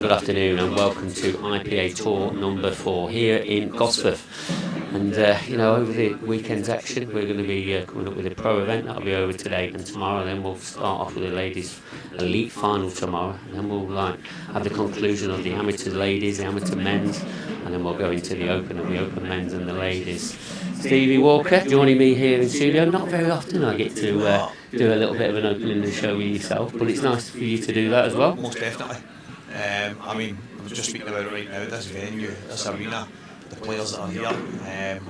Good afternoon and welcome to IPA Tour number 4 here in Gosforth. And over the weekend's action, we're going to be coming up with a pro event that'll be over today and tomorrow. Then we'll start off with the ladies' elite final tomorrow, and then we'll have the conclusion of the amateur ladies, the amateur men's, and then we'll go into the open of the open men's and the ladies. Stevie Walker joining me here in studio. Not very often I get to do a little bit of an opening of the show with yourself, but it's nice for you to do that as well. Most definitely. I was just speaking about it right now, this venue, this arena, the players that are here.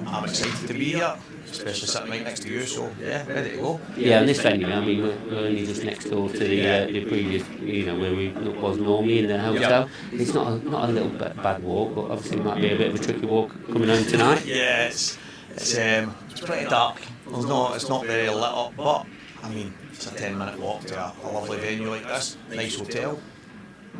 I'm excited to be here, especially sitting right next to you, so yeah, ready to go. Yeah, and this venue, we're only just next door to the previous, where we was normally in the hotel. Yep. It's not a little bit bad walk, but obviously it might be a bit of a tricky walk coming home tonight. Yeah, it's pretty dark. It's not very lit up, but it's a 10-minute walk to a lovely venue like this, nice hotel.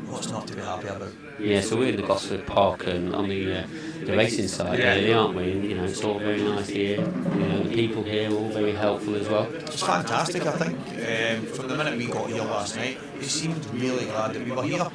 What's not to be happy about? Yeah, so we're in the Gosford Park and on the racing side, really, aren't we? And, it's all very nice here. The people here are all very helpful as well. It's fantastic, I think. From the minute we got here last night, they seemed really glad that we were here.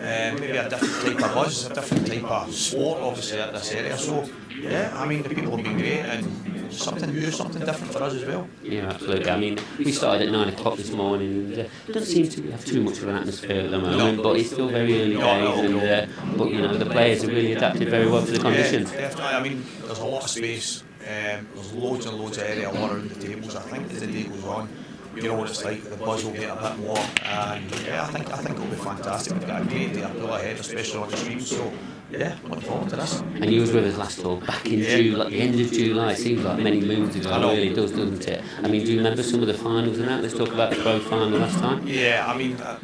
Maybe a different type of buzz, a different type of sport, obviously, at this area. So, yeah, the people have been great and something new, something different for us as well. Yeah, absolutely. We started at 9 o'clock this morning and it doesn't seem to have too much of an atmosphere at the moment, but it's still very early days. But the players have really adapted very well to the conditions. Yeah, definitely. There's a lot of space. There's loads and loads of area all around the tables. I think as the day goes on, you know what it's like, the buzz will get a bit more, and yeah, I think it'll be fantastic. We've got a great day pull ahead, especially on the stream, so yeah, looking forward to this. And you was with us last tour back in July, the end of July. It seems like many moons ago. It really does, doesn't it? Do you remember some of the finals and that? Let's talk about the pro final last time. Yeah, I think at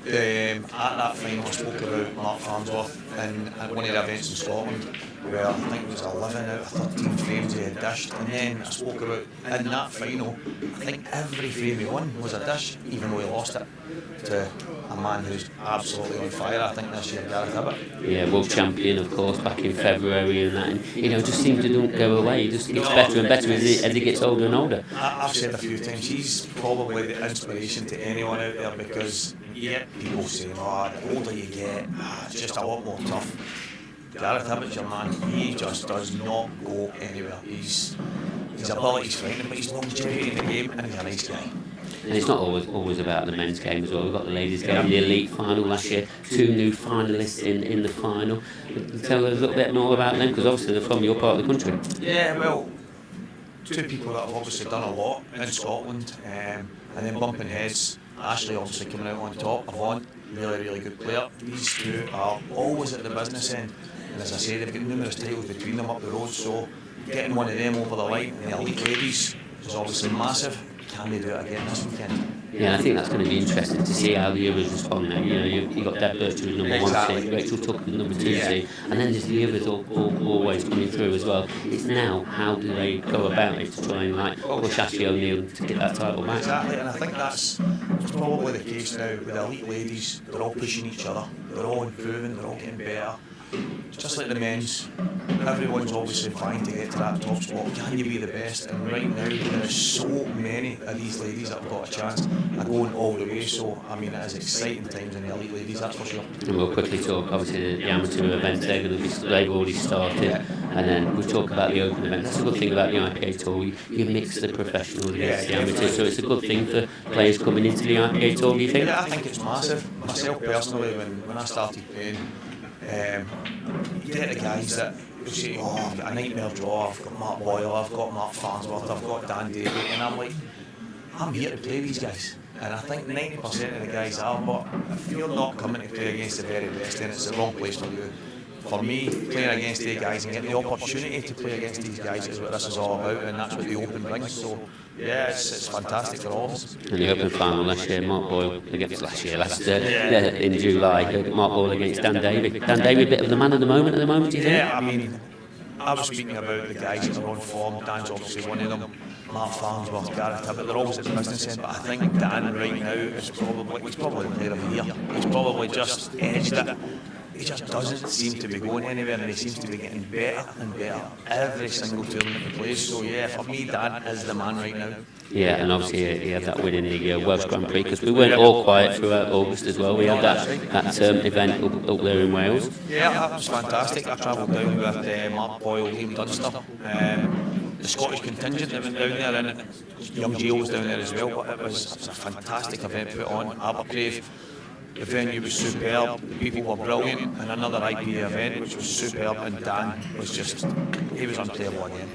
that final I spoke about Mark Farnsworth at one of the events in Scotland, where I think it was 11 out of 13 frames he had dished, and then I spoke about in that final, I think every frame he won was a dish, even though he lost it to a man who's absolutely on fire, I think this year, Gareth Hibbert. Yeah, world champion, of course, back in February and that, and just seems to don't go away. He just gets better and better as he gets older and older. I've said a few times, he's probably the inspiration to anyone out there, because people saying, the older you get, it's just a lot more tough. Gareth Hibbert's your man. He just does not go anywhere. His ability's frightening, but his longevity in the game, and he's a nice guy. And it's not always about the men's game as well. We've got the ladies' game in the elite final last year, 2 new finalists in the final. Tell us a little bit more about them, because obviously they're from your part of the country. Yeah, well, 2 people that have obviously done a lot in Scotland, and then bumping heads. Ashley obviously coming out on top. Avant, really, really good player. These 2 are always at the business end, and as I say, they've got numerous titles between them up the road, so getting one of them over the line, the elite ladies, is obviously massive. Can they do it again this weekend? Yeah, I think that's going to be interesting to see how the others respond now. You've got Deb Bircher as number 1 seed, Rachel Tucker as number 2 seed, and then there's the others always coming through as well. It's now, how do they go about it to try and push Ashley O'Neill to get that title back? Exactly, and I think that's probably the case now with the elite ladies. They're all pushing each other, they're all improving, they're all getting better. Just like the men's, everyone's obviously vying to get to that top spot. Can you be the best? And right now there's so many of these ladies that have got a chance of going all the way, so it is exciting times in the elite ladies, that's for sure. And we'll quickly talk obviously the amateur events. They've already started, and then we'll talk about the open event. That's a good thing about the IPA Tour, you mix the professionals against the amateurs, so it's a good thing for players coming into the IPA Tour, do you think? Yeah, I think it's massive. Myself personally, when I started playing, you get the guys that will say, I've got a nightmare draw, I've got Mark Boyle, I've got Mark Farnsworth, I've got Dan Davey, and I'm like, I'm here to play these guys. And I think 90% of the guys are, but if you're not coming to play against the very best, then it's the wrong place for you. For me, playing against these guys and getting the opportunity to play against these guys is what this is all about, and that's what the Open brings. So, yeah, it's fantastic for all of us. And the Open final last year, Mark Boyle against in July, Mark Boyle against Dan Davey. Dan Davey, a bit of the man of the moment do you think? Yeah, I was speaking about the guys that are on form. Dan's obviously one of them. Mark Farnsworth, Gareth Hibbert, they're always at the business end, but I think Dan right now is probably the player of the year. He's probably just edged it. he just doesn't seem to be going anywhere, and he seems to be getting better and better every single tournament he plays. So yeah, for me, Dan is the man right now. Yeah, and obviously he had that win in the Welsh Grand Prix, because we weren't all quiet throughout August as well. We had that event up there in Wales. Yeah, that was fantastic. I travelled down with Mark Boyle, Liam Dunster, the Scottish contingent that went down there, and young Gio was down there as well. But it was a fantastic event put on. Abercrave, the venue was superb, the people were brilliant, and another IPA event which was superb, and Dan was just, he was unplayable again.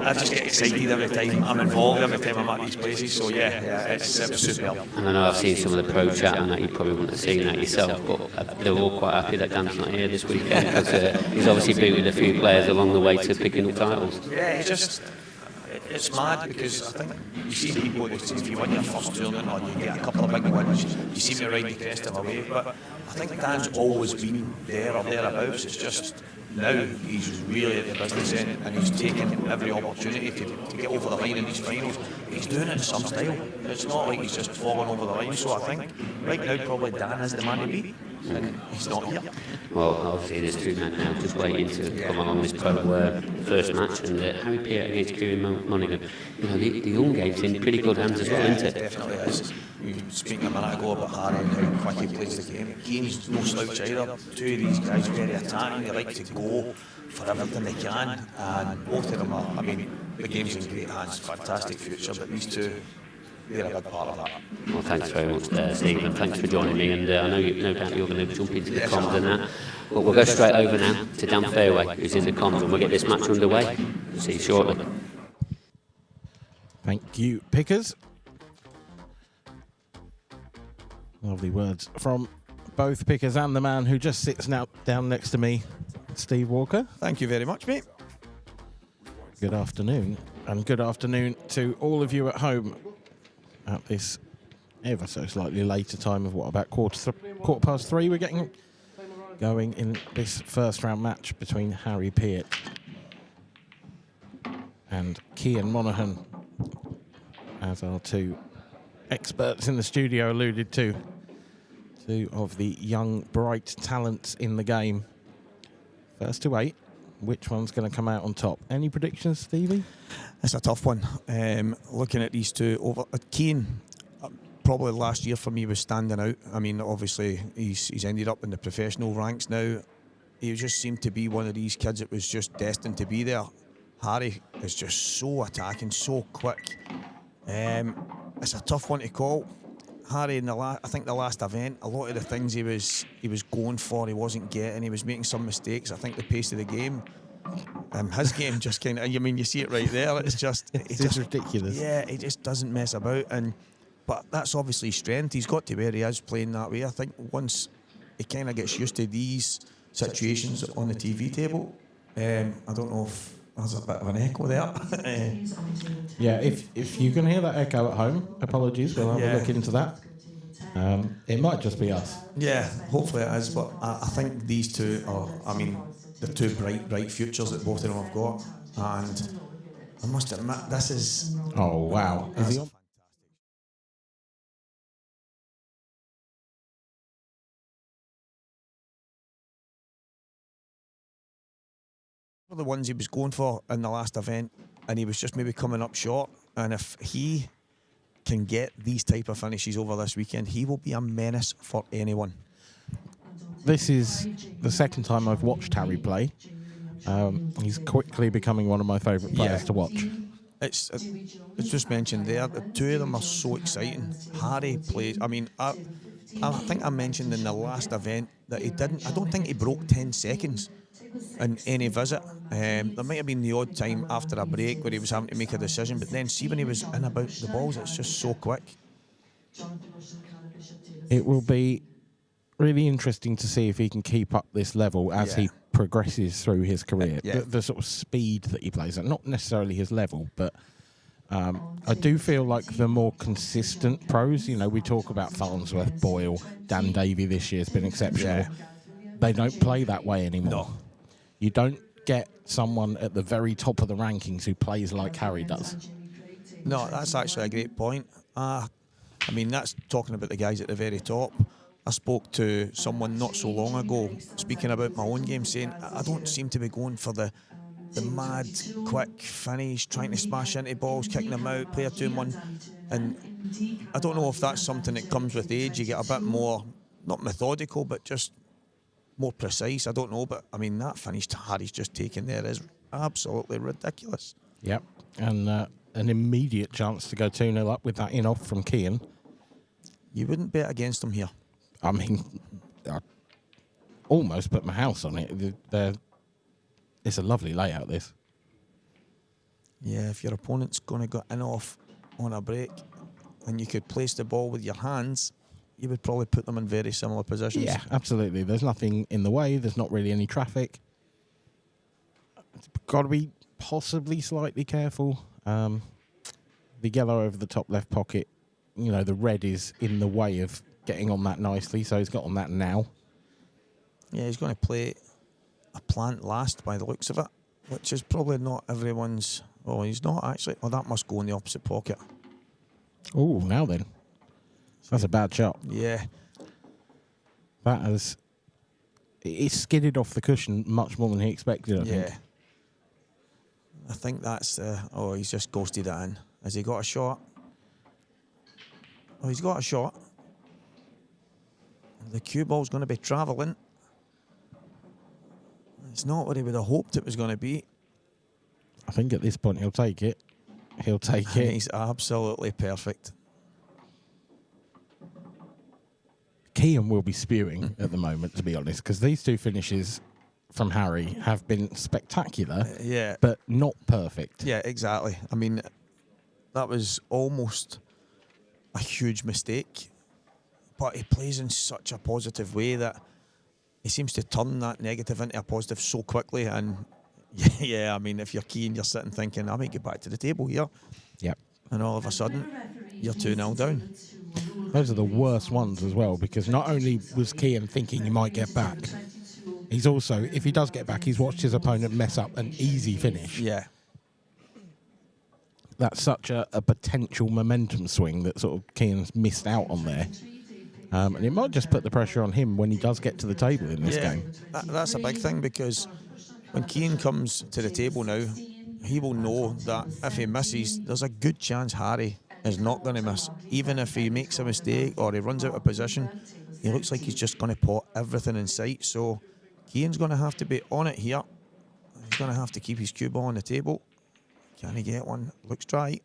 I just get excited every time I'm involved, every time I'm at these places, so yeah, it was superb. And I know I've seen some of the pro chat and that you probably wouldn't have seen that yourself, but they're all quite happy that Dan's not here this weekend, because he's obviously booted a few players along the way to picking up titles. Yeah, it's mad, because I think you see people, if you win your first tournament or you get a couple of big wins, you seem to ride the crest of a wave, but I think Dan's always been there or thereabouts. It's just now he's really at the business end, and he's taking every opportunity to get over the line in these finals. He's doing it in some style. It's not like he's just falling over the line, so I think right now probably Dan is the man to beat, and he's not here. Well, obviously there's two men now just waiting to come along this pro first match, and Harry Peart against Kian Monaghan. You know, the young game's in pretty good hands as well, isn't it? It definitely is. You were speaking a minute ago about Harry and how quick he plays the game. Kian's no slouch either. Two of these guys very attacking, they like to go for everything they can, and both of them are, I mean, the game's in great hands, fantastic future, but these two, they're a big part of that. Well, thanks very much there, Steve, and thanks for joining me, and I know no doubt you're going to jump into the comms and that, but we'll go straight over now to Dan Fairway, who's in the comms, and we'll get this match underway. See you shortly. Thank you, Pickers. Lovely words from both Pickers and the man who just sits now down next to me, Steve Walker. Thank you very much, mate. Good afternoon, and good afternoon to all of you at home at this ever so slightly later time of about quarter past three. We're getting going in this first round match between Harry Peart and Kian Monaghan, as our two experts in the studio alluded to. Two of the young, bright talents in the game. First to 8. Which one's going to come out on top? Any predictions, Stevie? It's a tough one. Looking at these two, Kian, probably last year for me was standing out. I mean, obviously he's ended up in the professional ranks now. He just seemed to be one of these kids that was just destined to be there. Harry is just so attacking, so quick. It's a tough one to call. Harry, in I think the last event, a lot of the things he was going for, he wasn't getting. He was making some mistakes. I think the pace of the game, his game just kind of, I mean, you see it right there. It's just ridiculous. Yeah, he just doesn't mess about, but that's obviously his strength. He's got to where he is playing that way. I think once he kind of gets used to these situations on the TV table, I don't know if there's a bit of an echo there. Yeah, if you can hear that echo at home, apologies, we'll have a look into that. It might just be us. Yeah, hopefully it is, but I think these two are, I mean, the two bright futures that both of them have got, and I must admit, this is... Oh, wow. Is he on? The ones he was going for in the last event, and he was just maybe coming up short, and if he can get these type of finishes over this weekend, he will be a menace for anyone. This is the second time I've watched Harry play. He's quickly becoming one of my favourite players to watch. It's just mentioned there, the two of them are so exciting. Harry plays, I mean, I think I mentioned in the last event that I don't think he broke 10 seconds in any visit. There might have been the odd time after a break where he was having to make a decision, but then see when he was in about the balls, it's just so quick. It will be really interesting to see if he can keep up this level as he progresses through his career. The sort of speed that he plays at, not necessarily his level, but I do feel like the more consistent pros, you know, we talk about Farnsworth, Boyle, Dan Davey this year has been exceptional. They don't play that way anymore. No. You don't get someone at the very top of the rankings who plays like Harry does. No, that's actually a great point. I mean, that's talking about the guys at the very top. I spoke to someone not so long ago speaking about my own game, saying I don't seem to be going for the mad, quick finish, trying to smash into balls, kicking them out, play a 2-1. And I don't know if that's something that comes with age. You get a bit more, not methodical, but just more precise. I don't know, but I mean, that finish Harry's just taken there is absolutely ridiculous. Yep. And an immediate chance to go 2-0 up with that in-off from Kian. You wouldn't bet against him here. I mean, I almost put my house on it. It's a lovely layout, this. Yeah, if your opponent's going to go in-off on a break and you could place the ball with your hands, you would probably put them in very similar positions. Yeah, absolutely. There's nothing in the way. There's not really any traffic. Got to be possibly slightly careful. The yellow over the top left pocket, you know, the red is in the way of getting on that nicely, so he's got on that now. Yeah, he's going to play a plant last by the looks of it, which is probably not everyone's... Oh, he's not actually. Oh, that must go in the opposite pocket. Oh, now then. That's a bad shot. Yeah. That has... It skidded off the cushion much more than he expected, I think. I think that's... oh, he's just ghosted it in. Has he got a shot? Oh, he's got a shot. The cue ball's going to be travelling. It's not what he would have hoped it was going to be. I think at this point he'll take it. He'll take it. He's absolutely perfect. Kian will be spewing at the moment, to be honest, because these two finishes from Harry have been spectacular, yeah, but not perfect. Yeah, exactly. I mean, that was almost a huge mistake, but he plays in such a positive way that he seems to turn that negative into a positive so quickly. And yeah, I mean, if you're Kian, you're sitting thinking, I might get back to the table here. Yep. And all of a sudden, you're 2-0 down. Those are the worst ones as well, because not only was Kian thinking he might get back, he's also, if he does get back, he's watched his opponent mess up an easy finish. Yeah. That's such a potential momentum swing that sort of Kian's missed out on there. And it might just put the pressure on him when he does get to the table in this game. That's a big thing, because when Kian comes to the table now, he will know that if he misses, there's a good chance Harry is not going to miss. Even if he makes a mistake or he runs out of position, he looks like he's just going to pot everything in sight. So Kian's going to have to be on it here. He's going to have to keep his cue ball on the table. Can he get one? Looks dry.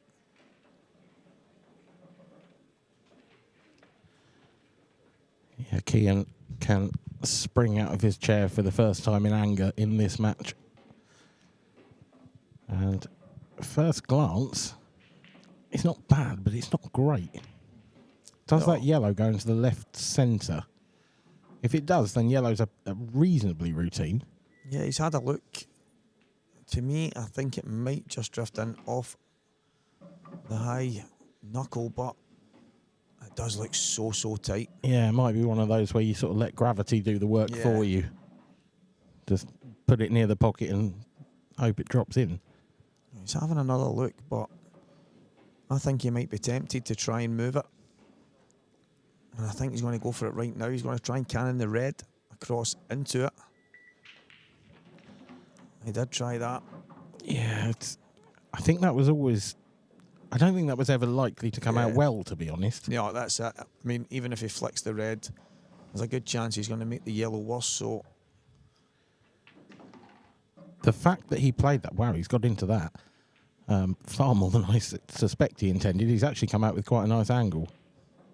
Yeah, Kian can spring out of his chair for the first time in anger in this match. And first glance, it's not bad, but it's not great. Does that yellow go into the left centre? If it does, then yellow's a reasonably routine. Yeah, he's had a look. To me, I think it might just drift in off the high knuckle, but it does look so tight. Yeah, it might be one of those where you sort of let gravity do the work for you. Just put it near the pocket and hope it drops in. He's having another look, but I think he might be tempted to try and move it. And I think he's going to go for it right now. He's going to try and cannon the red across into it. He did try that. Yeah, I think that was always... I don't think that was ever likely to come out well, to be honest. Yeah, that's it. I mean, even if he flicks the red, there's a good chance he's going to make the yellow worse, so... The fact that he played that, wow, he's got into that far more than I suspect he intended. He's actually come out with quite a nice angle.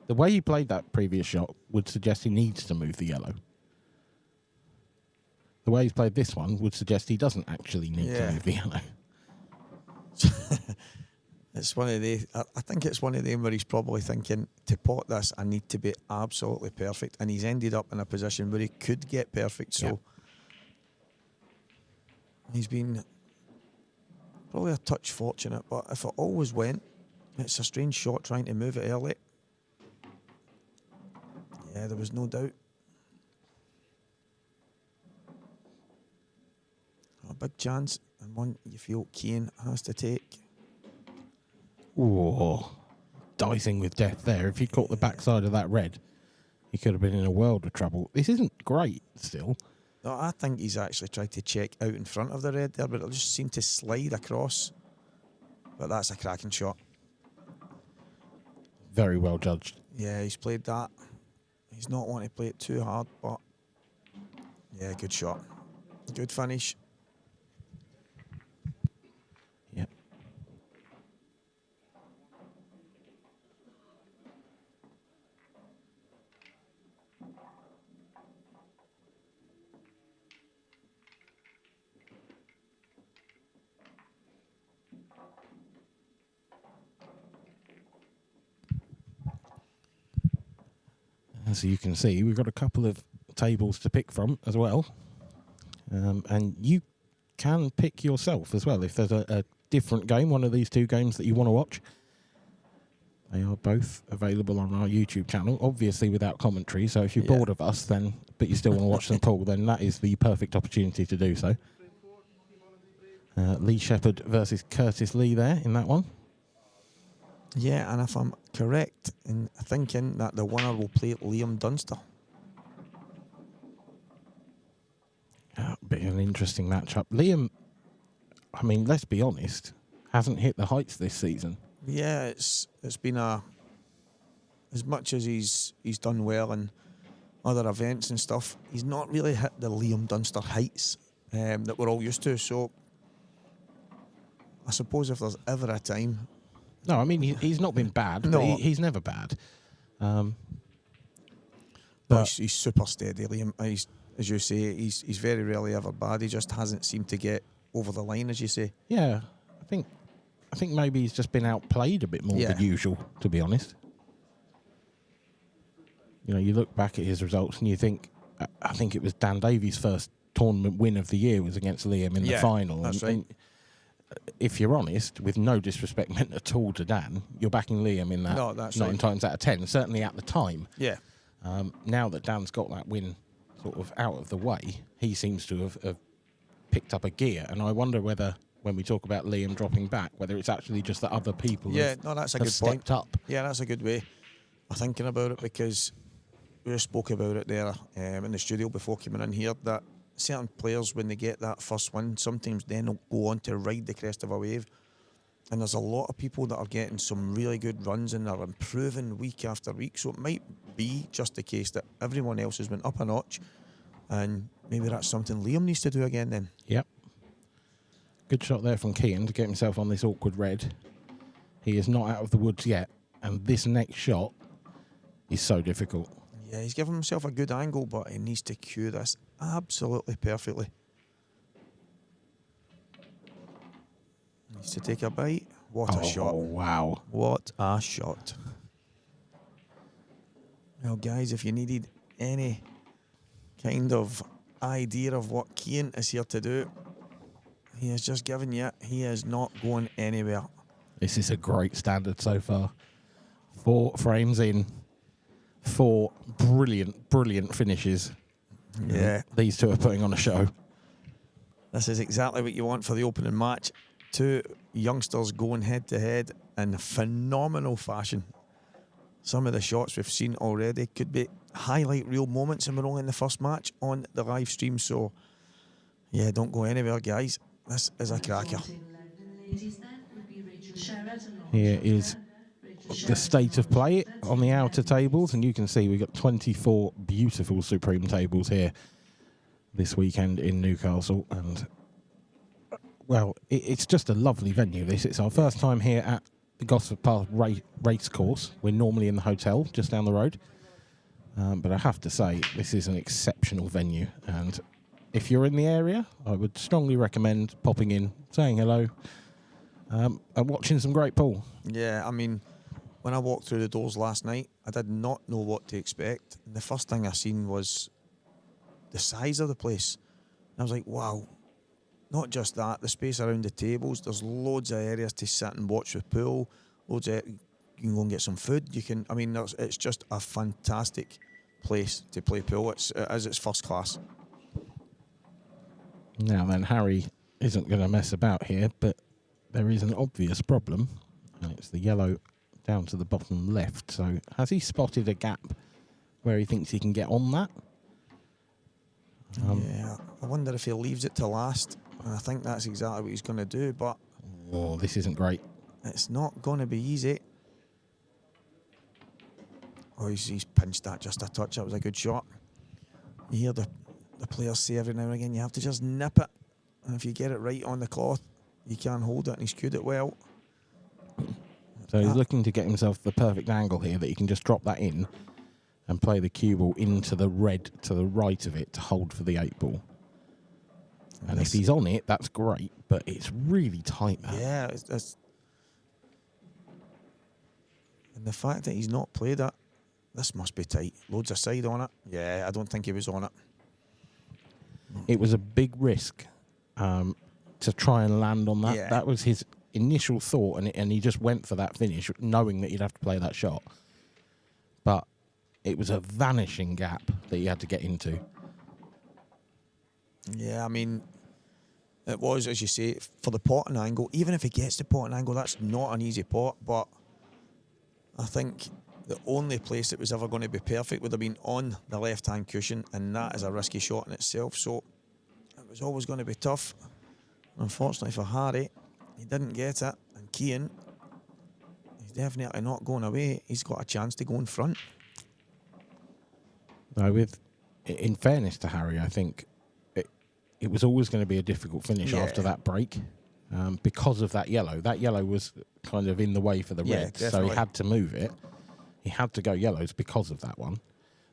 The way he played that previous shot would suggest he needs to move the yellow. The way he's played this one would suggest he doesn't actually need to move the yellow. It's one of the... I think it's one of them where he's probably thinking, to pot this, I need to be absolutely perfect. And he's ended up in a position where he could get perfect, so... He's been probably a touch fortunate, but if it always went, it's a strange shot trying to move it early. Yeah, there was no doubt. A big chance, and one you feel Kian has to take. Ooh, dicing with death there. If he caught the backside of that red, he could have been in a world of trouble. This isn't great still. No, I think he's actually tried to check out in front of the red there, but it just seemed to slide across. But that's a cracking shot. Very well judged. Yeah, he's played that. He's not wanting to play it too hard, but yeah, good shot. Good finish. Yep. As you can see, we've got a couple of tables to pick from as well. And you can pick yourself as well if there's a different game, one of these two games that you want to watch. They are both available on our YouTube channel, obviously without commentary. So if you're bored of us, then but you still want to watch them pull, then that is the perfect opportunity to do so. Lee Shepard versus Curtis Lee there in that one. Yeah, and if I'm correct in thinking that the winner will play Liam Dunster. Be an interesting matchup. Liam, I mean, let's be honest, hasn't hit the heights this season. Yeah, it's been as much as he's done well in other events and stuff, he's not really hit the Liam Dunster heights that we're all used to. So I suppose if there's ever a time. No, I mean, he's not been bad, No. but he's never bad. But he's super steady, Liam. As you say, he's very rarely ever bad. He just hasn't seemed to get over the line, as you say. Yeah, I think maybe he's just been outplayed a bit more than usual, to be honest. You know, you look back at his results and you think, I think it was Dan Davies' first tournament win of the year was against Liam in the final. That's right. And if you're honest, with no disrespect meant at all to Dan, you're backing Liam in that No, that's 9 right. times out of 10, certainly at the time. Yeah. Now that Dan's got that win sort of out of the way, he seems to have picked up a gear. And I wonder whether, when we talk about Liam dropping back, whether it's actually just that other people That's a have good stepped point. up. Yeah, that's a good way of thinking about it, because we just spoke about it there in the studio before coming in here, that certain players, when they get that first win, sometimes then they'll go on to ride the crest of a wave. And there's a lot of people that are getting some really good runs and are improving week after week. So it might be just the case that everyone else has went up a notch, and maybe that's something Liam needs to do again then. Yep. Good shot there from Kian to get himself on this awkward red. He is not out of the woods yet, and this next shot is so difficult. Yeah, he's given himself a good angle, but he needs to cue this absolutely perfectly. Needs to take a bite. What a shot. Oh, wow. What a shot. Well, guys, if you needed any kind of idea of what Kian is here to do, he has just given you. He is not going anywhere. This is a great standard so far. 4 frames in. 4 brilliant finishes. Yeah. These two are putting on a show. This is exactly what you want for the opening match. 2 youngsters going head to head in phenomenal fashion. Some of the shots we've seen already could be highlight reel moments, and we're only in the first match on the live stream. So, yeah, don't go anywhere, guys. This is a cracker. Here is the state of play on the outer tables, and you can see we've got 24 beautiful Supreme tables here this weekend in Newcastle, and well, it's just a lovely venue. It's our first time here at the Gosford Park race course. We're normally in the hotel just down the road, but I have to say this is an exceptional venue, and if you're in the area, I would strongly recommend popping in, saying hello, and watching some great pool. Yeah, I mean, when I walked through the doors last night, I did not know what to expect. And the first thing I seen was the size of the place. And I was like, wow. Not just that, the space around the tables. There's loads of areas to sit and watch the pool. You can go and get some food. It's just a fantastic place to play pool. It's first class. Now then, Harry isn't going to mess about here, but there is an obvious problem, and it's the yellow down to the bottom left. So has he spotted a gap where he thinks he can get on that. Yeah, I wonder if he leaves it to last. And I think that's exactly what he's going to do, but... Oh, this isn't great. It's not going to be easy. Oh, he's pinched that just a touch. That was a good shot. You hear the players say every now and again, you have to just nip it. And if you get it right on the cloth, you can hold it, and he's cued it well. So he's looking to get himself the perfect angle here that he can just drop that in and play the cue ball into the red to the right of it to hold for the 8 ball. And if he's on it, that's great, but it's really tight, man. Yeah, and the fact that he's not played it, this must be tight. Loads of side on it. Yeah, I don't think he was on it. It was a big risk to try and land on that. Yeah. That was his initial thought, and he just went for that finish, knowing that he'd have to play that shot. But it was a vanishing gap that he had to get into. Yeah, I mean, it was, as you say, for the potting angle. Even if he gets the potting angle, that's not an easy pot. But I think the only place it was ever going to be perfect would have been on the left-hand cushion, and that is a risky shot in itself. So it was always going to be tough. Unfortunately for Harry, he didn't get it. And Kian, he's definitely not going away. He's got a chance to go in front. Now, in fairness to Harry, I think it was always going to be a difficult finish after that break because of that yellow. That yellow was kind of in the way for the red, so he had to move it. He had to go yellows because of that one,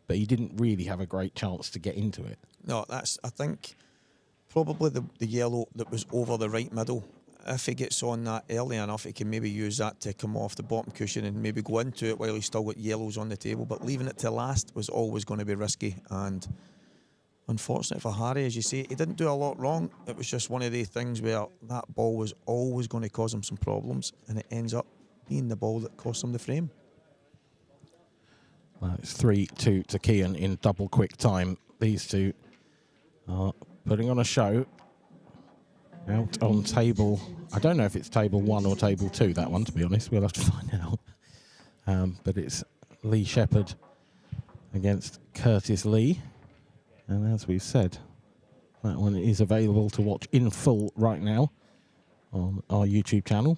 but he didn't really have a great chance to get into it. No, that's, I think, probably the yellow that was over the right middle. If he gets on that early enough, he can maybe use that to come off the bottom cushion and maybe go into it while he's still got yellows on the table. But leaving it to last was always going to be risky. And unfortunately for Harry, as you say, he didn't do a lot wrong. It was just one of the things where that ball was always going to cause him some problems, and it ends up being the ball that cost him the frame. It's 3-2 to Kian in double quick time. These two are putting on a show out on table. I don't know if it's table 1 or table 2, that one, to be honest. We'll have to find out. But it's Lee Shepard against Curtis Lee. And as we've said, that one is available to watch in full right now on our YouTube channel.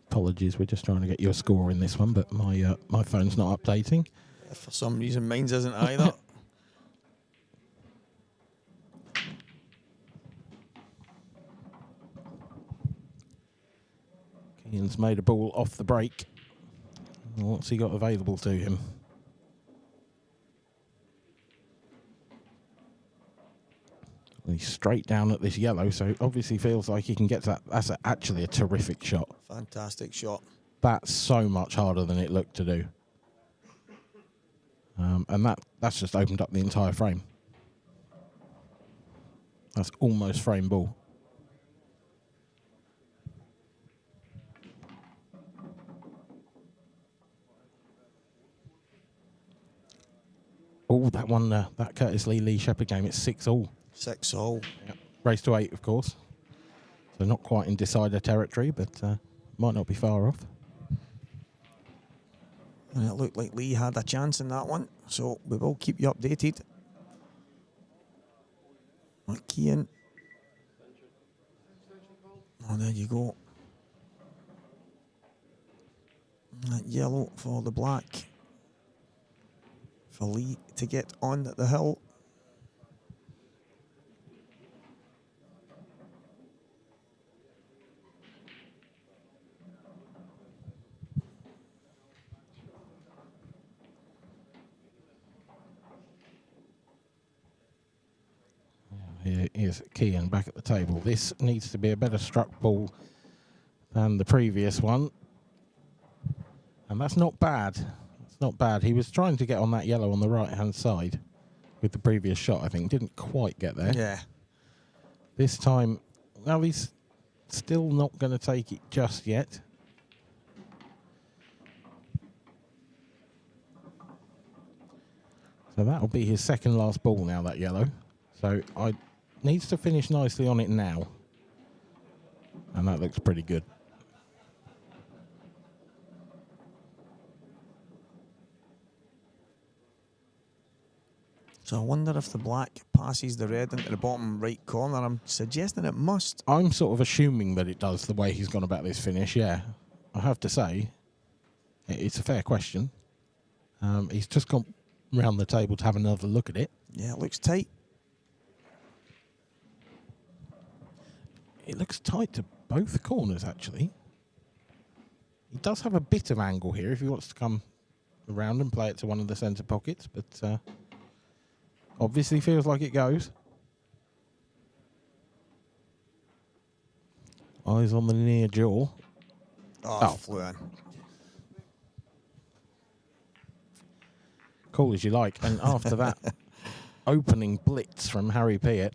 Apologies, we're just trying to get your score in this one, but my phone's not updating. For some reason, mine's isn't either. Kian's made a ball off the break. What's he got available to him? He's straight down at this yellow, so obviously feels like he can get to that. That's actually a terrific shot. Fantastic shot. That's so much harder than it looked to do. And that's just opened up the entire frame. That's almost frame ball. Oh, that one, that Curtis Lee Shepard game, it's 6-all. 6-all. Yep. Race to 8, of course. So not quite in decider territory, but might not be far off. And it looked like Lee had a chance in that one, so we will keep you updated. McKie. Oh, there you go. That yellow for the black. For Lee to get on the hill. Here is Kian back at the table. This needs to be a better struck ball than the previous one. And that's not bad. That's not bad. He was trying to get on that yellow on the right-hand side with the previous shot, I think. Didn't quite get there. Yeah. This time, well, he's still not going to take it just yet. So that'll be his second last ball now, that yellow. So I needs to finish nicely on it now. And that looks pretty good. So I wonder if the black passes the red into the bottom right corner. I'm suggesting it must. I'm sort of assuming that it does the way he's gone about this finish, yeah. I have to say, it's a fair question. He's just gone round the table to have another look at it. Yeah, it looks tight. It looks tight to both corners, actually. He does have a bit of angle here if he wants to come around and play it to one of the centre pockets, but obviously feels like it goes. Eyes on the near jaw. Oh, flew in. Cool as you like. And after that opening blitz from Harry Peart,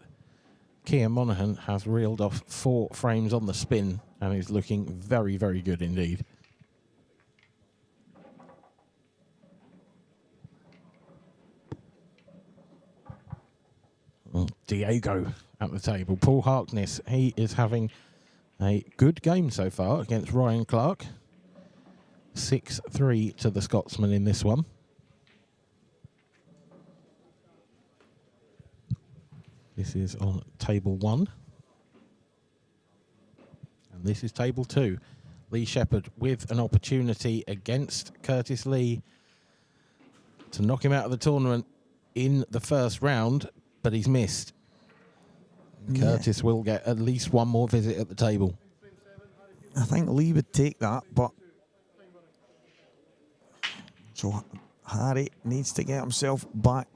Kian Monaghan has reeled off 4 frames on the spin and is looking very, very good indeed. Diego at the table. Paul Harkness, he is having a good game so far against Ryan Clark. 6-3 to the Scotsman in this one. This is on table 1. And this is table 2. Lee Shepard with an opportunity against Curtis Lee to knock him out of the tournament in the first round, but he's missed. Yeah. Curtis will get at least one more visit at the table. I think Lee would take that, but so Harry needs to get himself back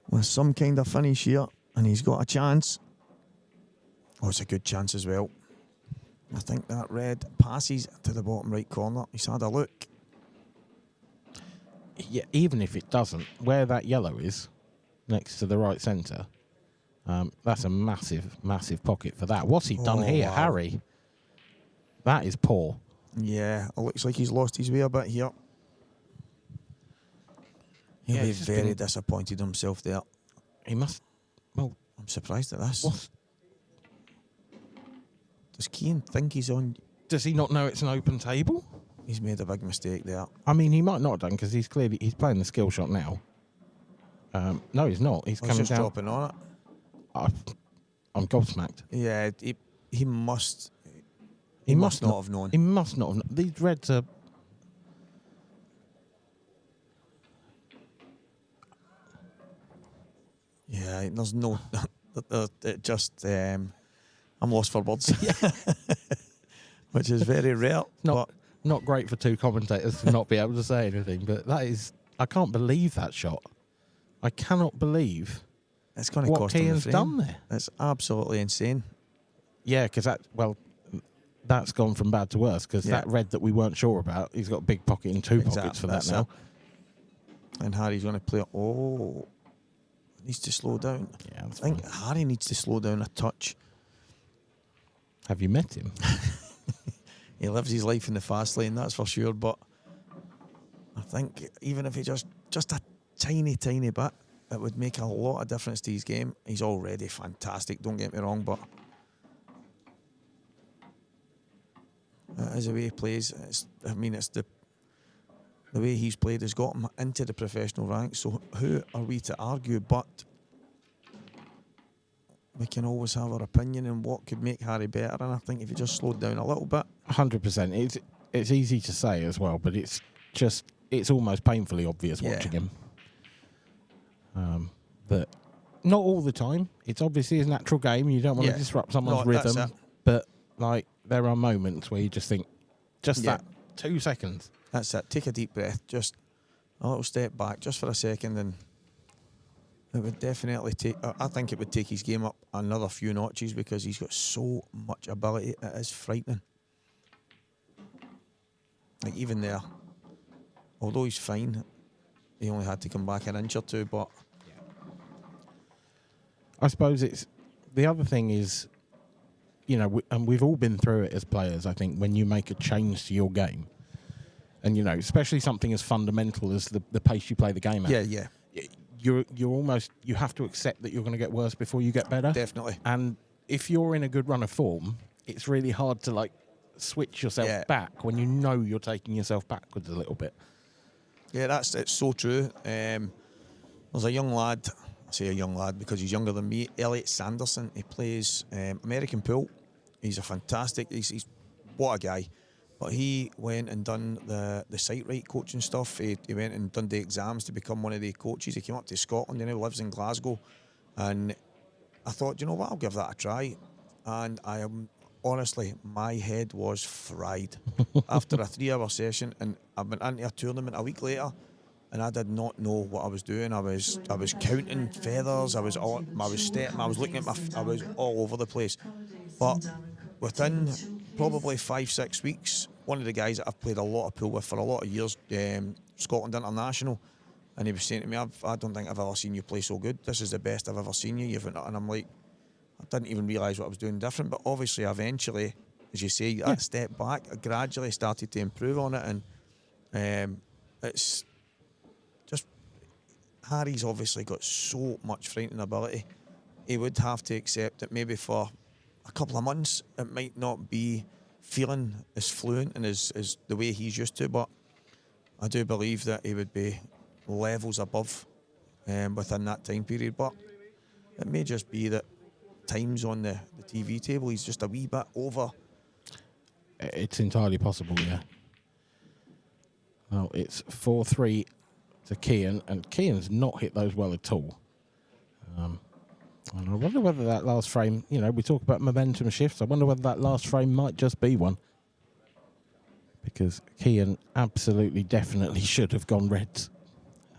with some kind of finish here, and he's got a chance. Oh, it's a good chance as well. I think that red passes to the bottom right corner. He's had a look. Yeah, even if it doesn't, where that yellow is, next to the right centre, that's a massive, massive pocket for that. What's he done here, wow. Harry? That is poor. Yeah, it looks like he's lost his way a bit here. He'll be very disappointed himself there. He must... Well, I'm surprised at this. What? Does Kian think he's on... Does he not know it's an open table? He's made a big mistake there. I mean, he might not have done, because he's playing the skill shot now. No, he's not. He's coming just down. Dropping on it. I'm gobsmacked. Yeah, he must... He must not have known. He must not have known. These reds are... Yeah, there's no... it just... I'm lost for words. Which is very rare. Not great for 2 commentators to not be able to say anything, but that is... I can't believe that shot. I cannot believe it's going to what cost him Kian's done there. It's absolutely insane. Yeah, because that's gone from bad to worse, because that red that we weren't sure about, he's got a big pocket and 2 pockets for that now. And Harry's going to play... Oh, needs to slow down. Yeah, I think Harry needs to slow down a touch. Have you met him? He lives his life in the fast lane, that's for sure, but I think even if he just a tiny, tiny bit, it would make a lot of difference to his game. He's already fantastic, don't get me wrong, but as the way he plays, it's the way he's played has got him into the professional ranks, so who are we to argue? But we can always have our opinion on what could make Harry better, and I think if he just slowed down a little bit... 100%. It's easy to say as well, but it's almost painfully obvious watching him. But not all the time. It's obviously his natural game. You don't want to disrupt someone's rhythm. But there are moments where you just think, that 2 seconds. That's it. Take a deep breath. Just a little step back, just for a second, and it would definitely take... I think it would take his game up another few notches, because he's got so much ability. It is frightening. Like, even there, although he's fine, he only had to come back an inch or 2, but... I suppose it's... The other thing is, and we've all been through it as players, I think, when you make a change to your game. And, especially something as fundamental as the pace you play the game at. Yeah. you're almost, you have to accept that you're going to get worse before you get better. Definitely. And if you're in a good run of form, it's really hard to like switch yourself back when you know you're taking yourself backwards a little bit. Yeah, it's so true. There's a young lad, I say a young lad because he's younger than me, Elliot Sanderson. He plays American pool. He's a fantastic, he's what a guy. But he went and done the sight right coaching stuff. He went and done the exams to become one of the coaches. He came up to Scotland, he now lives in Glasgow. And I thought, you know what, I'll give that a try. And I am, honestly, my head was fried after a 3-hour session. And I went into a tournament a week later, and I did not know what I was doing. I was counting feathers. I was stepping. I was looking at I was all over the place. But within probably 5-6 weeks, one of the guys that I've played a lot of pool with for a lot of years, Scotland International, and he was saying to me, I don't think I've ever seen you play so good. This is the best I've ever seen you. And I'm like, I didn't even realise what I was doing different. But obviously, eventually, as you say, that step back, I gradually started to improve on it. And it's just, Harry's obviously got so much frightening ability. He would have to accept that maybe for a couple of months, it might not be feeling as fluent and as the way he's used to, but I do believe that he would be levels above within that time period. But it may just be that times on the TV table, he's just a wee bit over. It's entirely possible, yeah. Well, it's 4-3 to Kian, and Kian's not hit those well at all. And I wonder whether that last frame, you know, we talk about momentum shifts. I wonder whether that last frame might just be one. Because Kian absolutely, definitely should have gone reds.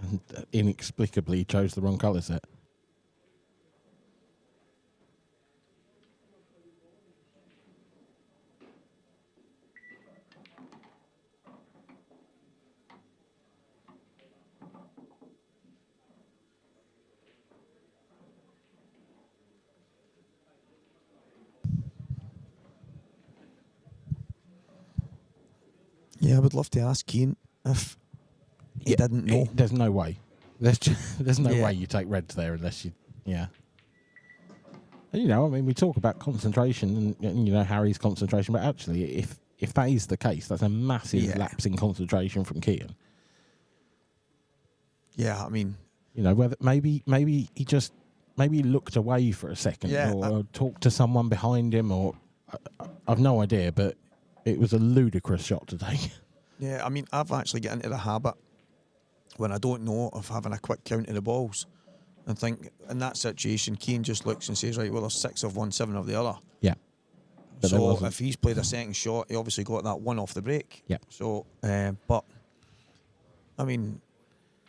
And inexplicably chose the wrong colour set. Yeah, I would love to ask Kian if he didn't know. There's no way. There's no way you take reds there unless you, And, you know, I mean, we talk about concentration and you know, Harry's concentration, but actually, if that is the case, that's a massive lapse in concentration from Kian. Yeah, I mean, you know, whether maybe he looked away for a second or talked to someone behind him, or I've no idea, but it was a ludicrous shot today. Yeah, I mean, I've actually got into the habit when I don't know of having a quick count of the balls and think in that situation, Kian just looks and says, right, well, there's 6 of one, 7 of the other. Yeah. But so if he's played a second shot, he obviously got that one off the break. Yeah. So, but, I mean,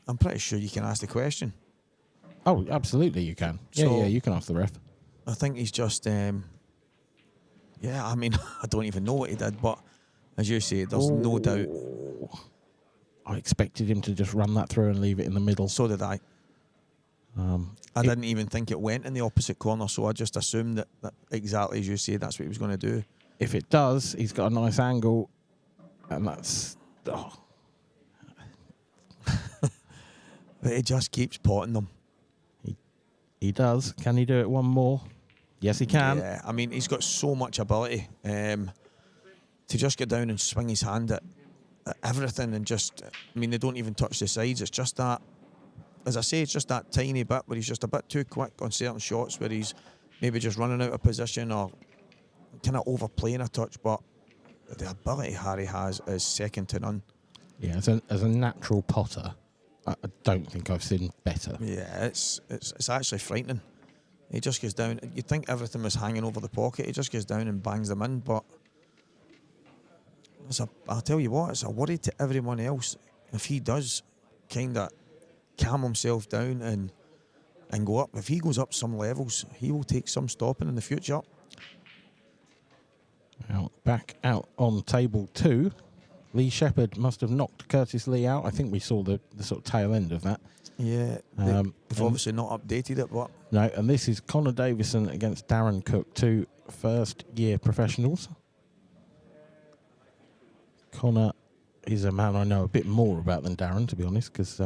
I'm pretty sure you can ask the question. Oh, absolutely you can. So, yeah, you can ask the ref. I think he's just, I mean, I don't even know what he did, but as you say, there's no doubt. I expected him to just run that through and leave it in the middle. So did I. I didn't even think it went in the opposite corner, so I just assumed that exactly as you say, that's what he was going to do. If it does, he's got a nice angle, and that's... Oh. But he just keeps potting them. He does. Can he do it one more? Yes, he can. Yeah, I mean, he's got so much ability to just get down and swing his hand at everything and just, I mean, they don't even touch the sides. It's just that, as I say, it's just that tiny bit where he's just a bit too quick on certain shots where he's maybe just running out of position or kind of overplaying a touch. But the ability Harry has is second to none. Yeah, as a natural potter, I don't think I've seen better. Yeah, it's actually frightening. He just goes down. You'd think everything was hanging over the pocket. He just goes down and bangs them in. But I'll tell you what, it's a worry to everyone else if he does kind of calm himself down and go up. If he goes up some levels, he will take some stopping in the future. Well, back out on table 2. Lee Shepard must have knocked Curtis Lee out. I think we saw the sort of tail end of that. Yeah, they've obviously not updated it, but... No, and this is Connor Davison against Darren Cook, 2 first-year professionals. Connor is a man I know a bit more about than Darren, to be honest, because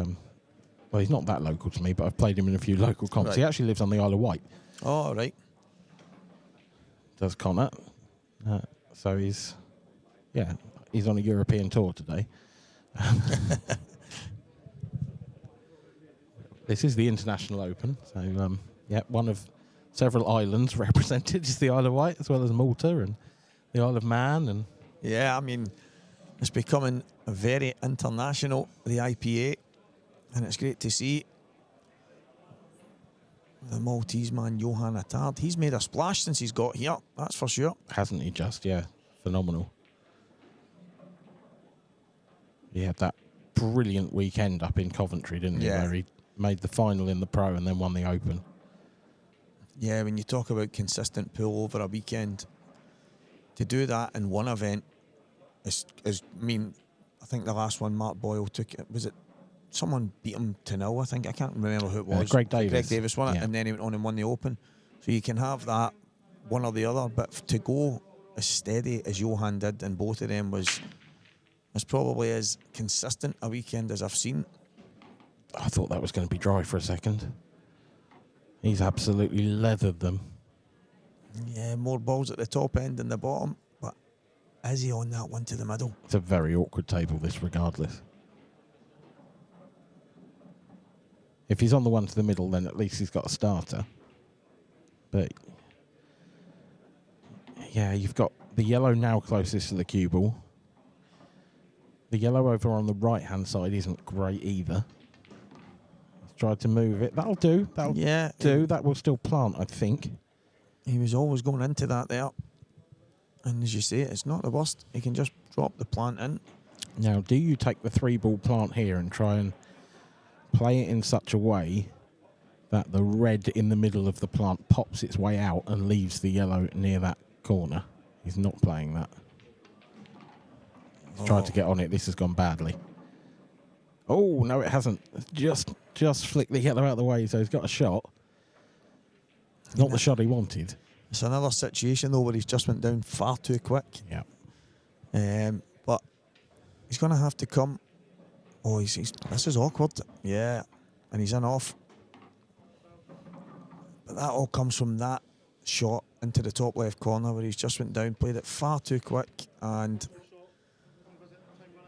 Well, he's not that local to me, but I've played him in a few local comps. Right. He actually lives on the Isle of Wight. Oh, right. Does Connor. So he's on a European tour today. This is the International Open. So, one of several islands represented is the Isle of Wight, as well as Malta and the Isle of Man. And Yeah, I mean, it's becoming very international, the IPA, and it's great to see the Maltese man, Johan Attard. He's made a splash since he's got here, that's for sure. hasn't he just? Yeah, phenomenal. He had that brilliant weekend up in Coventry, didn't he? Yeah. Where he made the final in the Pro and then won the Open. Yeah, when you talk about consistent pull over a weekend, to do that in one event is I mean, I think the last one Mark Boyle took it, was it someone beat him to 0, I think. I can't remember who it was. Greg Davis. Greg Davis won it, Yeah. and then he went on and won the Open. So you can have that, one or the other, but to go as steady as Johan did in both of them was probably as consistent a weekend as I've seen. I thought that was going to be dry for a second. He's absolutely leathered them. Yeah, more balls at the top end than the bottom, but is he on that one to the middle? It's a very awkward table, this, regardless. If he's on the one to the middle, then at least he's got a starter. But, yeah, you've got the yellow now closest to the cue ball. The yellow over on the right-hand side isn't great either. He's tried to move it. That'll do. That'll do. That will still plant, I think. He was always going into that there. And as you say, it's not the worst. He can just drop the plant in. Now, do you take the 3-ball plant here and try and play it in such a way that the red in the middle of the plant pops its way out and leaves the yellow near that corner? He's not playing that. He's tried to get on it. This has gone badly. Oh, no, it hasn't. Just flicked the yellow out of the way, so he's got a shot. Not the shot he wanted. It's another situation, though, where he's just went down far too quick. Yeah. But he's going to have to come. Oh, this is awkward. Yeah, and he's in off. But that all comes from that shot into the top left corner where he's just went down, played it far too quick. And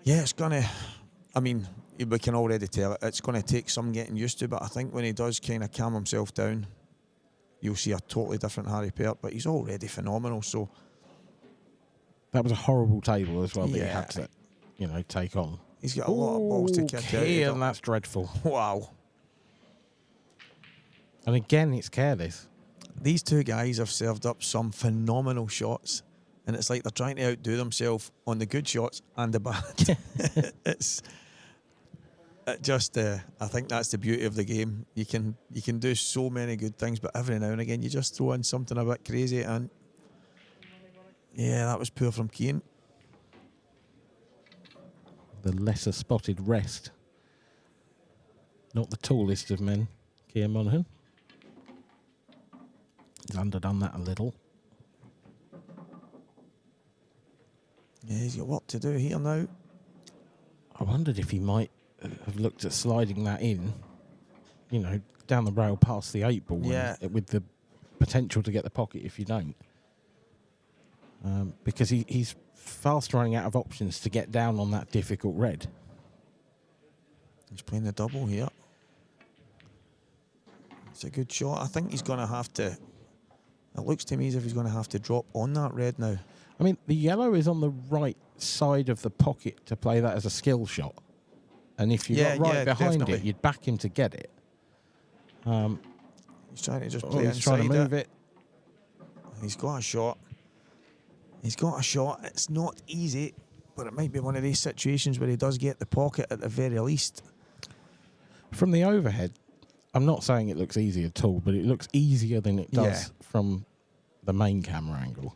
yeah, it's going to, I mean, we can already tell it's going to take some getting used to, but I think when he does kind of calm himself down, you'll see a totally different Harry Peart, but he's already phenomenal, so. That was a horrible table as well that he Yeah. had to, take on. He's got a lot of balls to kick out. Kian, that's dreadful. Wow. And again, it's careless. These two guys have served up some phenomenal shots, and it's like they're trying to outdo themselves on the good shots and the bad. I think that's the beauty of the game. You can do so many good things, but every now and again you just throw in something a bit crazy, and yeah, that was poor from Kian. The lesser spotted rest. Not the tallest of men, Kian Monaghan. He's underdone that a little. Yeah, he's got work to do here now. I wondered if he might have looked at sliding that in, down the rail past the 8-ball. Yeah. With the potential to get the pocket if you don't. Because he's fast running out of options to get down on that difficult red. He's playing the double here. It's a good shot. I think he's going to have to. It looks to me as if he's going to have to drop on that red now. I mean, the yellow is on the right side of the pocket to play that as a skill shot. And if you got right behind definitely. it, you'd back him to get it. He's trying to just play He's trying to move it. He's got a shot. He's got a shot. It's not easy, but it might be one of these situations where he does get the pocket at the very least. From the overhead, I'm not saying it looks easy at all, but it looks easier than it does from the main camera angle.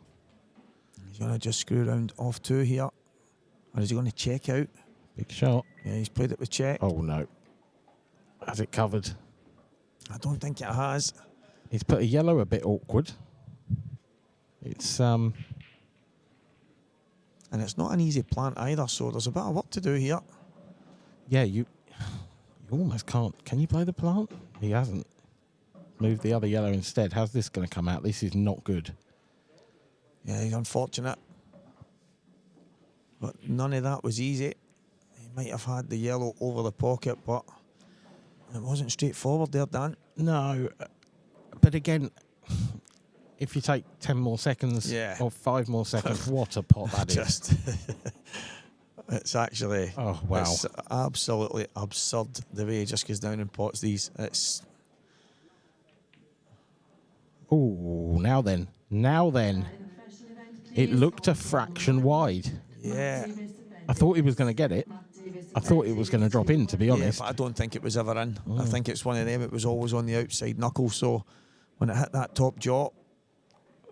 He's going to just screw around off 2 here. Or is he going to check out? Big shot. Yeah, he's played it with check. Oh, no. Has it covered? I don't think it has. He's put a yellow a bit awkward. It's And it's not an easy plant either, so there's a bit of work to do here. yeah, you You almost can't. Can you play the plant? He hasn't. Moved the other yellow instead. How's this going to come out? This is not good. Yeah, he's unfortunate. But none of that was easy. He might have had the yellow over the pocket, but it wasn't straightforward there, Dan. No. But again, if you take 10 more seconds or 5 more seconds, what a pot that is. It's actually... Oh, wow. It's absolutely absurd the way he just goes down and pots these. It's... Oh, now then. Now then. It looked a fraction wide. Yeah. I thought he was going to get it. I thought it was going to drop in, to be honest. Yeah, but I don't think it was ever in. I think it's one of them. It was always on the outside knuckle. So when it hit that top jaw...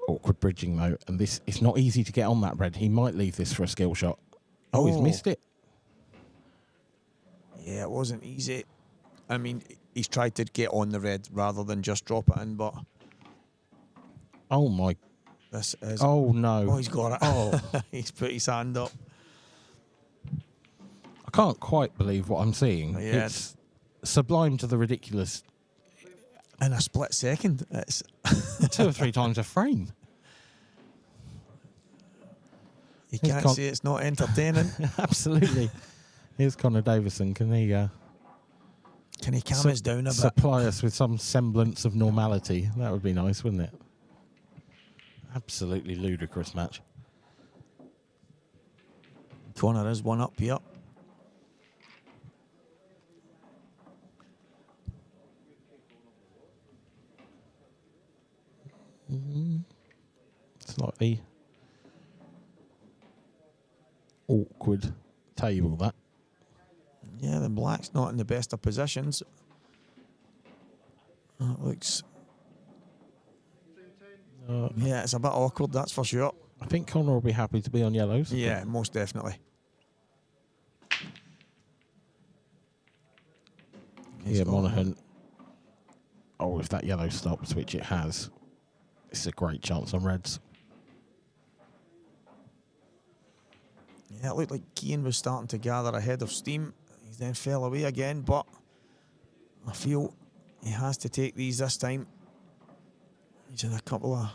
Awkward bridging, though. And this, it's not easy to get on that red. He might leave this for a skill shot. Oh, he's missed it. Yeah, it wasn't easy. I mean, he's tried to get on the red rather than just drop it in, but... Oh, my... This is... Oh, no. Oh, he's got it. Oh. He's put his hand up. I can't quite believe what I'm seeing. Yeah. It's sublime to the ridiculous. In a split second. It's 2 or 3 times a frame. You can't say it's not entertaining. Absolutely. Here's Connor Davison. Can he calm us down a bit? Supply us with some semblance of normality? That would be nice, wouldn't it? Absolutely ludicrous match. Connor is one up here. Slightly awkward table, that. Yeah, the black's not in the best of positions. That looks... yeah, it's a bit awkward, that's for sure. I think Connor will be happy to be on yellows. Yeah, most definitely. Yeah, Monaghan. Oh, if that yellow stops, which it has, it's a great chance on reds. Yeah, it looked like Kian was starting to gather ahead of steam. He then fell away again, but I feel he has to take these this time. He's had a couple of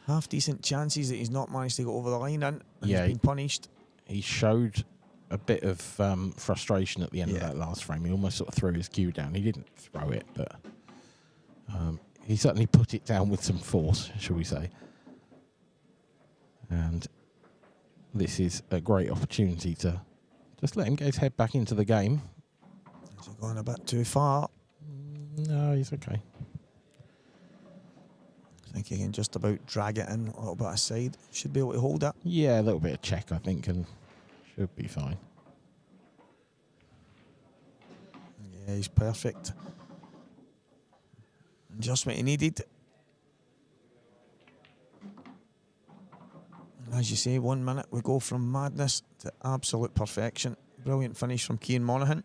half-decent chances that he's not managed to go over the line in. Yeah, he's been punished. He showed a bit of frustration at the end of that last frame. He almost sort of threw his cue down. He didn't throw it, but he certainly put it down with some force, shall we say. And this is a great opportunity to just let him get his head back into the game. He's gone a bit too far. No, he's okay. I think he can just about drag it in a little bit aside. Should be able to hold it. Yeah, a little bit of check, I think, and should be fine. Yeah, he's perfect. Just what he needed. As you say, 1 minute we go from madness to absolute perfection. Brilliant finish from Kian Monaghan.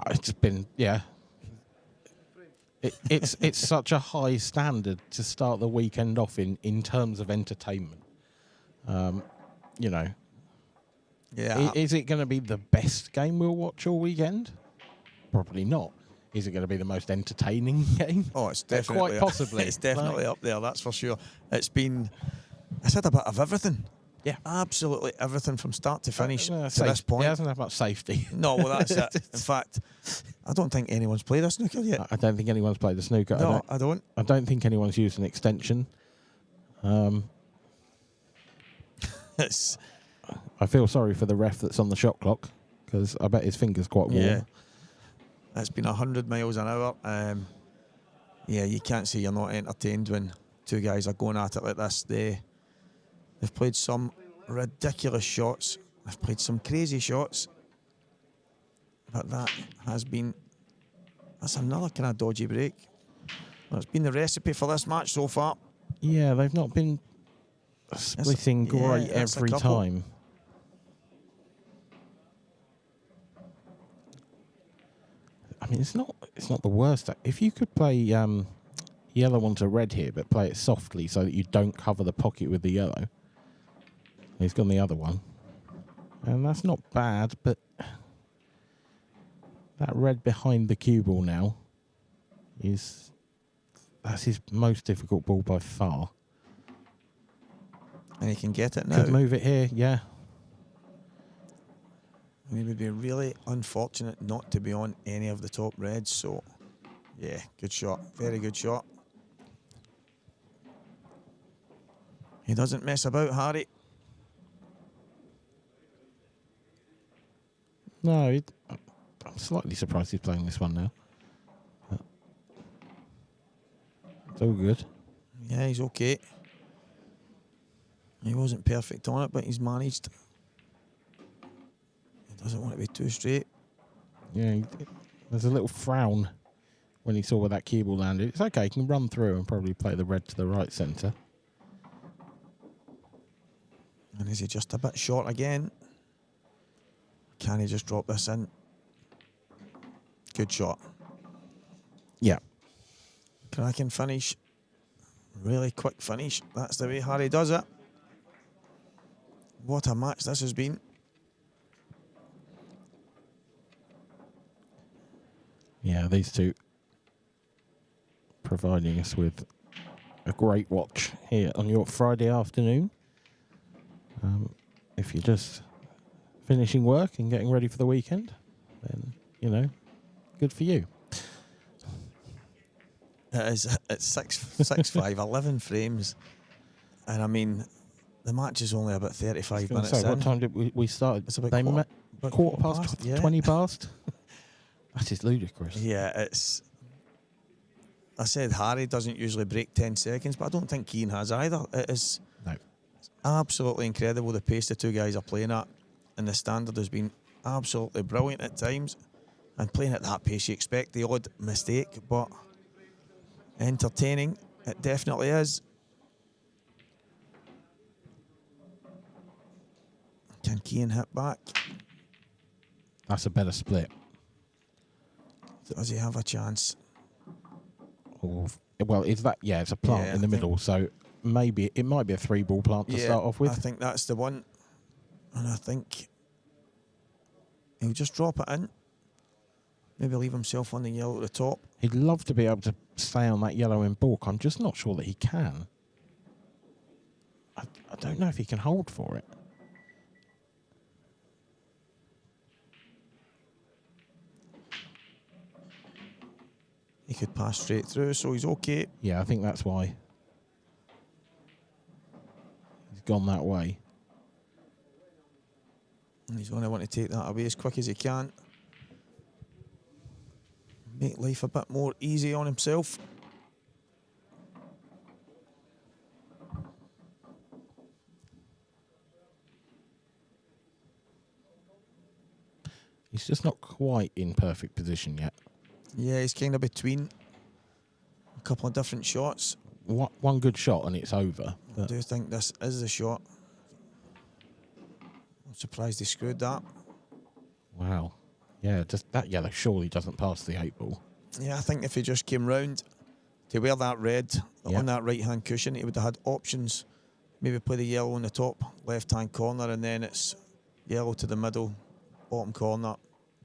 It's been, yeah. It's such a high standard to start the weekend off in terms of entertainment. You know. Yeah. Is it going to be the best game we'll watch all weekend? Probably not. Is it going to be the most entertaining game? Oh, it's definitely quite possibly. It's definitely up there, that's for sure. It's had a bit of everything. Yeah. Absolutely everything from start to finish to this It point. hasn't had much safety. No, well, that's it. In fact, I don't think anyone's played a snooker yet. I don't think anyone's played a snooker. No, I don't. I don't think anyone's used an extension. It's... I feel sorry for the ref that's on the shot clock because I bet his finger's quite warm. Yeah. It's been 100 miles an hour. Yeah, you can't say you're not entertained when two guys are going at it like this. They've played some ridiculous shots. They've played some crazy shots. But that's another kind of dodgy break. Well, it's been the recipe for this match so far. Yeah, they've not been splitting great every time. I mean, it's not the worst. If you could play yellow onto red here, but play it softly so that you don't cover the pocket with the yellow. He's gone the other one. And that's not bad, but That red behind the cue ball now that's his most difficult ball by far. And he can get it now. Could move it here, yeah. And he would be really unfortunate not to be on any of the top reds. So, yeah, good shot. Very good shot. He doesn't mess about, Harry. No, I'm slightly surprised he's playing this one now. It's all good. Yeah, he's okay. He wasn't perfect on it, but he's managed. He doesn't want to be too straight. Yeah, there's a little frown when he saw where that cue ball landed. It's okay, he can run through and probably play the red to the right centre. And is he just a bit short again? Can he just drop this in? Good shot. Yeah. Cracking finish. Really quick finish. That's the way Harry does it. What a match this has been. Yeah, these two providing us with a great watch here on your Friday afternoon. If you're just finishing work and getting ready for the weekend, then, you know, good for you. It's 6-5, 11 frames. And I mean, the match is only about 35 minutes in. What time did we start? It's about quarter past, yeah. 20 past? That is ludicrous. Yeah, I said Harry doesn't usually break 10 seconds, but I don't think Kian has either. It is absolutely incredible the pace the two guys are playing at. And the standard has been absolutely brilliant at times. And playing at that pace, you expect the odd mistake, but entertaining, it definitely is. Can Kian hit back? That's a better split. Does he have a chance? Well, it's a plant in the middle, so maybe it might be a 3-ball plant to start off with. I think that's the one. And I think he'll just drop it in. Maybe leave himself on the yellow at the top. He'd love to be able to stay on that yellow in balk. I'm just not sure that he can. I don't know if he can hold for it. He could pass straight through, so he's okay. Yeah, I think that's why. He's gone that way. And he's going to want to take that away as quick as he can. Make life a bit more easy on himself. He's just not quite in perfect position yet. Yeah, he's kind of between a couple of different shots. One good shot and it's over. I do think this is the shot. I'm surprised he screwed that. Wow. Yeah, just that yellow surely doesn't pass the 8-ball. Yeah, I think if he just came round to wear that red on that right-hand cushion, he would have had options. Maybe play the yellow on the top, left-hand corner, and then it's yellow to the middle, bottom corner,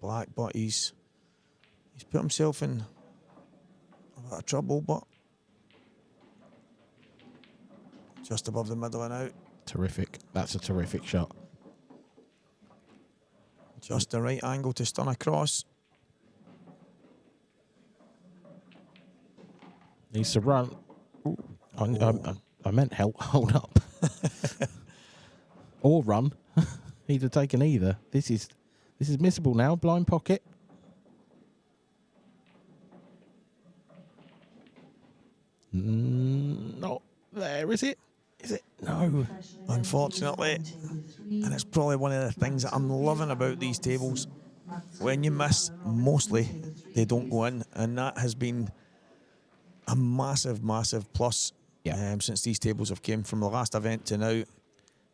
black. But he's put himself in a lot of trouble, but just above the middle and out. Terrific. That's a terrific shot. Just the right angle to stun across. Needs to run. I meant hold up. Or run. He'd have taken either. This is missable now. Blind pocket. Not there, is it? Is it? No. Unfortunately. And it's probably one of the things that I'm loving about these tables. When you miss, mostly they don't go in. And that has been a massive, massive plus since these tables have came from the last event to now.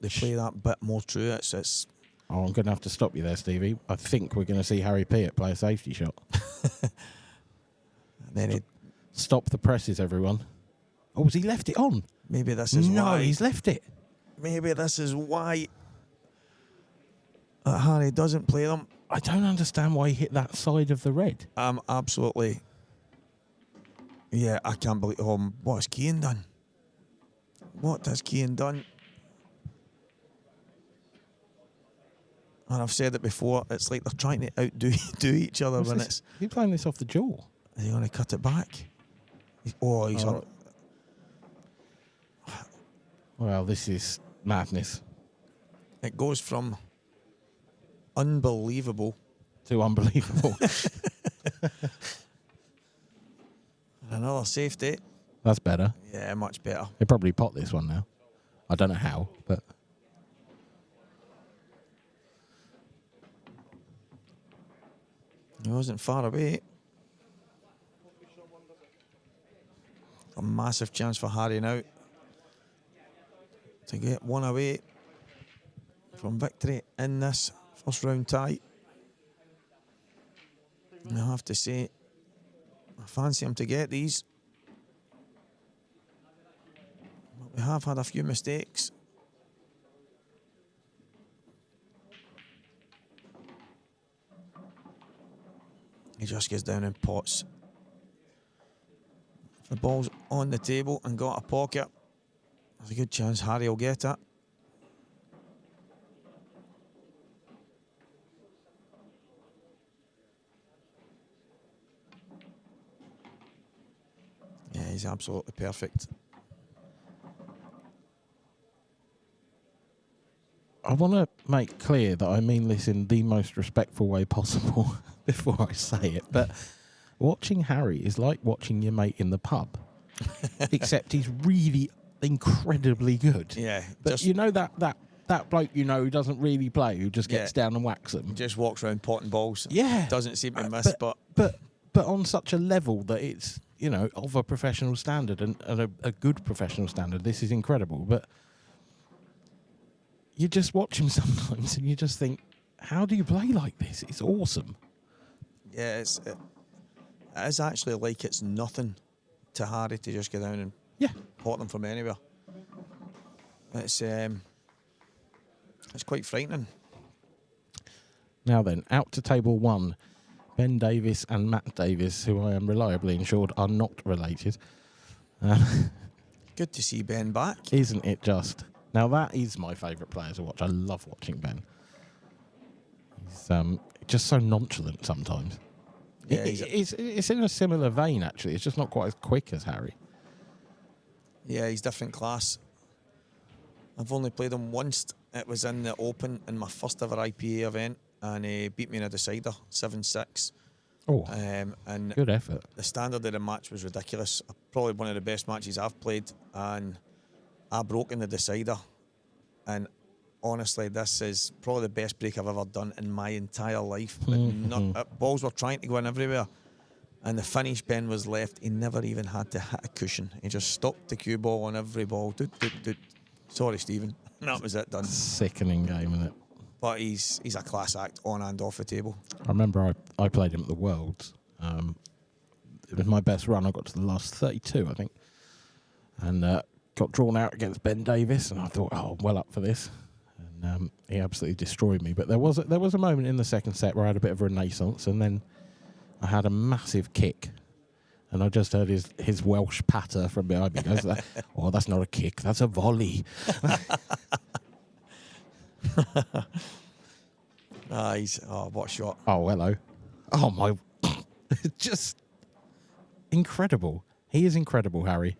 They play that bit more true. It's I'm going to have to stop you there, Stevie. I think we're going to see Harry Peart play a safety shot. And then Stop the presses, everyone. Oh, has he left it on? Maybe this is why. No, he's left it. Maybe this is why Harry doesn't play them. I don't understand why he hit that side of the red. Absolutely. Yeah, I can't believe. What has Kian done? What has Kian done? And I've said it before. It's like they're trying to outdo each other when it's. He's playing this off the jaw. Are you going to cut it back? He's on. Well, this is madness. It goes from unbelievable to unbelievable. Another safety. That's better. Yeah, much better. He'll probably pot this one now. I don't know how, but. He wasn't far away. A massive chance for Harry now to get one away from victory in this first round tie. And I have to say, I fancy him to get these. But we have had a few mistakes. He just gets down in pots. If the ball's on the table and got a pocket, there's a good chance Harry will get it. Yeah, he's absolutely perfect. I want to make clear that I mean this in the most respectful way possible before I say it, but watching Harry is like watching your mate in the pub, except he's really incredibly good. Yeah. But you know that bloke who doesn't really play, who just gets down and whacks them. Just walks around potting balls. Yeah. Doesn't seem to miss, but on such a level that it's, of a professional standard and a good professional standard. This is incredible, but you just watch him sometimes and you just think, how do you play like this? It's awesome. Yeah, it is actually like it's nothing to Harry to just go down and pot them from anywhere. It's quite frightening. Now then, out to table one. Ben Davis and Matt Davis, who I am reliably assured are not related. Good to see Ben back. Isn't it just? Now, that is my favourite player to watch. I love watching Ben. He's just so nonchalant sometimes. Yeah, it's in a similar vein, actually. It's just not quite as quick as Harry. Yeah, he's different class. I've only played him once. It was in the Open in my first ever IPA event, and he beat me in a decider, 7-6. Oh, and good effort. The standard of the match was ridiculous. Probably one of the best matches I've played, and I broke in the decider. And honestly, this is probably the best break I've ever done in my entire life. Balls were trying to go in everywhere, and the finish, Ben was left. He never even had to hit a cushion. He just stopped the cue ball on every ball. Sorry, Stephen. That was it, done. Sickening game, isn't it? But he's a class act on and off the table. I remember I played him at the Worlds. It was my best run. I got to the last 32, I think. And got drawn out against Ben Davis, and I thought, I'm well up for this. And he absolutely destroyed me. But there was a moment in the second set where I had a bit of a renaissance, and then I had a massive kick. And I just heard his Welsh patter from behind me. He goes, oh, that's not a kick, that's a volley. What a shot. Oh, hello. Oh, my. Just incredible. He is incredible, Harry.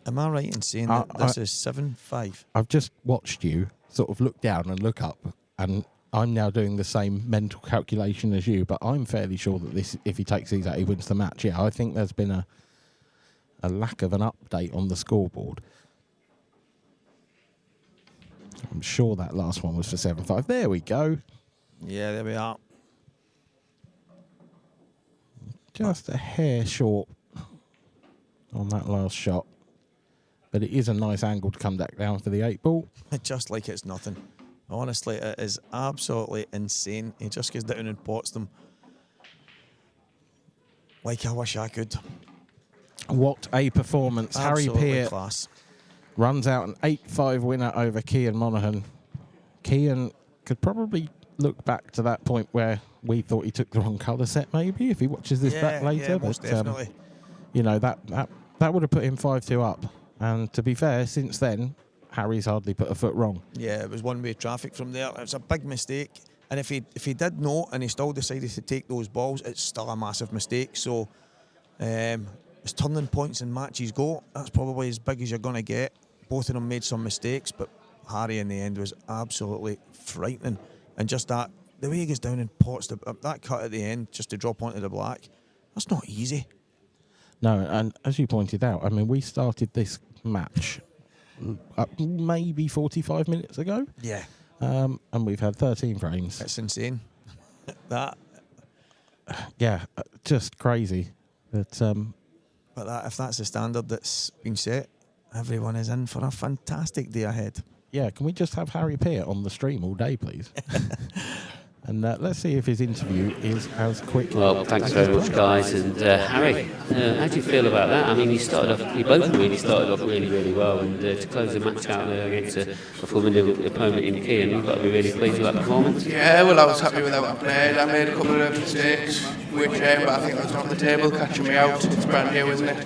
Am I right in saying that this is 7-5? I've just watched you sort of look down and look up, and I'm now doing the same mental calculation as you, but I'm fairly sure that this, if he takes these out, he wins the match. Yeah, I think there's been a lack of an update on the scoreboard. I'm sure that last one was for 7-5. There we go. Yeah, there we are. Just a hair short on that last shot. But it is a nice angle to come back down for the 8 ball. Just like it's nothing. Honestly, it is absolutely insane. He just goes down and pots them. Like I wish I could. What a performance. Absolutely Harry Peart class. runs out an 8-5 winner over Kian Monaghan. Kian could probably look back to that point where we thought he took the wrong colour set, maybe, if he watches this back later. Yeah, most definitely. You know, that would have put him 5-2 up. And to be fair, since then, Harry's hardly put a foot wrong. Yeah, it was one-way traffic from there. It was a big mistake. And if he did know and he still decided to take those balls, it's still a massive mistake. So as turning points in matches go, that's probably as big as you're going to get. Both of them made some mistakes, but Harry in the end was absolutely frightening. And just that, the way he goes down and pots that cut at the end just to drop onto the black, that's not easy. No, and as you pointed out, I mean, we started this match maybe 45 minutes ago. Yeah. And we've had 13 frames. It's insane. That. Yeah, just crazy. But that, if that's the standard that's been set, everyone is in for a fantastic day ahead. Yeah, can we just have Harry Peart on the stream all day, please? And let's see if his interview is as quick. Well, thanks very much, guys. And Harry, how do you feel about that? I mean, you both really started off really, really well. And to close the match out there against a formidable opponent in Kian, you've got to be really pleased with that performance. Yeah, well, I was happy with how I played. I made a couple of mistakes, which but I think that was on the table, catching me out. It's brand new, isn't it?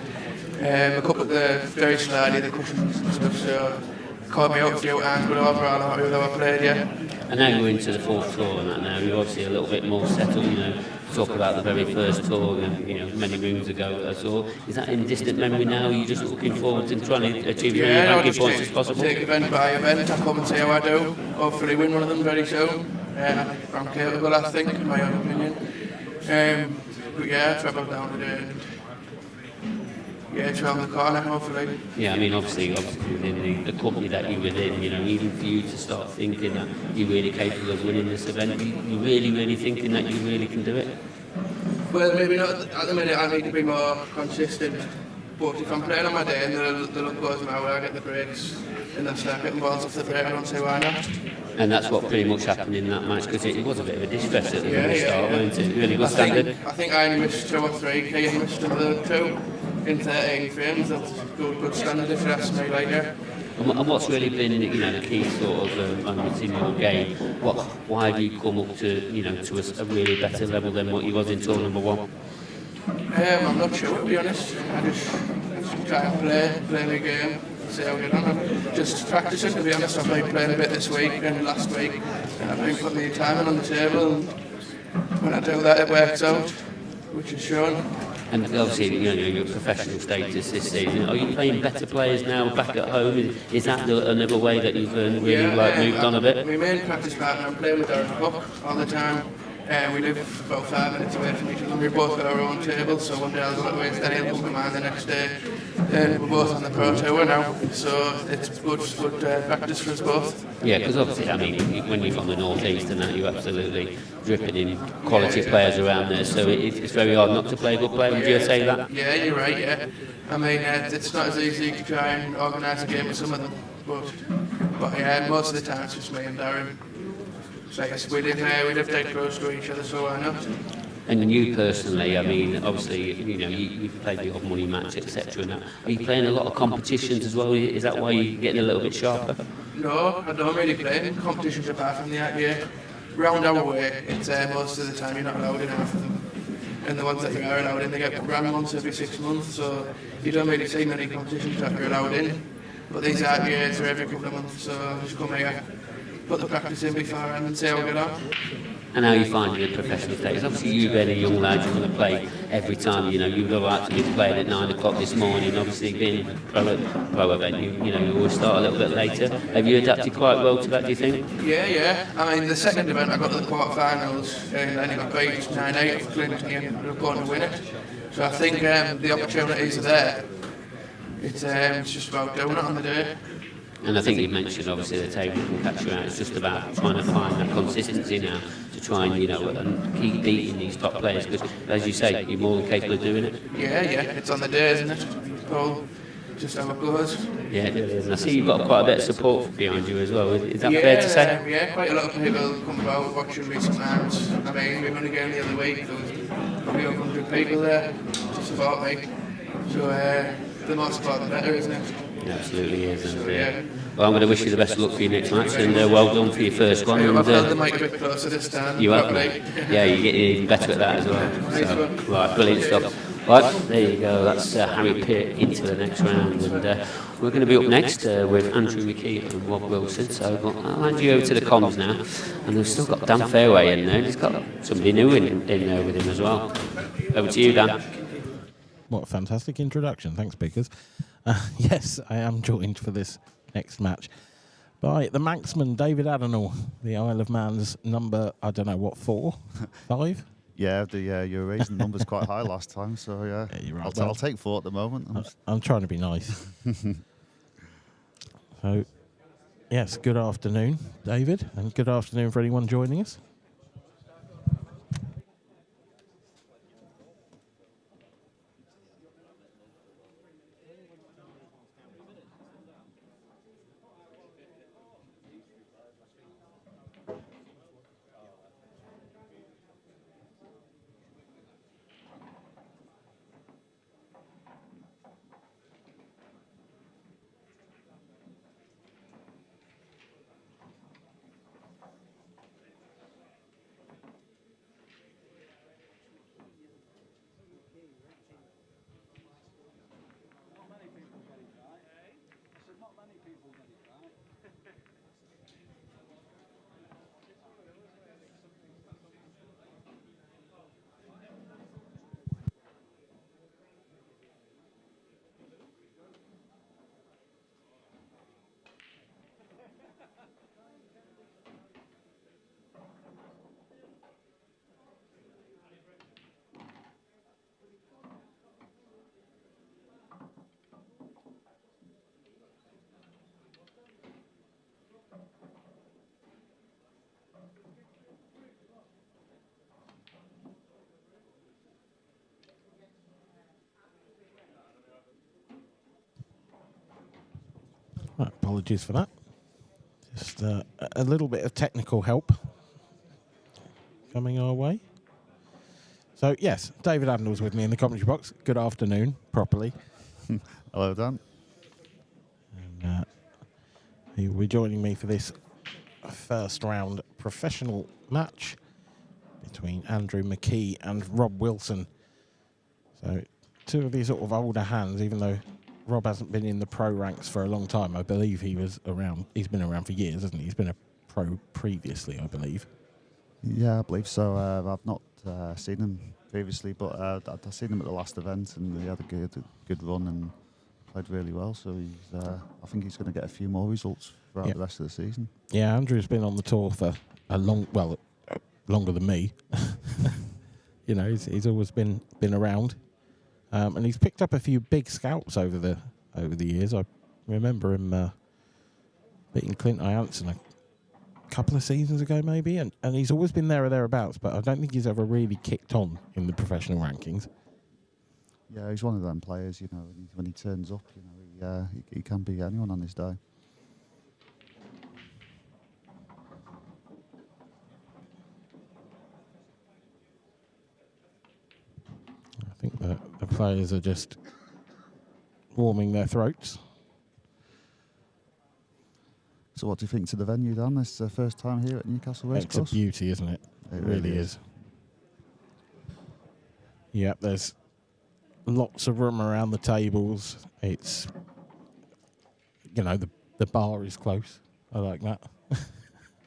A couple of the very slidey, the cushions and stuff, so caught me out a few times, but overall I'm happy with how I played, yeah. And now you're into the fourth tour and that now, you're obviously a little bit more settled, you know, talk about the very first tour, you know, many moons ago I saw. Is that in distant memory now? Are you just looking forward to trying to achieve as many ranking points as possible? Take event by event, I come and see how I do. Hopefully win one of them very soon. I'm capable, I think, in my own opinion. But yeah, travel down today and travel the corner, hopefully. Yeah, I mean, obviously within the company that you're within, you know, even for you to start thinking that you're really capable of winning this event, you're really thinking that you really can do it? Well, maybe not at the minute. I need to be more consistent. But if I'm playing on my day and the luck goes my way, I get the breaks and then start getting balls off the break, I don't see why not. And that's what pretty much happened in that match, because it was a bit of a dish fest at the very start, wasn't it? Really good standard. I think I missed 2 or 3, Kian missed another 2 in 13 frames. That's good standard if you ask me, like, yeah. And what's really been, you know, the key sort of moments in your game? Why have you come up to, you know, to a really better level than what you was in tour number 1? I'm not sure, to be honest. I just try and play my game, see how I get on. Just practicing, to be honest. I've been playing a bit this week and last week. I've been putting the timing on the table, and when I do that, it works out, which is shown. And obviously, you know, your professional status this season. Are you playing better players now back at home? Is that another way that you've really moved on a bit? My main practice partner, I'm playing with Darren Cook all the time. We live about 5 minutes away from each other. We both got our own tables, so one day I'll go away, then he'll come to mine the next day. We're both on the Pro Tour now, so it's good practice for us both. Yeah, because obviously, I mean, when you're from the North East and that, you're absolutely dripping in quality players around there, so it's very hard not to play a good player. Would you say that? Yeah, you're right, yeah. I mean, it's not as easy to try and organise a game with some of them, but yeah, most of the time it's just me and Darren. So yes, we live dead close to each other, so why not? And you personally, I mean, obviously, you know, you've played the odd money match, etc. Now, are you playing a lot of competitions as well? Is that why you're getting a little bit sharper? No, I don't really play in competitions apart from the IPA. Round our way, it's most of the time you're not allowed in half of them. And the ones that you are allowed in, they get run once every 6 months, so you don't really see many competitions that you're allowed in. But these IPAs are every couple of months, so I just come here, put the practice in beforehand and see how we get on. And how you find the professional status? Obviously, you being a young lad, you're going to play every time. You know, you go out to be playing at 9 o'clock this morning. Obviously, being a pro event, you always start a little bit later. Have you adapted quite well to that, do you think? Yeah. I mean, the second event, I got to the quarterfinals, and then I got beat 9-8 for Clinton, and we were going to win it. So I think the opportunities are there. It's just about doing it on the day. And I think you mentioned, obviously, the table can catch you out. It's just about trying to find that consistency now to try and, you know, and keep beating these top players. Because, as you say, you're more than capable of doing it. Yeah. It's on the day, isn't it? Well, just how it goes. Yeah, it is. And I see you've got quite a bit of support behind you as well. Is that fair to say? Yeah, quite a lot of people come about watching me sometimes. I mean, we won a game the other week. There was probably over 100 people there to support me. So the more support, the better, isn't it? Absolutely is. And, So, yeah. well, I'm going to wish you the best of luck for your next match, and well done for your first one. I've And, held the mic a bit closer this time. you have, probably. yeah, you get even better at that as well. So, right, brilliant stuff. Right, there you go. That's Harry Peart into the next round, and we're going to be up next with Andrew McKie and Rob Wilson. So I'll hand you over to the comms now, and they've still got Dan Fairway in there. He's got somebody new in there with him as well. Over to you, Dan. What a fantastic introduction. Thanks, speakers. Yes, I am joined for this next match by the Manxman, David Addinall, the Isle of Man's number, I don't know what, 4? 5? Yeah, you were raising the numbers quite high last time, so yeah, you're right. I'll take 4 at the moment. I'm trying to be nice. So, yes, good afternoon, David, and good afternoon for anyone joining us. Right, apologies for that. Just a little bit of technical help coming our way. So, yes, David Addinall's with me in the commentary box. Good afternoon, properly. Hello, Dan. And he will be joining me for this first round professional match between Andrew McKie and Rob Wilson. So, two of these sort of older hands, even though Rob hasn't been in the pro ranks for a long time. I believe he was around. He's been around for years, hasn't he? He's been a pro previously, I believe. Yeah, I believe so. I've not seen him previously, but I've seen him at the last event, and he had a good run and played really well. So he's, I think he's going to get a few more results throughout the rest of the season. Yeah, Andrew's been on the tour for longer than me. You know, he's always been around. And he's picked up a few big scouts over the years. I remember him beating Clint Ianson a couple of seasons ago, maybe, and he's always been there or thereabouts. But I don't think he's ever really kicked on in the professional rankings. Yeah, he's one of them players. You know, when he turns up, you know, he can beat anyone on his day. I think the players are just warming their throats. So what do you think to the venue, Dan? This is the first time here at Newcastle Racecourse? It's a beauty, isn't it? It really is. Yep, there's lots of room around the tables. It's, you know, the bar is close. I like that.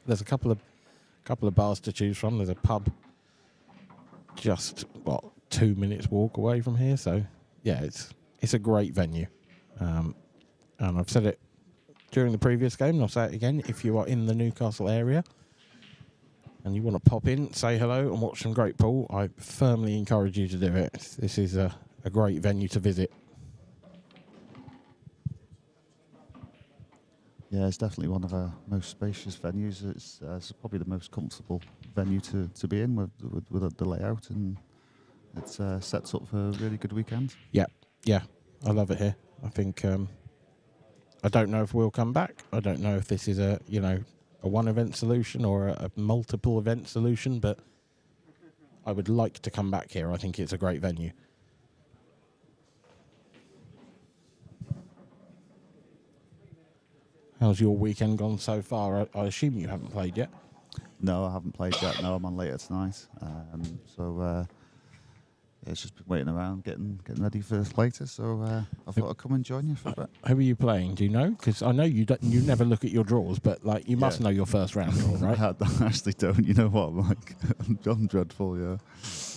There's a couple of bars to choose from. There's a pub just 2 minutes walk away from here. So yeah, it's a great venue. And I've said it during the previous game, and I'll say it again. If you are in the Newcastle area and you want to pop in, say hello and watch some great pool, I firmly encourage you to do it. This is a great venue to visit. Yeah, it's definitely one of our most spacious venues. It's probably the most comfortable venue to be in with the layout, and it sets up for a really good weekend. Yeah, I love it here. I think I don't know if we'll come back. I don't know if this is a one event solution or a multiple event solution, but I would like to come back here. I think it's a great venue. How's your weekend gone so far? I assume you haven't played yet. No, I haven't played yet. No, I'm on later tonight. It's just been waiting around, getting ready for later. So I thought I'd come and join you for a bit. Who are you playing? Do you know? Because I know you never look at your draws, but like you must know your first round draw, right? I actually don't. You know what? I'm like, I'm dreadful. Yeah.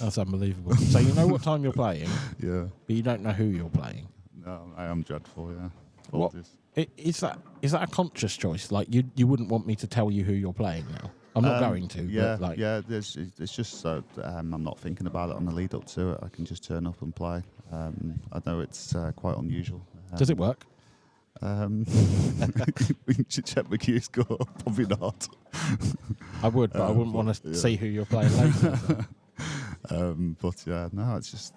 That's unbelievable. So you know what time you're playing, Yeah. but you don't know who you're playing. No, I am dreadful. Yeah. What is that? Is that a conscious choice? Like you wouldn't want me to tell you who you're playing now. I'm not going to. Yeah, but like, yeah. It's just so I'm not thinking about it on the lead up to it. I can just turn up and play. I know it's quite unusual. Does it work? We should check McKie's score. Probably not. I would, but I wouldn't want to see who you're playing later. But yeah, no, it's just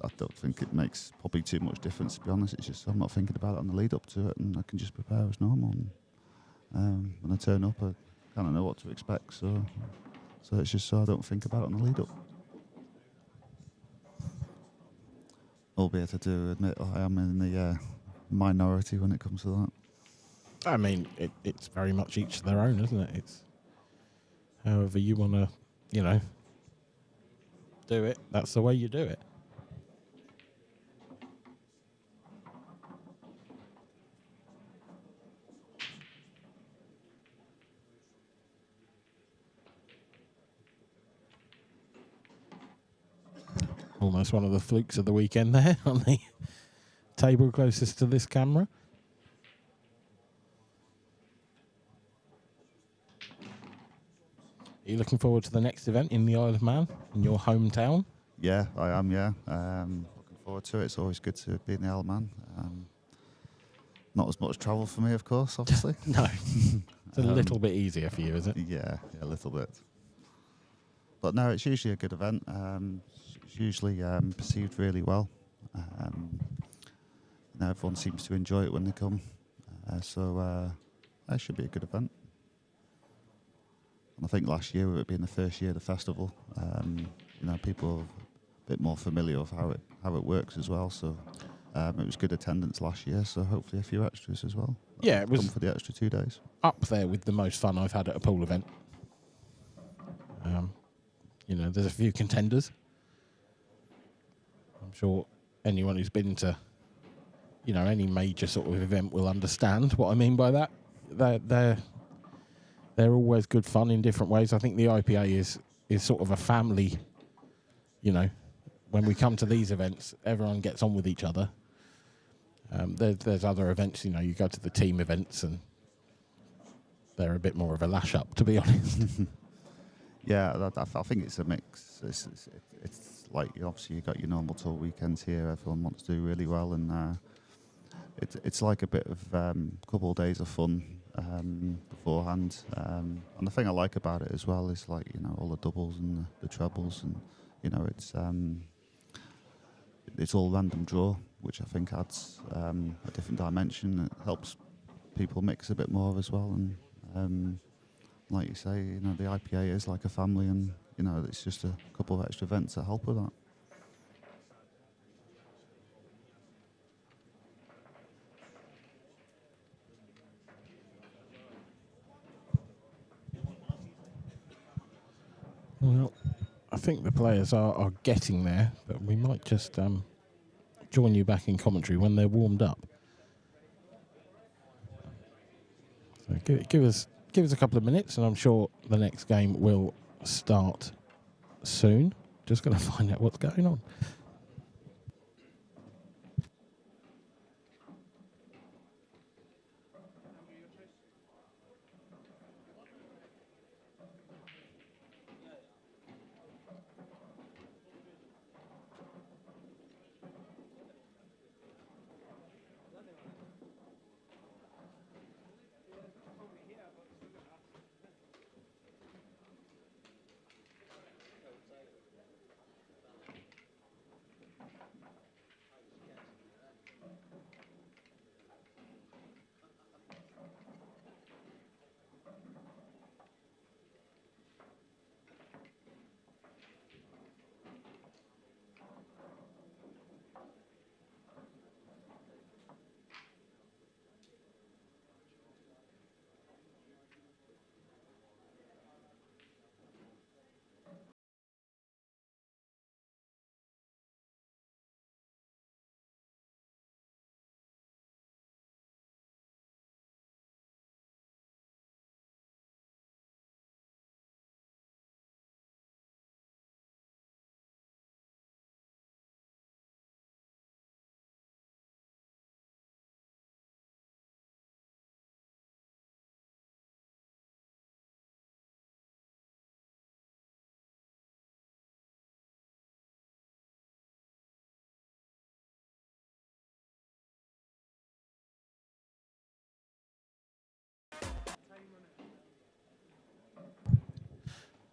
I don't think it makes probably too much difference, to be honest. It's just I'm not thinking about it on the lead up to it, and I can just prepare as normal. And, when I turn up, I kind of know what to expect. So it's just so I don't think about it on the lead up. Albeit I do admit I am in the minority when it comes to that. I mean, it's very much each to their own, isn't it? It's however you want to, do it. That's the way you do it. Almost one of the flukes of the weekend there on the table closest to this camera. Are you looking forward to the next event in the Isle of Man, in your hometown? Yeah, I am, yeah. Looking forward to it. It's always good to be in the Isle of Man. Not as much travel for me, of course, obviously. No. It's a little bit easier for you, is it? Yeah, a little bit. But no, it's usually a good event. It's usually perceived really well. Everyone seems to enjoy it when they come. So it should be a good event. And I think last year, with it being the first year of the festival, people are a bit more familiar with how it works as well. So it was good attendance last year. So hopefully a few extras as well. Yeah, it was come for the extra 2 days. Up there with the most fun I've had at a pool event. There's a few contenders. I'm sure anyone who's been to, any major sort of event will understand what I mean by that. They're always good fun in different ways. I think the IPA is sort of a family. When we come to these events, everyone gets on with each other. There's other events, you go to the team events and they're a bit more of a lash up, to be honest. Yeah, I think it's a mix. It's like obviously you got your normal tour weekends here. Everyone wants to do really well, and it's like a bit of couple of days of fun beforehand. And the thing I like about it as well is like all the doubles and the trebles, and it's all random draw, which I think adds a different dimension. It helps people mix a bit more as well, and. Like you say, the IPA is like a family, and it's just a couple of extra events that help with that. Well, I think the players are getting there, but we might just join you back in commentary when they're warmed up. So give us a couple of minutes, and I'm sure the next game will start soon. Just going to find out what's going on.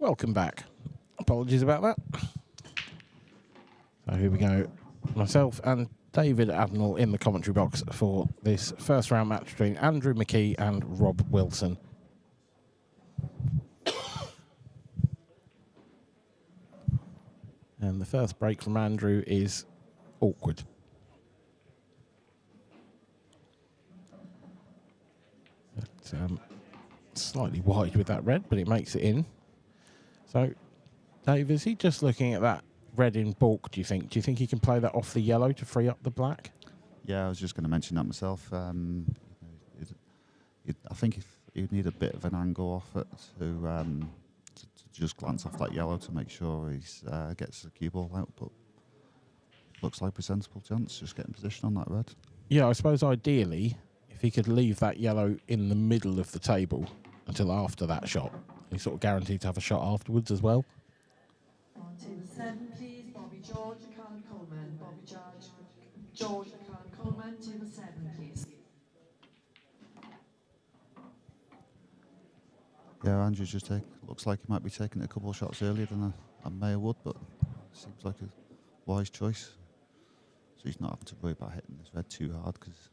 Welcome back. Apologies about that. So here we go. Myself and David Addinall in the commentary box for this first round match between Andrew McKie and Rob Wilson. And the first break from Andrew is awkward. But, slightly wide with that red, but it makes it in. So, Dave, is he just looking at that red in balk, do you think? Do you think he can play that off the yellow to free up the black? Yeah, I was just going to mention that myself. I think if you'd need a bit of an angle off it to just glance off that yellow to make sure he gets the cue ball out, but looks like a sensible chance, just getting position on that red. Yeah, I suppose ideally, if he could leave that yellow in the middle of the table until after that shot, he's sort of guaranteed to have a shot afterwards as well. On to the 7, please. Bobby George, Karen Coleman. Bobby George, Karen Coleman to the 7, please. Yeah, Andrew looks like he might be taking it a couple of shots earlier than a Mayer would, but seems like a wise choice. So he's not having to worry about hitting this red too hard because.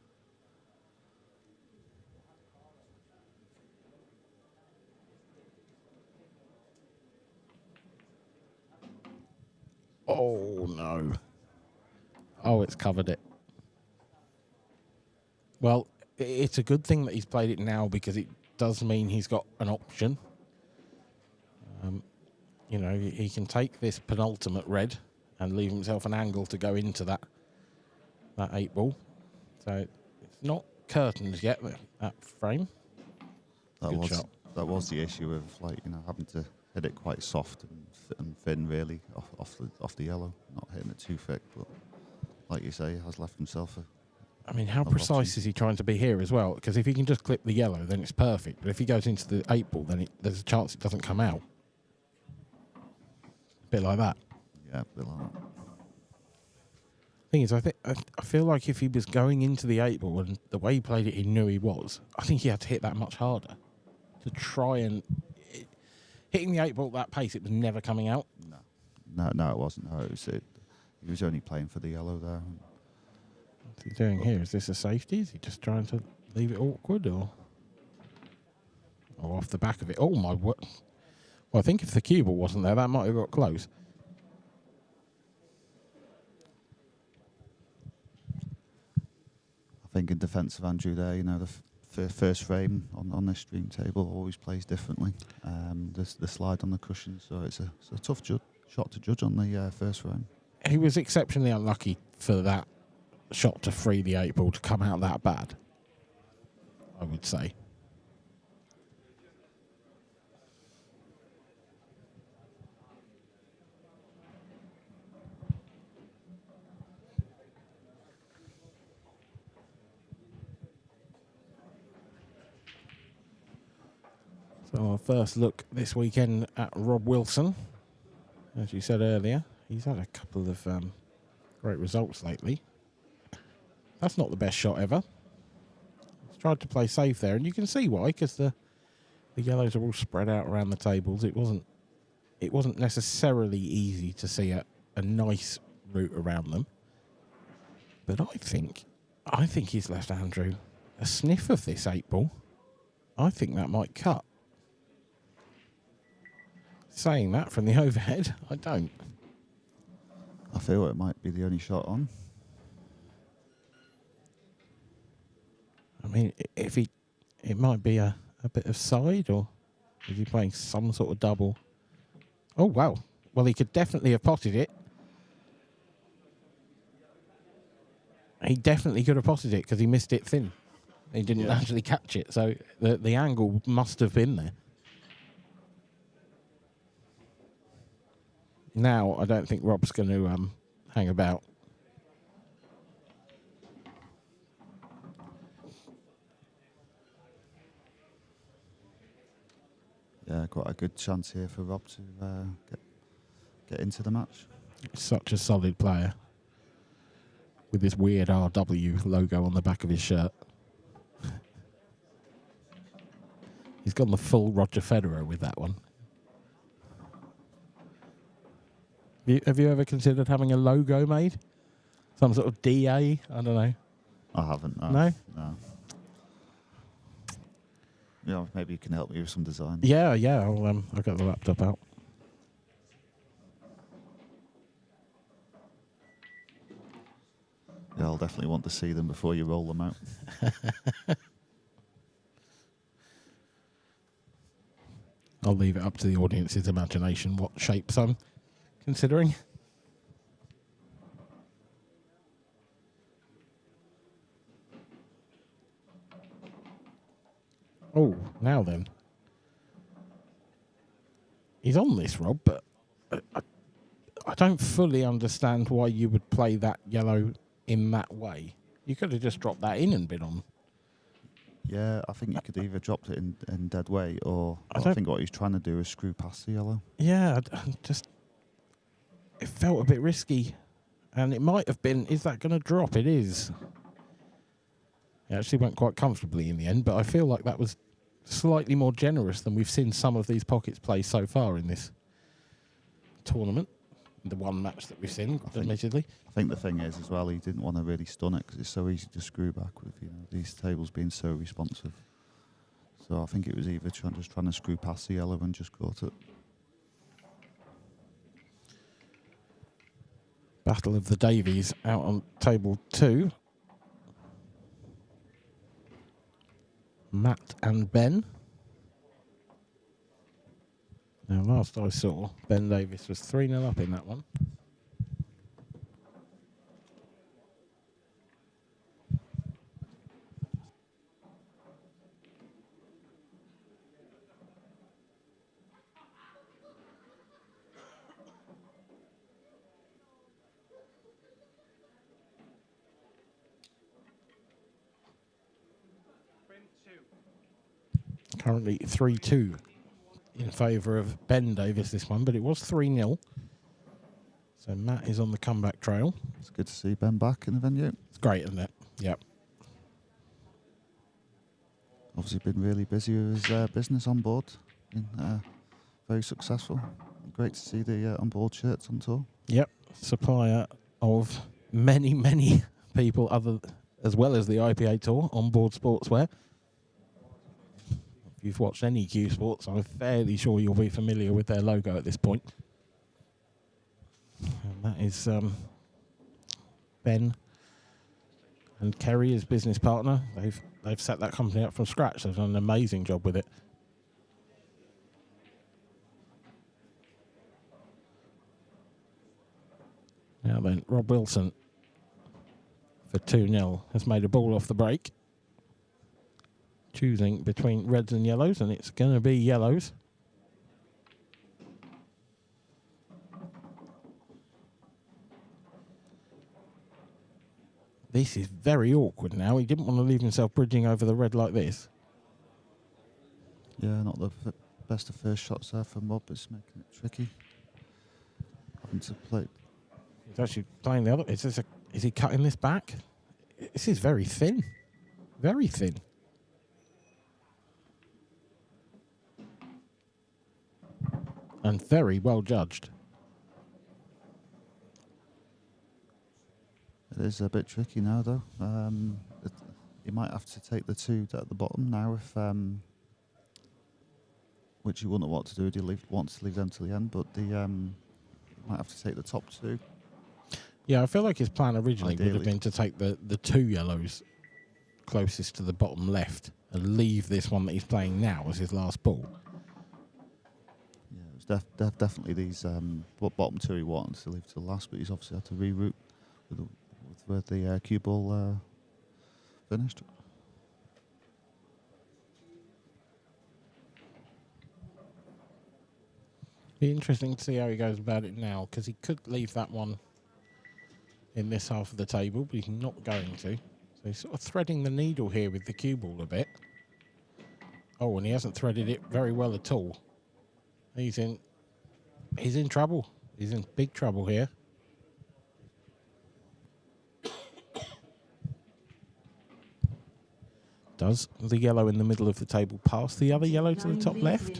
Oh, no. Oh, it's covered it. Well, it's a good thing that he's played it now because it does mean he's got an option. You know, he can take this penultimate red and leave himself an angle to go into that 8 ball. So it's not curtains yet, that frame. Good shot. That was the issue of having to hit it quite soft and thin, really, off the yellow, not hitting it too thick. But like you say, he has left himself I mean, how precise is he trying to be here as well? Because if he can just clip the yellow, then it's perfect. But if he goes into the 8 ball, then there's a chance it doesn't come out. A bit like that. Yeah, a bit like that. Thing is, I feel like if he was going into the 8 ball and the way he played it, he knew he was. I think he had to hit that much harder to try and hitting the 8 ball at that pace. It was never coming out. No, it wasn't. No, he was only playing for the yellow there. What's he doing here? Is this a safety? Is he just trying to leave it awkward or off the back of it? Oh my word! Well, I think if the cue ball wasn't there, that might have got close. I think in defence of Andrew there, the first frame on this stream table always plays differently. The slide on the cushion, so it's a tough shot to judge on the first frame. He was exceptionally unlucky for that shot to free the 8 ball to come out that bad, I would say. So our first look this weekend at Rob Wilson. As you said earlier, he's had a couple of great results lately. That's not the best shot ever. He's tried to play safe there, and you can see why, because the yellows are all spread out around the tables. It wasn't necessarily easy to see a nice route around them. But I think he's left Andrew a sniff of this 8 ball. I think that might cut. Saying that from the overhead, I don't. I feel it might be the only shot on. I mean, it might be a bit of side, or is he playing some sort of double? Oh, wow. Well, he could definitely have potted it. He definitely could have potted it because he missed it thin. He didn't actually catch it, so the angle must have been there. Now, I don't think Rob's going to hang about. Yeah, quite a good chance here for Rob to get into the match. Such a solid player with this weird RW logo on the back of his shirt. He's gone the full Roger Federer with that one. Have you ever considered having a logo made? Some sort of DA? I don't know. I haven't. No. No? No. You know, maybe you can help me with some design. Yeah. I'll get the laptop out. Yeah, I'll definitely want to see them before you roll them out. I'll leave it up to the audience's imagination what shapes I'm considering. Oh, now then. He's on this, Rob, but I don't fully understand why you would play that yellow in that way. You could have just dropped that in and been on. Yeah, I think you could either dropped it in dead weight, or I think what he's trying to do is screw past the yellow. Yeah, it felt a bit risky. And it might have been, is that going to drop? It is. It actually went quite comfortably in the end, but I feel like that was slightly more generous than we've seen some of these pockets play so far in this tournament. The one match that we've seen, admittedly. I think the thing is, as well, he didn't want to really stun it because it's so easy to screw back with, these tables being so responsive. So I think it was either just trying to screw past the yellow and just caught it. Battle of the Davies out on table 2. Matt and Ben. Now, last I saw, Ben Davis was 3-0 up in that one. Currently 3-2 in favour of Ben Davis this one, but it was 3-0. So Matt is on the comeback trail. It's good to see Ben back in the venue. It's great, isn't it? Yep. Obviously been really busy with his business on board. Been very successful. Great to see the on-board shirts on tour. Yep. Supplier of many, many people as well as the IPA tour on board sportswear. If you've watched any Cuesports, I'm fairly sure you'll be familiar with their logo at this point. And that is Ben and Kerry, his business partner. They've set that company up from scratch. They've done an amazing job with it. Now then, Rob Wilson for 2-0 has made a ball off the break. Choosing between reds and yellows, and it's going to be yellows. This is very awkward now. He didn't want to leave himself bridging over the red like this. Yeah, not the best of first shots there from Rob. It's making it tricky. Having to play. He's actually playing the other. Is he cutting this back? This is very thin. Very thin. And very well judged. It is a bit tricky now, though. You might have to take the two at the bottom now, if which you wouldn't want to do. You want to leave them to the end, but you might have to take the top two. Yeah, I feel like his plan originally Ideally would have been to take the two yellows closest to the bottom left and leave this one that he's playing now as his last ball. Yeah, it was definitely these bottom two he wanted to leave to the last, but he's obviously had to reroute with where the cue ball finished. Be interesting to see how he goes about it now, because he could leave that one in this half of the table, but he's not going to. So he's sort of threading the needle here with the cue ball a bit. Oh, and he hasn't threaded it very well at all. He's in trouble. He's in big trouble here. Does the yellow in the middle of the table pass the other yellow to the top left?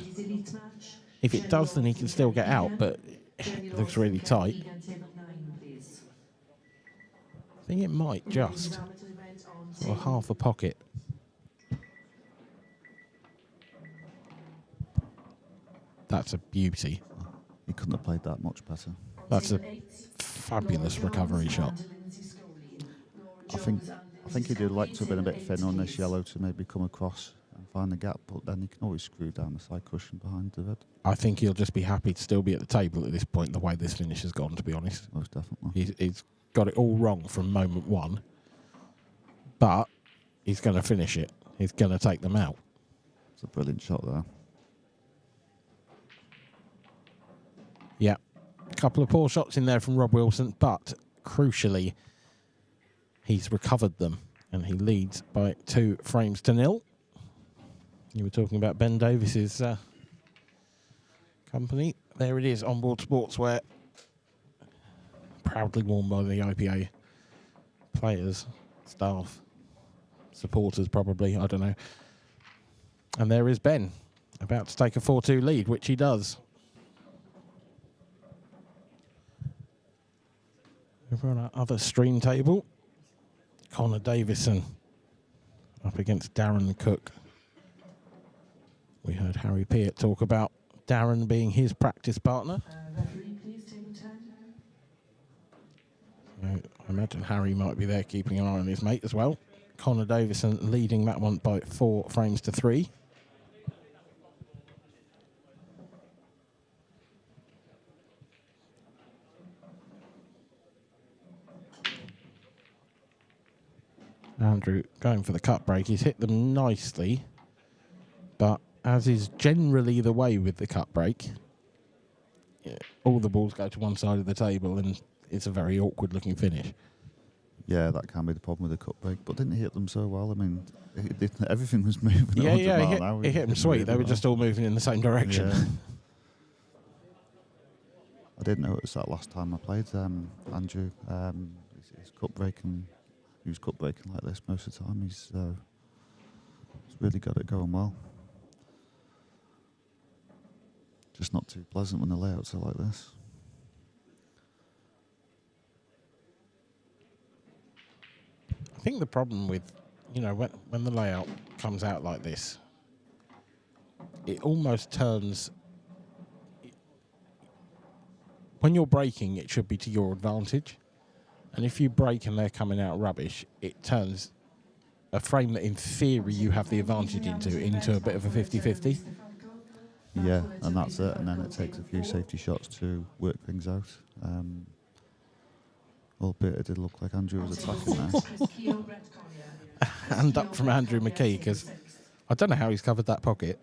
If it does, then he can still get out, but It looks really tight. I think it might just. Sort of half a pocket. That's a beauty. He couldn't have played that much better. That's a fabulous recovery shot. I think he'd like to have been a bit thinner on this yellow to maybe come across and find the gap, but then he can always screw down the side cushion behind the red. I think he'll just be happy to still be at the table at this point, the way this finish has gone, to be honest. Most definitely. He's got it all wrong from moment one, but he's going to finish it. He's going to take them out. It's a brilliant shot there. Yeah. A couple of poor shots in there from Rob Wilson, but crucially, he's recovered them and he leads by 2 frames to 0. You were talking about Ben Davis's company. There it is, Onboard Sportswear. Proudly worn by the IPA players, staff, supporters probably, I don't know. And there is Ben, about to take a 4-2 lead, which he does. Over on our other stream table, Connor Davison up against Darren Cook. We heard Harry Peart talk about Darren being his practice partner. Referee, please, table 10. I imagine Harry might be there keeping an eye on his mate as well. Connor Davison leading that one by 4 frames to 3. Andrew going for the cut break. He's hit them nicely, but as is generally the way with the cut break, all the balls go to one side of the table and it's a very awkward looking finish. Yeah, that can be the problem with the cut break, but didn't he hit them so well? I mean, everything was moving. Yeah, he hit them sweet. They were just all moving in the same direction. Yeah. I did notice that last time I played Andrew. His cut breaking, he was cut breaking like this most of the time. He's really got it going well. Just not too pleasant when the layouts are like this. I think the problem with, when the layout comes out like this, it almost turns. When you're breaking, it should be to your advantage. And if you break and they're coming out rubbish, it turns a frame that in theory you have the advantage into a bit of a 50-50. Yeah, and that's it. And then it takes a few safety shots to work things out. Albeit it did look like Andrew was attacking there. Hand up from Andrew McKie, because I don't know how he's covered that pocket.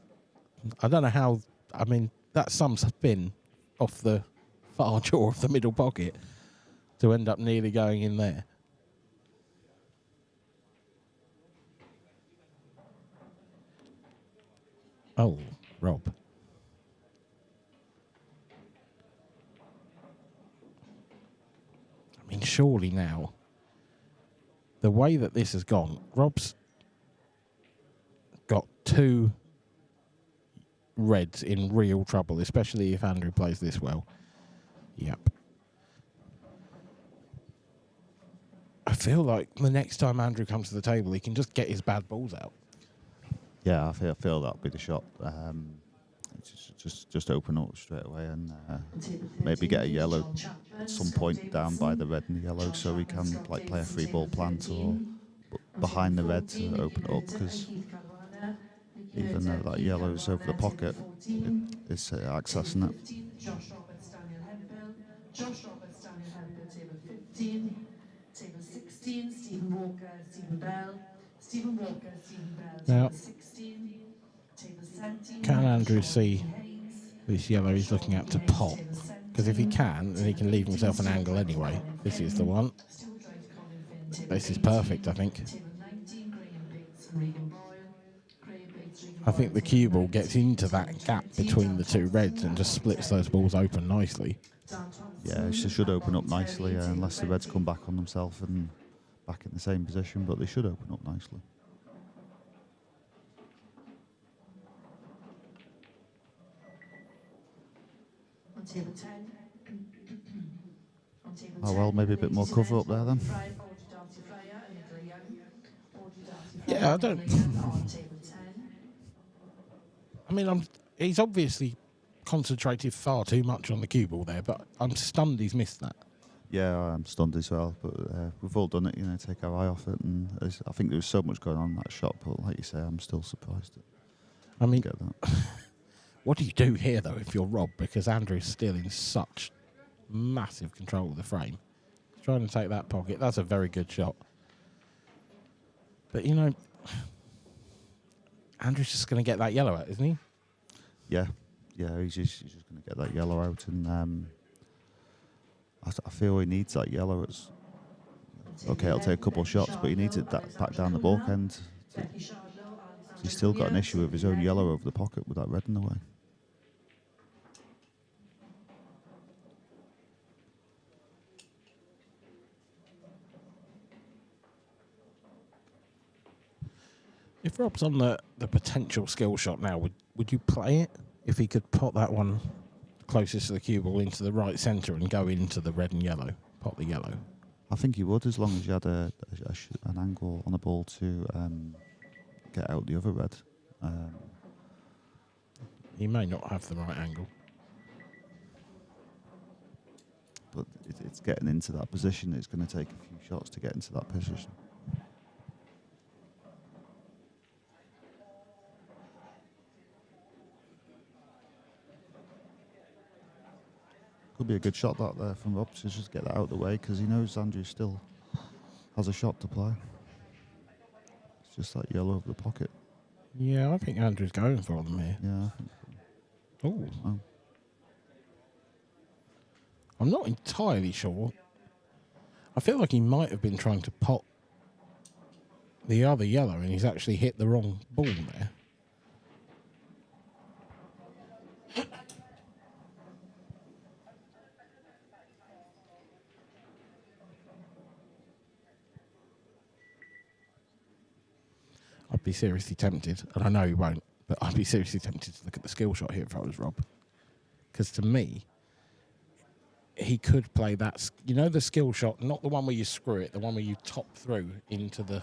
I don't know how. I mean, that's some spin off the far jaw of the middle pocket to end up nearly going in there. Oh, Rob. I mean, surely now, the way that this has gone, Rob's got 2 reds in real trouble, especially if Andrew plays this well. Yep. I feel like the next time Andrew comes to the table, he can just get his bad balls out. Yeah, I feel that'll be the shot. Just open up straight away and maybe get a yellow at some point down by the red and the yellow, so we can play a free ball plant or behind the red to open it up, because even though that yellow's over the pocket, it's accessing it. Josh Roberts, Daniel Hempel, table 15. Table 16, Stephen Walker, Stephen Bell. Stephen Walker, Stephen Bell, Now, table 16. Table 17. can Andrew see this yellow he's looking at to pop? Because if he can, then he can leave himself an angle anyway. This is the one. This is perfect, I think. I think the cue ball gets into that gap between the 2 reds and just splits those balls open nicely. Yeah, it should open up nicely, unless the reds come back on themselves and back in the same position, but they should open up nicely. On table 10. On table Oh well, 10, maybe a bit more ladies' cover up event, there then. Friday, Audrey Darcy-Freya and Nicola Young. Audrey Darcy-Freya Yeah, I and don't- Nicola Young are on table 10. I mean, he's obviously concentrated far too much on the cue ball there, but I'm stunned he's missed that. Yeah, I'm stunned as well, but we've all done it, you know, take our eye off it, and I think there was so much going on in that shot, but like you say, I'm still surprised. I mean, Get that. what do you do here, though, if you're Rob? Because Andrew's still in such massive control of the frame. Trying to take that pocket, that's a very good shot. But, you know, Andrew's just going to get that yellow out, isn't he? Yeah, he's just going to get that yellow out, and I feel he needs that yellow. It's okay, I'll take a couple of shots, but he needs it back down the bulk end. He's still got an issue with his own yellow over the pocket with that red in the way. If Rob's on the potential skill shot now, would you play it? If he could pot that one closest to the cue ball into the right centre and go into the red and yellow, pot the yellow. I think he would, as long as you had an angle on the ball to get out the other red. He may not have the right angle. But it's getting into that position. It's going to take a few shots to get into that position. Could be a good shot that there from Rob to just get that out of the way, because he knows Andrew still has a shot to play. It's just that yellow over the pocket. Yeah, I think Andrew's going for them here. Yeah, I think so. Ooh. Oh. I'm not entirely sure. I feel like he might have been trying to pot the other yellow and he's actually hit the wrong ball there. I'd be seriously tempted, and I know he won't, but I'd be seriously tempted to look at the skill shot here if I was Rob. Because to me, he could play that, you know, the skill shot, not the one where you screw it, the one where you top through into the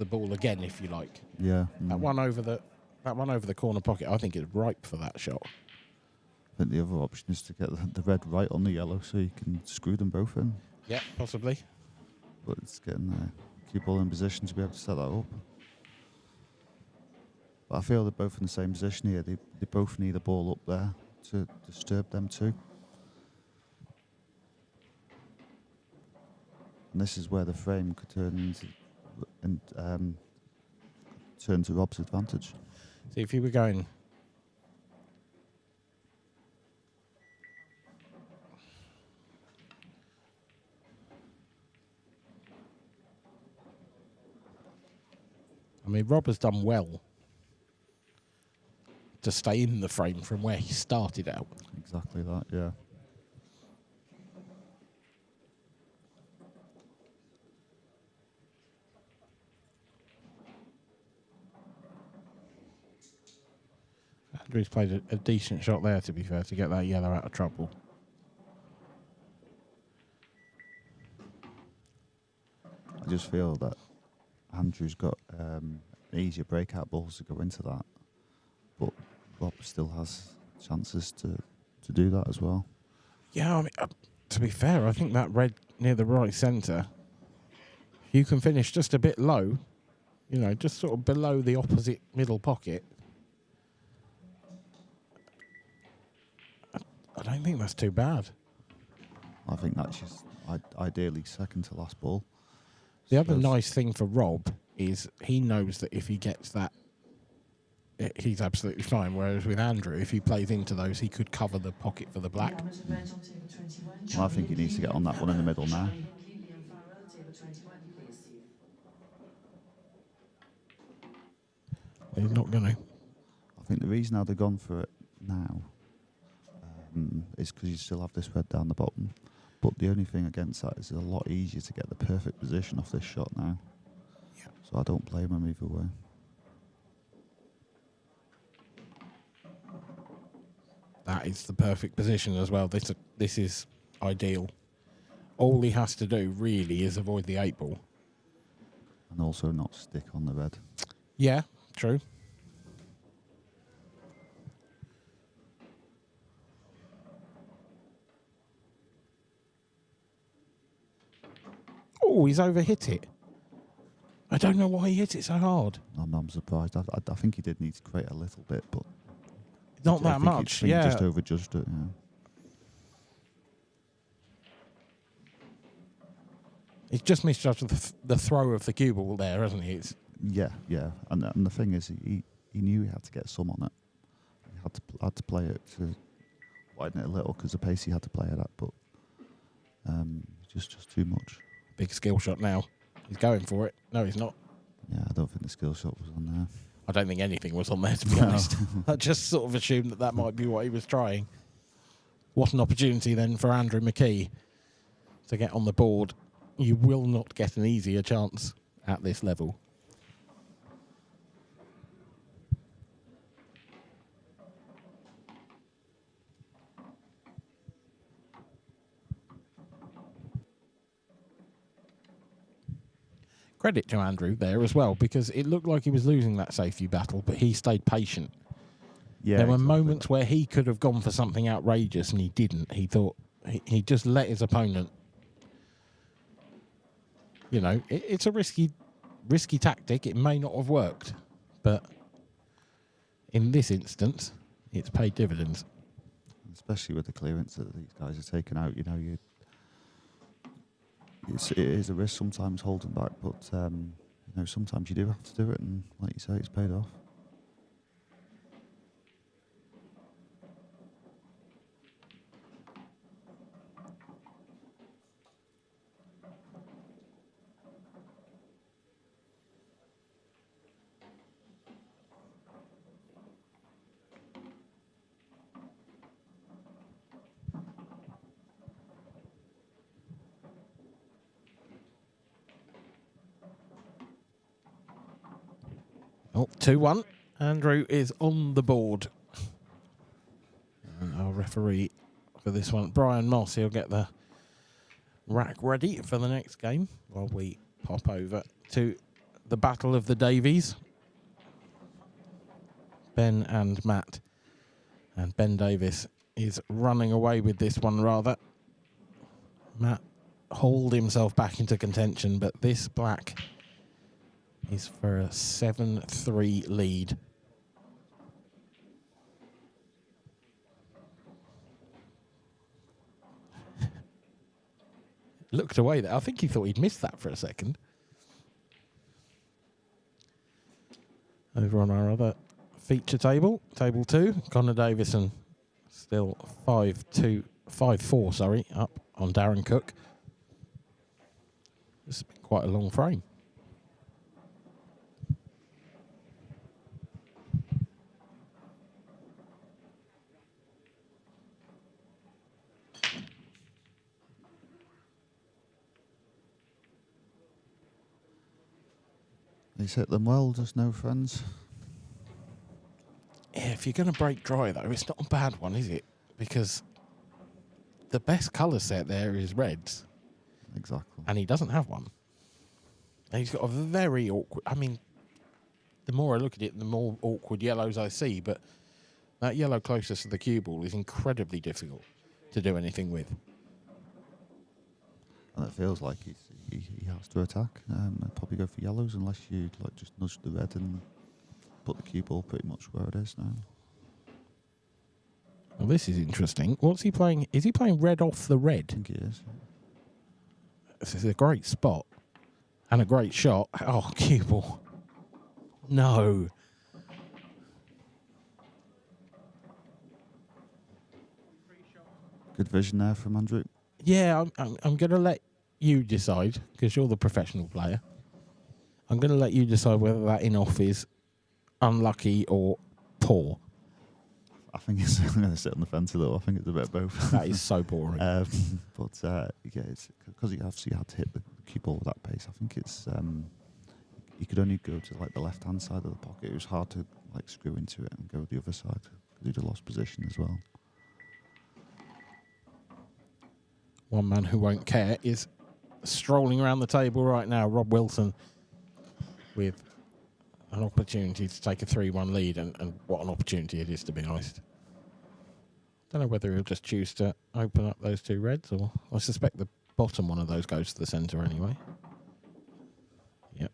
ball again, if you like. Yeah. That one over the corner pocket, I think is ripe for that shot. I think the other option is to get the red right on the yellow so you can screw them both in. Yeah, possibly. But it's getting the cue ball in position to be able to set that up. But I feel they're both in the same position here. They both need a ball up there to disturb them too. And this is where the frame could turn to Rob's advantage. See, if you were going... I mean, Rob has done well to stay in the frame from where he started out. Exactly that, yeah. Andrew's played a decent shot there, to be fair, to get that yellow out of trouble. I just feel that Andrew's got easier breakout balls to go into that, but Rob still has chances to do that as well. Yeah, I mean, to be fair, I think that red near the right centre, you can finish just a bit low, you know, just sort of below the opposite middle pocket. I don't think that's too bad. I think that's just ideally second to last ball. The other nice thing for Rob is he knows that if he gets that, he's absolutely fine. Whereas with Andrew, if he plays into those, he could cover the pocket for the black. Well, I think he needs to get on that one in the middle now. He's not going to. I think the reason how they've gone for it now is because you still have this red down the bottom. But the only thing against that is it's a lot easier to get the perfect position off this shot now. Yeah. So I don't blame him either way. That is the perfect position as well. This this is ideal. All he has to do really is avoid the 8 ball. And also not stick on the red. Yeah, true. Oh, he's overhit it. I don't know why he hit it so hard. I'm surprised. I think he did need to create a little bit, but Not that I think much, he yeah. just overjudged it, yeah. He's just misjudged the throw of the cue ball there, hasn't he? It's Yeah. And the thing is, he knew he had to get some on it. He had to play it to widen it a little because the pace he had to play it at, but just too much. big skill shot now. He's going for it. No, he's not. Yeah, I don't think the skill shot was on there. I don't think anything was on there, to be honest. I just sort of assumed that might be what he was trying. What an opportunity then for Andrew McKie to get on the board. You will not get an easier chance at this level. Credit to Andrew there as well, because it looked like he was losing that safety battle, but he stayed patient. Yeah, there were exactly. moments where he could have gone for something outrageous and he didn't. He thought he just let his opponent. You know, it's a risky tactic. It may not have worked, but in this instance, it's paid dividends. Especially with the clearance that these guys are taking out, you know, it is a risk sometimes holding back, but you know, sometimes you do have to do it, and like you say, it's paid off. Oh, 2-1. Andrew is on the board. And our referee for this one, Brian Moss, he'll get the rack ready for the next game while we pop over to the Battle of the Davies. Ben and Matt. And Ben Davis is running away with this one rather. Matt hauled himself back into contention, but this black is for a 7-3 lead. Looked away there. I think he thought he'd missed that for a second. Over on our other feature table, table 2, Connor Davison still 5-4, sorry, up on Darren Cook. This has been quite a long frame. He's hit them well, just no friends. Yeah, if you're going to break dry, though, it's not a bad one, is it? Because the best colour set there is reds. Exactly. And he doesn't have one. And he's got a very awkward... I mean, the more I look at it, the more awkward yellows I see, but that yellow closest to the cue ball is incredibly difficult to do anything with. And it feels like he has to attack. I'd probably go for yellows unless you like just nudge the red and put the cue ball pretty much where it is now. Well, this is interesting. What's he playing? Is he playing red off the I red? think he is. This is a great spot and a great shot. Oh, cue ball. No. Good vision there from Andrew. Yeah, I'm going to let you decide, because you're the professional player. I'm going to let you decide whether that in-off is unlucky or poor. I think it's I'm going to sit on the fence a little. I think it's a bit of both. That is so boring. Yeah, it's because he obviously had to hit the cue ball with that pace. I think it's he could only go to like the left-hand side of the pocket. It was hard to like screw into it and go the other side because he'd have lost position as well. one man who won't care, is strolling around the table right now. Rob Wilson with an opportunity to take a 3-1 lead, and what an opportunity it is, to be honest. Don't know whether he'll just choose to open up those two reds, or I suspect the bottom one of those goes to the centre anyway. Yep.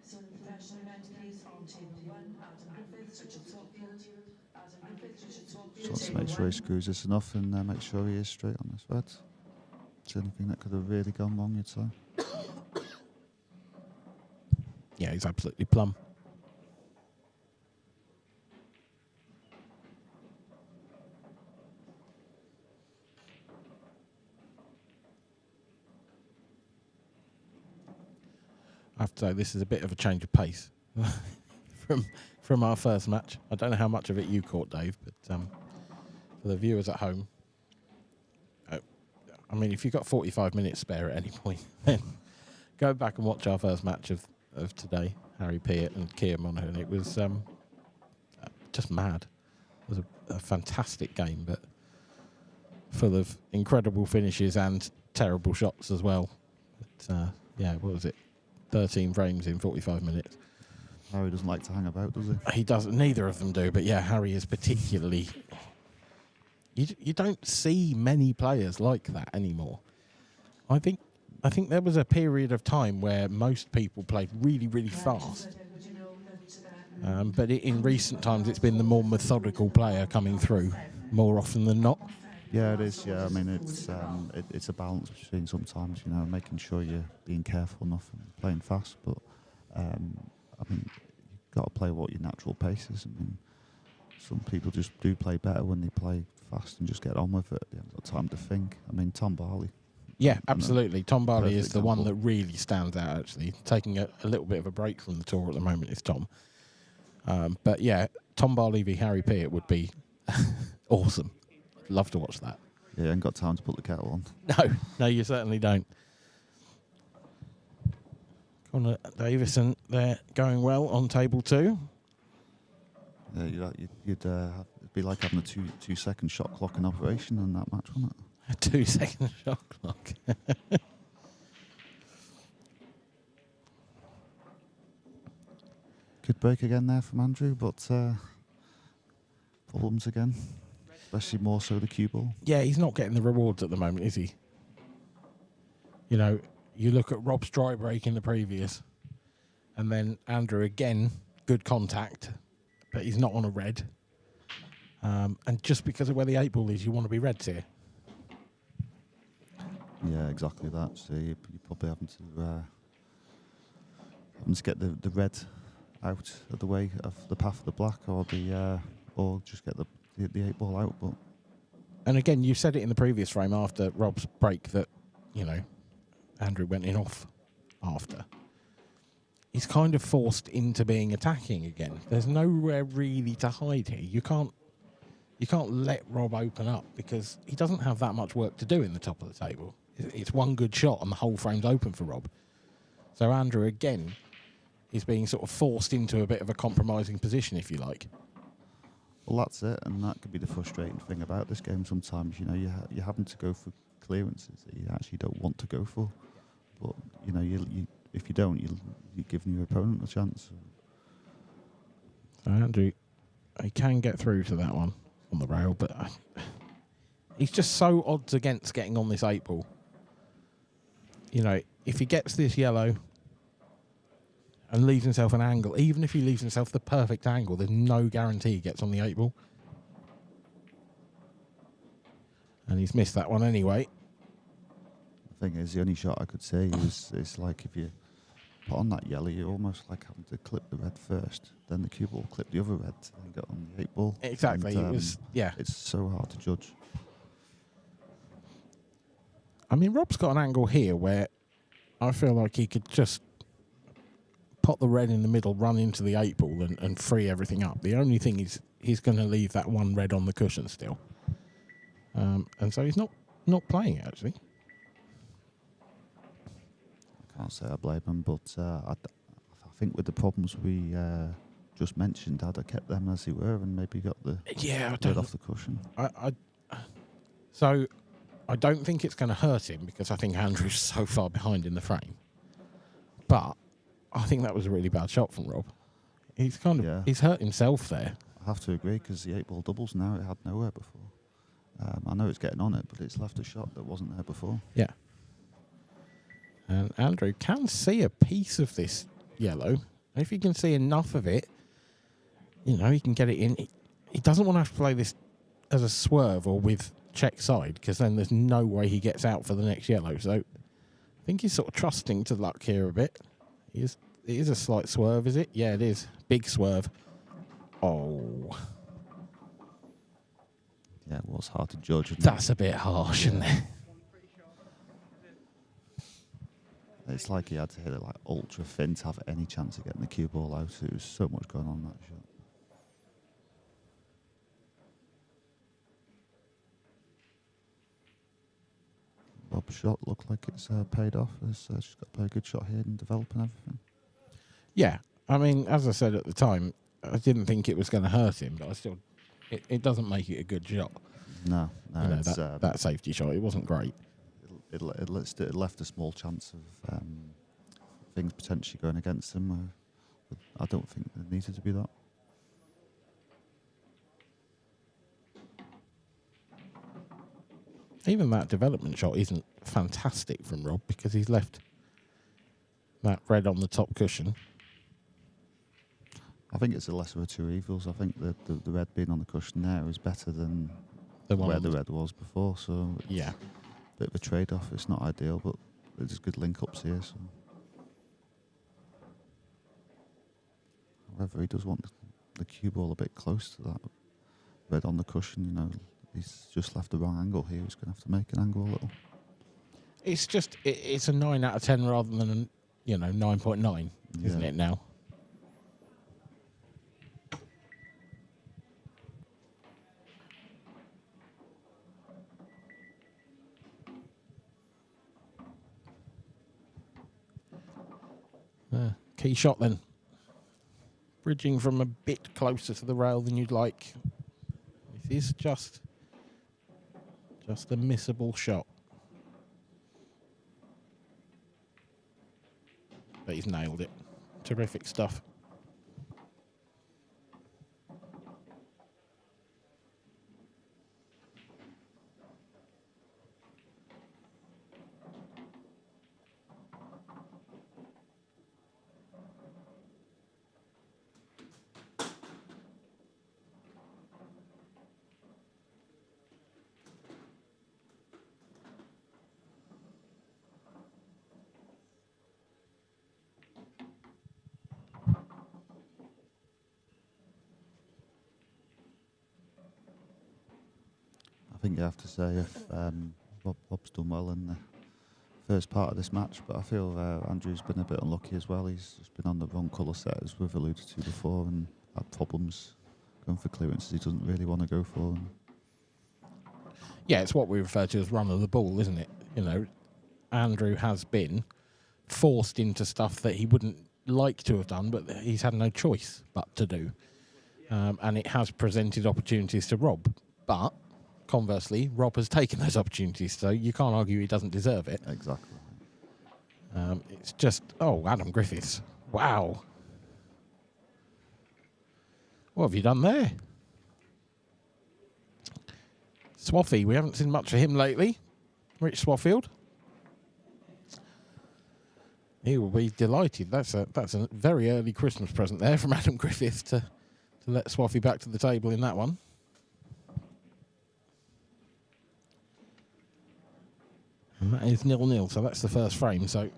So in the professional event, please, on table 1, Adam Griffiths, Richard Swatfield. Adam Griffiths, Richard Swatfield. Just to make sure he screws this enough and make sure he is straight on this red. It's the only thing that could have really gone wrong, you'd say. Yeah, he's absolutely plumb. I have to say, this is a bit of a change of pace from our first match. I don't know how much of it you caught, Dave, but for the viewers at home, I mean, if you've got 45 minutes spare at any point, then go back and watch our first match of today, Harry Peart and Kian Monaghan. It was just mad. It was a fantastic game, but full of incredible finishes and terrible shots as well. But, yeah, what was it? 13 frames in 45 minutes. Harry doesn't like to hang about, does he? He doesn't. Neither of them do. But yeah, Harry is particularly. You don't see many players like that anymore. I think there was a period of time where most people played really, really fast. But in recent times, it's been the more methodical player coming through more often than not. Yeah, it is. Yeah, I mean, it's a balance between sometimes, you know, making sure you're being careful enough and playing fast, but I mean, you've got to play what your natural pace is. I mean, some people just do play better when they play fast and just get on with it. They haven't got time to think. I mean, Tom Barley. Yeah, absolutely. Tom Barley is the example. one that really stands out, actually. Taking a little bit of a break from the tour at the moment is Tom. But yeah, Tom Barley v Harry Peart would be awesome. Love to watch that. Yeah, you ain't got time to put the kettle on. No, you certainly don't. Connor Davison there going well on table 2. Yeah, it'd be like having a two-second shot clock in operation in that match, wouldn't it? A 2-second shot clock. Good break again there from Andrew, but problems again, especially more so the cue ball. Yeah, he's not getting the rewards at the moment, is he? You know, you look at Rob's dry break in the previous, and then Andrew again, good contact, but he's not on a red. And just because of where the 8 ball is, you want to be reds here. Yeah, exactly that. So you're probably having to get the red out of the way of the path of the black, or just get the 8 ball out. But and again, you said it in the previous frame after Rob's break that, you know, Andrew went in off after. He's kind of forced into being attacking again. There's nowhere really to hide here. You can't let Rob open up because he doesn't have that much work to do in the top of the table. It's one good shot and the whole frame's open for Rob. So Andrew again is being sort of forced into a bit of a compromising position, if you like. Well, that's it, and that could be the frustrating thing about this game. Sometimes, you know, you're having to go for clearances that you actually don't want to go for, but you know, if you don't, you're giving your opponent a chance. So Andrew, he can get through to that one on the rail, but he's just so odds against getting on this 8 ball. You know, if he gets this yellow and leaves himself an angle, even if he leaves himself the perfect angle, there's no guarantee he gets on the 8 ball. And he's missed that one anyway. The thing is, the only shot I could say is it's like if you put on that yellow, you're almost like having to clip the red first, then the cue ball clip the other red, and get on the 8 ball. Exactly. And, it was, yeah. It's so hard to judge. I mean, Rob's got an angle here where I feel like he could just pop the red in the middle, run into the 8 ball and free everything up. The only thing is he's going to leave that one red on the cushion still. And so he's not playing it, actually. I can't say I blame him, but I think with the problems we just mentioned, I'd have kept them as they were and maybe got the red off the cushion. So I don't think it's going to hurt him because I think Andrew's so far behind in the frame. But I think that was a really bad shot from Rob. He's he's hurt himself there. I have to agree because the 8 ball doubles now, it had nowhere before. I know it's getting on it, but it's left a shot that wasn't there before. Yeah. And Andrew can see a piece of this yellow. And if he can see enough of it, he can get it in. He doesn't want to have to play this as a swerve or with check side because then there's no way he gets out for the next yellow. So I think he's sort of trusting to luck here a bit. It is a slight swerve, is it? Yeah, it is. Big swerve. Oh. Yeah, it was hard to judge. That's a bit harsh, isn't it? It's like he had to hit it like ultra thin to have any chance of getting the cue ball out. There was so much going on in that shot. Rob's shot looked like it's paid off. She's got a very good shot here and developing everything. Yeah, I mean, as I said at the time, I didn't think it was going to hurt him, but I still, it doesn't make it a good shot. No, that safety shot, it wasn't great. It left a small chance of things potentially going against him. I don't think there needed to be that. Even that development shot isn't fantastic from Rob because he's left that red on the top cushion. I think it's a lesser of two evils. I think the red being on the cushion there is better than where the red was before. So yeah, bit of a trade-off. It's not ideal, but there's good link-ups here. So. However, he does want the cue ball a bit close to that red on the cushion. He's just left the wrong angle here. He's going to have to make an angle a little. It's just it's a 9 out of 10 rather than 9.9, isn't it now? Key shot then. Bridging from a bit closer to the rail than you'd like. This is just a missable shot. But he's nailed it. Terrific stuff. I think you have to say if Bob's done well in the first part of this match, but I feel Andrew's been a bit unlucky as well. He's just been on the wrong colour set, as we've alluded to before, and had problems going for clearances he doesn't really want to go for. Yeah, it's what we refer to as run of the ball, isn't it? Andrew has been forced into stuff that he wouldn't like to have done, but he's had no choice but to do. And it has presented opportunities to Rob, but conversely, Rob has taken those opportunities, so you can't argue he doesn't deserve it. Exactly. It's just, Adam Griffiths. Wow. What have you done there? Swaffy, we haven't seen much of him lately. Rich Swaffield. He will be delighted. That's a very early Christmas present there from Adam Griffiths to let Swaffy back to the table in that one. And that is 0-0, so that's the first frame. So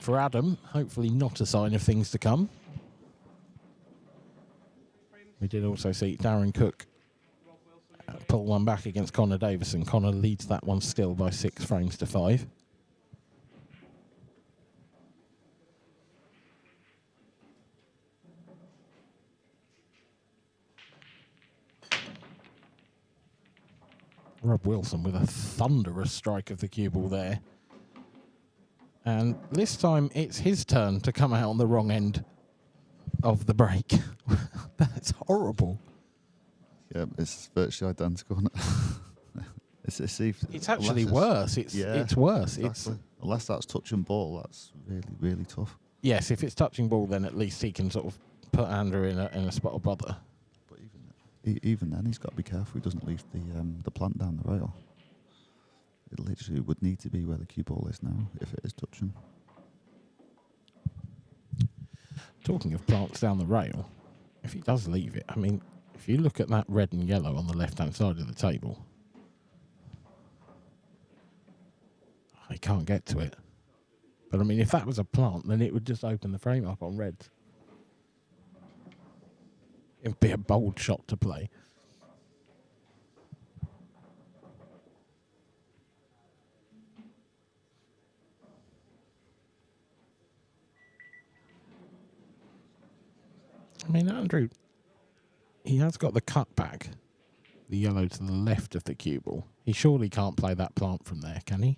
for Adam, hopefully not a sign of things to come. We did also see Darren Cook pull one back against Connor Davison. Connor leads that one still by 6 frames to 5. Rob Wilson with a thunderous strike of the cue ball there. And this time it's his turn to come out on the wrong end of the break. That's horrible. Yeah, it's virtually identical, isn't it? It's actually worse. It's worse. Exactly. Unless that's touch and ball, that's really, really tough. Yes, if it's touching ball, then at least he can sort of put Andrew in a spot of bother. But even then, he's got to be careful he doesn't leave the plant down the rail. It literally would need to be where the cue ball is now, if it is touching. Talking of plants down the rail, if he does leave it, I mean, if you look at that red and yellow on the left-hand side of the table, I can't get to it. But I mean, if that was a plant, then it would just open the frame up on reds. It would be a bold shot to play. I mean, Andrew, he has got the cutback, the yellow to the left of the cue ball. He surely can't play that plant from there, can he?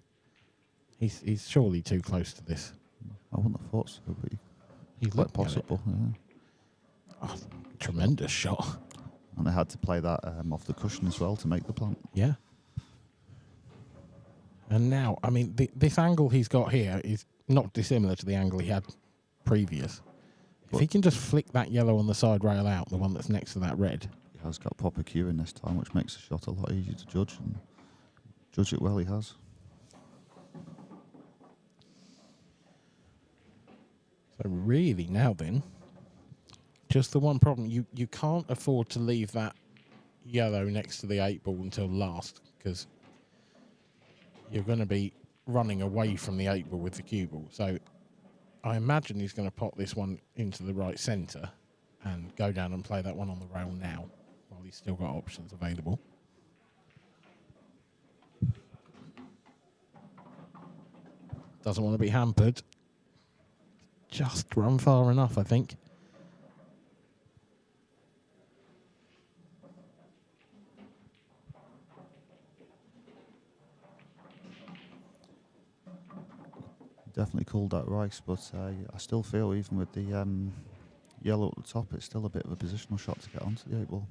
He's surely too close to this. I wouldn't have thought so, but He's quite possible. Yeah. Oh, tremendous shot. And they had to play that off the cushion as well to make the plant. Yeah. And now, I mean, this angle he's got here is not dissimilar to the angle he had previous. If he can just flick that yellow on the side rail out, the one that's next to that red. He has got proper cueing this time, which makes the shot a lot easier to judge. And judge it well, he has. So really now then, just the one problem, you can't afford to leave that yellow next to the 8 ball until last, because you're going to be running away from the 8 ball with the cue ball. So I imagine he's going to pop this one into the right centre and go down and play that one on the rail now, while he's still got options available. Doesn't want to be hampered. Just run far enough, I think. Definitely called that Rice, but I still feel even with the yellow at the top, it's still a bit of a positional shot to get onto the 8 ball.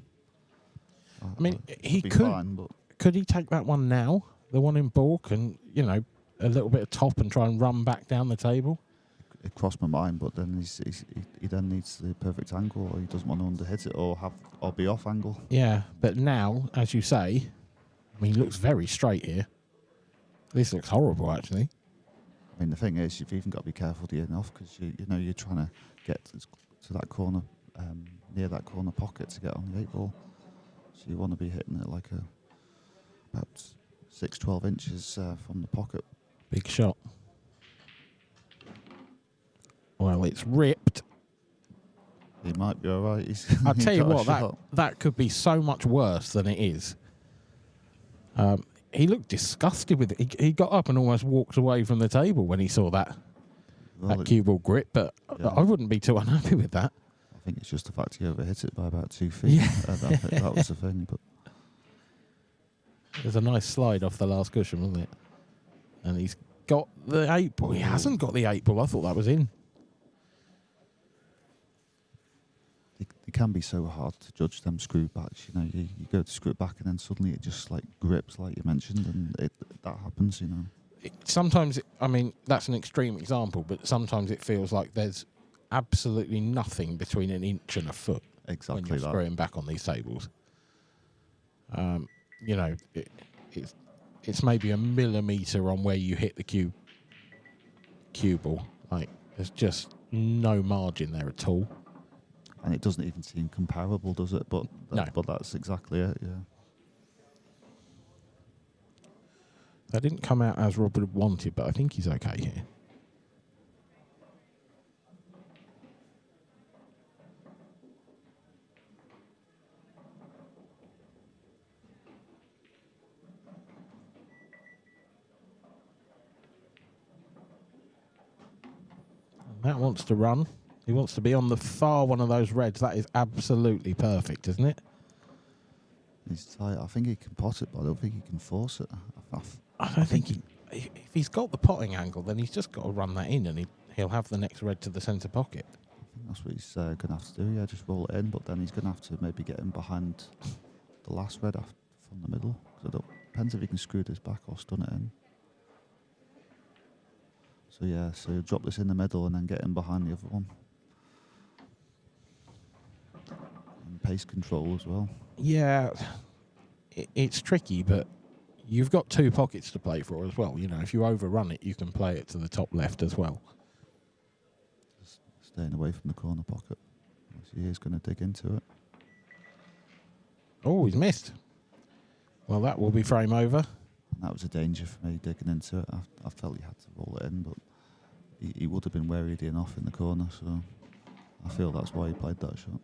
I mean, he could. Fine, but could he take that one now, the one in balk, and you know, a little bit of top and try and run back down the table? It crossed my mind, but then he then needs the perfect angle, or he doesn't want to underhit it, or be off angle. Yeah, but now, as you say, I mean, he looks very straight here. This looks horrible, actually. I mean, the thing is, you've even got to be careful to get off, because you know you're trying to get to that corner, near that corner pocket to get on the 8 ball. So you want to be hitting it like about 6-12 inches from the pocket. Big shot. Well, it's ripped. He might be all right. I'll tell you what, that could be so much worse than it is. He looked disgusted with it. He got up and almost walked away from the table when he saw that cue ball grip, but yeah. I wouldn't be too unhappy with that. I think it's just the fact he overhit it by about 2 feet. Yeah. That was the thing. But there's a nice slide off the last cushion, wasn't it? And he's got the 8 ball. He hasn't got the 8 ball. I thought that was in. They can be so hard to judge them screw backs. You know, you go to screw it back and then suddenly it just like grips, like you mentioned, and that happens. You know. Sometimes, I mean, that's an extreme example, but sometimes it feels like there's absolutely nothing between an inch and a foot. Exactly when you're that. screwing back on these tables. You know, it's maybe a millimetre on where you hit the cue ball. Like, there's just no margin there at all. And it doesn't even seem comparable, does it? But no. But that's exactly it. Yeah. That didn't come out as Rob would have wanted, but I think he's okay here. That wants to run. He wants to be on the far one of those reds. That is absolutely perfect, isn't it? He's tight. I think he can pot it, but I don't think he can force it. I don't think if he's got the potting angle, then he's just got to run that in, and he'll have the next red to the centre pocket. I think that's what he's going to have to do. Yeah, just roll it in, but then he's going to have to maybe get in behind the last red from the middle. Depends if he can screw this back or stun it in. So yeah, so he'll drop this in the middle and then get in behind the other one. And pace control as well. Yeah, it's tricky, but you've got two pockets to play for as well. You know, if you overrun it, you can play it to the top left as well. Just staying away from the corner pocket. He is going to dig into it. Oh, he's missed. Well, that will be frame over. And that was a danger for me, digging into it. I felt he had to roll it in, but he would have been wary enough in the corner, so I feel that's why he played that shot,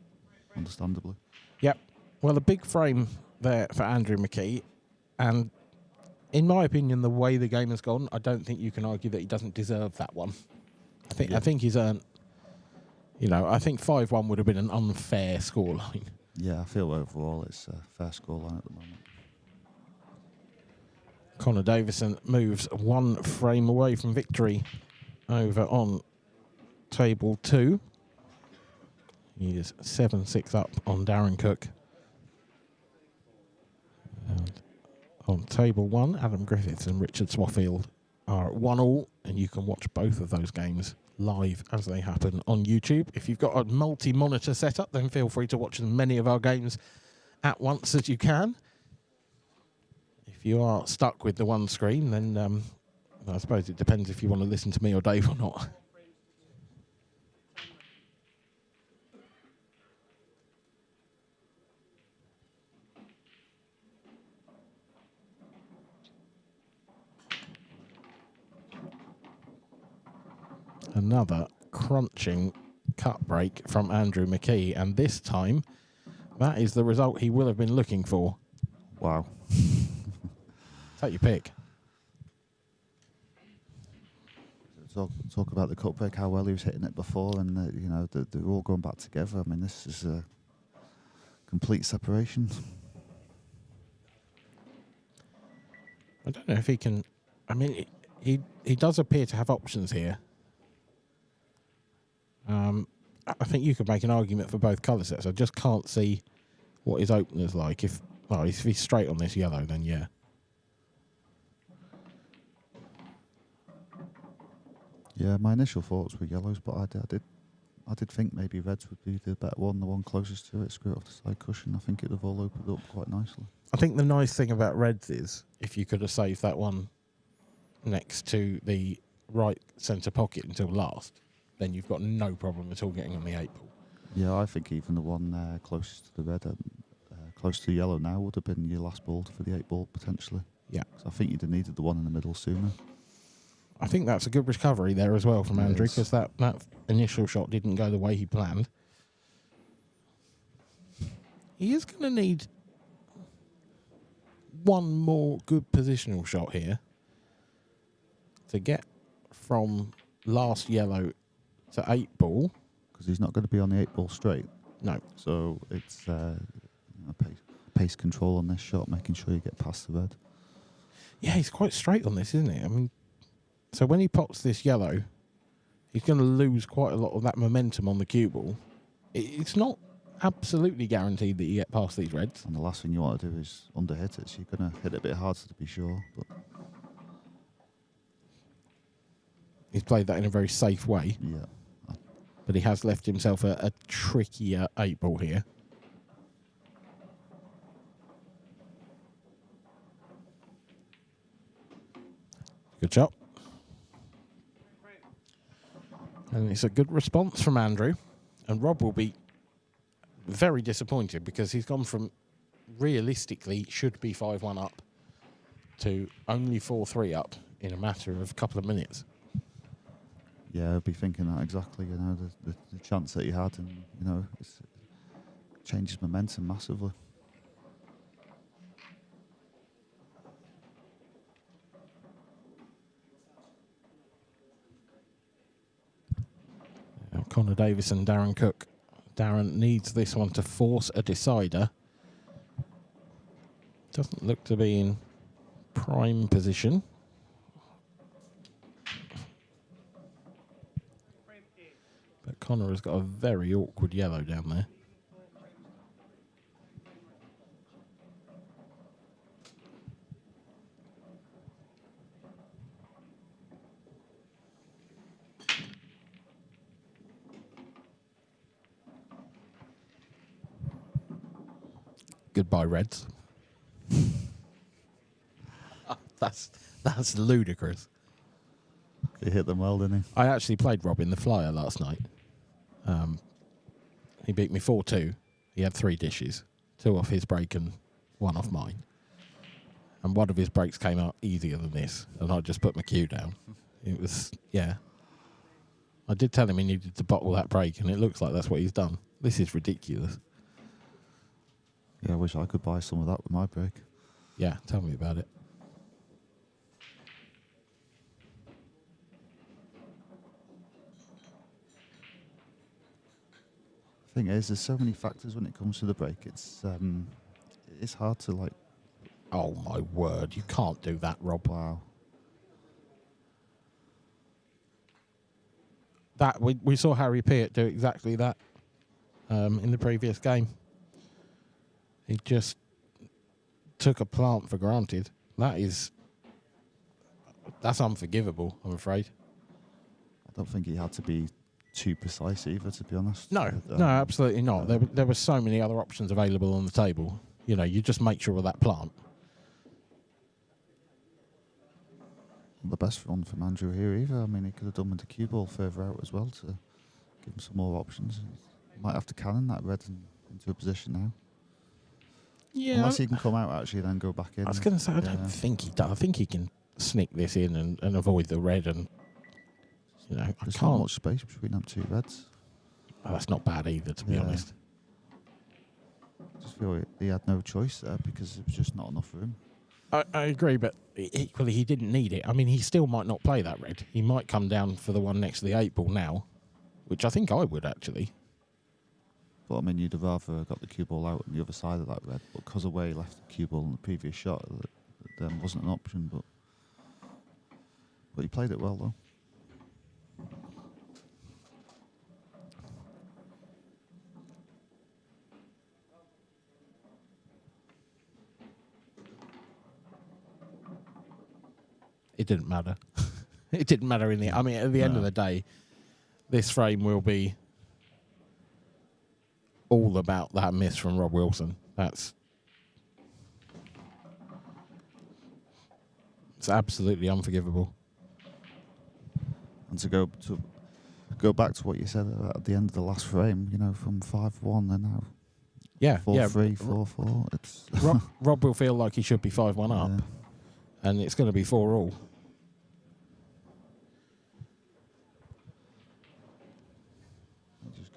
understandably. Yep. Well, a big frame there for Andrew McKie, and in my opinion, the way the game has gone, I don't think you can argue that he doesn't deserve that one. I think he's earned. You know, I think 5-1 would have been an unfair scoreline. Yeah, I feel overall it's a fair scoreline at the moment. Connor Davison moves one frame away from victory over on table 2. He is 7-6 up on Darren Cook. And on table 1, Adam Griffiths and Richard Swaffield are 1-1, and you can watch both of those games live as they happen on YouTube. If you've got a multi-monitor setup, then feel free to watch as many of our games at once as you can. If you are stuck with the one screen, then I suppose it depends if you want to listen to me or Dave or not. Another crunching cut break from Andrew McKie, and this time that is the result he will have been looking for. Wow. Take your pick. Talk about the cut break, how well he was hitting it before, and you know they're all going back together. I mean, this is a complete separation. I don't know if he can. I mean, he does appear to have options here. I think you could make an argument for both colour sets. I just can't see what his opener's like. If he's straight on this yellow, then yeah. Yeah, my initial thoughts were yellows, but I did think maybe reds would be the better one, the one closest to it. Screw it off the side cushion. I think it would have all opened up quite nicely. I think the nice thing about reds is if you could have saved that one next to the right centre pocket until last, then you've got no problem at all getting on the 8 ball. Yeah, I think even the one closest to the red and close to the yellow now would have been your last ball for the 8 ball potentially. Yeah. So I think you'd have needed the one in the middle sooner. I think that's a good recovery there as well from Andrew, because that initial shot didn't go the way he planned. He is going to need one more good positional shot here to get from last yellow to 8 ball. Because he's not going to be on the 8 ball straight. No. So it's pace control on this shot, making sure you get past the red. Yeah, he's quite straight on this, isn't he? I mean, so when he pots this yellow, he's going to lose quite a lot of that momentum on the cue ball. It's not absolutely guaranteed that you get past these reds. And the last thing you want to do is underhit it, so you're going to hit it a bit harder to be sure. But he's played that in a very safe way. Yeah. But he has left himself a trickier 8 ball here. Good shot. And it's a good response from Andrew. And Rob will be very disappointed because he's gone from realistically should be 5-1 up to only 4-3 up in a matter of a couple of minutes. Yeah, I'd be thinking that exactly. You know, the chance that he had, and you know, it changes momentum massively. Connor Davis and Darren Cook. Darren needs this one to force a decider. Doesn't look to be in prime position. But Connor has got a very awkward yellow down there. Goodbye, Reds. That's ludicrous. He hit them well, didn't he? I actually played Rob in the Flyer last night. He beat me 4-2. He had 3 dishes, 2 off his break and 1 off mine. And one of his breaks came out easier than this, and I just put McKie down. It was, yeah. I did tell him he needed to bottle that break, and it looks like that's what he's done. This is ridiculous. Yeah, I wish I could buy some of that with my break. Yeah, tell me about it. Thing is, there's so many factors when it comes to the break. It's hard to like. Oh my word! You can't do that, Rob. Wow. That we saw Harry Peart do exactly that in the previous game. He just took a plant for granted. That's unforgivable, I'm afraid. I don't think he had to be too precise either, to be honest. No, absolutely not. There were so many other options available on the table. You know, you just make sure of that plant. The best one from Andrew here either. I mean, he could have done with the cue ball further out as well to give him some more options. Might have to cannon that red into a position now. Yeah, unless he can come out actually, then go back in. I was going to say, I don't think he does. I think he can sneak this in and avoid the red, and you know, There's I can't. not much space between them 2 reds. Oh, that's not bad either, to be honest. I just feel he had no choice there because there was just not enough room. I agree, but equally he didn't need it. I mean, he still might not play that red. He might come down for the one next to the 8 ball now, which I think I would actually. But I mean, you'd have rather got the cue ball out on the other side of that red, but because of where he left the cue ball in the previous shot, that wasn't an option. But he played it well though. It didn't matter. It didn't matter in the. I mean, at the end of the day, this frame will be all about that miss from Rob Wilson. It's absolutely unforgivable. And to go back to what you said at the end of the last frame, you know, from 5-1 and now 4-3, 4-4. It's Rob will feel like he should be 5-1 up, and it's going to be 4-all.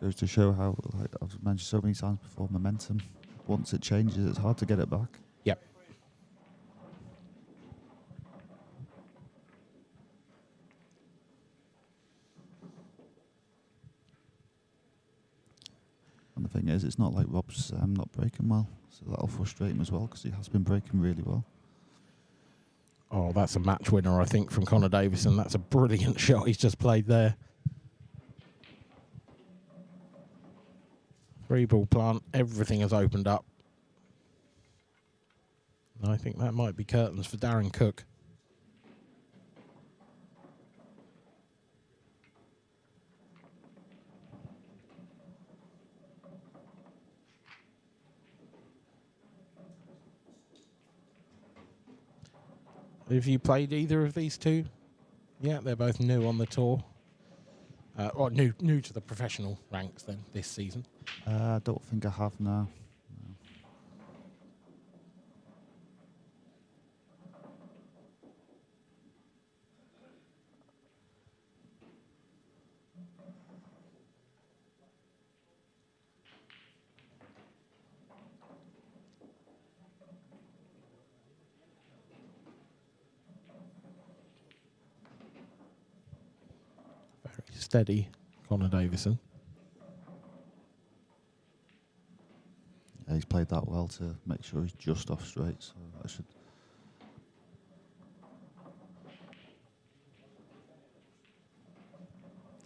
Goes to show how, like I've mentioned so many times before, momentum, once it changes, it's hard to get it back. Yep. And the thing is, it's not like Rob's not breaking well, so that'll frustrate him as well, because he has been breaking really well. Oh, that's a match winner, I think, from Connor Davison. That's a brilliant shot he's just played there. 3-ball plant, everything has opened up. I think that might be curtains for Darren Cook. Have you played either of these two? Yeah, they're both new on the tour. Or new to the professional ranks then this season. I don't think I have now. No. steady, Connor Davison. Yeah, he's played that well to make sure he's just off straight, so that should...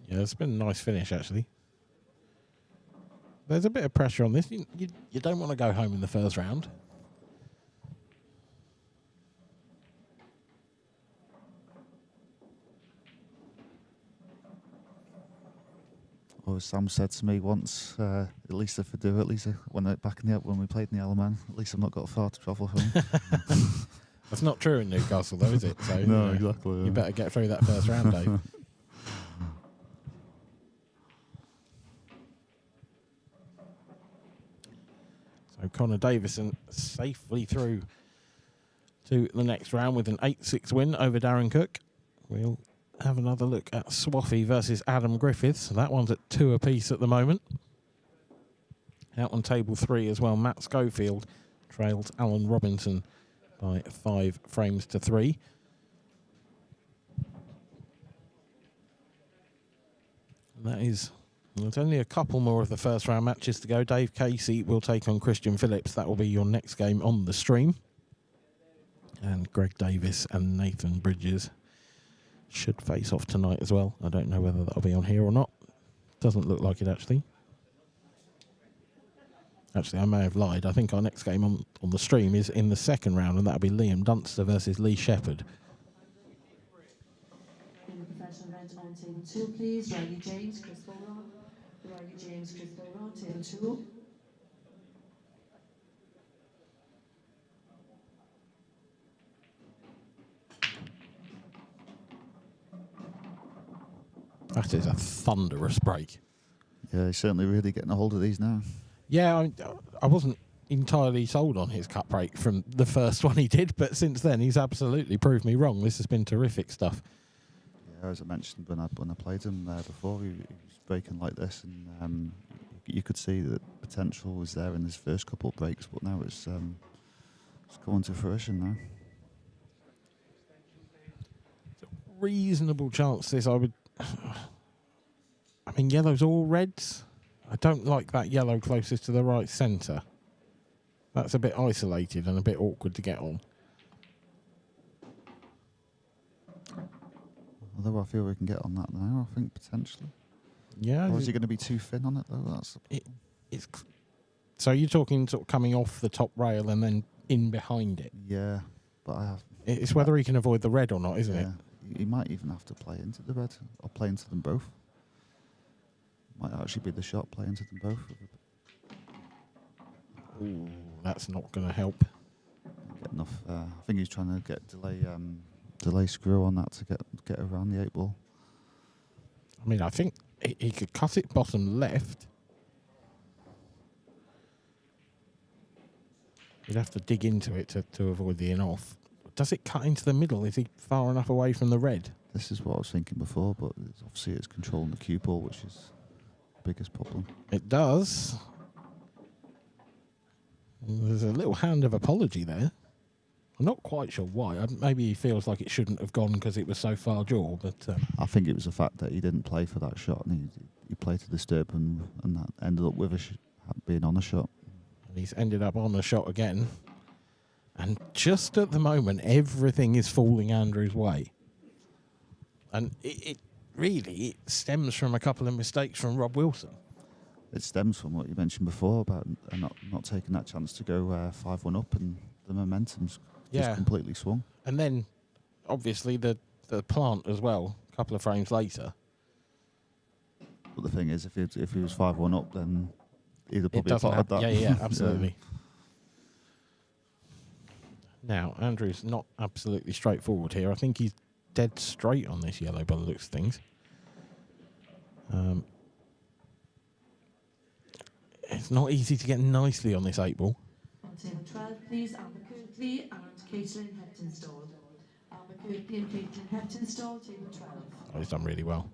Yeah, it's been a nice finish, actually. There's a bit of pressure on this. You don't want to go home in the first round. Well, Sam said to me once, at least if I do, at least when we played in the Alaman, at least I've not got far to travel home. That's not true in Newcastle, though, is it? So no, exactly. You better get through that first round, Dave. So Connor Davison safely through to the next round with an 8-6 win over Darren Cook. We'll have another look at Swaffy versus Adam Griffiths. That one's at 2 apiece at the moment. Out on table 3 as well, Matt Schofield trails Alan Robinson by 5 frames to 3. And that is... There's only a couple more of the first round matches to go. Dave Casey will take on Christian Phillips. That will be your next game on the stream. And Greg Davis and Nathan Bridges should face off tonight as well. I don't know whether that'll be on here or not. Doesn't look like it, actually. Actually, I may have lied. I think our next game on the stream is in the second round, and that'll be Liam Dunster versus Lee Shepard. In the professional event on table 2, please. Riley James, Chris Bowron. Riley James, Chris Bowron, table 2. That is a thunderous break. Yeah, he's certainly really getting a hold of these now. Yeah, I wasn't entirely sold on his cut break from the first one he did, but since then he's absolutely proved me wrong. This has been terrific stuff. Yeah, as I mentioned when I played him before, he was breaking like this, and you could see that potential was there in his first couple of breaks, but now it's coming to fruition now. Reasonable chance this, I mean, yellow's all reds. I don't like that yellow closest to the right centre. That's a bit isolated and a bit awkward to get on. Although I feel we can get on that now, I think, potentially. Yeah. Or is he going to be too thin on it, though? So you're talking sort of coming off the top rail and then in behind it? Yeah, but it's whether he can avoid the red or not, isn't it? He might even have to play into the red, or play into them both. Might actually be the shot, play into them both. Ooh, that's not going to help. Get enough. I think he's trying to get delay screw on that to get around the 8 ball. I mean, I think he could cut it bottom left. He'd have to dig into it to avoid the in-off. Does it cut into the middle? Is he far enough away from the red? This is what I was thinking before, but obviously it's controlling the cue ball, which is the biggest problem. It does. There's a little hand of apology there. I'm not quite sure why. Maybe he feels like it shouldn't have gone because it was so far jaw, but... I think it was the fact that he didn't play for that shot, and he played to disturb, and that ended up with being on a shot. And he's ended up on a shot again. And just at the moment, everything is falling Andrew's way. And it really stems from a couple of mistakes from Rob Wilson. It stems from what you mentioned before about not taking that chance to go 5-1 up, and the momentum's just completely swung. And then, obviously, the plant as well, a couple of frames later. But the thing is, if he was 5-1 up, then he'd have probably potted that. Yeah, absolutely. Now, Andrew's not absolutely straightforward here. I think he's dead straight on this yellow by the looks of things. It's not easy to get nicely on this 8 ball. On table 12, please, Amber Kirkley and Caitlin Heptonstall. Amber Kirkley and Caitlin Heptonstall, table 12. Oh, he's done really well.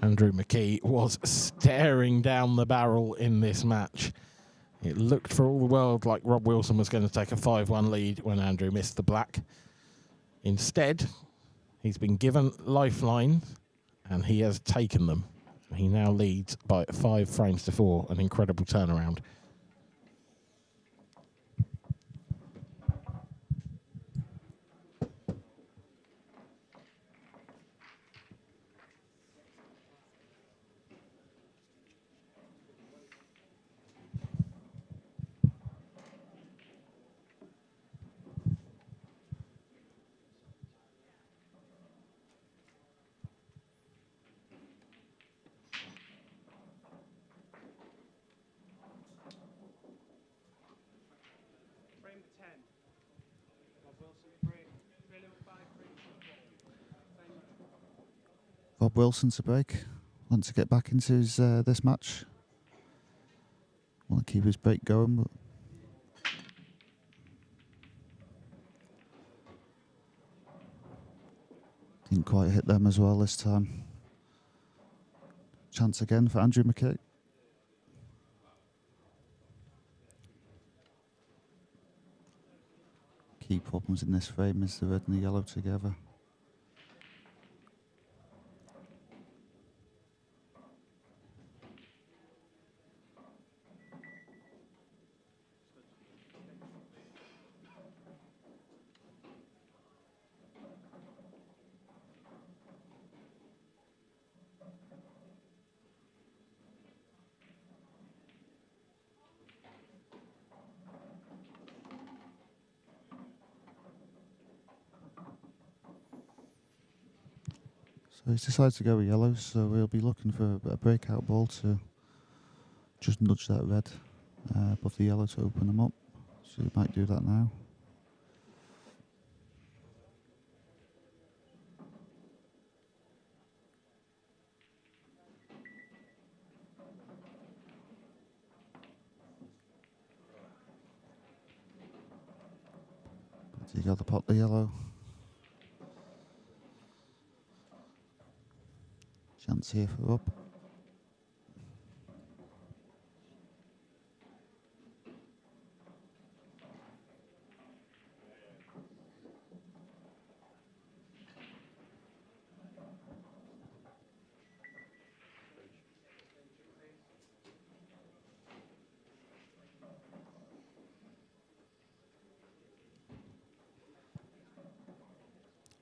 Andrew McKie was staring down the barrel in this match. It looked for all the world like Rob Wilson was going to take a 5-1 lead when Andrew missed the black. Instead, he's been given lifelines and he has taken them. He now leads by 5 frames to 4, an incredible turnaround. Rob Wilson to break. Wants to get back into his, this match. Want to keep his break going, but didn't quite hit them as well this time. Chance again for Andrew McKie. Key problems in this frame is the red and the yellow together. So he's decided to go with yellows, so we'll be looking for a breakout ball to just nudge that red above the yellow to open them up. So he might do that now. But you got the pot the yellow. Chance here for up.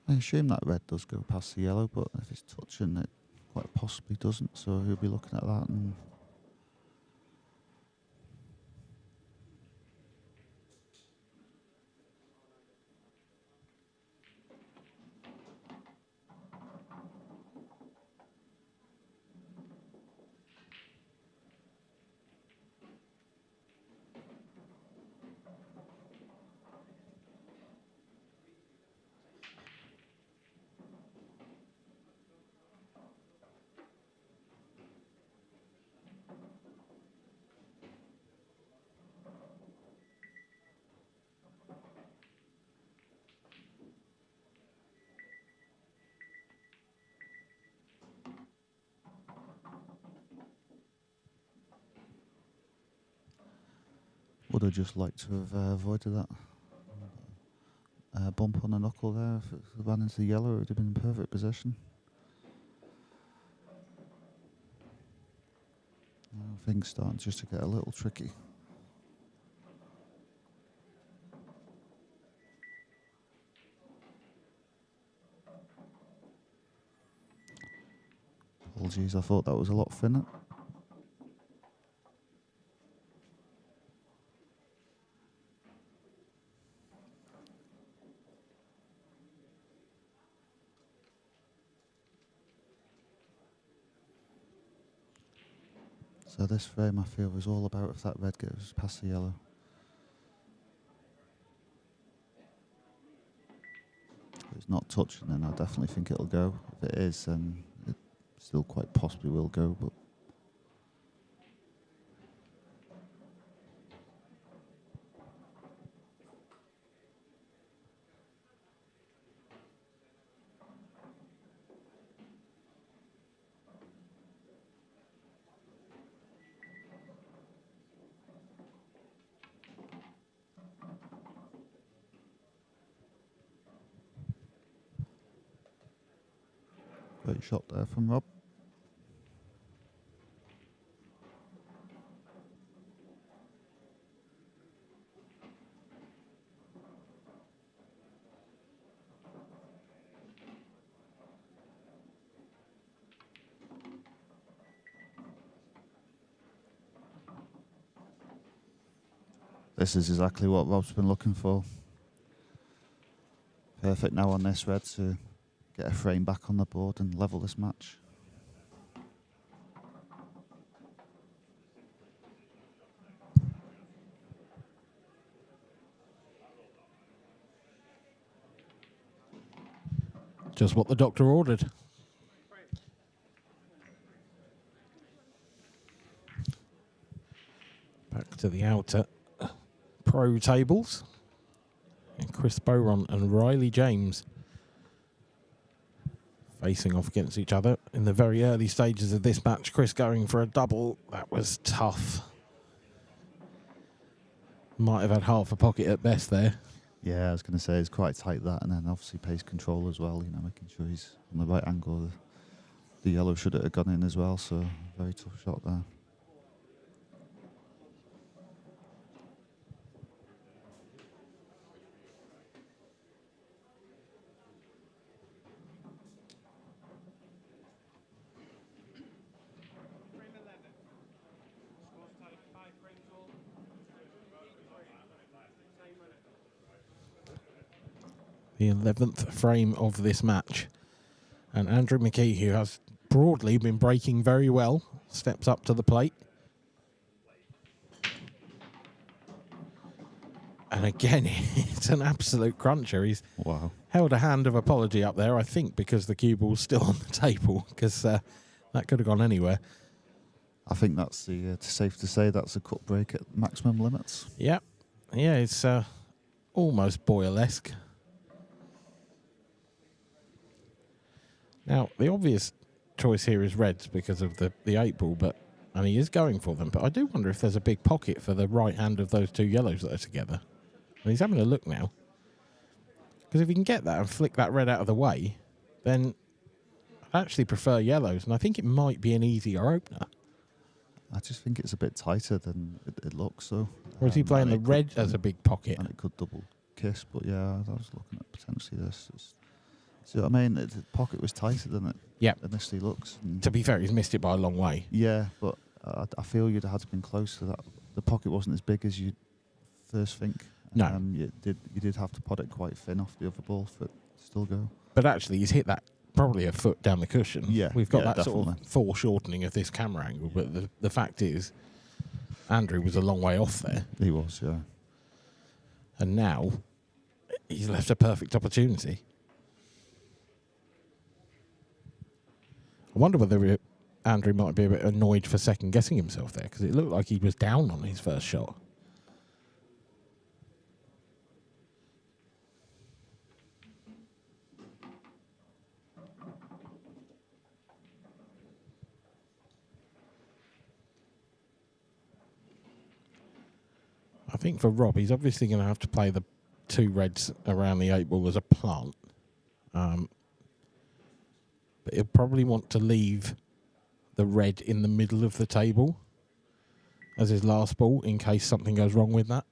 I assume that red does go past the yellow, but if it's touching it, quite possibly doesn't, so he'll be looking at that. And would have just liked to have avoided that bump on the knuckle there. If it ran into the yellow, it would have been in perfect position. Now things starting just to get a little tricky. Apologies, I thought that was a lot thinner. So this frame, I feel, is all about if that red goes past the yellow. If it's not touching, then I definitely think it'll go. If it is, then it still quite possibly will go, but Great shot there from Rob. This is exactly what Rob's been looking for. Perfect now on this red to get a frame back on the board and level this match. Just what the doctor ordered. Back to the outer pro tables. And Chris Boron and Riley James facing off against each other in the very early stages of this match. Chris going for a double. That was tough. Might have had half a pocket at best there. Yeah, I was going to say it's quite tight that, and then obviously pace control as well, you know, making sure he's on the right angle. The yellow should have gone in as well, so very tough shot there. The 11th frame of this match. And Andrew McKie, who has broadly been breaking very well, steps up to the plate. And again, it's an absolute cruncher. He's held a hand of apology up there, I think, because the cue ball's still on the table, because that could have gone anywhere. I think that's safe to say that's a cut break at maximum limits. Yeah, it's almost Boyle-esque. Now, the obvious choice here is reds because of the 8-ball, and he is going for them. But I do wonder if there's a big pocket for the right hand of those two yellows that are together. And he's having a look now. Because if he can get that and flick that red out of the way, then I actually prefer yellows, and I think it might be an easier opener. I just think it's a bit tighter than it looks, so. Or is he playing the red as a big pocket? And it could double kiss, but yeah, I was looking at potentially this. See what I mean? The pocket was tighter than it initially looks. To be fair, he's missed it by a long way. Yeah, but I feel you'd have had to been close to that. The pocket wasn't as big as you'd first think. No. You did have to pot it quite thin off the other ball for it to still go. But actually, he's hit that probably a foot down the cushion. Yeah, we've got that definitely. sort of foreshortening of this camera angle. But the fact is, Andrew was a long way off there. He was, yeah. And now, he's left a perfect opportunity. I wonder whether Andrew might be a bit annoyed for second-guessing himself there, because it looked like he was down on his first shot. I think for Rob, he's obviously going to have to play the two reds around the 8-ball as a plant. But he'll probably want to leave the red in the middle of the table as his last ball in case something goes wrong with that.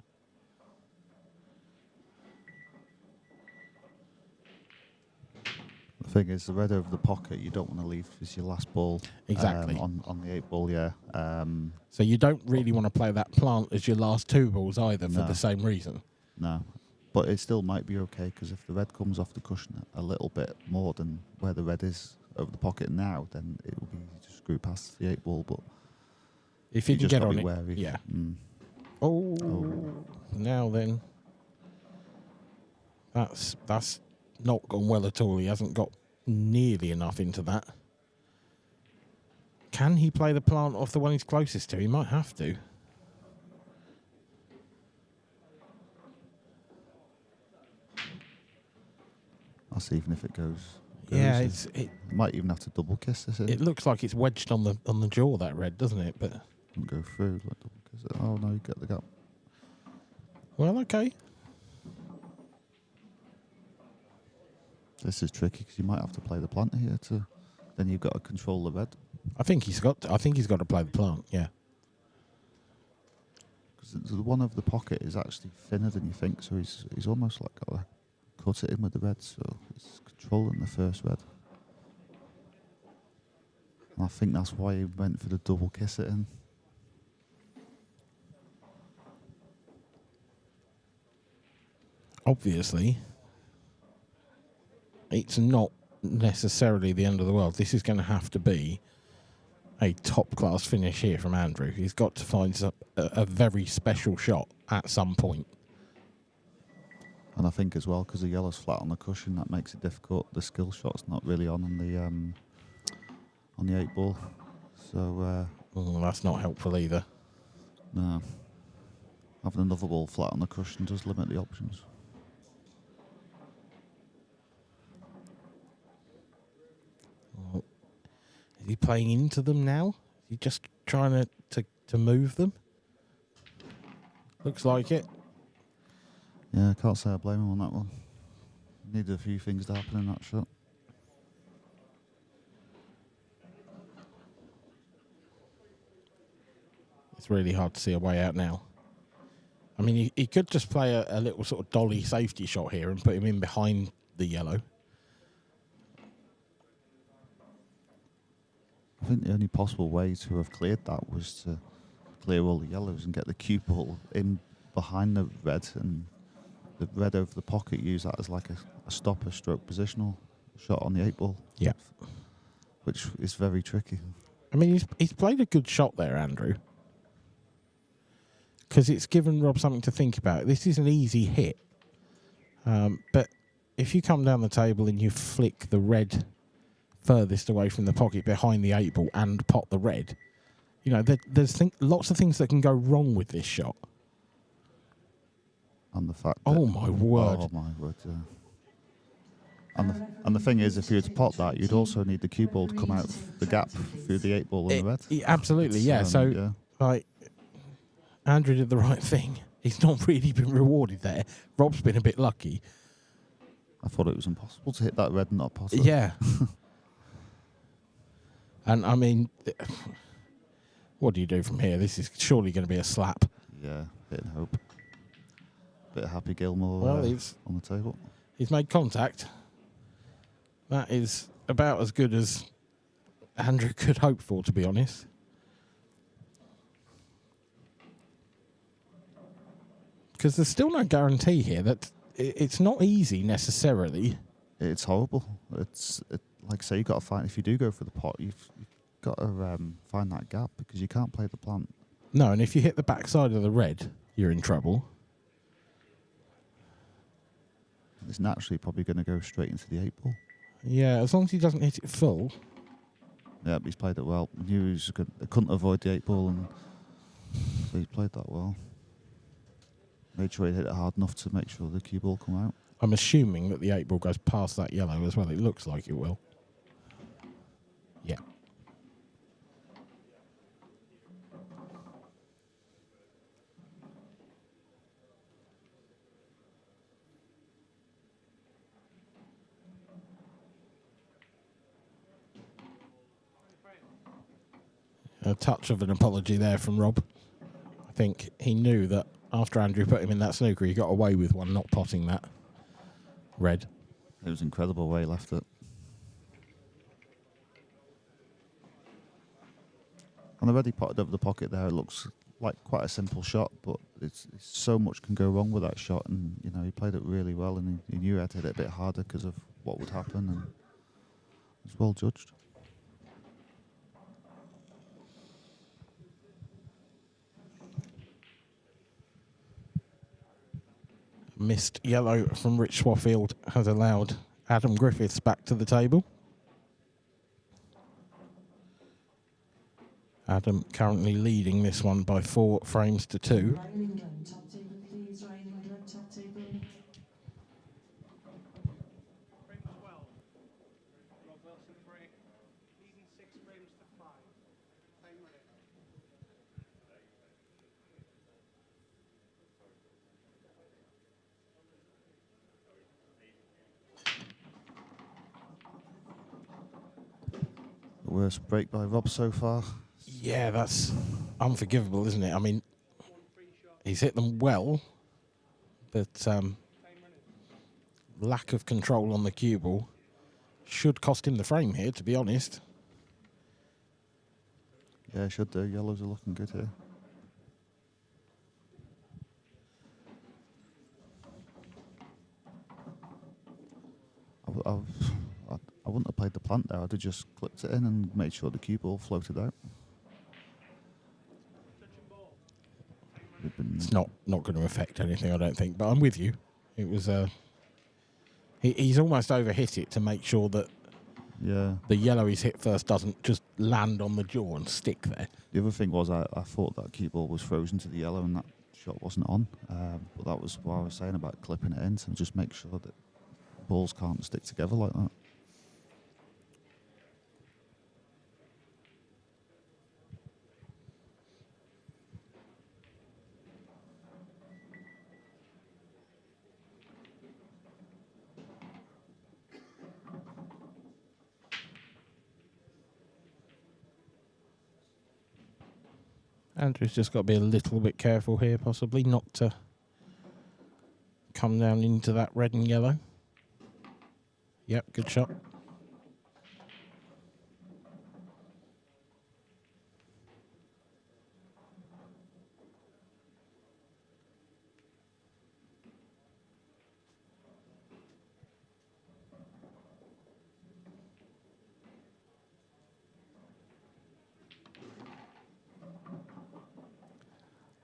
The thing is, the red over the pocket, you don't want to leave as your last ball. Exactly. On the 8-ball, yeah. So you don't really want to play that plant as your last two balls either for the same reason. No. But it still might be okay, because if the red comes off the cushion a little bit more than where the red is over the pocket now, then it will be just screw past the 8-ball. But if you can just get on it, wary. yeah. Oh, now then, that's not gone well at all. He hasn't got nearly enough into that. Can he play the plant off the one he's closest to? He might have to. That's even if it goes. Yeah, it might even have to double kiss this in. It looks like it's wedged on the jaw, that red, doesn't it? But and go through like double kiss it. Oh no, you get the gap. Well, okay. This is tricky because you might have to play the plant here to then you've got to control the red. I think he's got to play the plant. Yeah. Because the one over the pocket is actually thinner than you think, so he's almost like got to cut it in with the red, so he's controlling the first red. And I think that's why he went for the double kiss it in. Obviously, it's not necessarily the end of the world. This is going to have to be a top-class finish here from Andrew. He's got to find a very special shot at some point. And I think as well, because the yellow's flat on the cushion, that makes it difficult. The skill shot's not really on the 8 ball. So that's not helpful either. No. Having another ball flat on the cushion does limit the options. Is he playing into them now? Is he just trying to move them? Looks like it. Yeah, I can't say I blame him on that one. Needed a few things to happen in that shot. It's really hard to see a way out now. I mean, he could just play a little sort of dolly safety shot here and put him in behind the yellow. I think the only possible way to have cleared that was to clear all the yellows and get the cue ball in behind the red, and the red over the pocket, use that as like a stopper stroke positional shot on the 8 ball. Yeah. Which is very tricky. I mean, he's played a good shot there, Andrew. Because it's given Rob something to think about. This is an easy hit. But if you come down the table and you flick the red furthest away from the pocket behind the 8 ball and pot the red, you know, there's lots of things that can go wrong with this shot. And the fact Oh, my word. Oh, my word, yeah. And the thing is, if you were to pot that, you'd also need the cue ball to come out the gap through the 8 ball and the red. Absolutely, yeah. So, like, Andrew did the right thing. He's not really been rewarded there. Rob's been a bit lucky. I thought it was impossible to hit that red and not pot it. Yeah. And, I mean, what do you do from here? This is surely going to be a slap. Yeah, bit of hope. Bit of Happy Gilmore on the table. He's made contact. That is about as good as Andrew could hope for, to be honest. Because there's still no guarantee here that it's not easy necessarily. It's horrible. Like I say, you've got to find, if you do go for the pot, you've got to find that gap, because you can't play the plant. No, and if you hit the backside of the red, you're in trouble. It's naturally probably going to go straight into the 8 ball. Yeah, as long as he doesn't hit it full. Yeah, but he's played it well. Knew he was couldn't avoid the 8 ball, and so he played that well. Made sure he hit it hard enough to make sure the cue ball come out. I'm assuming that the 8 ball goes past that yellow as well. It looks like it will. Yeah. A touch of an apology there from Rob. I think he knew that after Andrew put him in that snooker, he got away with one, not potting that red. It was incredible where he left it. And the red he potted over the pocket there, it looks like quite a simple shot, but it's so much can go wrong with that shot, and you know, he played it really well, and he knew he had to hit it a bit harder because of what would happen, and it was well judged. Missed yellow from Rich Swaffield has allowed Adam Griffiths back to the table. Adam currently leading this one by 4 frames to 2. Ryan England, top table, please. Ryan England, top table. Frame 12. Rob Wilson break. Leading 6 frames to 5. Time ready. Worst break by Rob so far. Yeah, that's unforgivable, isn't it? I mean, he's hit them well, but lack of control on the cue ball should cost him the frame here, to be honest. Yeah, should do. Yellows are looking good here. I wouldn't have played the plant there. I'd have just clipped it in and made sure the cue ball floated out. It's not going to affect anything, I don't think. But I'm with you. It was he's almost overhit it to make sure that the yellow he's hit first doesn't just land on the jaw and stick there. The other thing was I thought that cue ball was frozen to the yellow and that shot wasn't on. But that was what I was saying about clipping it in, so just make sure that balls can't stick together like that. Andrew's just got to be a little bit careful here, possibly, not to come down into that red and yellow. Yep, good shot.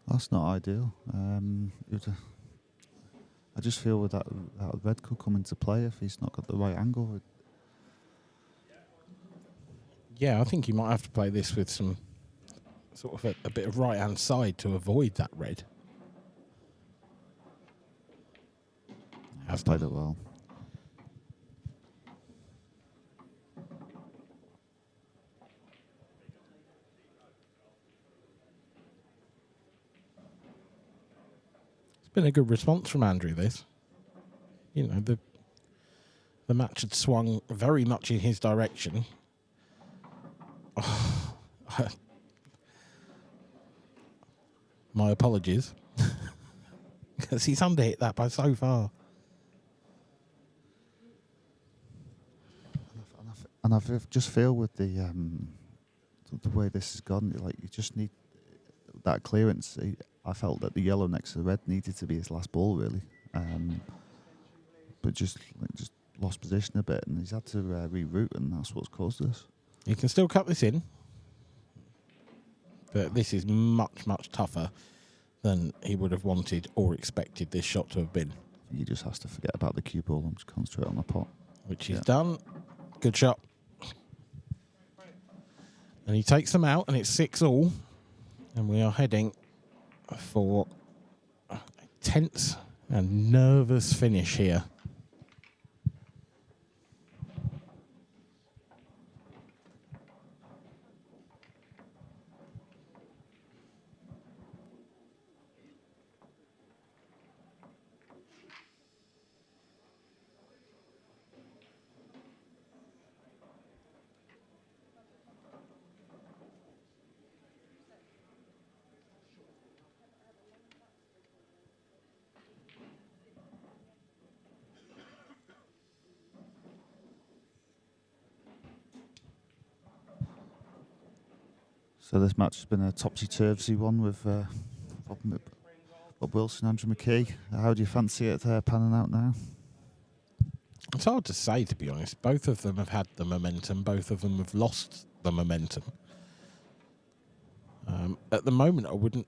That's not ideal. I just feel that red could come into play if he's not got the right angle. Yeah, I think you might have to play this with some sort of a bit of right-hand side to avoid that red. Has played it well. Been a good response from Andrew, this. You know, the match had swung very much in his direction. Oh, my apologies. Because he's underhit that by so far. And I just feel with the way this has gone, like you just need that clearance. I felt that the yellow next to the red needed to be his last ball, really, but just lost position a bit, and he's had to reroute, and that's what's caused this. He can still cut this in, but this is much tougher than he would have wanted or expected this shot to have been. He just has to forget about the cue ball and just concentrate on the pot, which he's done. Good shot, and he takes them out, and it's 6-all, and we are heading for a tense and nervous finish here. So this match has been a topsy-turvy one with Bob Wilson, Andrew McKie. How do you fancy it panning out now? It's hard to say, to be honest. Both of them have had the momentum. Both of them have lost the momentum. At the moment, I wouldn't...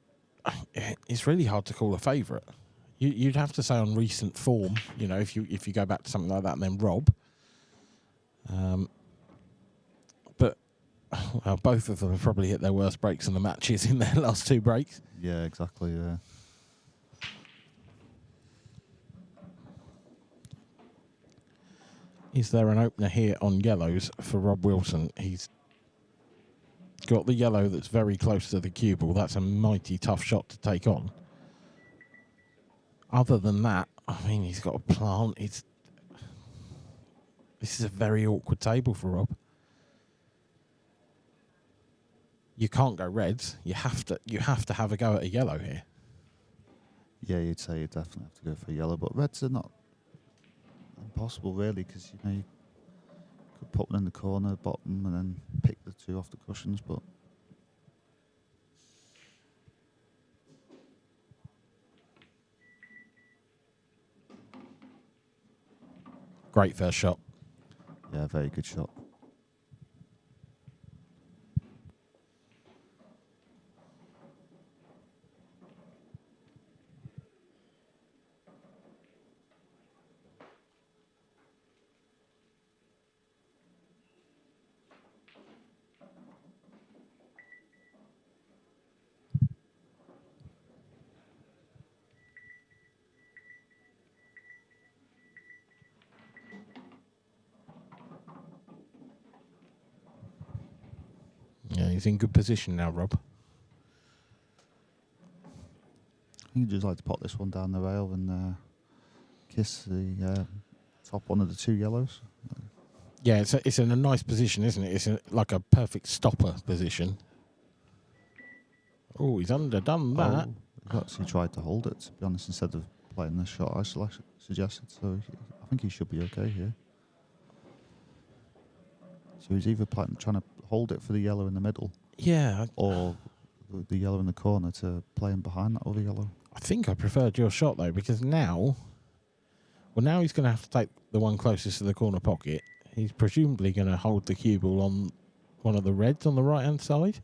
It's really hard to call a favourite. You'd have to say on recent form, you know, if you go back to something like that, and then Rob. But well, both of them have probably hit their worst breaks in the matches in their last two breaks. Yeah, exactly, yeah. Is there an opener here on yellows for Rob Wilson? He's got the yellow that's very close to the cue ball. That's a mighty tough shot to take on. Other than that, I mean, he's got a plant. This is a very awkward table for Rob. you can't go reds. You have to have a go at a yellow here. Yeah, you'd say you definitely have to go for yellow, but reds are not impossible really, because you could put them in the corner, bottom, and then pick the 2 off the cushions. But Great first shot. yeah, very good shot. Yeah, he's in good position now, Rob. I think you'd just like to pop this one down the rail and kiss the top one of the 2 yellows. Yeah, it's in a nice position, isn't it? It's like a perfect stopper position. Oh, he's underdone that. He actually tried to hold it, to be honest, instead of playing the shot I suggested. So I think he should be okay here. So he's either trying to hold it for the yellow in the middle, Yeah, or the yellow in the corner to play him behind that other yellow. I think I preferred your shot though, because now he's going to have to take the one closest to the corner pocket. He's presumably going to hold the cue ball on one of the reds on the right hand side.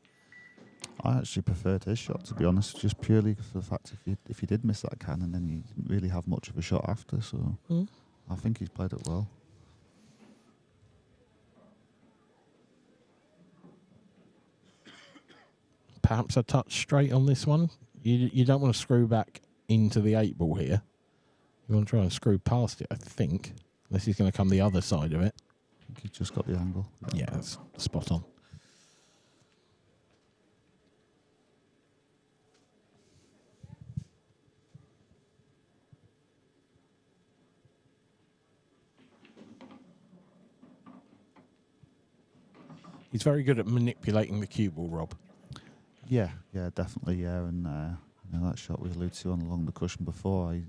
I actually preferred his shot, to be honest, just purely for the fact if you did miss that cannon, then you didn't really have much of a shot after. So I think he's played it well. Perhaps a touch straight on this one. You don't want to screw back into the 8 ball here. You want to try and screw past it, I think. Unless he's going to come the other side of it. I think he's just got the angle. Yeah, that's spot on. He's very good at manipulating the cue ball, Rob. Yeah, definitely, yeah. And that shot we alluded to along the cushion before, he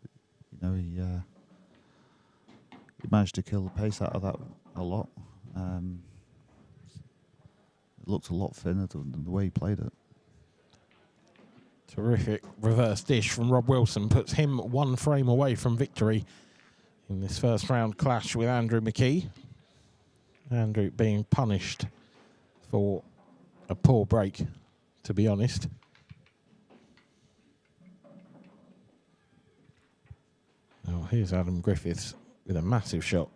managed to kill the pace out of that a lot. It looked a lot thinner than the way he played it. Terrific reverse dish from Rob Wilson puts him 1 frame away from victory in this first round clash with Andrew McKie. Andrew being punished for a poor break, to be honest. Now here's Adam Griffiths with a massive shot.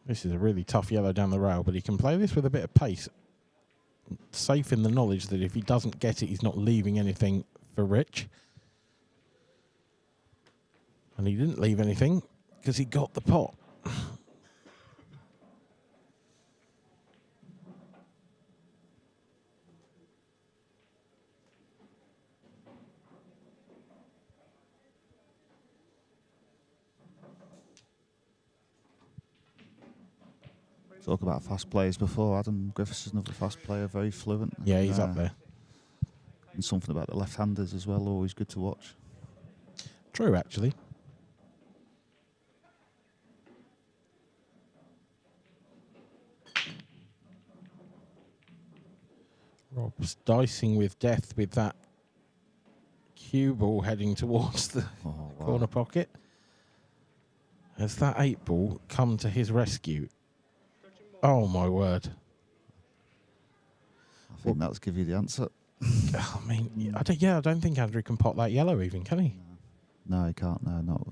This is a really tough yellow down the rail, but he can play this with a bit of pace. Safe in the knowledge that if he doesn't get it, he's not leaving anything for Rich. And he didn't leave anything because he got the pot. Talk about fast players before. Adam Griffiths is another fast player, very fluent. Yeah, he's up there. And something about the left-handers as well, always good to watch. True, actually. Rob's dicing with death with that cue ball heading towards the corner pocket. Has that 8 ball come to his rescue? Oh, my word. I think that's give you the answer. I mean, I don't think Andrew can pot that yellow even, can he? No, he can't. No, not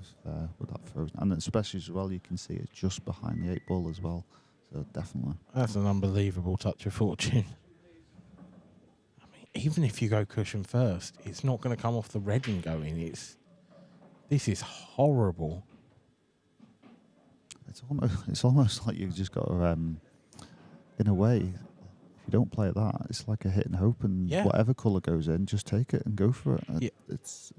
with that frozen. And especially as well, you can see it's just behind the 8 ball as well. So definitely. That's an unbelievable touch of fortune. I mean, even if you go cushion first, it's not going to come off the red and go in. This is horrible. It's almost like you've just got to, in a way, if you don't play that, it's like a hit and hope, and whatever colour goes in, just take it and go for it. Yeah. It's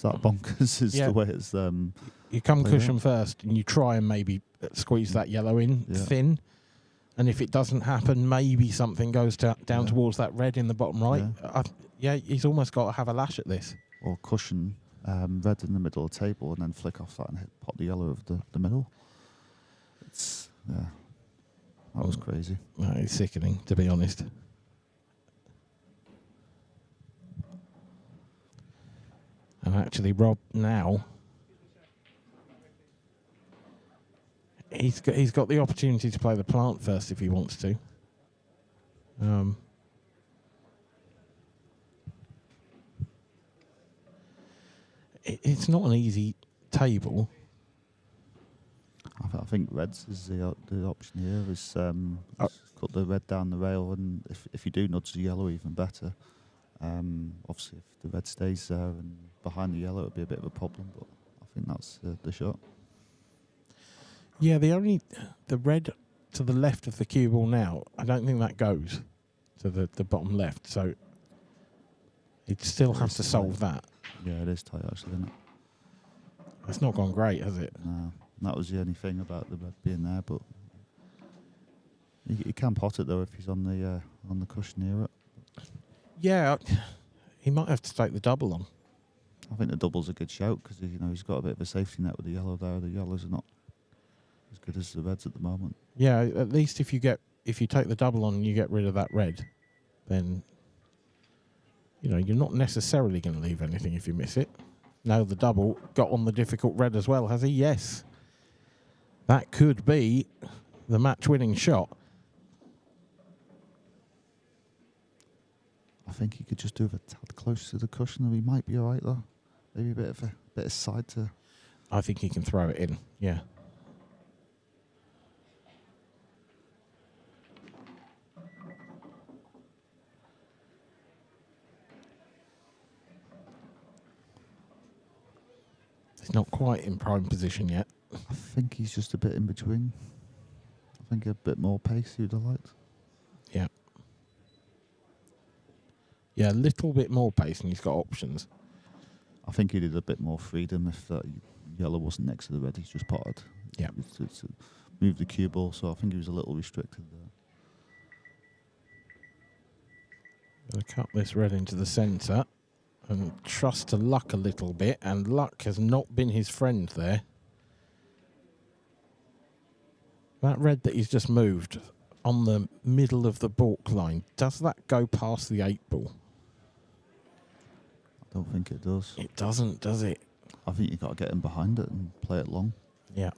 that bonkers is the way it's. You come cushion first, and you try and maybe squeeze that yellow in thin. And if it doesn't happen, maybe something goes down towards that red in the bottom right. Yeah, he's almost got to have a lash at this. Or cushion red in the middle of the table and then flick off that and pop the yellow over the middle. That was crazy. No, it's sickening, to be honest. And actually, Rob now, he's got the opportunity to play the plant first if he wants to. It's not an easy table. I think reds is the option here. Is cut the red down the rail, and if you do nudge the yellow, even better. Obviously, if the red stays there and behind the yellow, it'd be a bit of a problem. But I think that's the shot. Yeah, the red to the left of the cue ball now, I don't think that goes to the bottom left. So he'd still have to solve that. Yeah, it is tight actually, isn't it? It's not gone great, has it? No, that was the only thing about the red being there. But he can pot it though if he's on the cushion near it. Yeah, he might have to take the double on. I think the double's a good shout because he's got a bit of a safety net with the yellow there. The yellows are not as good as the reds at the moment. Yeah, at least if you take the double on and you get rid of that red, then you're not necessarily going to leave anything if you miss it. Now the double got on the difficult red as well, has he? Yes. That could be the match-winning shot. I think he could just do it a tad close to the cushion, and he might be all right though. Maybe a bit of side to. I think he can throw it in. Yeah. He's not quite in prime position yet. I think he's just a bit in between. I think a bit more pace you'd have liked. Yeah. Yeah, a little bit more pace and he's got options. I think he did a bit more freedom if that yellow wasn't next to the red. He's just potted. Yeah. To move the cue ball, so I think he was a little restricted there. Going to cut this red into the centre and trust to luck a little bit, and luck has not been his friend there. That red that he's just moved on the middle of the balk line, does that go past the 8 ball? I don't think it does. It doesn't, does it? I think you've got to get in behind it and play it long. Yeah.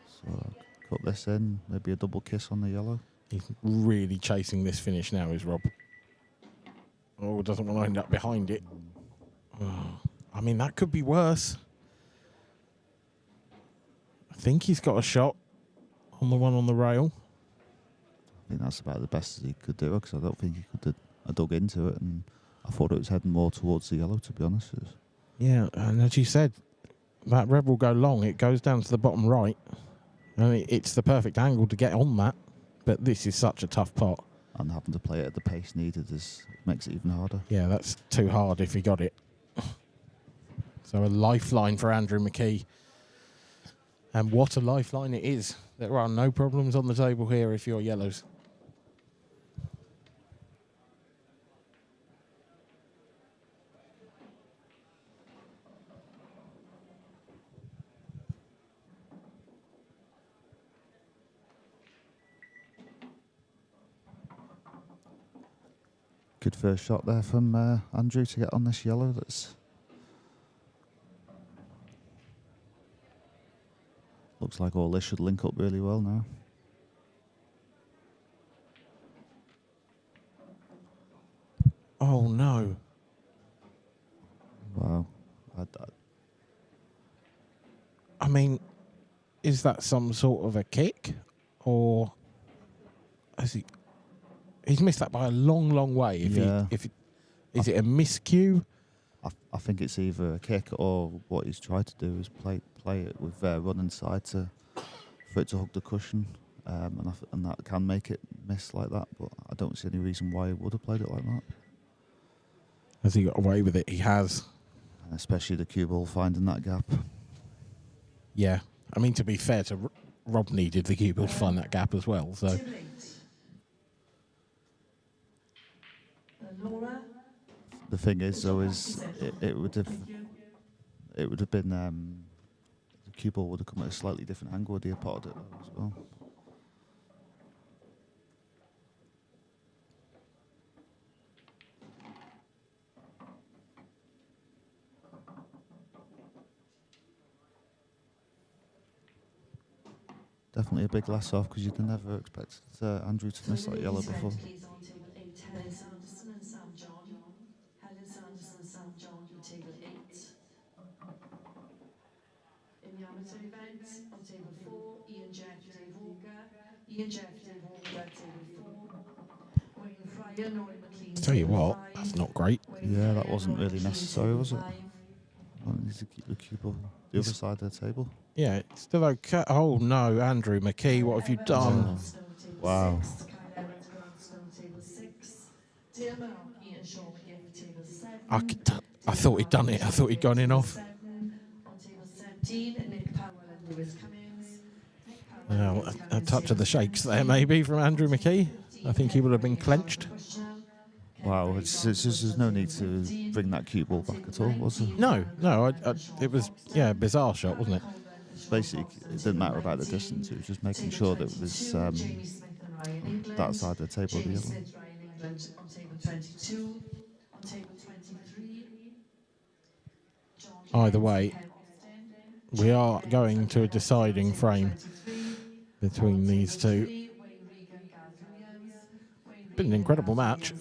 So cut this in, maybe a double kiss on the yellow. He's really chasing this finish now, is Rob. Oh, doesn't want to end up behind it. Oh, I mean, that could be worse. I think he's got a shot on the one on the rail. I think that's about the best he could do, because I don't think he could have dug into it, and I thought it was heading more towards the yellow, to be honest. Yeah, and as you said, that red will go long. It goes down to the bottom right, and it's the perfect angle to get on that, but this is such a tough pot. And having to play it at the pace needed makes it even harder. Yeah, that's too hard if he got it. So a lifeline for Andrew McKie. And what a lifeline it is. There are no problems on the table here if you're yellows. Good first shot there from Andrew to get on this yellow. That's looks like all this should link up really well now. Oh no. Wow. I mean, is that some sort of a kick? Or has he... He's missed that by a long, long way. Is it a miscue? I think it's either a kick or what he's tried to do is play it with running side for it to hug the cushion, and that can make it miss like that. But I don't see any reason why he would have played it like that. Has he got away with it? He has. And especially the cue ball finding that gap. Yeah. I mean, to be fair, Rob needed the cue ball to find that gap as well. So. The thing is, though, is it would have been the cue ball would have come at a slightly different angle with the Attard as well. Definitely a big lass off because you'd never expected Andrew to miss that yellow before. Tell you what, that's not great. Yeah, that wasn't really necessary, was it? I need to keep the cue ball the other side of the table. Yeah, it's still okay. Oh no, Andrew McKie, what have you done? Wow. I thought he'd done it. I thought he'd gone in off. A touch of the shakes there, maybe, from Andrew McKie. I think he would have been clenched. Wow, it's just, there's no need to bring that cue ball back at all, was there? No, it was, a bizarre shot, wasn't it? Basically, it didn't matter about the distance, it was just making sure that it was that side of the table, the yellow. Either way, we are going to a deciding frame between these two. Been an incredible match.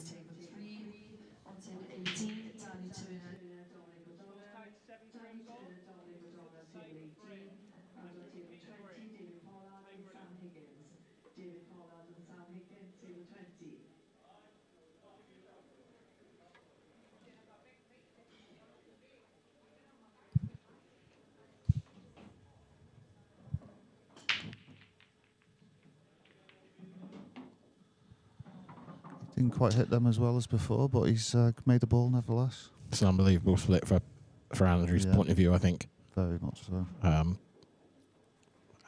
Didn't quite hit them as well as before, but he's made the ball nevertheless. It's an unbelievable split for Andrew's point of view, I think. Very much so.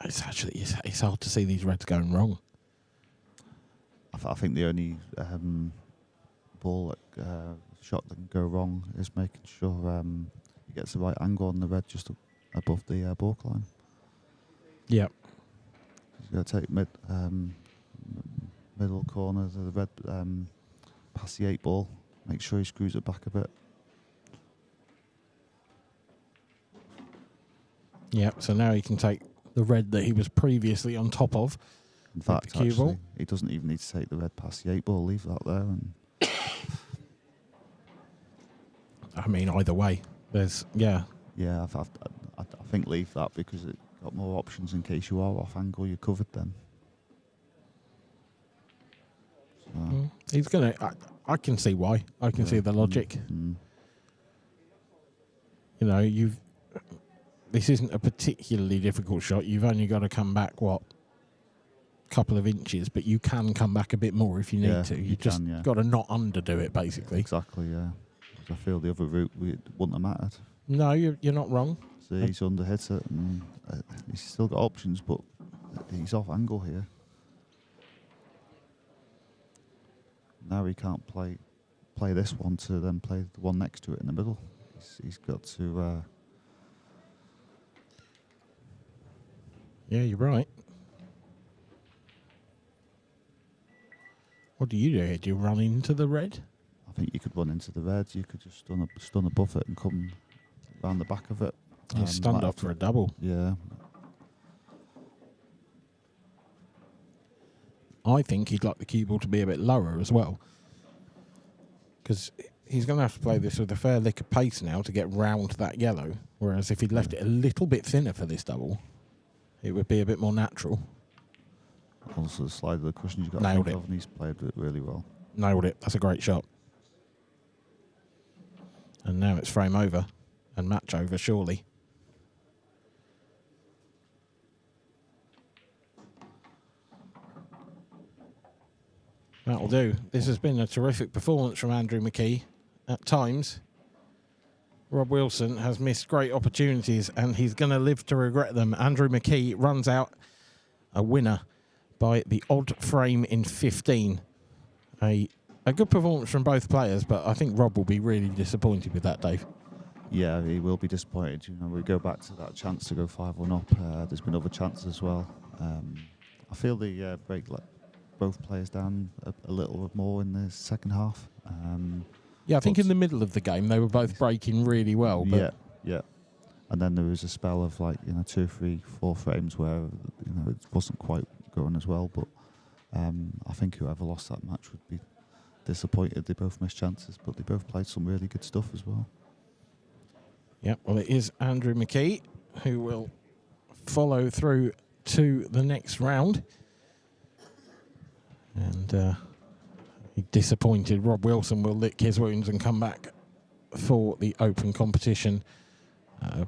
It's hard to see these reds going wrong. I think the only shot that can go wrong is making sure he gets the right angle on the red just above the balk line. Yeah. He's going to take middle corner of the red past the 8 ball. Make sure he screws it back a bit. Yeah, so now he can take the red that he was previously on top of. In fact, actually, he doesn't even need to take the red past the 8 ball. Leave that there. And I mean, either way, there's Yeah, I think leave that because it got more options in case you are off angle. You're covered then. So. He's gonna. I can see why. I can see the logic. You know, this isn't a particularly difficult shot. You've only got to come back couple of inches, but you can come back a bit more if you need to. You just got to not underdo it, basically. Exactly. Yeah. I feel the other route wouldn't have mattered. No, you're not wrong. So he's underhit it, and he's still got options, but he's off angle here. Now he can't play this one to then play the one next to it in the middle. He's got to. Yeah, you're right. What do you do here? Do you run into the red? I think you could run into the red. You could just stun above it and come round the back of it. You're stunned up for a double. Yeah. I think he'd like the cue ball to be a bit lower as well, because he's going to have to play this with a fair lick of pace now to get round that yellow, whereas if he'd left it a little bit thinner for this double, it would be a bit more natural. Also the slide of the cushion you've got Nailed to it. think of, and he's played it really well. Nailed it. That's a great shot. And now it's frame over and match over, surely. That'll do. This has been a terrific performance from Andrew McKie. At times, Rob Wilson has missed great opportunities and he's going to live to regret them. Andrew McKie runs out a winner by the odd frame in 15. A good performance from both players, but I think Rob will be really disappointed with that, Dave. Yeah, he will be disappointed. You know, we go back to that chance to go 5-1 up. There's been other chances as well. I feel the break let both players down a little more in the second half. I think in the middle of the game they were both breaking really well. But yeah. And then there was a spell of 2, 3, 4 frames where it wasn't quite going as well. But I think whoever lost that match would be disappointed. They both missed chances, but they both played some really good stuff as well. Yeah, well, it is Andrew McKie who will follow through to the next round. And disappointed Rob Wilson will lick his wounds and come back for the open competition,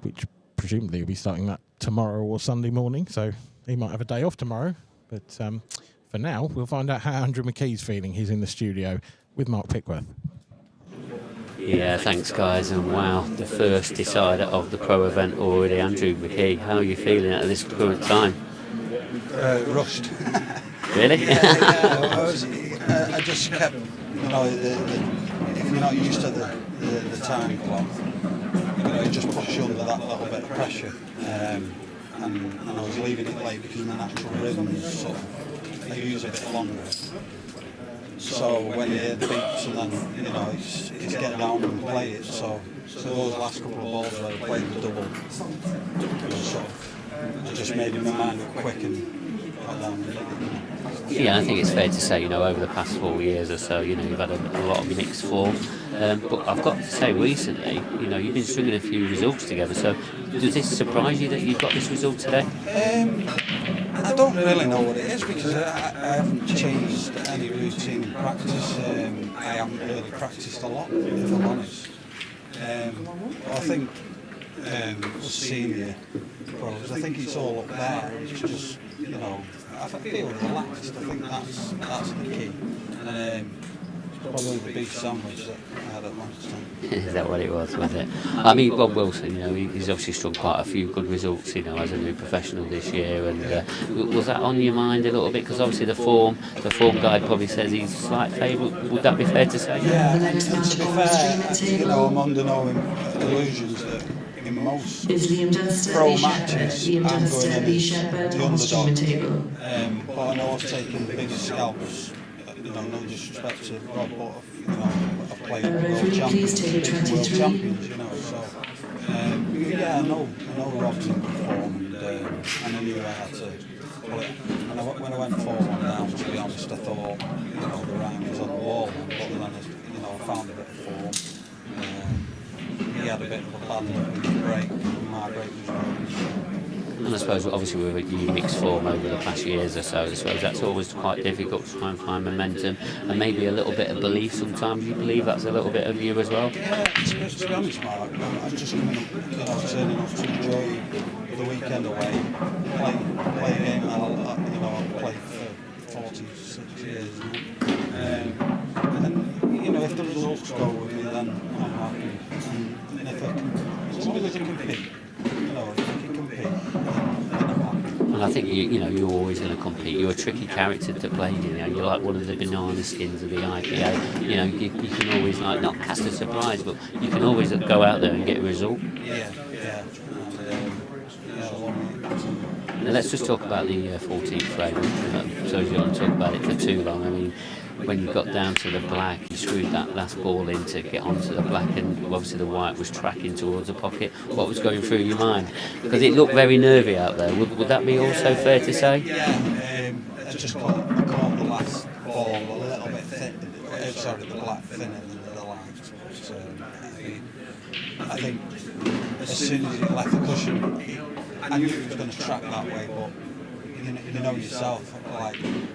which presumably will be starting that tomorrow or Sunday morning. So he might have a day off tomorrow. But for now, we'll find out how Andrew McKie's feeling. He's in the studio with Mark Pickworth. Yeah, thanks guys, and wow, the first decider of the pro event already, Andrew McKie. How are you feeling at this current time? Rushed. Really? I just kept, if you're not used to the time clock, it just puts you under that little bit of pressure. And I was leaving it late because my natural rhythms sort of, they use a bit longer. So when you hear the beats and then, it's get down and play it. So those last couple of balls where I played the double, it just made my mind quick and got down and did it. Yeah, I think it's fair to say, over the past 4 years or so, you've had a lot of mixed form. But I've got to say, recently, you've been stringing a few results together. So does this surprise you that you've got this result today? I don't really know what it is because I haven't changed any routine in practice. I haven't really practiced a lot, if I'm honest. I think senior pros, I think it's all up there. It's just, I feel relaxed. I think that's the key. And probably the beef sandwich that I had at lunchtime. Is that what it was it? I mean, Rob Wilson, he's obviously struck quite a few good results, as a new professional this year. And was that on your mind a little bit? Because obviously the form guide probably says he's a slight favourite. Would that be fair to say? Yeah, and to be fair, I'm under no illusions that in most pro matches I'm going in the underdog. But I know I've taken the biggest scalps. No disrespect to Rob, but I've played world champions, so I know Rob's in good form, and I knew I had to pull it. And when I went 4-1 down, to be honest, I thought the writing was on the wall, but then I found a bit of form. He had a bit of a bad break, my break was wrong. And I suppose, obviously, with you mixed form over the past years or so, I suppose that's always quite difficult to try and find momentum and maybe a little bit of belief sometimes. You believe that's a little bit of you as well? Yeah, to be honest, Mark, I'm just coming up, turning up to enjoy the weekend away, play a game I've played for 46 years and if the results go with me, then I'm happy. And if as long as I can compete, if I can compete, And I think you're always going to compete. You're a tricky character to play. You're like one of the banana skins of the IPA. You can always not cast a surprise, but you can always go out there and get a result. Yeah. Now let's just talk about the 14th frame. So you don't want to talk about it for too long. I mean, when you got down to the black, you screwed that last ball in to get onto the black, and obviously the white was tracking towards the pocket. What was going through your mind? Because it looked very nervy out there. Would that be also fair to say? Yeah, I just caught the last ball a little bit thin. The black thinner than the lines. So, I think as soon as it left the cushion, I knew it was going to track that way, but you know yourself,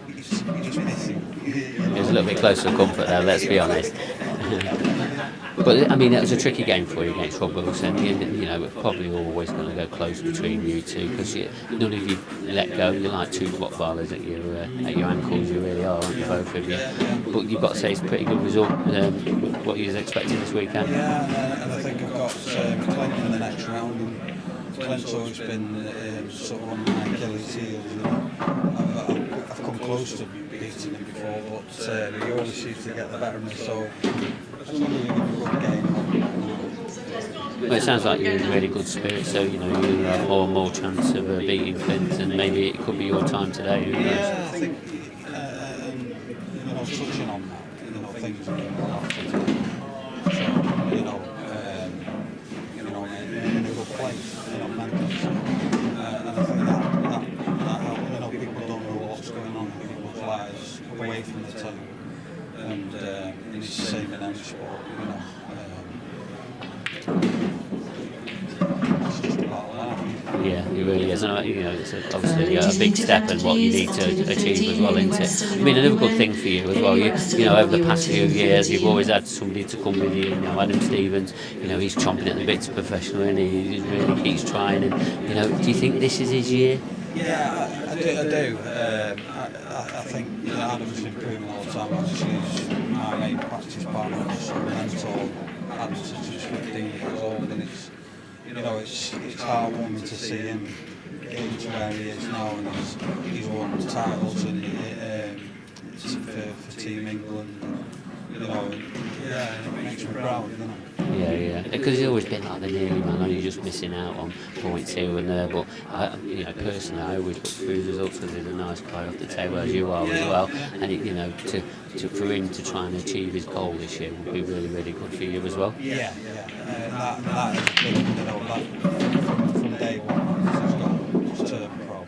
he's just missing. It was a little bit closer to comfort there, let's be honest. But I mean, that was a tricky game for you against Rob Wilson. We're probably always going to go close between you two because none of you let go. You're like two rottweilers at your ankles. You really are, aren't you, both of you? But you've got to say it's a pretty good result. What you was expecting this weekend? Yeah, and I think I've got plenty in the next round. Clint's always been sort of one of my Achilles heels. You know, I've come close to beating him before, but he always seems to get the better of me. So I just want to give him a good game. Well, it sounds like you're in really good spirit, so you know you have more and more chance of beating Clint, and maybe it could be your time today. Who knows? Yeah, I think you know, touching on that, you know, things are going well after today. So you know, in a good place, you know, mentally. And I think that helps. You know, people don't know what's going on in people's lives away from the team, and it's the same in any sport, you know. It's just about life. Yeah, it really is. And, you know, it's obviously a big step in what you need to achieve as well, isn't it? I mean, another good thing for you as well, you know, over the past few years, you've always had somebody to come with you. You know, Adam Stevens, you know, he's chomping at the bit to professional, and he really keeps trying. And, you know, do you think this is his year? Yeah, I do. I think, you know, Adam's improving all the time. Obviously, he's my main practice partner, mentor. Adam's just 15 years old, and it's, you know, it's heartwarming to see him getting to where he is now, and he's won titles and for Team England. You know, yeah, it makes me proud, you know. Yeah, because he's always been like the nearly man, only just missing out on points here and there. But you know, personally, I always look through his results because he's a nice guy off the table, as you are as well. And you know, for him to try and achieve his goal this year would be really, really good for you as well. Yeah. That is big, you know, that from day one, he's got to turn pro.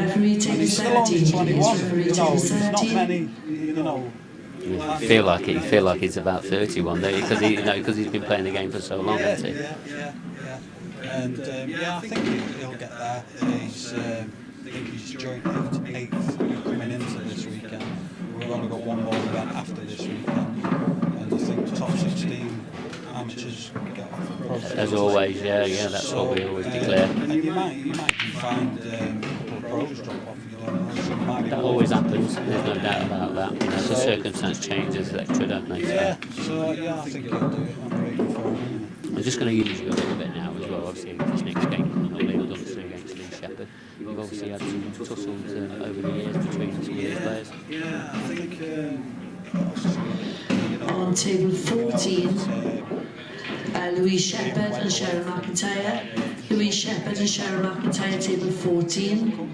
Referee table 17, please. Referee table There's 13. not many, you know. You feel like he's about 31, don't you? Because he's been playing the game for so long, hasn't he? Yeah. And I think he'll get there. He's joint eighth coming into this weekend. We've only got one more event after this weekend, and I think top 16 amateurs get off the pro. As always, yeah, that's what we always declare. And you might find a couple of pros drop off. That always happens, there's no doubt about that. You know, the circumstance changes, etc., don't they? Yeah, I think he'll do it. I'm ready for him. I'm just going to use you a little bit now as well. Obviously, this next game, Dunster against Shepard. You've obviously had some tussles over the years between some of these players. Yeah, I think. On table 14, Louise Shepard and Sharon McIntyre. Louise Shepard and Sharon McIntyre, table 14.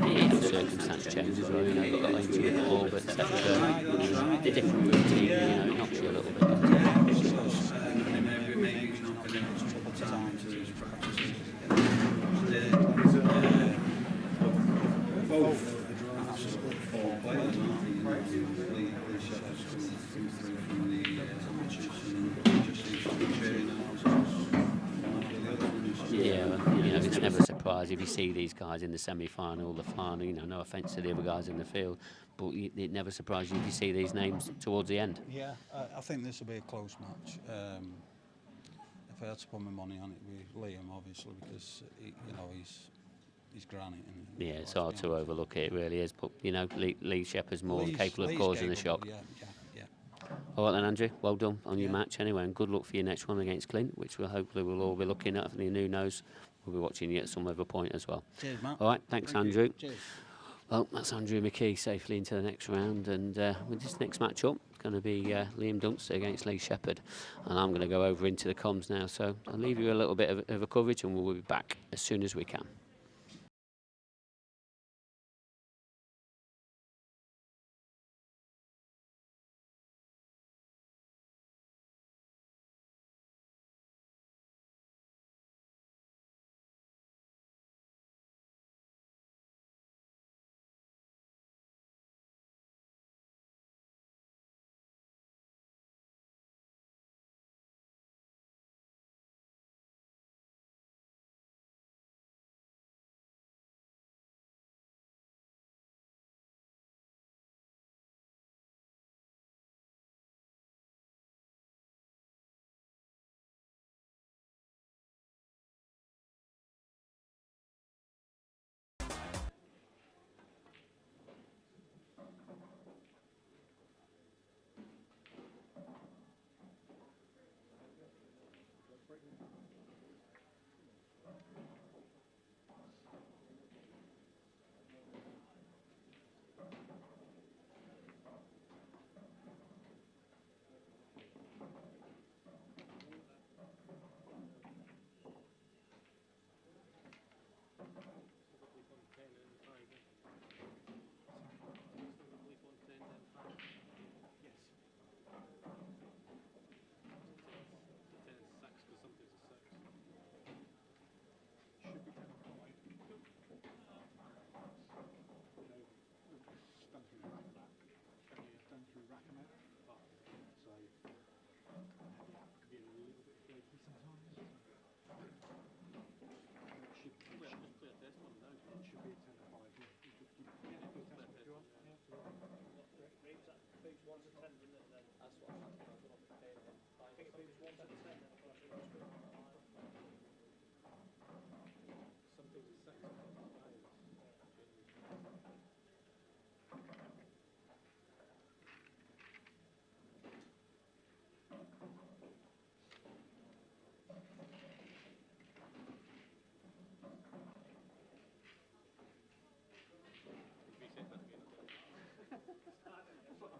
Yeah, circumstance changes as well, you know, you've got into it all, but the different routine, you know, it knocks you a little bit. It's never a surprise if you see these guys in the semi-final, the final. You know, no offence to the other guys in the field, but it never surprises you if you see these names towards the end. Yeah, I think this will be a close match. If I had to put my money on it, with Liam, obviously, because he's granite. Yeah, it's hard to overlook it. It really is. But you know, Lee Shepard's more capable of causing the shock. Yeah. All right then, Andrew. Well done on your match anyway, and good luck for your next one against Clint, which we'll all be looking at. And who knows, we'll be watching you at some other point as well. Cheers, Matt. All right, thanks, Andrew. Cheers. Well, that's Andrew McKie safely into the next round, and with this next match up, it's going to be Liam Dunster against Lee Shepard, and I'm going to go over into the comms now. So I'll leave you a little bit of a coverage, and we'll be back as soon as we can.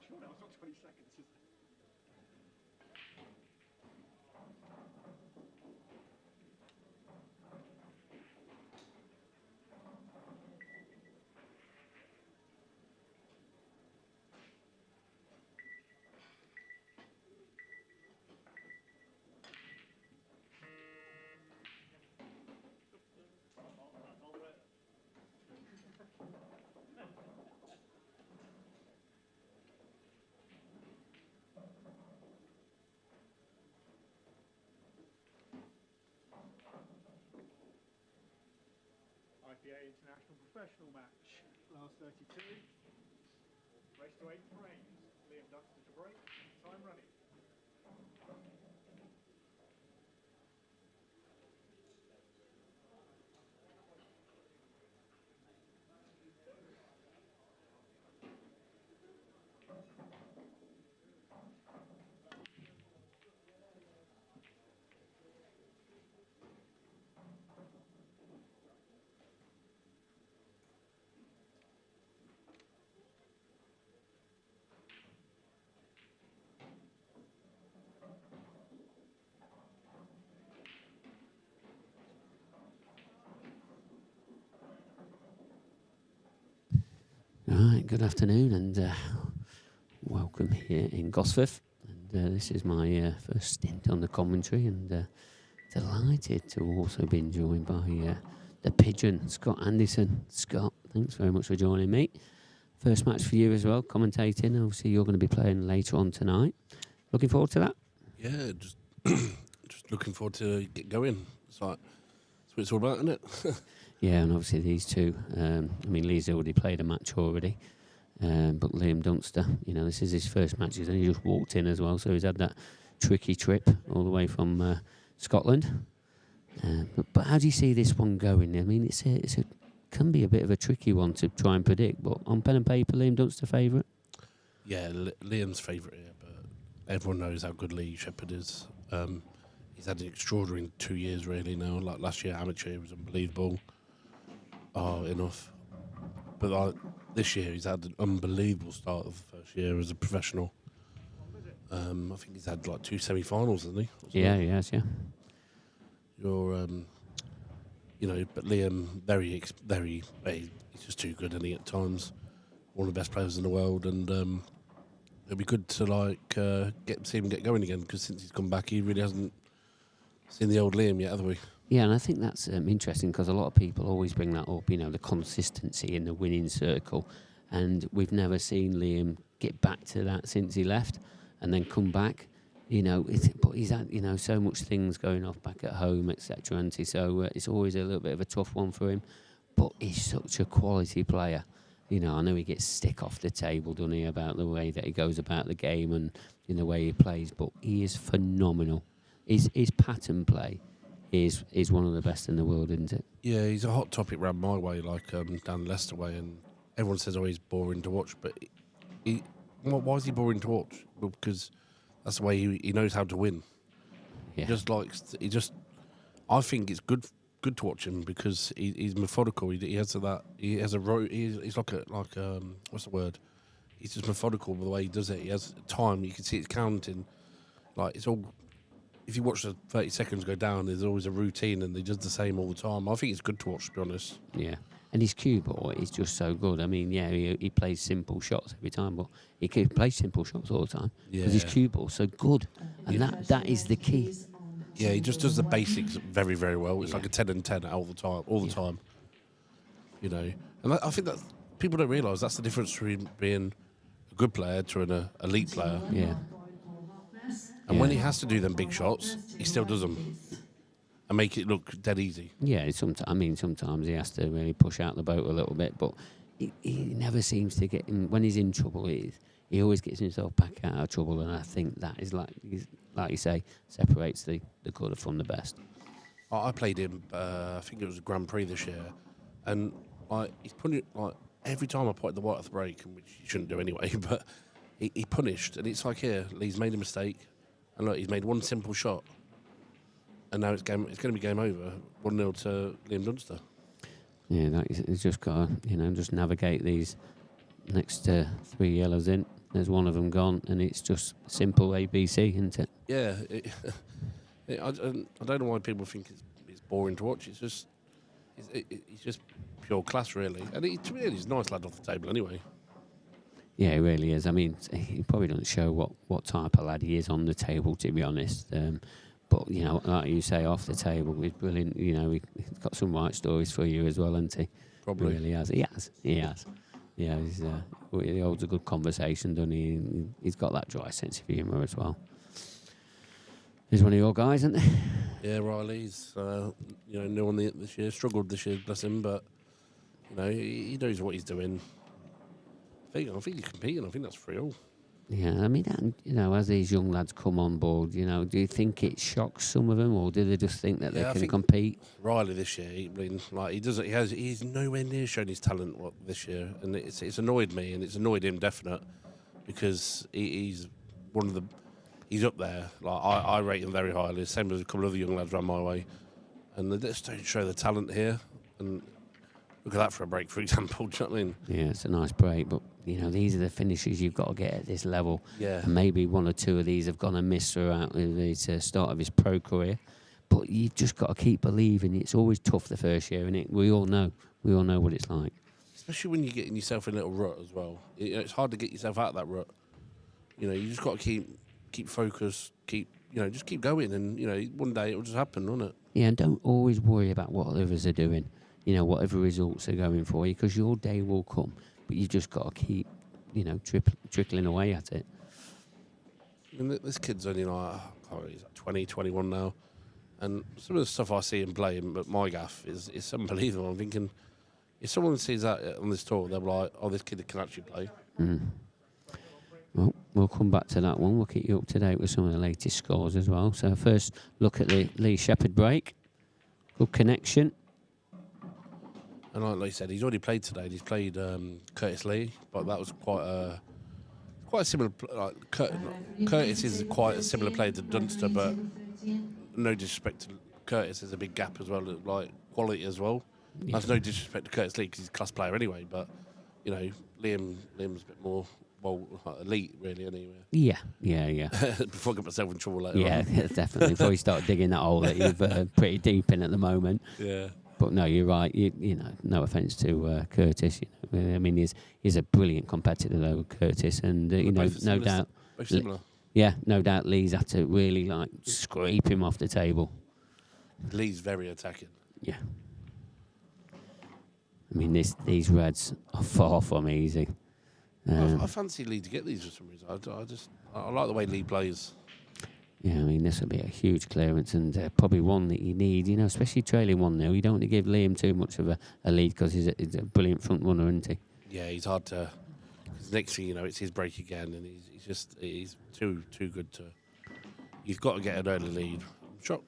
sure that was not 20 seconds. IPA International Professional match, last 32, race to 8 frames, Liam Dunster to break, time running. Right, good afternoon and welcome here in Gosforth. And this is my first stint on the commentary, and delighted to also be joined by the Pigeon, Scott Anderson. Scott, thanks very much for joining me. First match for you as well, commentating. Obviously, you're going to be playing later on tonight. Looking forward to that? Yeah, just just looking forward to get going. It's like that's what it's all about, isn't it? Yeah, and obviously these two, I mean, Lee's already played a match already, but Liam Dunster, you know, this is his first match. He's only just walked in as well, so he's had that tricky trip all the way from Scotland. But how do you see this one going? I mean, it's a can be a bit of a tricky one to try and predict, but on pen and paper, Liam Dunster favourite? Yeah, Liam's favourite here, but everyone knows how good Lee Shepard is. He's had an extraordinary 2 years really now. Like last year, amateur was unbelievable. Enough. But this year, he's had an unbelievable start of the first year as a professional. I think he's had like 2 semi-finals, hasn't he? Yeah, he has, yeah. But Liam, he's just too good, isn't he, at times? One of the best players in the world, and it'd be good to see him get going again, because since he's come back, he really hasn't seen the old Liam yet, have we? Yeah, and I think that's interesting, because a lot of people always bring that up, you know, the consistency in the winning circle, and we've never seen Liam get back to that since he left and then come back, you know. But he's had, you know, so much things going off back at home, etc. And so it's always a little bit of a tough one for him. But he's such a quality player. You know, I know he gets stick off the table, doesn't he, about the way that he goes about the game and in the way he plays, but he is phenomenal. His pattern play is one of the best in the world, isn't it? Yeah, he's a hot topic round my way, like down Leicester way, and everyone says, he's boring to watch, but why is he boring to watch? Well, because that's the way he knows how to win. Yeah. I think it's good to watch him because he's methodical. He's like what's the word? He's just methodical with the way he does it. He has time. You can see it's counting. Like it's all. If you watch the 30 seconds go down, there's always a routine, and he does the same all the time. I think it's good to watch, to be honest. Yeah, and his cue ball is just so good. I mean, yeah, he plays simple shots every time, but he can play simple shots all the time because his cue ball's so good, and that is the key. Yeah, he just does the basics very, very well. It's like a 10 and 10 all the time. You know, and I think that people don't realise that's the difference between being a good player to an elite player. Yeah. And when he has to do them big shots, he still does them and make it look dead easy. Yeah, sometimes he has to really push out the boat a little bit, but he never seems to get in. When he's in trouble, he always gets himself back out of trouble, and I think that is like you say, separates the good from the best. I played him, I think it was a Grand Prix this year, and he's putting every time I put the white off the break, which you shouldn't do anyway, but he punished, and it's like here, he's made a mistake. And look, he's made one simple shot, and now it's going to be game over, 1-0 to Liam Dunster. Yeah, he's just got to, just navigate these next 3 yellows in, there's one of them gone, and it's just simple ABC, isn't it? Yeah. I don't know why people think it's boring to watch. It's just it's just pure class, really. And to me, he's a nice lad off the table anyway. Yeah, he really is. I mean, he probably doesn't show what type of lad he is on the table, to be honest. But, you know, like you say, off the table, he's brilliant. You know, he's got some right stories for you as well, hasn't he? Probably. He really has. He has. Yeah, he holds a good conversation, doesn't he? He's got that dry sense of humour as well. He's one of your guys, isn't he? Yeah, Riley's, new on this year, struggled this year, bless him, but, you know, he knows what he's doing. I think he's competing. I think that's for real. Yeah, I mean, you know, as these young lads come on board, you know, do you think it shocks some of them, or do they just think that they can compete? Riley this year, he's nowhere near shown his talent this year, and it's annoyed me, and it's annoyed him definite, because he's one of the. He's up there. Like I rate him very highly. Same as a couple of other young lads ran my way, and they just don't show the talent here. And look at that for a break, for example. Do you know what I mean? Yeah, it's a nice break, but you know these are the finishes you've got to get at this level. Yeah. And maybe one or two of these have gone amiss throughout the start of his pro career, but you've just got to keep believing. It's always tough the first year, and we all know what it's like. Especially when you're getting yourself in a little rut as well. It's hard to get yourself out of that rut. You know, you just got to keep focused, just keep going, and one day it'll just happen, won't it? Yeah, and don't always worry about what others are doing. You know, whatever results are going for you, because your day will come. But you've just got to keep, trickling away at it. I mean, this kid's only he's 20, 21 now, and some of the stuff I see him playing at my gaff is unbelievable. I'm thinking, if someone sees that on this tour, they'll be like, "Oh, this kid can actually play." Mm. Well, we'll come back to that one. We'll keep you up to date with some of the latest scores as well. So first, look at the Lee Shepard break. Good connection. And like you said, he's already played today. He's played Curtis Lee, but that was quite a similar. Curtis is quite a similar player to Dunster, but no disrespect to Curtis, there's a big gap as well, like quality as well. Yeah. That's no disrespect to Curtis Lee because he's a class player anyway. But Liam's a bit more. Well, elite, really, anyway. Yeah. Before I get myself in trouble later on. Yeah, definitely. Before you start digging that hole that you're pretty deep in at the moment. Yeah. But no, you're right. No offence to Curtis. I mean, he's a brilliant competitor, though, Curtis. And, no doubt. Both similar. Yeah, no doubt Lee's had to really, scrape him off the table. Lee's very attacking. Yeah. I mean, these Reds are far from easy. I fancy Lee to get these for some reason. I like the way Lee plays. Yeah, I mean, this will be a huge clearance and probably one that you need, especially trailing 1-0. You don't want to give Liam too much of a lead because he's a brilliant front runner, isn't he? Yeah, he's hard to. Cause next thing you know, it's his break again, and he's too good to. You've got to get an early lead.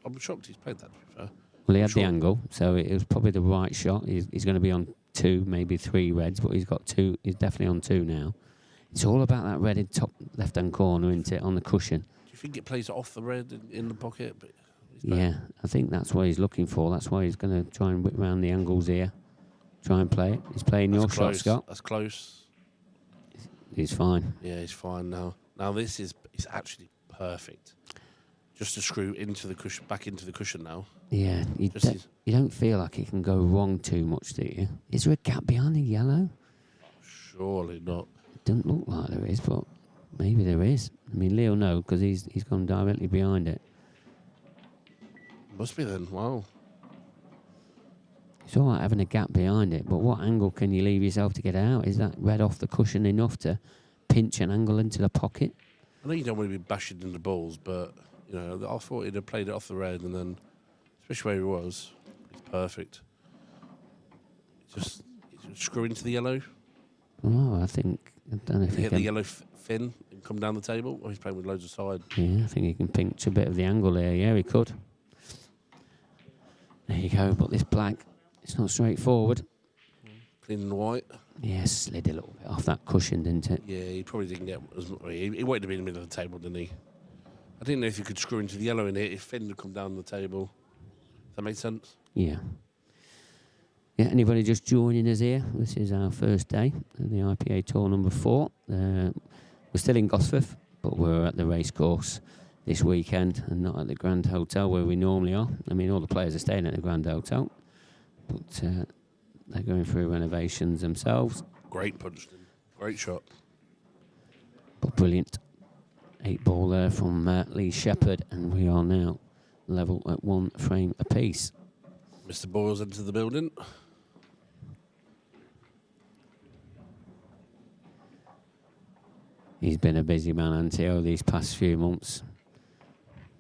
I'm shocked he's played that. To be fair. Well, he had the angle, so it was probably the right shot. He's going to be on 2, maybe 3 reds, but he's got 2. He's definitely on 2 now. It's all about that red in top left-hand corner, isn't it, on the cushion. Do you think it plays off the red in the pocket? But yeah, I think that's what he's looking for. That's why he's going to try and whip round the angles here. Try and play it. He's playing your shot, Scott. That's close. He's fine. Yeah, he's fine now. Now this is actually perfect. Just to screw into the cushion, back into the cushion now. Yeah, you don't feel like it can go wrong too much, do you? Is there a gap behind the yellow? Surely not. It doesn't look like there is, but maybe there is. I mean, Lee'll know because he's gone directly behind it. Must be then. Wow. It's all right having a gap behind it, but what angle can you leave yourself to get out? Is that red off the cushion enough to pinch an angle into the pocket? I know you don't want to be bashing into balls, but I thought he'd have played it off the red, and then, especially where he was, it's perfect. Just screw into the yellow. Oh, I don't know if he hit the yellow fin and come down the table, or he's playing with loads of side. Yeah, I think he can pinch a bit of the angle there. Yeah, he could. There you go. But this black, it's not straightforward. Clean and white. Yeah, slid a little bit off that cushion, didn't it? Yeah, he probably didn't get as much. He wanted to be in the middle of the table, didn't he? I didn't know if you could screw into the yellow in it if fin would come down the table. Does that make sense? Yeah. Yeah, anybody just joining us here? This is our first day of the IPA Tour number 4. We're still in Gosforth, but we're at the racecourse this weekend and not at the Grand Hotel where we normally are. I mean, all the players are staying at the Grand Hotel, but they're going through renovations themselves. Great punch, great shot. But brilliant 8-ball there from Lee Shepard, and we are now level at 1 frame apiece. Mr. Boyle's into the building. He's been a busy man, Antio, these past few months.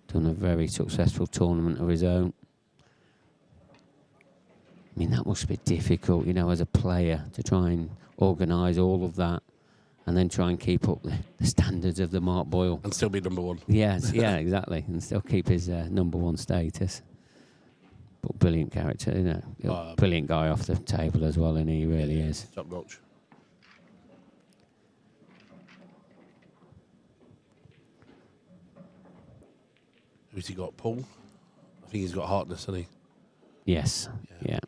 Done a very successful tournament of his own. I mean, that must be difficult, you know, as a player, to try and organise all of that and then try and keep up the standards of the Mark Boyle. And still be number 1. Yes, yeah, exactly. And still keep his number 1 status. But brilliant character, you know. Brilliant guy off the table as well, and he really is. Top notch. Who's he got, Paul? I think he's got Hardness, hasn't he? Yes, yeah.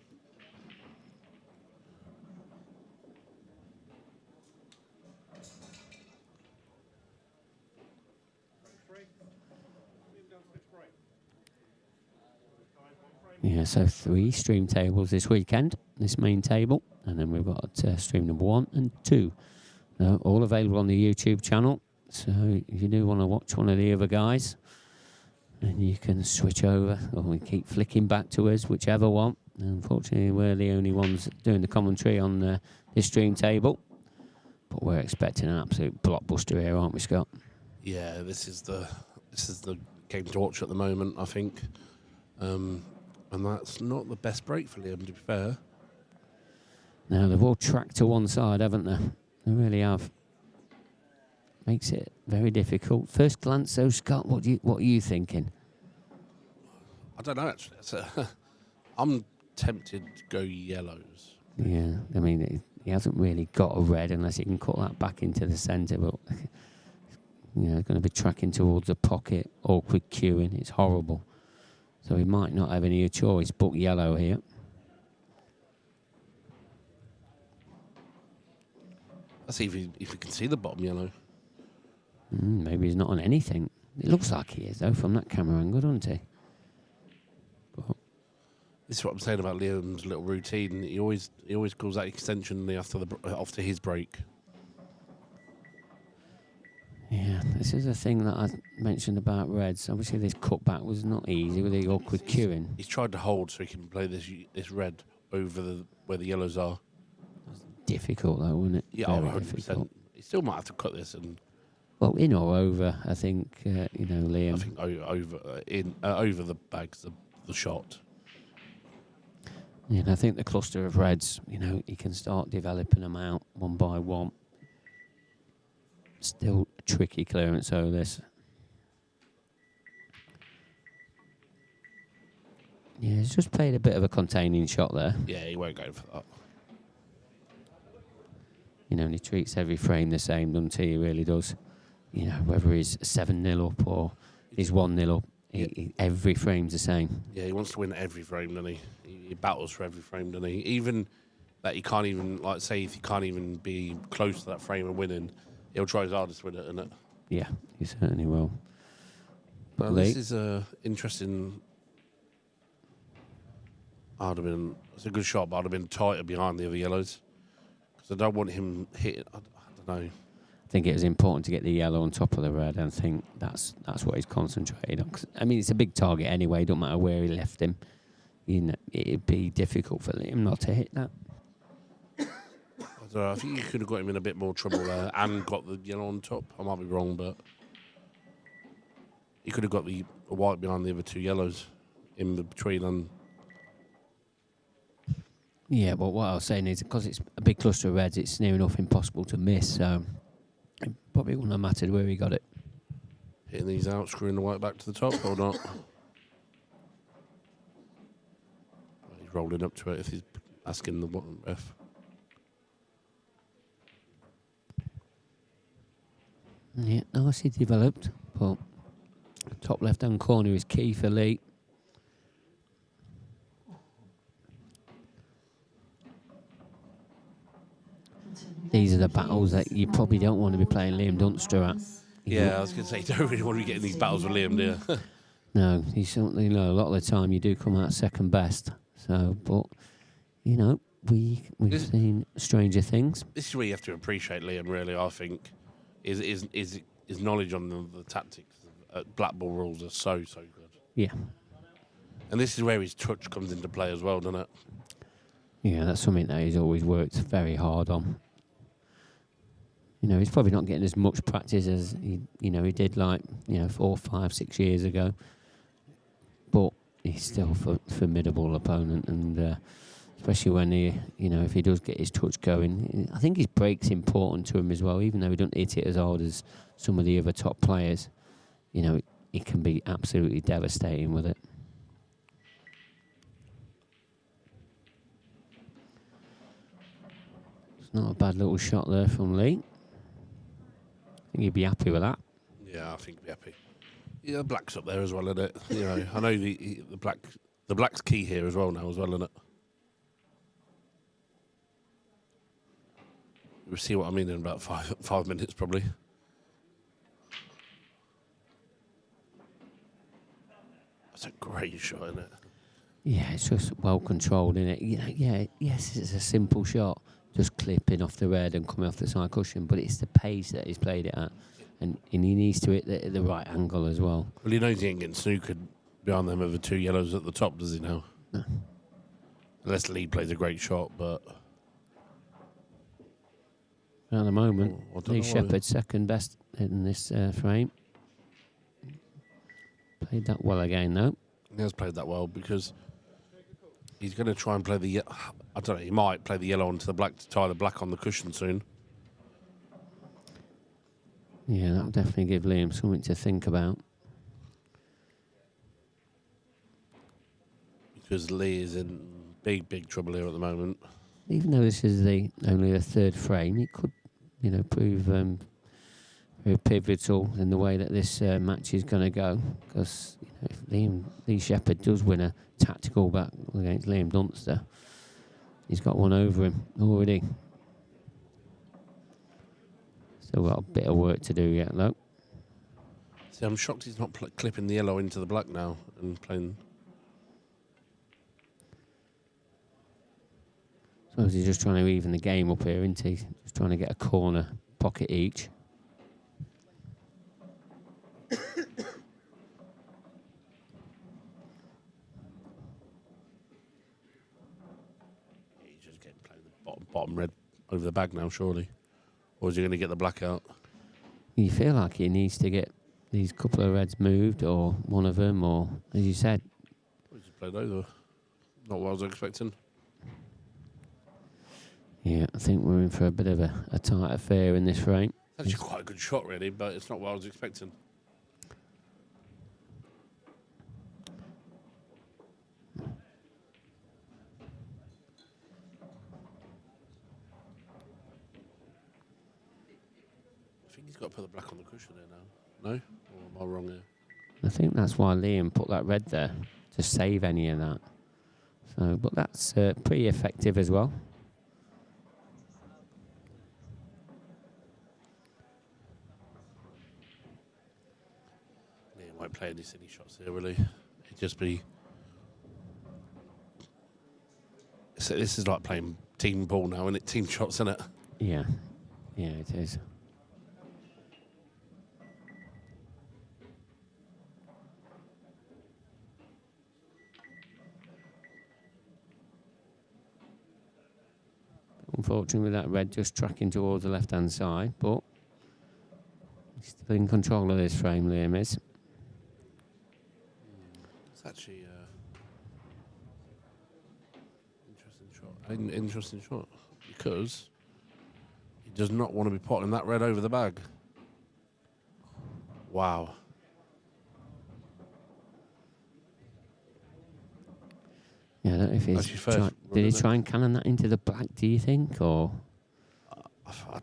Yeah, so 3 stream tables this weekend, this main table, and then we've got stream number 1 and 2. All available on the YouTube channel, so if you do want to watch one of the other guys, then you can switch over, or we keep flicking back to us, whichever one. Unfortunately, we're the only ones doing the commentary on this stream table, but we're expecting an absolute blockbuster here, aren't we, Scott? Yeah, this is the game to watch at the moment, I think. And that's not the best break for Liam, to be fair. No, they've all tracked to one side, haven't they? They really have. Makes it very difficult. First glance, though, Scott, what are you thinking? I don't know, actually. I'm tempted to go yellows. Yeah, I mean, he hasn't really got a red unless he can cut that back into the centre, but you know, going to be tracking towards the pocket, awkward queuing. It's horrible. So he might not have any choice but yellow here. Let's see if we can see the bottom yellow. Maybe he's not on anything. It looks like he is, though, from that camera angle, doesn't he? But this is what I'm saying about Liam's little routine. He always calls that extension after his break. yeah, this is a thing that I mentioned about Reds. Obviously, this cutback was not easy with the awkward queuing. He's tried to hold so he can play this red over where the yellows are. Difficult, though, wouldn't it? Yeah, 100%. He still might have to cut this and. Well, in or over, I think, Liam. I think over the bags, the shot. Yeah, and I think the cluster of reds, he can start developing them out one by one. Still a tricky clearance over this. Yeah, he's just played a bit of a containing shot there. Yeah, he won't go for that. And he treats every frame the same, doesn't he? He really does. Whether he's 7-0 up or he's 1-0 up, every frame's the same. Yeah, he wants to win every frame, doesn't he? He battles for every frame, doesn't he? Even that he can't even, say, if he can't even be close to that frame and winning, he'll try his hardest to win it, isn't it? Yeah, he certainly will. But this is interesting. It's a good shot, but I'd have been tighter behind the other yellows. Because I don't want him hitting, I don't know. I think it was important to get the yellow on top of the red. I think that's what he's concentrated on. 'Cause, it's a big target anyway. It don't matter where he left him. It'd be difficult for him not to hit that. I don't know. I think you could have got him in a bit more trouble there and got the yellow on top. I might be wrong, but he could have got the white behind the other two yellows in between. And yeah, but what I was saying is because it's a big cluster of reds, it's near enough impossible to miss. So it probably wouldn't have mattered where he got it. Hitting these out, screwing the white back to the top or not? He's rolling up to it if he's asking the ref. Yeah, nicely developed. But top left-hand corner is key for Lee. These are the battles that you probably don't want to be playing Liam Dunster at. Yeah, I was going to say, you don't really want to be getting these battles with Liam, do you? No, he's certainly, a lot of the time you do come out second best. So, but, we've seen stranger things. This is where you have to appreciate Liam, really, I think. His knowledge on the tactics of blackball rules are so good. Yeah. And this is where his touch comes into play as well, doesn't it? Yeah, that's something that he's always worked very hard on. He's probably not getting as much practice as he did 4, 5, 6 years ago. But he's still a formidable opponent, and especially when if he does get his touch going, I think his break's important to him as well. Even though he don't hit it as hard as some of the other top players, he can be absolutely devastating with it. It's not a bad little shot there from Lee. I think he'd be happy with that. Yeah, I think he'd be happy. Yeah, the black's up there as well, isn't it? I know the black's key here as well now, isn't it? We'll see what I mean in about five minutes, probably. That's a great shot, isn't it? Yeah, it's just well controlled, isn't it? Yes, it's a simple shot, just clipping off the red and coming off the side cushion, but it's the pace that he's played it at. And he needs to hit the right angle as well. Well, he knows he ain't getting snookered behind them over 2 yellows at the top, does he now? No. Unless Lee plays a great shot, but... At the moment, Lee Shepard second best in this frame. Played that well again, though. He has played that well because he's going to try and play the... I don't know, he might play the yellow onto the black to tie the black on the cushion soon. Yeah, that'll definitely give Liam something to think about. Because Lee is in big trouble here at the moment. Even though this is only the third frame, it could, prove very pivotal in the way that this match is going to go. Because if Lee Shepard does win a tactical battle against Liam Dunster, he's got one over him already. Still got a bit of work to do yet, though. See, I'm shocked he's not clipping the yellow into the black now and playing. I suppose he's just trying to even the game up here, isn't he? Just trying to get a corner pocket each. He's just getting playing the bottom red over the bag now, surely. Or is he going to get the black out? You feel like he needs to get these couple of reds moved, or one of them, or, as you said... He just played over. Not what I was expecting. Yeah, I think we're in for a bit of a tight affair in this frame. It's actually quite a good shot, really, but it's not what I was expecting. He's got to put the black on the cushion there now. No? Or am I wrong here? I think that's why Liam put that red there, to save any of that. So, but that's pretty effective as well. Liam won't play any silly shots here, will he? It'd just be... So this is like playing team ball now, isn't it? Team shots, isn't it? Yeah. Yeah, it is. Unfortunately, with that red just tracking towards the left-hand side, but he's still in control of this frame, Liam is. It's actually interesting shot because he does not want to be potting that red over the bag. Wow. Yeah, I don't know if he's did he try and cannon that into the black, do you think, or? I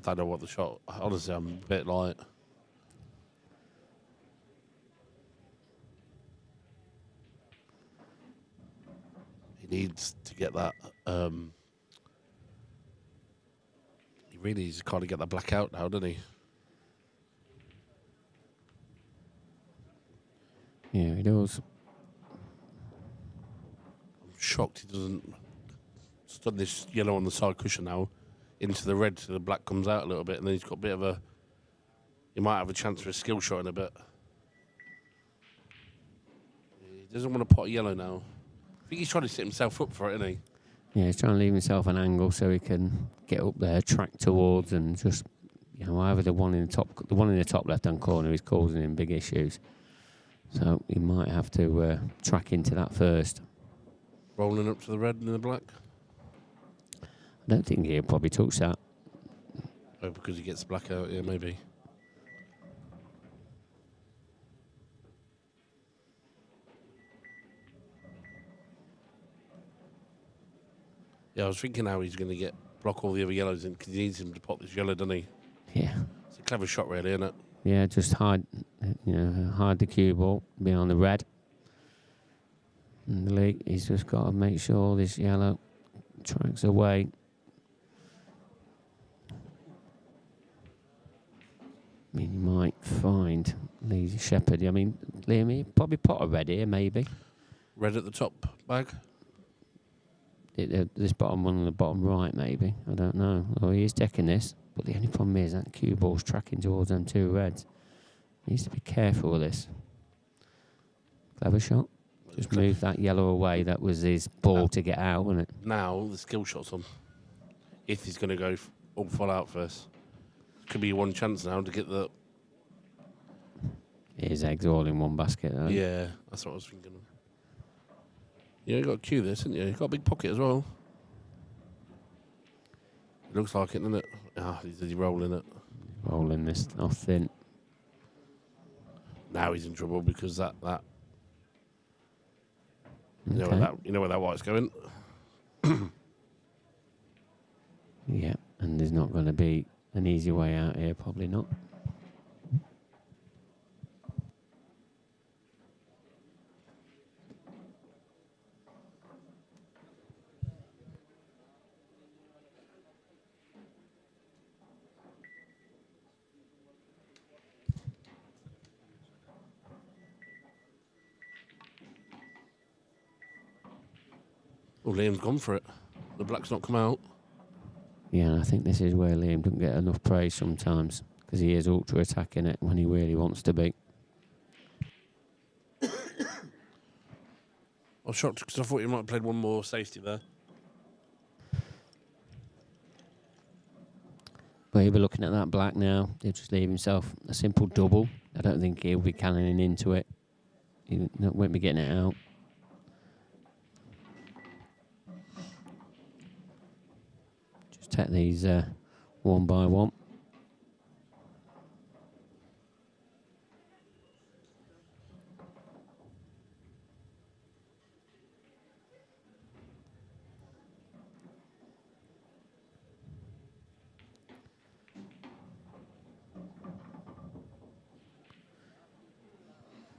don't know what the shot... Honestly, I'm a bit like... He needs to get that... he Really, he's got to get the black out now, doesn't he? Yeah, he does. I'm shocked he doesn't. He's done this yellow on the side cushion now into the red, so the black comes out a little bit, and then he's got a bit of a. He might have a chance for a skill shot in a bit. He doesn't want to pot a yellow now. I think he's trying to set himself up for it, isn't he? Yeah, he's trying to leave himself an angle so he can get up there, track towards, and just, either the one in the top left-hand corner is causing him big issues. So he might have to track into that first. Rolling up to the red and the black. I don't think he'll probably touch that. Oh, because he gets the black out, yeah, maybe. Yeah, I was thinking how he's going to block all the other yellows in because he needs him to pop this yellow, doesn't he? Yeah. It's a clever shot, really, isn't it? Yeah, just hide the cue ball behind the red. And the league, he's just got to make sure this yellow tracks away. I mean, you might find Lee Shepard. I mean, Liam, he probably pot a red here, maybe. Red at the top bag? This bottom one and the bottom right, maybe. I don't know. Oh, he is decking this. But the only problem is that cue ball's tracking towards them two reds. He needs to be careful with this. Clever shot. Just move that yellow away. That was his ball to get out, wasn't it? Now the skill shot's on. If he's going to go all full out first. Could be one chance now to get the... His eggs all in one basket, though. Yeah, that's what I was thinking of. Yeah, you got to cue this, haven't you? You've got a big pocket as well. It looks like it, doesn't it? Ah, he's rolling it. Rolling this off thin. Now he's in trouble because that you know where that white's going. Yeah, and there's not going to be an easy way out here, probably not. Well, Liam's gone for it. The black's not come out. Yeah, and I think this is where Liam doesn't get enough praise sometimes, because he is ultra attacking it when he really wants to be. I was shocked because I thought you might have played one more safety there. But he'll be looking at that black now. He'll just leave himself a simple double. I don't think he'll be cannoning into it. He won't be getting it out. Just take these one by one.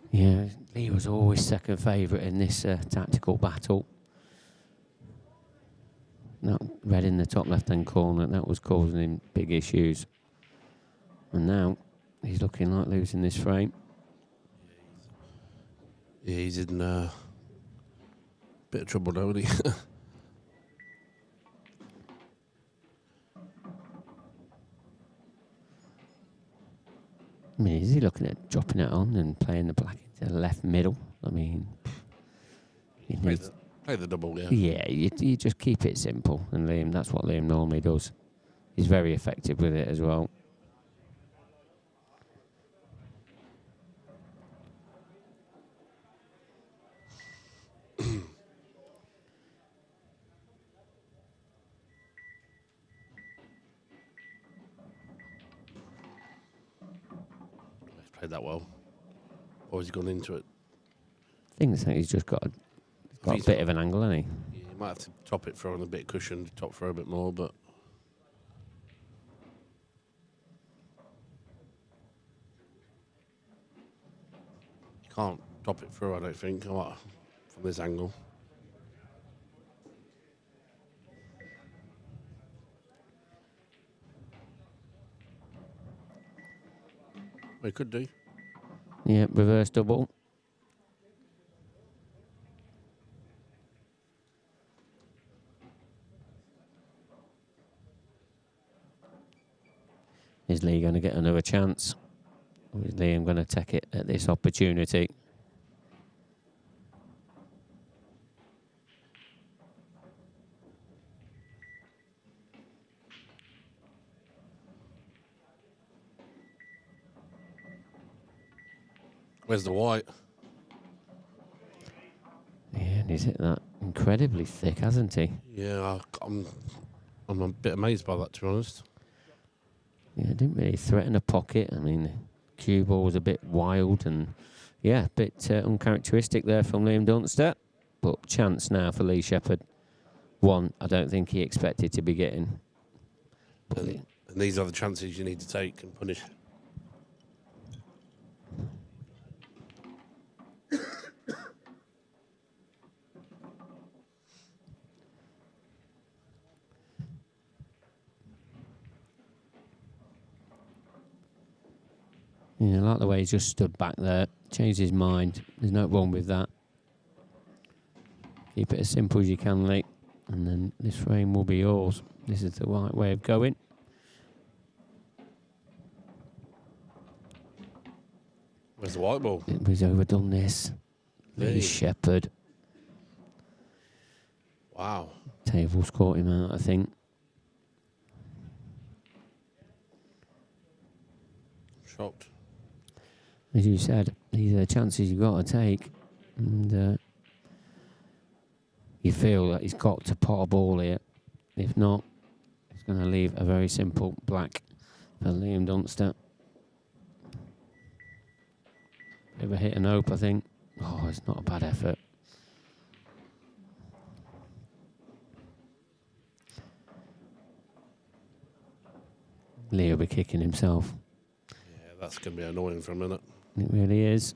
Yeah, Lee was always second favourite in this tactical battle. That red in the top left-hand corner, that was causing him big issues. And now he's looking like losing this frame. Yeah, he's in a bit of trouble now, isn't he? I mean, is he looking at dropping it on and playing the black into the left middle? I mean, play the double, yeah. Yeah, you just keep it simple. And Liam, that's what Liam normally does. He's very effective with it as well. Played that well. Or has he gone into it? I think he's just got a bit of an angle, hasn't he? Yeah, he might have to top it throw on a bit of cushion, top throw a bit more, but... You can't top it through, I don't think, from this angle. We could do. Yeah, reverse double. Is Lee going to get another chance? Or is Liam going to take it at this opportunity? Where's the white? Yeah, and he's hit that incredibly thick, hasn't he? Yeah, I'm a bit amazed by that, to be honest. Yeah, didn't really threaten a pocket. I mean, the cue ball was a bit wild and, yeah, a bit uncharacteristic there from Liam Dunster. But chance now for Lee Shepard. One, I don't think he expected to be getting. And these are the chances you need to take and punish. Yeah, I like the way he's just stood back there, changed his mind. There's no wrong with that. Keep it as simple as you can, Lee, and then this frame will be yours. This is the right way of going. Where's the white ball? He's overdone this. Lee Shepard. Wow. Table's caught him out, I think. Shocked. As you said, these are the chances you've got to take. And you feel that he's got to pot a ball here. If not, it's going to leave a very simple black for Liam Dunster. Bit of a hit and hope, I think. Oh, it's not a bad effort. Lee will be kicking himself. Yeah, that's going to be annoying for a minute. It really is.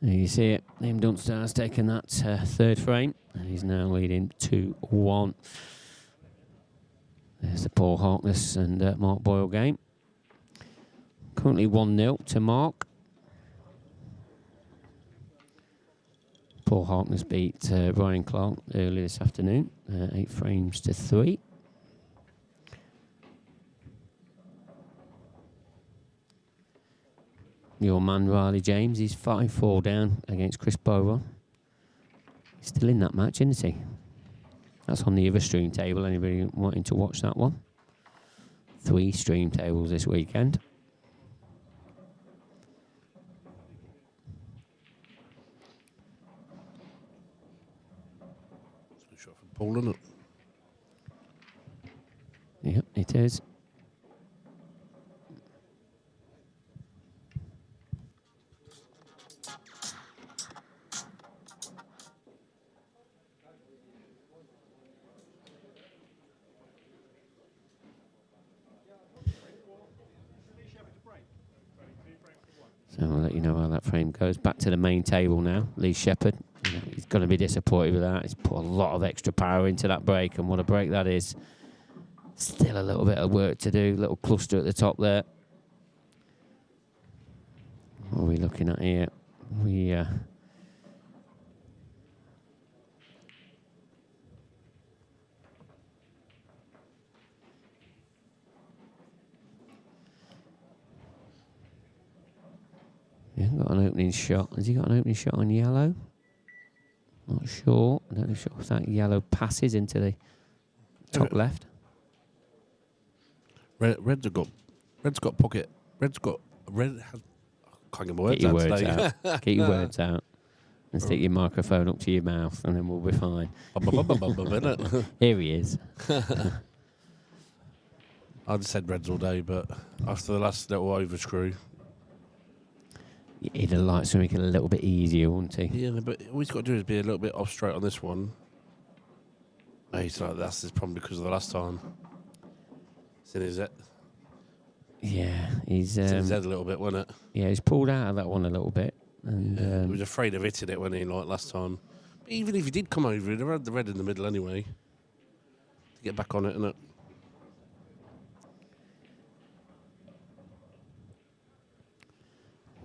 There you see it. Liam Dunster has taken that third frame, and he's now leading 2-1. There's the Paul Harkness and Mark Boyle game. Currently 1-0 to Mark. Paul Harkness beat Brian Clark earlier this afternoon, 8 frames to 3. Your man Riley James, he's 5-4 down against Chris Bowen. He's still in that match, isn't he? That's on the other stream table. Anybody wanting to watch that one? 3 stream tables this weekend. It's a good shot from Paul, isn't it? Yep, it is. So I'll let you know how that frame goes. Back to the main table now. Lee Shepard. He's going to be disappointed with that. He's put a lot of extra power into that break, and what a break that is. Still a little bit of work to do. Little cluster at the top there. What are we looking at here? He hasn't got an opening shot. Has he got an opening shot on yellow? Not sure. I don't know if that yellow passes into the top left. Red's got pocket. Red has. I can't get my words Get your out words today. out. Get your words out. And stick your microphone up to your mouth, and then we'll be fine. Here he is. I just said Reds all day, but after the last little overscrew. He'd have liked to make it a little bit easier, wouldn't he? Yeah, but all he's got to do is be a little bit off straight on this one. Oh, he's like, that's his problem because of the last time. It's in his head. Yeah, he's... It's in his head a little bit, wasn't it? Yeah, he's pulled out of that one a little bit. And he was afraid of hitting it when he, like, last time. But even if he did come over, he'd have had the red in the middle anyway. To get back on it, innit?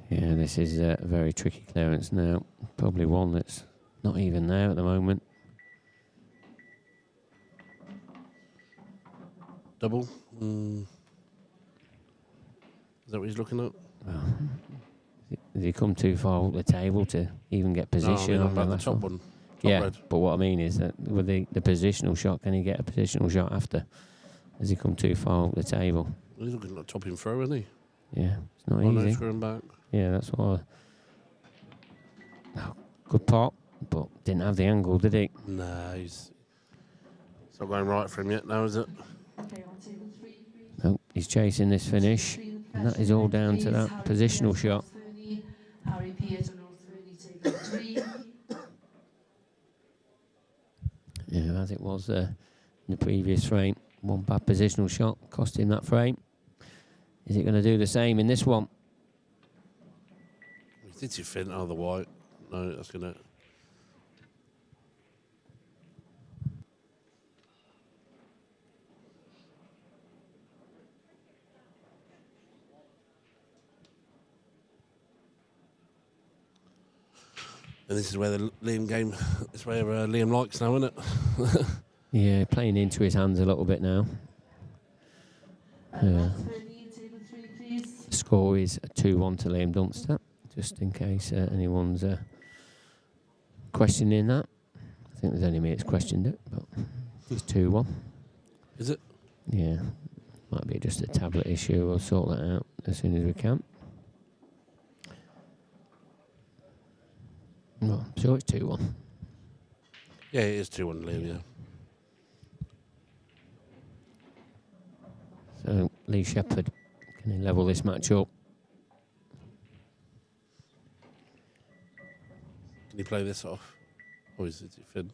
Yeah, this is a very tricky clearance now. Probably one that's not even there at the moment. Double. Is that what he's looking at? Well, has he come too far up the table to even get position? No, I on mean, about the top one. Yeah, red. but what I mean is that with the positional shot, can he get a positional shot after? Has he come too far up the table? He's looking like top in throw, isn't he? Yeah, it's not Oh, no, easy. screwing back. Yeah, that's what good pot, but didn't have the angle, did he? No, it's not going right for him yet now, is it? No, he's chasing this finish, and that is all down to that positional shot. Yeah, as it was in the previous frame. One bad positional shot cost him that frame. Is it going to do the same in this one? Did you fin? Oh, the white. No, that's going to... And this is where the Liam game... It's where Liam likes now, isn't it? Yeah, playing into his hands a little bit now. The score is 2-1 to Liam Dunster, just in case anyone's questioning that. I think there's only me that's questioned it, but it's 2-1. Is it? Yeah, might be just a tablet issue. We'll sort that out as soon as we can. Well, I'm sure it's 2-1. Yeah, it is 2-1 Liam, yeah. So, Lee Shepard, can he level this match up? Can he play this off? Or is it fin?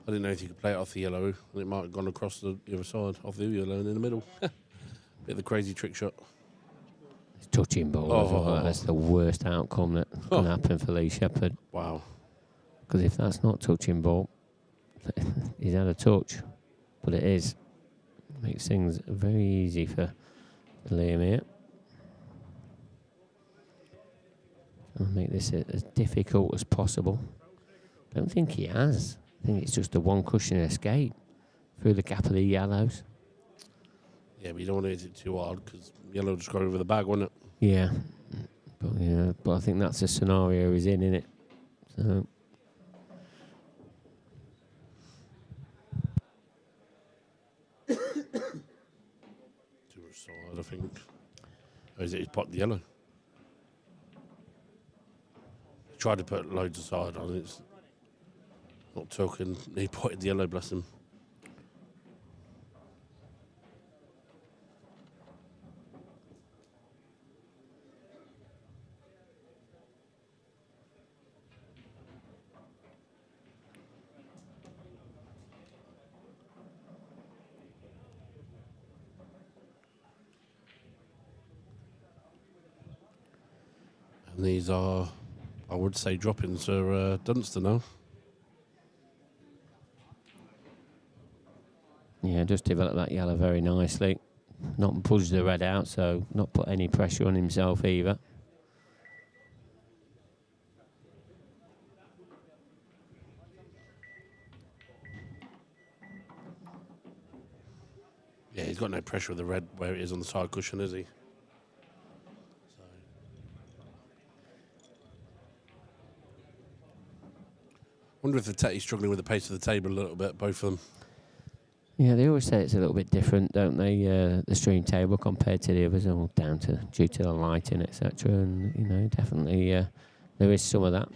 I didn't know if you could play it off the yellow, and it might have gone across the other side, off the yellow and in the middle. Bit of the crazy trick shot. It's touching ball as well. That's the worst outcome that can happen for Lee Shepard. Wow. Because if that's not touching ball, he's had a touch. But it is. Makes things very easy for Liam here. I'll make this as difficult as possible. I don't think he has. I think it's just a one cushion escape through the gap of the yellows. Yeah, but you don't want to hit it too hard because yellow just got over the bag, wasn't it? Yeah. But I think that's the scenario he's in, innit? So. Too much side, I think. Or is it he's popped the yellow? He tried to put loads of side on it. It's not took, and he potted the yellow, bless him. And these are, I would say, droppings for Dunster now. Yeah, just developed that yellow very nicely. Not budged the red out, so not put any pressure on himself either. Yeah, he's got no pressure with the red where it is on the side cushion, is he? Wonder if he's struggling with the pace of the table a little bit, both of them. Yeah, they always say it's a little bit different, don't they? The stream table compared to the others, all down to due to the lighting, etc. And definitely there is some of that.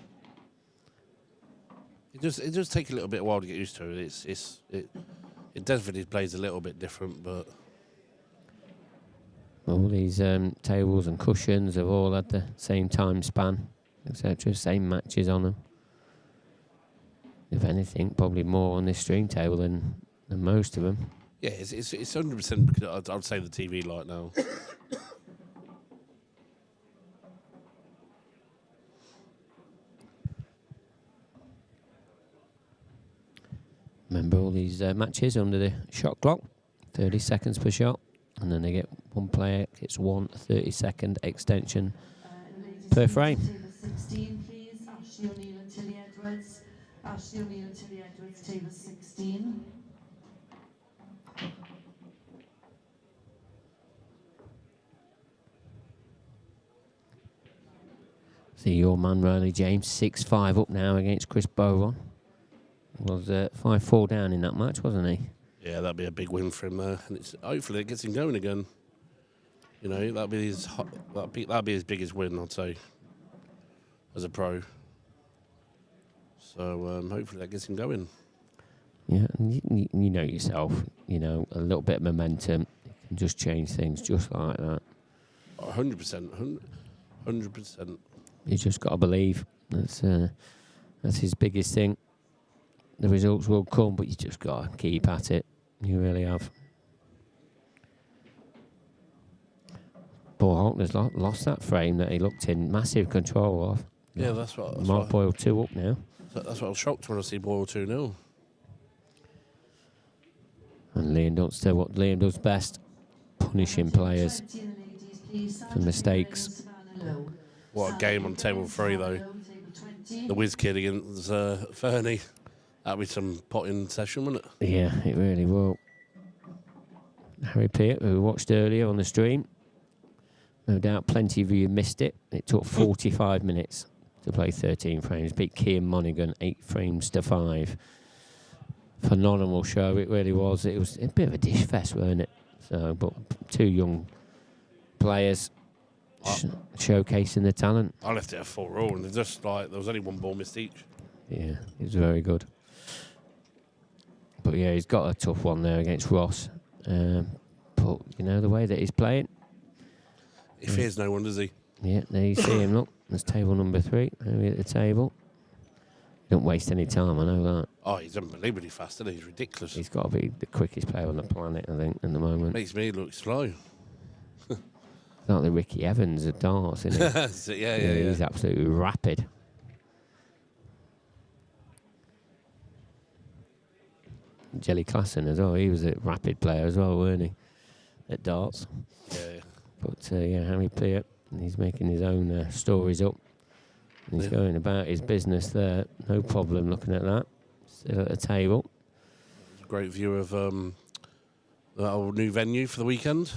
It does take a little bit of a while to get used to it. It definitely plays a little bit different, but all these tables and cushions have all had the same time span, etc. Same matches on them. If anything, probably more on this stream table than most of them. yeah, it's 100% because I'd say the TV light now. Remember all these matches under the shot clock, 30 seconds per shot, and then they get one player gets one 30-second extension per frame. Table 16, please. Ashley O'Neill and Tilly Edwards. Ashley O'Neill and Tilly Edwards, table 16. See your man, Riley James, 6-5 up now against Chris Boron. Was 5-4 down in that match, wasn't he? Yeah, that'd be a big win for him there, and hopefully it gets him going again. You know, that'd be his biggest win, I'd say, as a pro. So hopefully that gets him going. Yeah, and you know yourself. You know, a little bit of momentum can just change things, just like that. 100%, 100%. You just got to believe. That's his biggest thing. The results will come, but you just got to keep at it. You really have. Paul Holtner's lost that frame that he looked in massive control of. Yeah, that's what. Mark Boyle 2 up now. That's what I was shocked when I see Boyle 2-0. And Liam Dunster, what Liam does best, punishing players for mistakes. What a game on table 3, though. The whiz kid against Fernie. That'd be some potting session, wouldn't it? Yeah, it really will. Harry Peart, who we watched earlier on the stream. No doubt plenty of you missed it. It took 45 minutes to play 13 frames. Beat Kian Monaghan 8 frames to 5. Phenomenal show, it really was. It was a bit of a dish fest, weren't it? So, but 2 young players showcasing the talent. I left it at 4-all, and just like there was only 1 ball missed each. Yeah, it was very good. But yeah, he's got a tough one there against Ross. But you know the way that he's playing. He fears no one, does he? Yeah, there you see him. Look, there's table number 3. Maybe at the table. Don't waste any time, I know that. Oh, he's unbelievably fast, isn't he? He's ridiculous. He's got to be the quickest player on the planet, I think, at the moment. Makes me look slow. Like the Ricky Evans of darts, isn't he? yeah. He's absolutely rapid. Jelly Klassen as well. He was a rapid player as well, weren't he? At darts. Yeah. But Harry Peart, he's making his own stories up. And he's going about his business there. No problem looking at that. Still at the table. Great view of that old new venue for the weekend.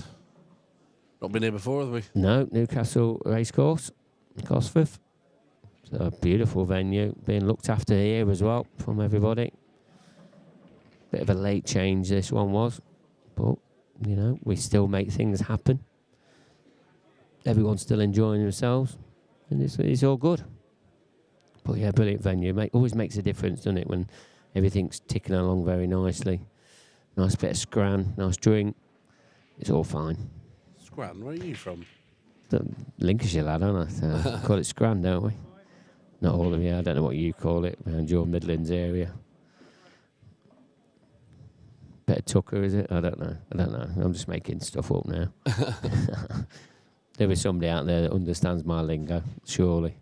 Not been here before, have we? No, Newcastle Racecourse, Gosforth. So a beautiful venue, being looked after here as well from everybody. Bit of a late change this one was, but you know, we still make things happen. Everyone's still enjoying themselves, and it's all good. But yeah, brilliant venue. Always makes a difference, doesn't it, when everything's ticking along very nicely. Nice bit of scran, nice drink. It's all fine. Scran, where are you from? The Lincolnshire lad, aren't I? So call it scran, don't we? Not all of you. I don't know what you call it around your Midlands area. Bit of Tucker, is it? I don't know. I'm just making stuff up now. There is somebody out there that understands my lingo, surely.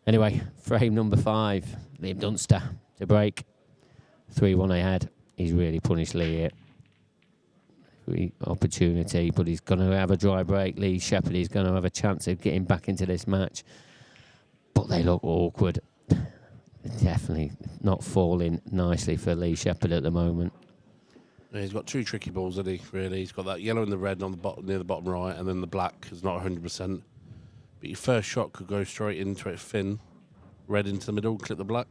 Anyway, frame number 5, Liam Dunster to break. 3-1 ahead. He's really punished Lee here. Opportunity, but he's going to have a dry break. Lee Shepard is going to have a chance of getting back into this match. But they look awkward. Definitely not falling nicely for Lee Shepard at the moment. Yeah, he's got 2 tricky balls, hasn't he? Really, he's got that yellow and the red on the bottom, near the bottom right, and then the black is not 100%. But your first shot could go straight into it thin, red into the middle, clip the black.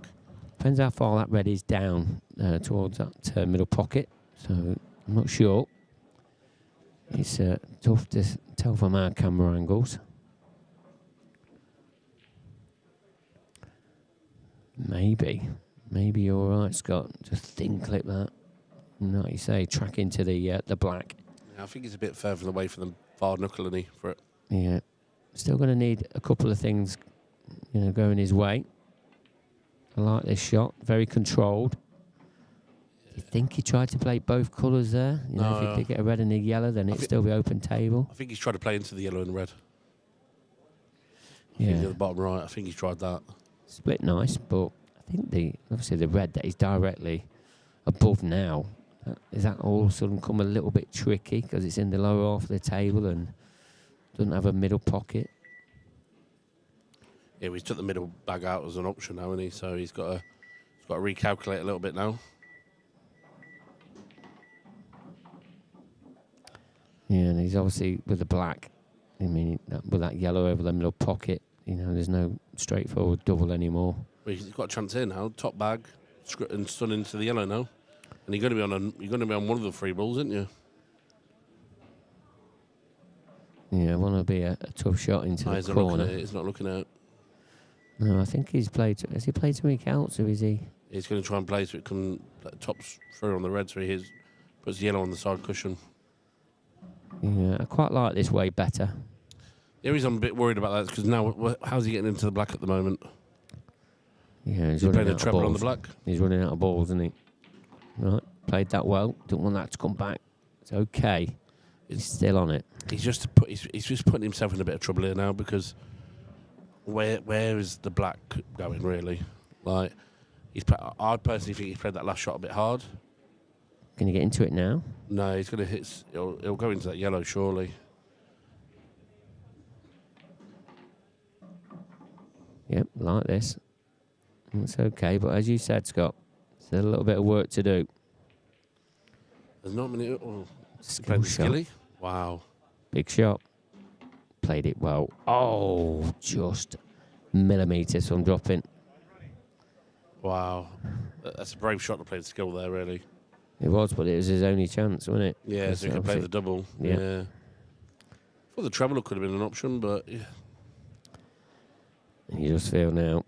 Depends how far that red is down towards that middle pocket. So I'm not sure. It's tough to tell from our camera angles. Maybe you're right, Scott. Just thin clip that. And like you say, track into the black. Yeah, I think he's a bit further away from the far knuckle, isn't he, for it? Yeah. Still going to need a couple of things, you know, going his way. I like this shot. Very controlled. Do you think he tried to play both colours there? You know, if he did get a red and a yellow, then it'd still be open table. I think he's tried to play into the yellow and red. Yeah. At the bottom right, I think he's tried that. Split nice, but I think obviously the red that he's directly above now, is that all of a sudden come a little bit tricky because it's in the lower half of the table and doesn't have a middle pocket? Yeah, he's took the middle bag out as an option now, hasn't he? So he's got to recalculate a little bit now. Yeah, and he's obviously with the black. I mean, with that yellow over the middle pocket, there's no straightforward double anymore. Well, he's got a chance here now. Top bag and stun into the yellow now, and you're going to be on one of the 3 balls, aren't you? Yeah, want to be a tough shot into the corner. He's not looking at it. No, I think he's played. Has he played to make out? So is he? He's going to try and play so it can tops through on the red, so he puts the yellow on the side cushion. Yeah, I quite like this way better. The reason I'm a bit worried about that is because now, how's he getting into the black at the moment? Yeah, he's playing a treble on the black. He's running out of balls, isn't he? Right, played that well. Don't want that to come back. It's okay. He's still on it. He's just putting himself in a bit of trouble here now because where is the black going really? Like I personally think he's played that last shot a bit hard. Can you get into it now? No, he's going to hit. He'll go into that yellow surely. Yep, like this. It's okay, but as you said, Scott, there's a little bit of work to do. There's not many. Skill shot. Skilly? Wow. Big shot. Played it well. Oh, just millimetres from dropping. Wow. That's a brave shot to play the skill there, really. It was, but it was his only chance, wasn't it? Yeah, so he could play the double. Yeah. Well, the treble could have been an option, but yeah. You just feel now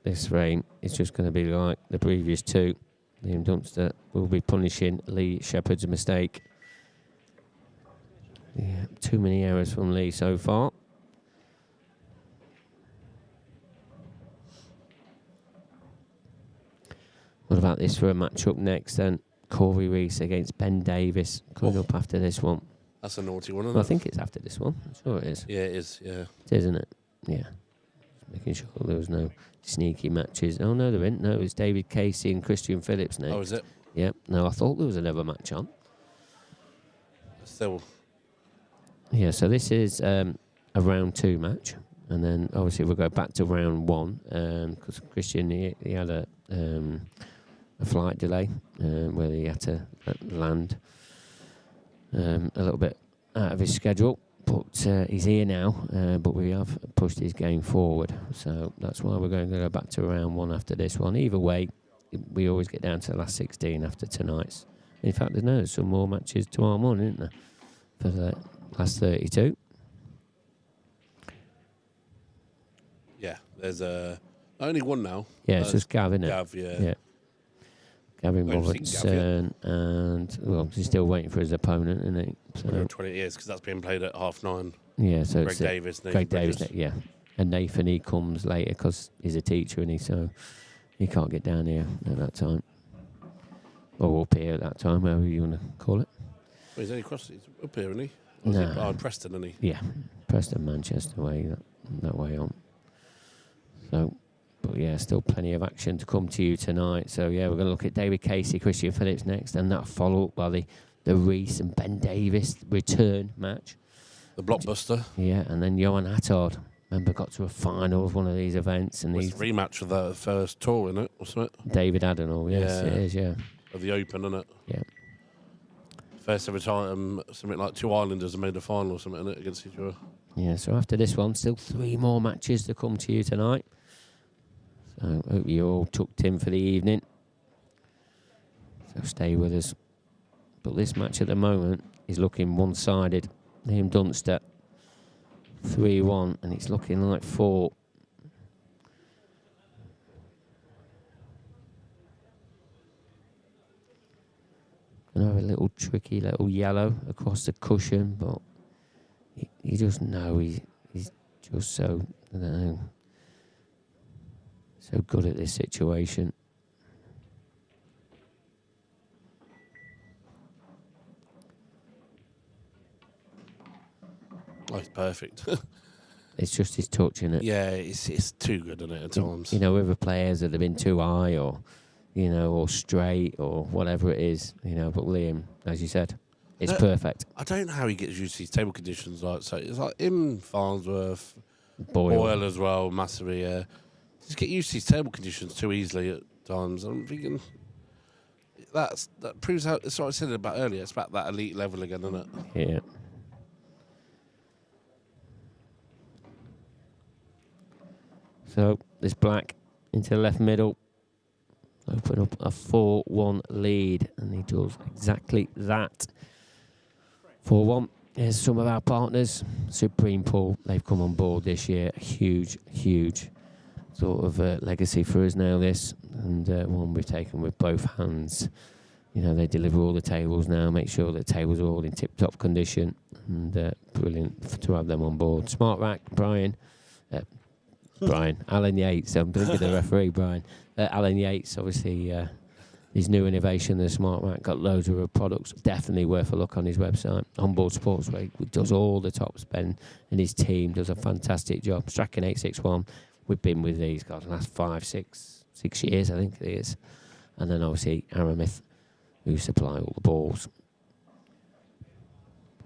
this rain is just going to be like the previous 2. Liam Dunster will be punishing Lee Shepard's mistake. Yeah, too many errors from Lee so far. What about this for a match up next then? Corey Reese against Ben Davis coming up after this one. That's a naughty one, isn't it? I think it's after this one. I'm sure it is. Yeah, it is, yeah. It is, isn't it? Yeah. Just making sure there was no sneaky matches. Oh, no, there isn't. No, it's David Casey and Christian Phillips next. Oh, is it? Yep. No, I thought there was another match on. Still. Yeah, so this is a round 2 match. And then, obviously, we'll go back to round 1. Because Christian, he had a flight delay where he had to land a little bit out of his schedule. But he's here now, but we have pushed his game forward. So that's why we're going to go back to round 1 after this one. Either way, we always get down to the last 16 after tonight's. In fact, there's some more matches tomorrow morning, isn't there, for the last 32. Yeah, there's only one now. Yeah, it's just Gav, isn't it? Gav, yeah. Gavin Robertson, and well, he's still waiting for his opponent, isn't he? So 20 years because that's being played at 9:30. Yeah, so Greg Davis. Greg Davis, yeah. And Nathan, he comes later because he's a teacher, and so he can't get down here at that time, or up here at that time, however you want to call it. Well, he's only crossed. He's up here, isn't he? No. Preston, isn't he? Yeah, Preston, Manchester way that way on. So. But yeah, still plenty of action to come to you tonight. So yeah, we're going to look at David Casey, Christian Phillips next, and that follow up by the Reese and Ben Davis return match. The blockbuster. Yeah, and then Johan Attard. Remember, got to a final of one of these events, and he's rematch of the first tour, isn't it? Wasn't it? David Addinall. Yes, it is. Yeah. Of the Open, isn't it? Yeah. First ever time, something like 2 Islanders have made a final or something, isn't it, against each other? Yeah. So after this one, still 3 more matches to come to you tonight. So hope you're all tucked in for the evening. So stay with us. But this match at the moment is looking one-sided. Liam Dunster 3-1, and it's looking like 4. Gonna have a little tricky little yellow across the cushion, but you just know he's just so, I don't know, so good at this situation. Oh, it's perfect. It's just his touch, isn't it? Yeah, it's too good, isn't it, at times? You know, other players that have been too high or, you know, or straight or whatever it is, you know, but Liam, as you said, it's perfect. I don't know how he gets used to these table conditions. So it's like in Farnsworth, Boyle as well, massively. Just get used to these table conditions too easily at times. I'm thinking that proves how. That's what I said about earlier. It's about that elite level again, isn't it? Yeah. So this black into the left middle, open up a 4-1 lead, and he does exactly that. 4-1. Here's some of our partners. Supreme Pool, they've come on board this year. A huge sort of legacy for us now, this, and one we've taken with both hands. You know, they deliver all the tables now, make sure that tables are all in tip-top condition, and brilliant to have them on board. Smart Rack, Alan Yates, I'm thinking the referee, Brian. Alan Yates, obviously, his new innovation, the Smart Rack, got loads of products. Definitely worth a look on his website. Onboard Sportswear does all the top spend, and his team does a fantastic job. Strachan 861, we've been with these guys the last 6 years, I think it is. And then obviously Aramith, who supply all the balls.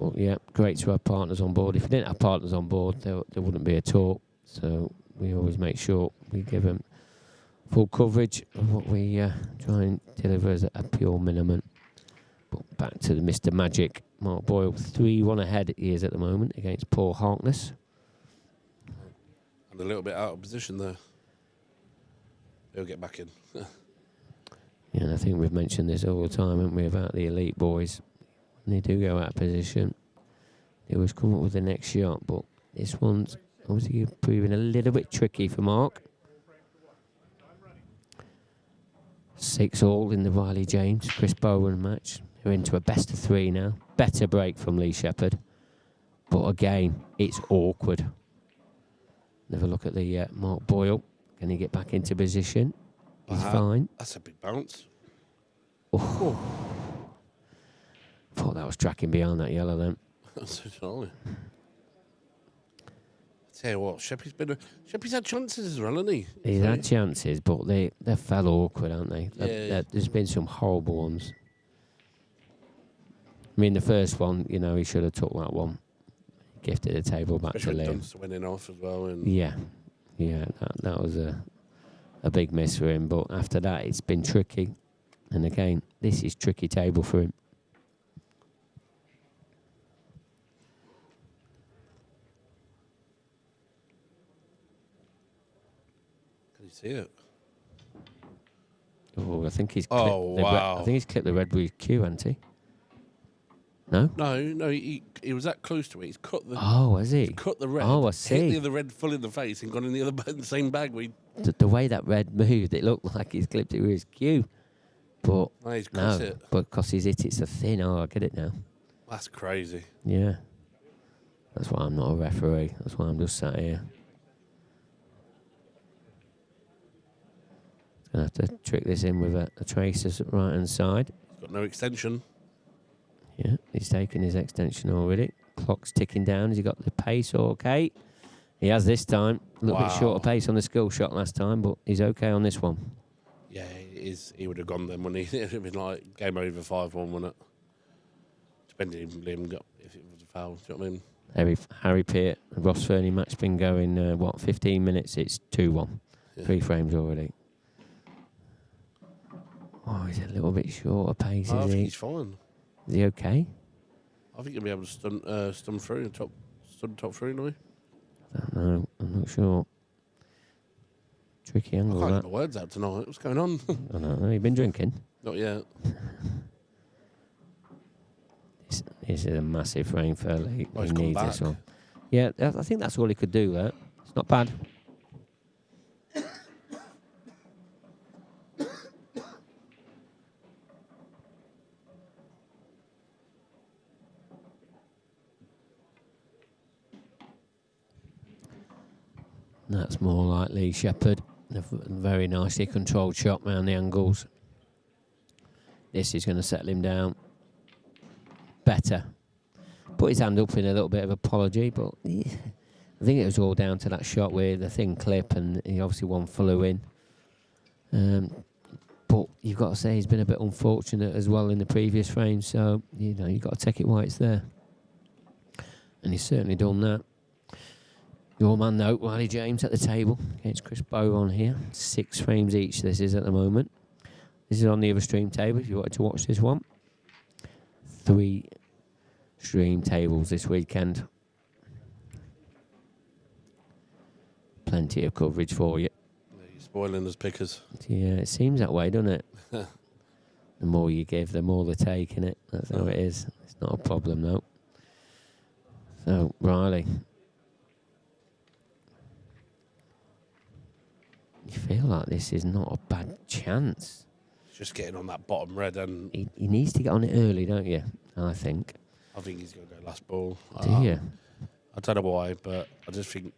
But yeah, great to have partners on board. If we didn't have partners on board, there wouldn't be a tour. So we always make sure we give them full coverage of what we try and deliver as a pure minimum. But back to the Mr. Magic, Mark Boyle, 3-1 ahead he is at the moment against Paul Harkness. And a little bit out of position there. He'll get back in. Yeah, and I think we've mentioned this all the time, haven't we, about the elite boys. When they do go out of position, they always come up with the next shot, but this one's obviously proving a little bit tricky for Mark. 6-all in the Riley James, Chris Bowen match. They're into a best of 3 now. Better break from Lee Shepard. But again, it's awkward. Have a look at the Mark Boyle. Can he get back into position? He's fine. That's a big bounce. Oh. Thought that was tracking behind that yellow then. That's totally. Tell you what, Sheppy's had chances as well, hasn't he? He's had chances, but they fell awkward, aren't they? Yeah. There's been some horrible ones. I mean, the first one, you know, he should have took that one. Gifted the table back Especially to Liam. Dunster winning off as well. And Yeah, that was a big miss for him. But after that, it's been tricky. And again, this is tricky table for him. Can you see it? Oh, I think he's wow. I think he's clipped the red with Q, hasn't he? No? No, he was that close to it. He's cut the. Oh, has he? He's cut the red. Oh, I see. Hit the other red full in the face and gone in the same bag. The way that red moved, it looked like he's clipped it with his cue. But he's no, cut it. but because he's hit it so thin. Oh, I get it now. That's crazy. Yeah. That's why I'm not a referee. That's why I'm just sat here. Going to have to trick this in with a tracer's right hand side. He's got no extension. Yeah, he's taken his extension already. Clock's ticking down. Has he got the pace okay? He has this time. A little bit shorter pace on the skill shot last time, but he's okay on this one. Yeah, he would have gone then, wouldn't he? It would have been like game over 5-1, wouldn't it? Depending if Liam got, if it was a foul, do you know what I mean? Harry Peart, the Ross Fernie match been going, 15 minutes? It's 2-1. Yeah. 3 frames already. Oh, he's a little bit shorter pace, I is think he? he's fine. Is he okay? I think he'll be able to stun through and stun top through, no? I don't know. I'm not sure. Tricky angle, I can't that. get my words out tonight. What's going on? I don't know. You been drinking? Not yet. This is a massive frame for Lee. Oh, he needs this one. Yeah, I think that's all he could do there. It's not bad. That's more like Lee Shepard. A very nicely controlled shot around the angles. This is going to settle him down better. Put his hand up in a little bit of apology, but I think it was all down to that shot with the thin clip, and he obviously one flew in. But you've got to say he's been a bit unfortunate as well in the previous frame, so you know you've got to take it while it's there. And he's certainly done that. Your man, though, Wiley James at the table against Chris Bow on here. 6 frames each, this is at the moment. This is on the other stream table if you wanted to watch this one. 3 stream tables this weekend. Plenty of coverage for you. You're spoiling us pickers. Yeah, it seems that way, doesn't it? The more you give, the more they take, innit? That's how it is. It's not a problem, though. So, Riley. You feel like this is not a bad chance. Just getting on that bottom red, and he needs to get on it early, don't you? I think. I think he's going to go last ball. Do you? I don't know why, but I just think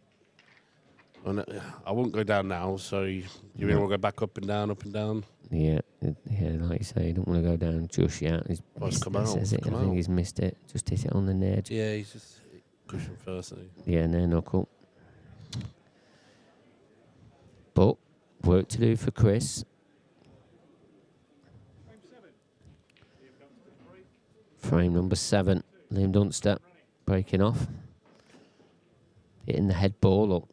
I won't go down now. So you really want to go back up and down, up and down. Yeah, like you say, you don't want to go down just yet. He's missed it, says it. I think he's missed it. Just hit it on the edge. Yeah, he's just cushion first. Yeah, near knuckle. But work to do for Chris. Frame number 7, Liam Dunster breaking off. Hitting the head ball up.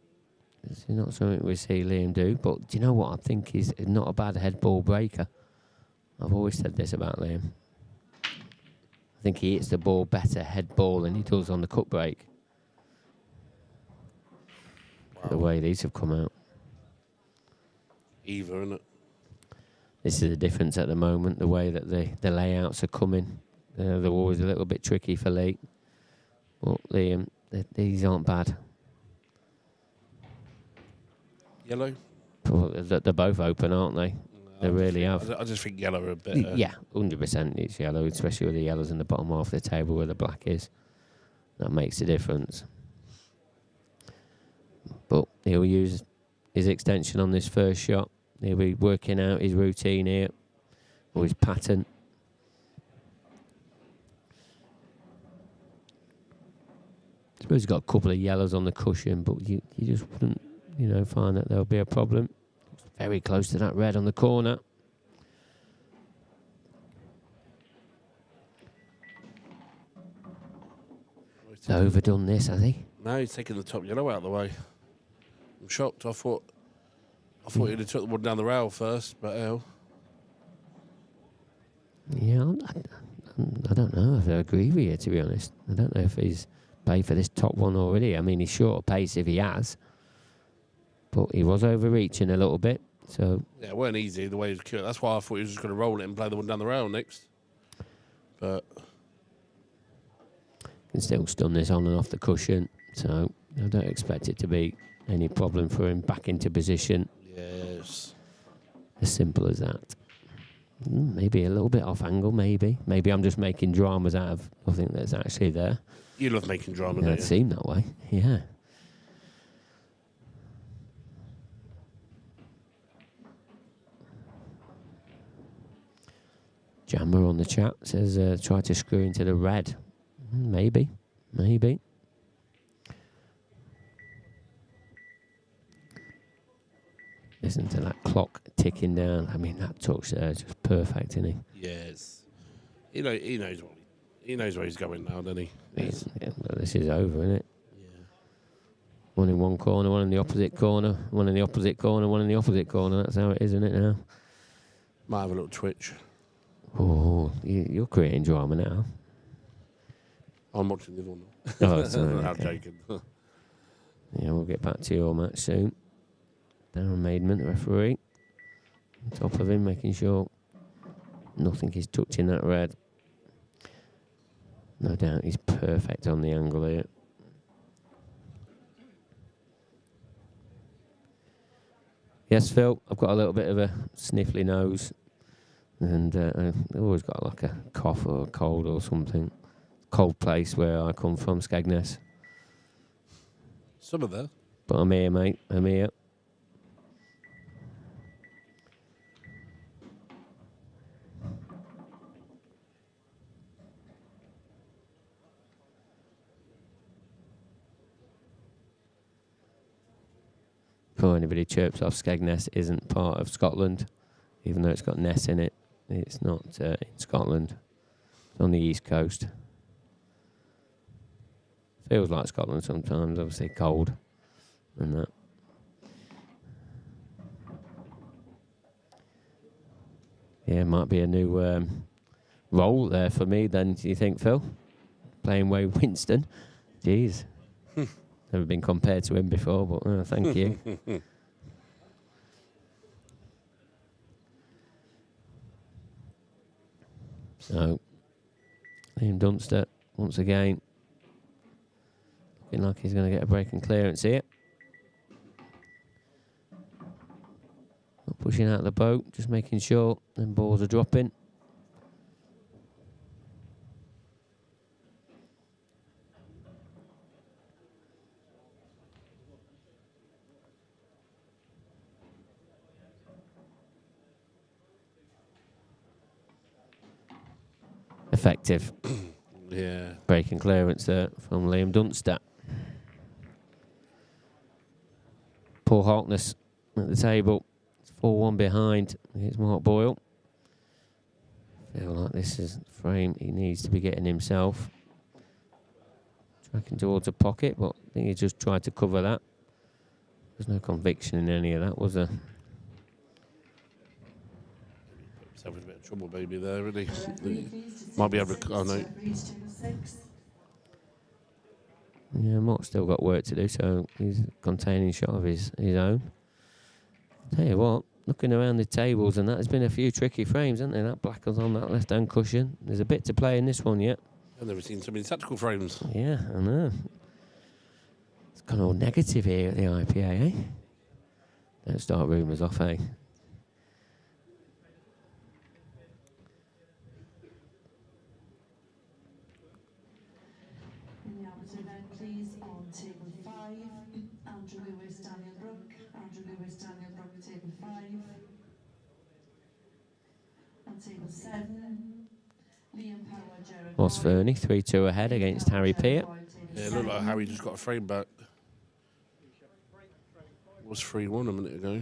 It's not something we see Liam do, but do you know what? I think he's not a bad head ball breaker. I've always said this about Liam. I think he hits the ball better head ball than he does on the cut break. Wow. The way these have come out. Either, isn't it? This is the difference at the moment, the way that the layouts are coming. They're always a little bit tricky for Lee. But Liam, these aren't bad. Yellow? Well, they're both open, aren't they? They really have. I just think yellow are a bit... Yeah, 100% it's yellow, especially with the yellows in the bottom half of the table where the black is. That makes a difference. But he'll use his extension on this first shot. He'll be working out his routine here, or his pattern. I suppose he's got a couple of yellows on the cushion, but you just wouldn't, find that there'll be a problem. Very close to that red on the corner. He's overdone this, has he? No, he's taking the top yellow out of the way. I'm shocked. I thought he'd have took the one down the rail first, but hell. Yeah, I don't know if I agree with you, to be honest. I don't know if he's paid for this top one already. I mean, he's short of pace if he has. But he was overreaching a little bit, so... Yeah, it weren't easy the way he was cured. That's why I thought he was just going to roll it and play the one down the rail next. But... Can still stun this on and off the cushion, so I don't expect it to be any problem for him back into position. Yes. As simple as that. Maybe a little bit off angle, maybe. Maybe I'm just making dramas out of nothing that's actually there. You love making drama, don't you? It seemed that way, yeah. Jammer on the chat says, try to screw into the red. Maybe. Listen to that clock ticking down. I mean, that touch there is just perfect, isn't he? Yes. He knows where he's going now, doesn't he? Well, this is over, isn't it? Yeah. One in one corner, one in the opposite corner, one in the opposite corner, one in the opposite corner. That's how it is, isn't it now? Might have a little twitch. Oh, you're creating drama now. I'm watching the other one. Oh, sorry. I'm joking. Yeah, we'll get back to your match soon. Darren Maidman, the referee. On top of him, making sure nothing is touching that red. No doubt he's perfect on the angle here. Yes, Phil, I've got a little bit of a sniffly nose. And I've always got like a cough or a cold or something. Cold place where I come from, Skegness. Some of that. But I'm here, mate. I'm here. Before anybody chirps off, Skegness isn't part of Scotland, even though it's got Ness in it. It's not in Scotland. It's on the east coast. Feels like Scotland sometimes, obviously cold. and that. Yeah, might be a new role there for me then, do you think, Phil? Playing Wade Winston. Jeez. Never been compared to him before, but thank you. So, Liam Dunster, once again, looking like he's going to get a break and clearance here. Not pushing out the boat, just making sure them balls are dropping. Effective. Yeah. Break and clearance there from Liam Dunster. Paul Harkness at the table. It's 4-1 behind. Here's Mark Boyle. Feel like this is the frame he needs to be getting himself. Tracking towards a pocket, but I think he just tried to cover that. There's no conviction in any of that, was there? Having a bit of trouble, maybe there, really. Might be able to. Oh no. Yeah, Mark's still got work to do, so he's containing shot of his own. Tell you what, looking around the tables and that, there's been a few tricky frames, hasn't there? That black was on that left-hand cushion. There's a bit to play in this one yet. I've never seen so many tactical frames. Yeah, I know. It's gone all negative here at the IPA, eh? Don't start rumours off, eh? Was Fernie 3-2 ahead against Harry Peart. Yeah, it looked like Harry just got a frame back. It was 3-1 a minute ago.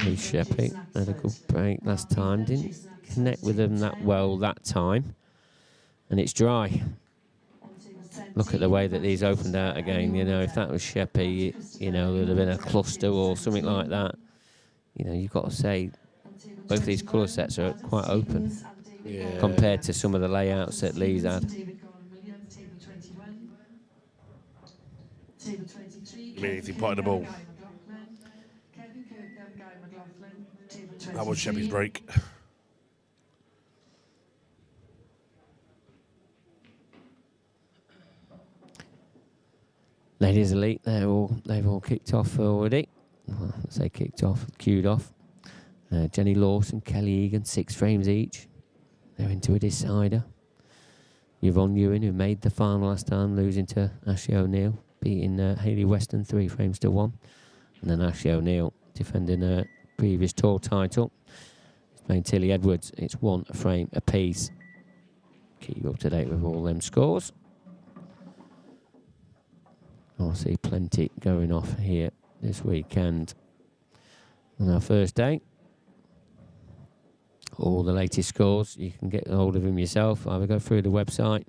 Lee Shepard had a good break last time. Didn't connect with them that well that time. And it's dry. Look at the way that these opened out again. You know, if that was Shepard, you know, there'd have been a cluster or something like that. You know, you've got to say both these colour sets are quite open compared to some of the layouts that Lee's had. You mean if he potted the ball? That was Shepard's break. Ladies Elite, they've all kicked off already. Well, I say kicked off, queued off. Jenny Lawson, Kelly Egan, 6 frames each. They're into a decider. Yvonne Ewan, who made the final last time, losing to Ashley O'Neill, beating Hayley Weston 3 frames to 1. And then Ashley O'Neill defending her previous tour title. He's playing Tilly Edwards. It's 1 frame apiece. Keep you up to date with all them scores. I'll see plenty going off here this weekend. On our first day, all the latest scores, you can get hold of them yourself. Either go through the website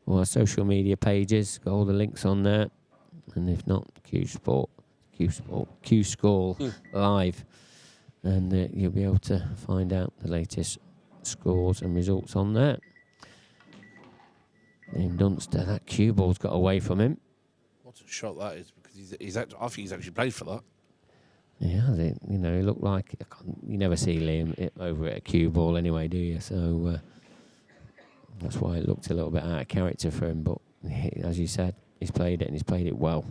or our social media pages. Got all the links on there. And if not, Cuesports Live. And you'll be able to find out the latest scores and results on there. In Dunster, that cue ball's got away from him. What a shot that is, because I think he's actually played for that. Yeah, you know, it looked like you never see Liam over at a cue ball anyway, do you? So that's why it looked a little bit out of character for him. But as you said, he's played it and he's played it well.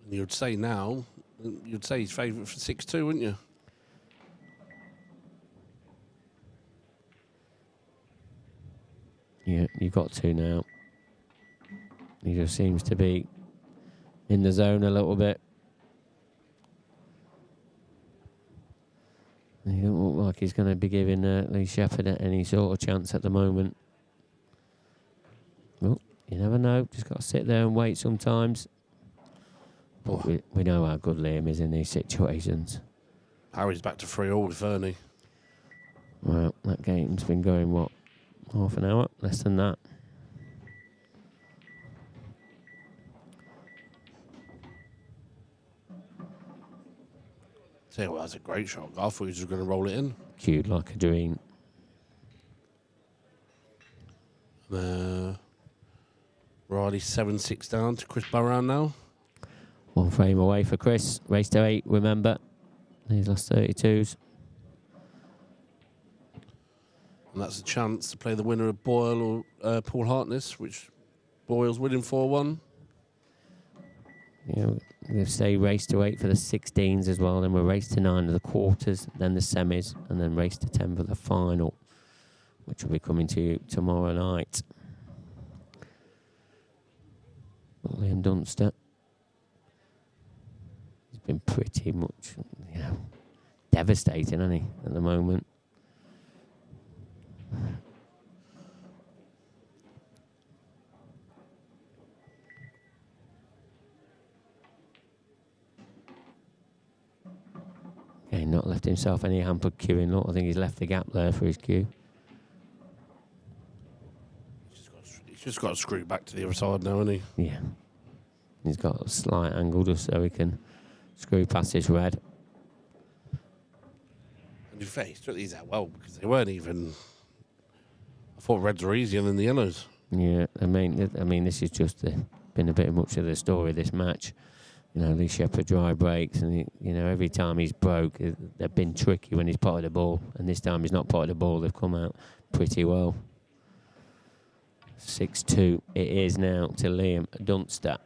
And you'd say now, he's favourite for 6-2, wouldn't you? Yeah, you got to now. He just seems to be in the zone a little bit. He don't look like he's going to be giving Lee Shepard any sort of chance at the moment. Well, you never know. Just got to sit there and wait sometimes. But we know how good Liam is in these situations. Harry's back to 3-all with Fernie. Well, that game's been going, what, half an hour? Less than that. Tell you what, that's a great shot. I thought he was just going to roll it in. Cued like a dream. Riley 7-6 down to Chris Barrow now. 1 frame away for Chris. Race to 8, remember. These last 32s. And that's a chance to play the winner of Boyle or Paul Hartness, which Boyle's winning 4-1. Yeah, we'll say race to 8 for the 16s as well. Then we'll race to 9 of the quarters, then the semis, and then race to 10 for the final, which will be coming to you tomorrow night. Liam Dunster. He's been pretty much, devastating, hasn't he, at the moment? Okay, not left himself any hampered queuing. Look, I think he's left the gap there for his queue. He's just got to screw back to the other side now, hasn't he? Yeah. He's got a slight angle just so he can screw past his red. And in fact, he took these out well because they weren't even... I thought reds were easier than the yellows. Yeah, I mean, this is just been a bit much of the story of this match. These Shepard dry breaks, and every time he's broke, they've been tricky when he's potted the ball, and this time he's not potted the ball. They've come out pretty well. 6-2 it is now to Liam Dunster.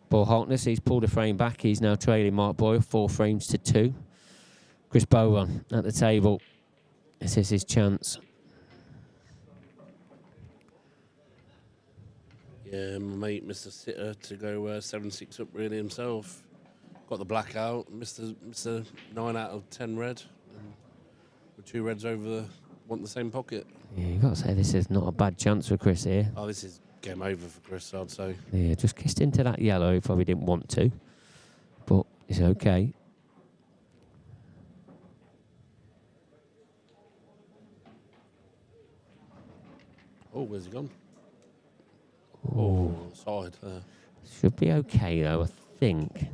Paul Hartness, he's pulled a frame back. He's now trailing Mark Boyle 4 frames to 2. Chris Bowen at the table. This is his chance. Yeah, my mate, Mr. Sitter, to go 7-6 up really himself. Got the black out, Mr. 9 out of 10 red. And with 2 reds over want the same pocket. Yeah, you got to say this is not a bad chance for Chris here. Oh, this is game over for Chris, I'd say. Yeah, just kissed into that yellow. He probably didn't want to, but it's okay. Oh, where's he gone? Oh, side there. Should be okay though, I think. He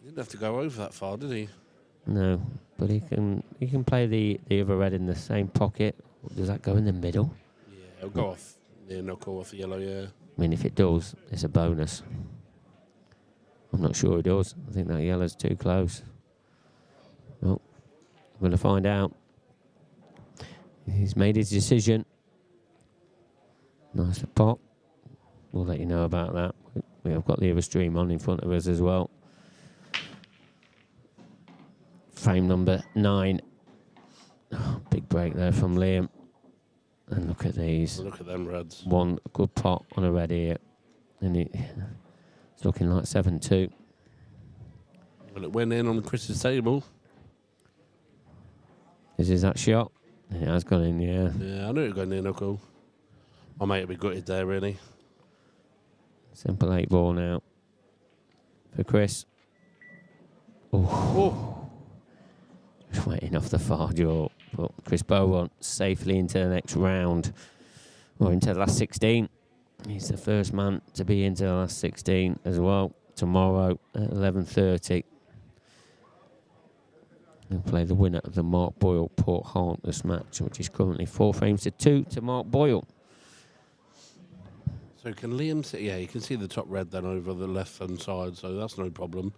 didn't have to go over that far, did he? No, but he can play the other red in the same pocket. Does that go in the middle? Yeah, it'll go off. Yeah, knock off the yellow, yeah. I mean, if it does, it's a bonus. I'm not sure it does. I think that yellow's too close. Well, I'm going to find out. He's made his decision. Nice pot. We'll let you know about that. We have got the other stream on in front of us as well. Frame number 9. Oh, big break there from Liam. And look at these. Look at them reds. One good pot on a red here. And it's looking like 7-2. Well, it went in on Chris's table. Is that shot? It has gone in, yeah. Yeah, I knew it was going near knuckle. My mate will be gutted there, really. Simple 8 ball now for Chris. Oh. Just waiting off the far jaw. But Chris Bowen safely into the next round, or into the last 16. He's the first man to be into the last 16 as well. Tomorrow at 11:30. He'll play the winner of the Mark Boyle Port Hartness match, which is currently 4 frames to 2 to Mark Boyle. So can Liam see? Yeah, you can see the top red then over the left-hand side, so that's no problem.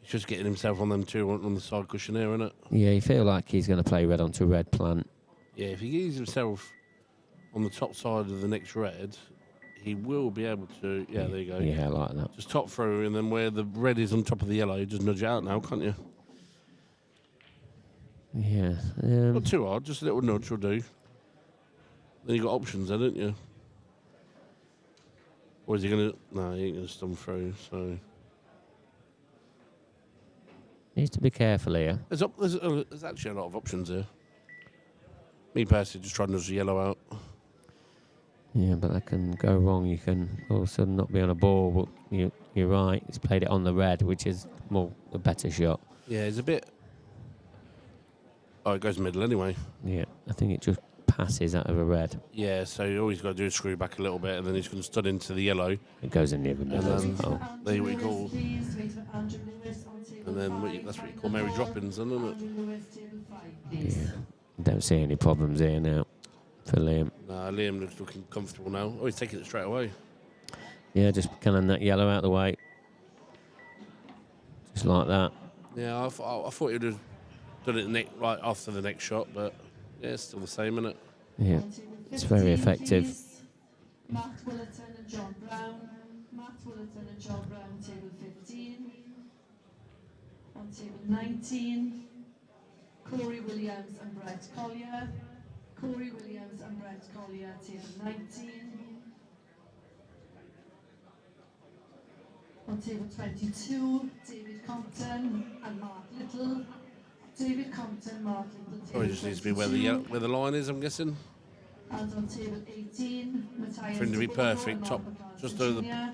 He's just getting himself on them 2 on the side cushion here, isn't it? Yeah, you feel like he's going to play red onto red plant. Yeah, if he gets himself on the top side of the next red, he will be able to... Yeah, there you go. Yeah, I like that. Just top through, and then where the red is on top of the yellow, you just nudge it out now, can't you? Yeah. Not too hard, just a little nudge will do. Then you got options then, don't you? Or is he going to... No, he ain't going to stump through, so... Needs to be careful here. There's actually a lot of options here. Me personally just trying to nudge the yellow out. Yeah, but that can go wrong. You can all of a sudden not be on a ball, but you're right. He's played it on the red, which is more a better shot. Yeah, it's a bit... Oh, it goes middle anyway. Yeah, I think it just passes out of a red. Yeah, so all he's got to do is screw back a little bit, and then he's going to stud into the yellow. It goes in the other middle as well. There we go. And then that's what you call Mary droppings, isn't it? Yeah. Don't see any problems here now for Liam. Nah, Liam looks looking comfortable now. Oh, he's taking it straight away. Yeah, just cannon that yellow out the way. Just like that. Yeah, I thought he'd have done it right after the next shot, but yeah, it's still the same, isn't it? Yeah, it's very effective. Matt Willerton and John Brown. Matt Willerton and John Brown, table 15. On table 19, Corey Williams and Brett Collier. Corey Williams and Brett Collier, table 19. On table 22, David Compton and Mark Little. David Compton, Mark Little. Probably just needs to be where the line is, I'm guessing. And on table 18, Matthias For him to be perfect, top, just over the,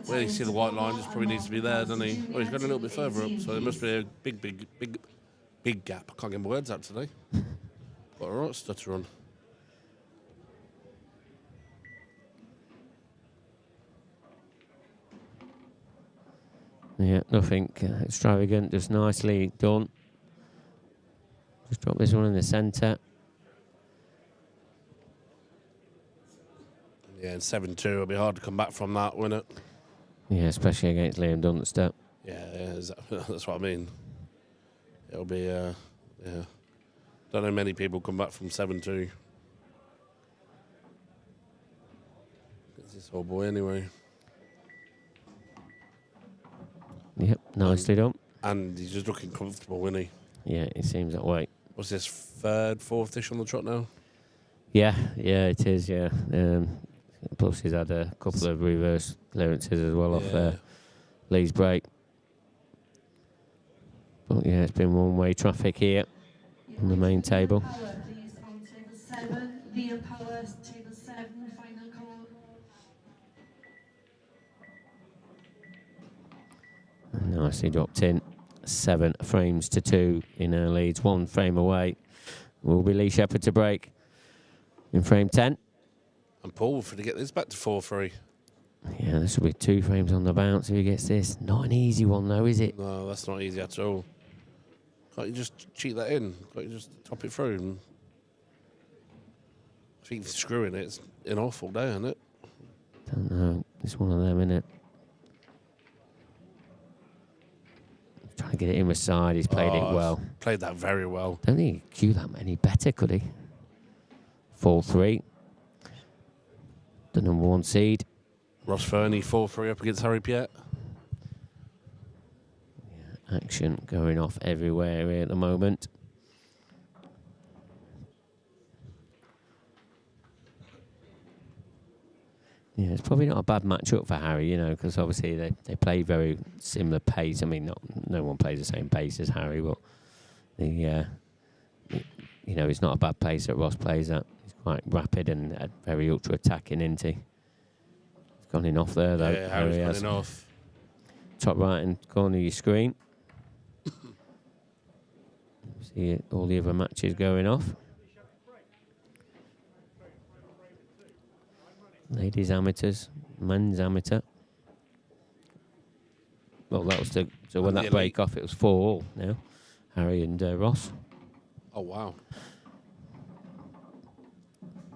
where you see the white line, just probably needs to be there, doesn't he? Oh, he's got a little bit further up, so there must be a big gap. I can't get my words out today. Got a right stutter on. Yeah, nothing extravagant, just nicely done. Just drop this one in the centre. Yeah, and 7-2, it'll be hard to come back from that, won't it? Yeah, especially against Liam Dunster. Yeah, that's what I mean. It'll be, yeah. Don't know many people come back from 7-2. It's this old boy anyway. Yep, nicely done. And he's just looking comfortable, isn't he? Yeah, it seems that way. What's this, third, fourth-ish on the trot now? Yeah, it is, yeah. Plus he's had a couple of reverse clearances as well off Lee's break. But yeah, it's been one-way traffic here on the main table. Power, please, on table 7. Liam Power, table 7, final call. Nicely dropped in. 7 frames to 2 in our leads. 1 frame away. Will be Lee Shepard to break in frame 10. And Paul for to get this back to 4-3. Yeah, this will be 2 frames on the bounce if he gets this. Not an easy one though, is it? No, that's not easy at all. Can't you just cheat that in? Can't you just top it through? And I think screwing it's an awful day, isn't it? Don't know. It's one of them, isn't it? Trying to get it in with side. He's played it well. Played that very well. Don't think he could cue that any better, could he? 4-3. The number 1 seed. Ross Fernie 4-3 up against Harry Peart. Yeah, action going off everywhere here at the moment. Yeah, it's probably not a bad matchup for Harry, you know, because obviously they play very similar pace. I mean, no one plays the same pace as Harry, but you know, it's not a bad pace that Ross plays at. He's quite rapid and very ultra attacking, isn't he? He's gone in off there though. Yeah, Harry's gone in off. Top right hand corner of your screen. See all the other matches going off. Ladies amateurs, men's amateur. Well, that was so when that break off, it was 4-all now. Harry and Ross. Oh wow!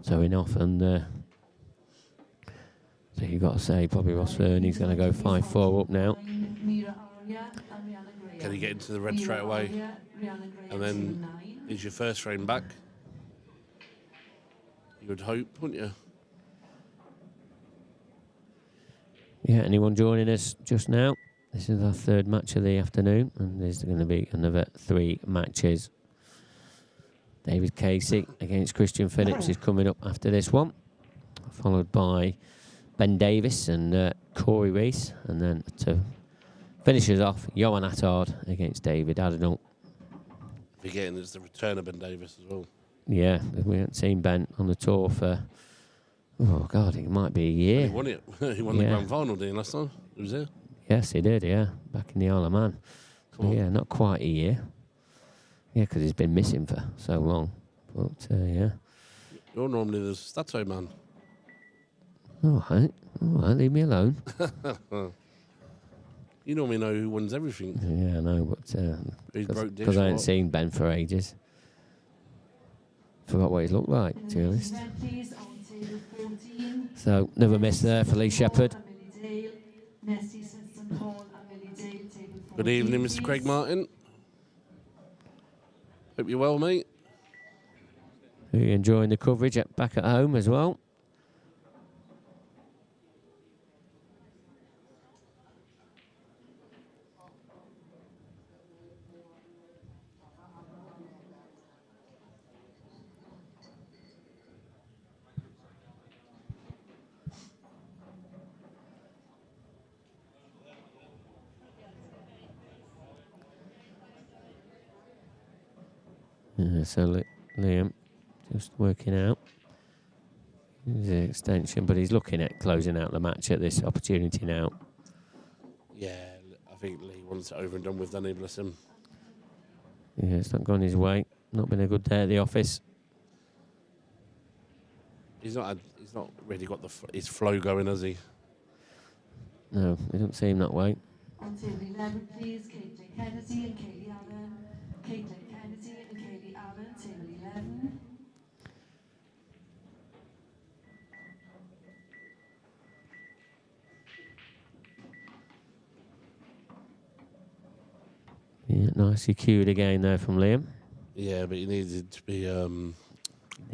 So in off and so you got to say probably Ross Fernie's going to go 5-4 up now. Can he get into the red straight away? And then is your first frame back? You would hope, wouldn't you? Yeah, anyone joining us just now? This is our 3rd match of the afternoon, and there's going to be another 3 matches. David Casey against Christian Phillips is coming up after this one, followed by Ben Davis and Corey Rees, and then to finish us off, Johan Attard against David Addinall. Forgetting there's the return of Ben Davis as well. Yeah, we haven't seen Ben on the tour for, oh God, it might be a year. He won it. He won the grand final, didn't he, last time? He was there. Yes, he did, yeah, back in the Isle of Man. So, yeah, not quite a year. Yeah, because he's been missing for so long. But, yeah. You're normally the statue man. All right, leave me alone. You normally know who wins everything. Yeah, I know, but because I haven't seen Ben for ages. Forgot what he looked like, to be honest. So, never miss there for Lee Shepard. Good evening, Mr. Craig Martin. Hope you're well, mate. Are you enjoying the coverage back at home as well? So Liam just working out his extension, but he's looking at closing out the match at this opportunity now. Yeah, I think Lee wants it over and done with, doesn't he? Bless him. Yeah, it's not gone his way. Not been a good day at the office. He's not really got his flow going, has he? No, it doesn't seem that way. On table 11, please, Caitlin Kennedy and Kaylee Allen. Caitlin Kennedy and Kaylee Allen, table 11. Yeah, nicely cued again there from Liam. Yeah, but he needed to be...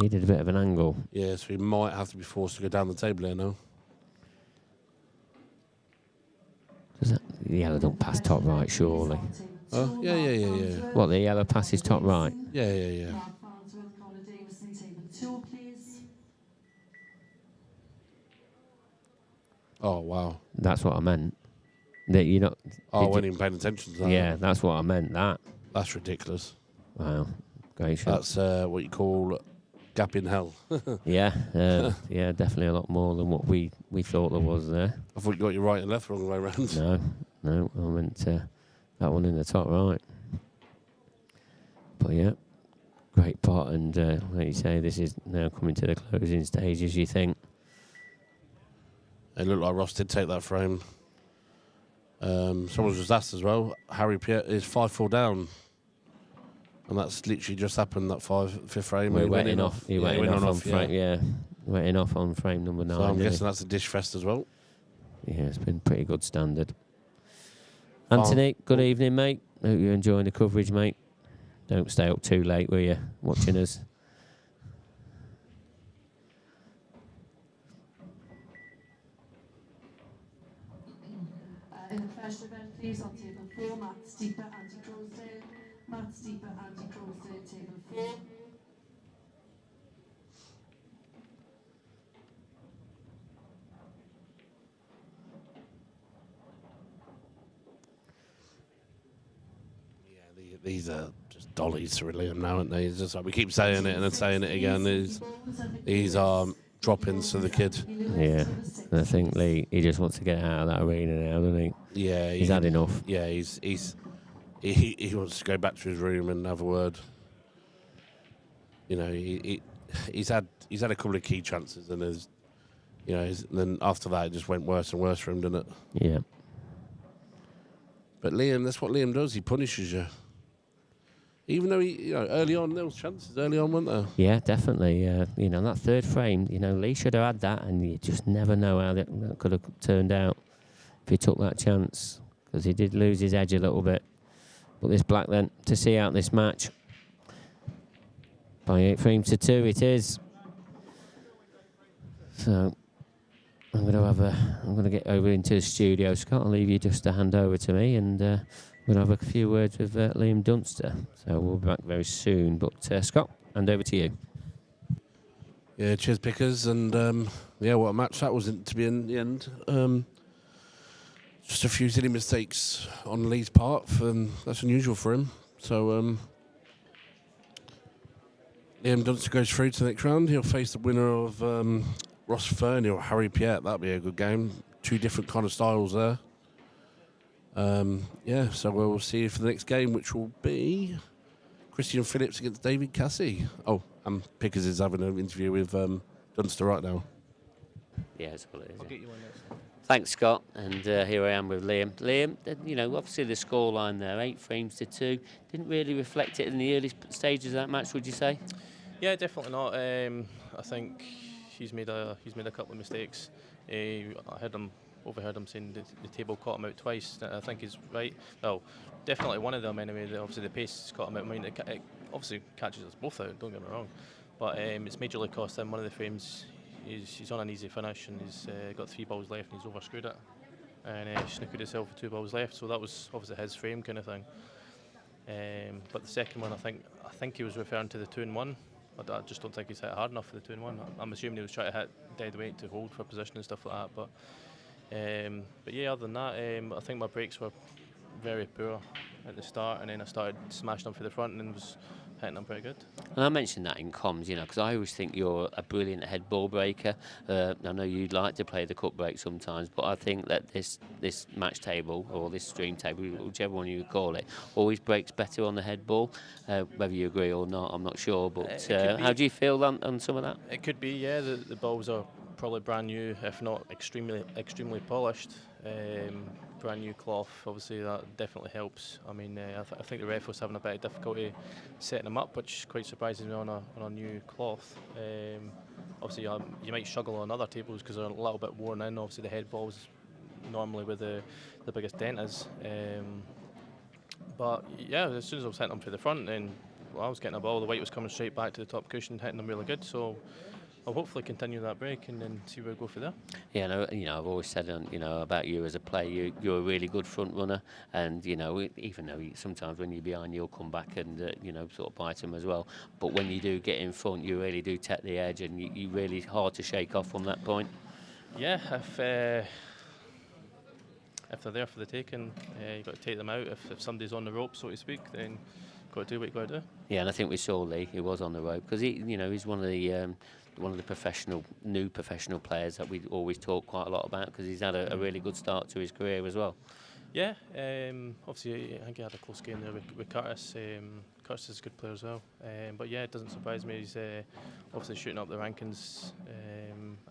needed a bit of an angle. Yeah, so he might have to be forced to go down the table there now. Does that, the yellow don't pass top right, surely? Oh, yeah. What, the yellow passes top right? Yeah. Oh, wow. That's what I meant. That you're not... Oh, I wasn't even paying attention to that. Yeah, that's what I meant, that. That's ridiculous. Wow. Great shot. That's what you call gap in hell. Yeah, definitely a lot more than what we thought there was there. I thought you got your right and left wrong way around. No, I meant that one in the top right. But yeah, great pot, and like you say, this is now coming to the closing stages, you think. It looked like Ross did take that frame. Someone was just asked as well, Harry Peart is 5-4 down. And that's literally just happened, that fifth frame. We're wetting off. You're wetting off on frame, yeah. Wetting off on frame number 9. So I'm guessing that's a dish fest as well. Yeah, it's been pretty good standard. Anthony, good evening, mate. Hope you're enjoying the coverage, mate. Don't stay up too late, will you, watching us? In the first event, please, on table 4, Matt Steeper, Andy Crosdale. Matt Steeper, Andy Crosdale, table 4. Yeah, these are just dollies to Liam now, aren't they? It's just like we keep saying it and then saying it again. These are drop-ins to the kid. Yeah, and I think Lee, he just wants to get out of that arena now, doesn't he? Yeah, he's had enough. Yeah, he wants to go back to his room and have a word. You know, he's had a couple of key chances, and then after that it just went worse and worse for him, didn't it? Yeah. But Liam, that's what Liam does. He punishes you. Even though early on there was chances, weren't there? Yeah, definitely. That third frame, Lee should have had that, and you just never know how that could have turned out if he took that chance, because he did lose his edge a little bit. But this black then to see out this match by 8 frames to 2, it is. So I'm going to get over into the studio. Scott, I'll leave you just to hand over to me, and we'll have a few words with Liam Dunster. So we'll be back very soon. But Scott, hand over to you. Yeah, cheers, Pickers, and what a match that was to be in the end. Just a few silly mistakes on Lee's part, that's unusual for him. So Liam Dunster goes through to the next round. He'll face the winner of Ross Fernie or Harry Peart. That'll be a good game. 2 different kind of styles there. So we'll see you for the next game, which will be Christian Phillips against David Cassie. Oh, and Pickers is having an interview with Dunster right now. Yeah, that's what it is. I'll get you one next time. Thanks, Scott. And here I am with Liam. Liam, you know, obviously the scoreline there, 8 frames to 2, didn't really reflect it in the early stages of that match, would you say? Yeah, definitely not. I think he's made a couple of mistakes. I overheard him saying the table caught him out twice. I think he's right. Well, definitely one of them anyway. Obviously the pace caught him out. I mean, it obviously catches us both out. Don't get me wrong, but it's majorly cost him. One of the frames, he's on an easy finish and he's got 3 balls left and he's overscrewed it and snookered himself with 2 balls left. So that was obviously his frame kind of thing. But the second one, I think he was referring to the 2-1. I just don't think he's hit hard enough for the 2-1. I'm assuming he was trying to hit dead weight to hold for position and stuff like that. But yeah, other than that, I think my breaks were very poor at the start, and then I started smashing them for the front and was hitting them pretty good. And I mentioned that in comms, you know, because I always think you're a brilliant head ball breaker. I know you'd like to play the cup break sometimes, but I think that this match table or this stream table, whichever one you call it, always breaks better on the head ball. Whether you agree or not, I'm not sure. But how do you feel on some of that? It could be, yeah. The balls are probably brand new, if not extremely polished. Brand new cloth, obviously that definitely helps. I mean, I think the ref was having a bit of difficulty setting them up, which quite surprises me on a new cloth. Obviously, you might struggle on other tables because they're a little bit worn in. Obviously, the head balls normally where the biggest dent is. But yeah, as soon as I was hitting them for the front, then I was getting a ball. The weight was coming straight back to the top cushion, hitting them really good. So I'll hopefully continue that break and then see where we go for there. Yeah, no, you know, I've always said, you know, about you as a player, you're a really good front runner, and you know, even though sometimes when you're behind, you'll come back and you know, sort of bite them as well. But when you do get in front, you really do take the edge, and you're really hard to shake off from that point. Yeah, if they're there for the taking, you've got to take them out. If somebody's on the rope, so to speak, then got to do what you got to do. Yeah, and I think we saw Lee. He was on the rope because you know, he's one of the new professional players that we always talk quite a lot about because he's had a really good start to his career as well. Yeah, obviously I think he had a close game there with Curtis. Curtis is a good player as well. But yeah, it doesn't surprise me. He's obviously shooting up the rankings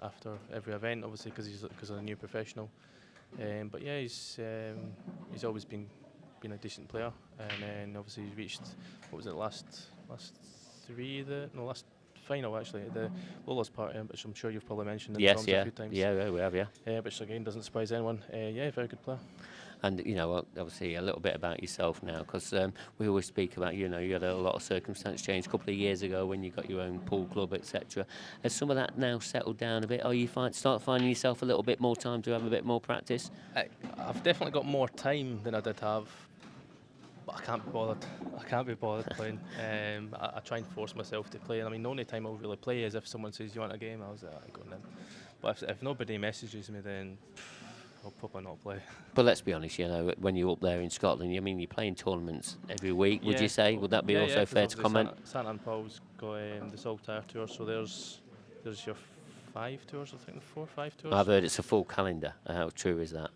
after every event, obviously because he's a new professional. But yeah, he's always been a decent player, and then obviously he's reached, what was it, last final actually, the Lola's party, which I'm sure you've probably mentioned in yes, a few times. Yeah, we have, yeah. Which again doesn't surprise anyone. Yeah, very good player. And you know, obviously a little bit about yourself now, because we always speak about, you know, you had a lot of circumstance change a couple of years ago when you got your own pool club, etc. Has some of that now settled down a bit? Or you start finding yourself a little bit more time to have a bit more practice? I've definitely got more time than I did have. But I can't be bothered playing. I try and force myself to play. I mean, the only time I'll really play is if someone says, "You want a game?" I was like, "Going in." But if nobody messages me, then I'll probably not play. But let's be honest, you know, when you're up there in Scotland, I mean, you're playing tournaments every week. Would you say? Would that be also fair to comment? St Ann Paul's got the Saltire Tour, so there's your 5 tours, I think, 4 or 5 tours. I've heard it's a full calendar. How true is that?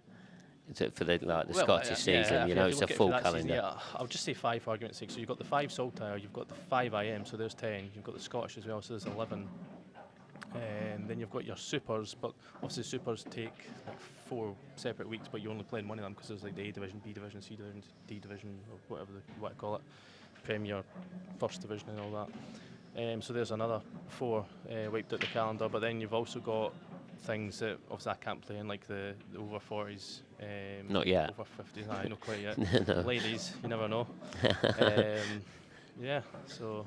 For the Scottish season, you know, it's a full calendar. Season, yeah, I'll just say 5 for argument's sake. So you've got the 5 Saltire, you've got the 5 IM, so there's 10. You've got the Scottish as well, so there's 11. And then you've got your supers, but obviously supers take like 4 separate weeks, but you're only playing one of them because there's like the A division, B division, C division, D division, or whatever you want to call it, Premier, First Division, and all that. So there's another 4 wiped out the calendar, but then you've also got things that obviously I can't play in, like the over 40s. Not yet. Over 50s, nah, not quite yet. No. Ladies, you never know. Yeah, so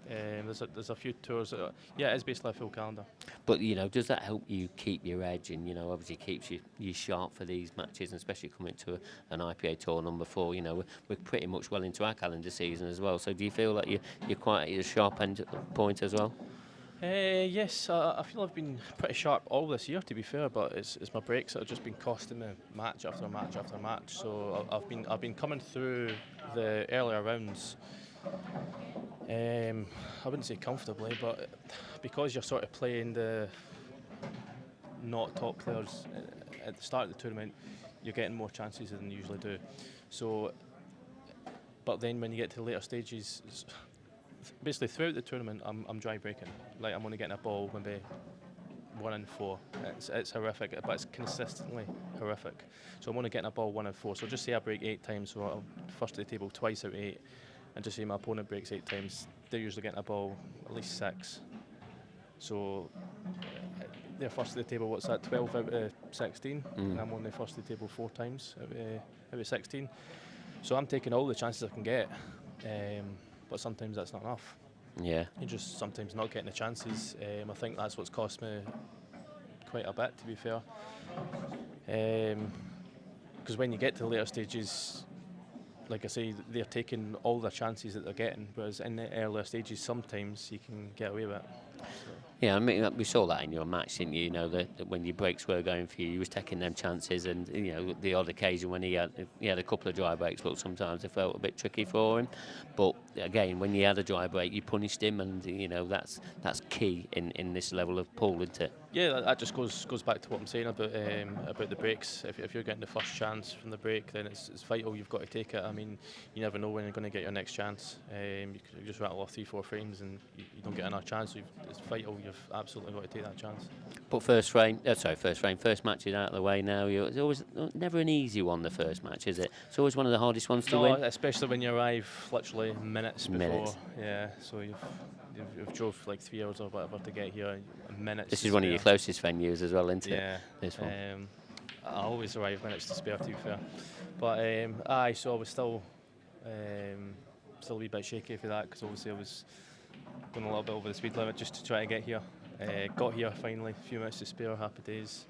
there's a few tours. Yeah, it's basically a full calendar. But you know, does that help you keep your edge, and you know, obviously keeps you sharp for these matches, and especially coming to an IPA tour number 4? You know, we're pretty much well into our calendar season as well. So do you feel like you're quite at a sharp end point as well? Yes, I feel I've been pretty sharp all this year, to be fair, but it's my breaks that have just been costing me match after match after match. So I've been coming through the earlier rounds. I wouldn't say comfortably, but because you're sort of playing the not top players at the start of the tournament, you're getting more chances than you usually do. So, but then when you get to the later stages, basically throughout the tournament, I'm dry breaking. Like I'm only getting a ball maybe 1 in 4. It's horrific, but it's consistently horrific. So I'm only getting a ball 1 in 4. So just say I break 8 times, so I'm first to the table twice out of 8, and just say my opponent breaks 8 times, they're usually getting a ball at least 6. So they're first to the table, what's that, 12 out of 16? And I'm only first to the table 4 times out of 16. So I'm taking all the chances I can get, but sometimes that's not enough. Yeah. You're just sometimes not getting the chances. I think that's what's cost me quite a bit, to be fair. Because when you get to the later stages, like I say, they're taking all the chances that they're getting, whereas in the earlier stages, sometimes you can get away with it. So. Yeah, I mean, we saw that in your match, didn't you? You know, that when your breaks were going for you, he was taking them chances, and you know, the odd occasion when he had a couple of dry breaks, but sometimes it felt a bit tricky for him. But again, when you had a dry break, you punished him, and you know that's key in this level of pool, isn't it? Yeah, that just goes back to what I'm saying about the breaks. If you're getting the first chance from the break, then it's vital. You've got to take it. I mean, you never know when you're going to get your next chance. You just rattle off 3-4 frames and you don't get another chance. So it's vital. You've absolutely got to take that chance. But first match is out of the way now. It's always never an easy one. The first match, is it? It's always one of the hardest ones to win. Especially when you arrive literally minutes before. Yeah, so you've drove like 3 hours or whatever to get here. Minutes. This is one of your closest venues as well, isn't it? Yeah. This one. I always arrive minutes to spare, to be fair. But so I was still a wee bit shaky for that, because obviously I was going a little bit over the speed limit just to try to get here. Got here finally, a few minutes to spare, happy days.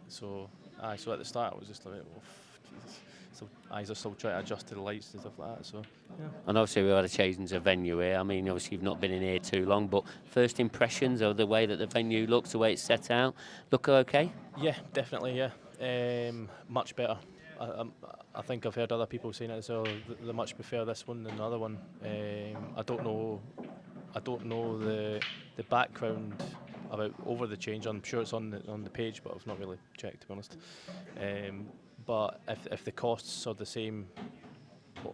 So at the start I was just like, oh, Jesus. So eyes are still trying to adjust to the lights and stuff like that. So yeah. And obviously we've had a change of venue here. I mean, obviously you've not been in here too long, but first impressions of the way that the venue looks, the way it's set out, look okay? Yeah, definitely. Yeah, much better. I think I've heard other people saying it as well. They much prefer this one than the other one. I don't know the background about over the change. I'm sure it's on the page, but I've not really checked, to be honest. But if the costs are the same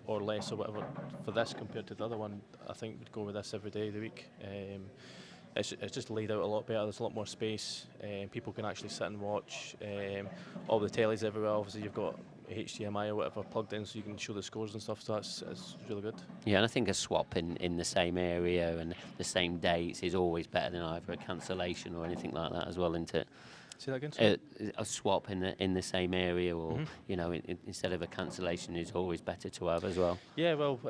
or less or whatever for this compared to the other one, I think we'd go with this every day of the week. It's just laid out a lot better. There's a lot more space. People can actually sit and watch. All the tellies everywhere. Obviously, you've got HDMI or whatever plugged in, so you can show the scores and stuff. So it's really good. Yeah, and I think a swap in the same area and the same dates is always better than either a cancellation or anything like that as well, isn't it? Say that again. A swap in the same area, or you know, instead of a cancellation, is always better to have as well. Yeah, well.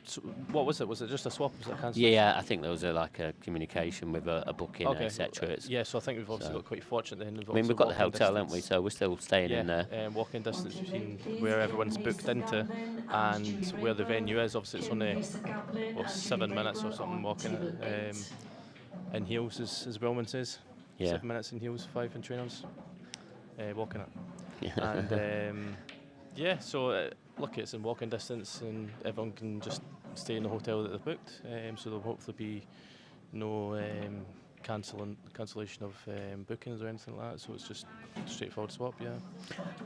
So what was it? Was it just a swap? Was it a cancellation? Yeah, I think there was a communication with a booking, etc. Yeah, so I think we've obviously got quite fortunate then. I mean, we've got the hotel, haven't we? So we're still staying in there. Walking distance between where everyone's booked into and where the venue is. Obviously, it's only 7 minutes or something walking in heels, as Wellman says. Yeah. 7 minutes in heels, 5 in trainers. Walking it. Yeah. And so look, it's in walking distance, and everyone can just stay in the hotel that they've booked. So there'll hopefully be no cancellation of bookings or anything like that. So it's just straightforward swap, yeah.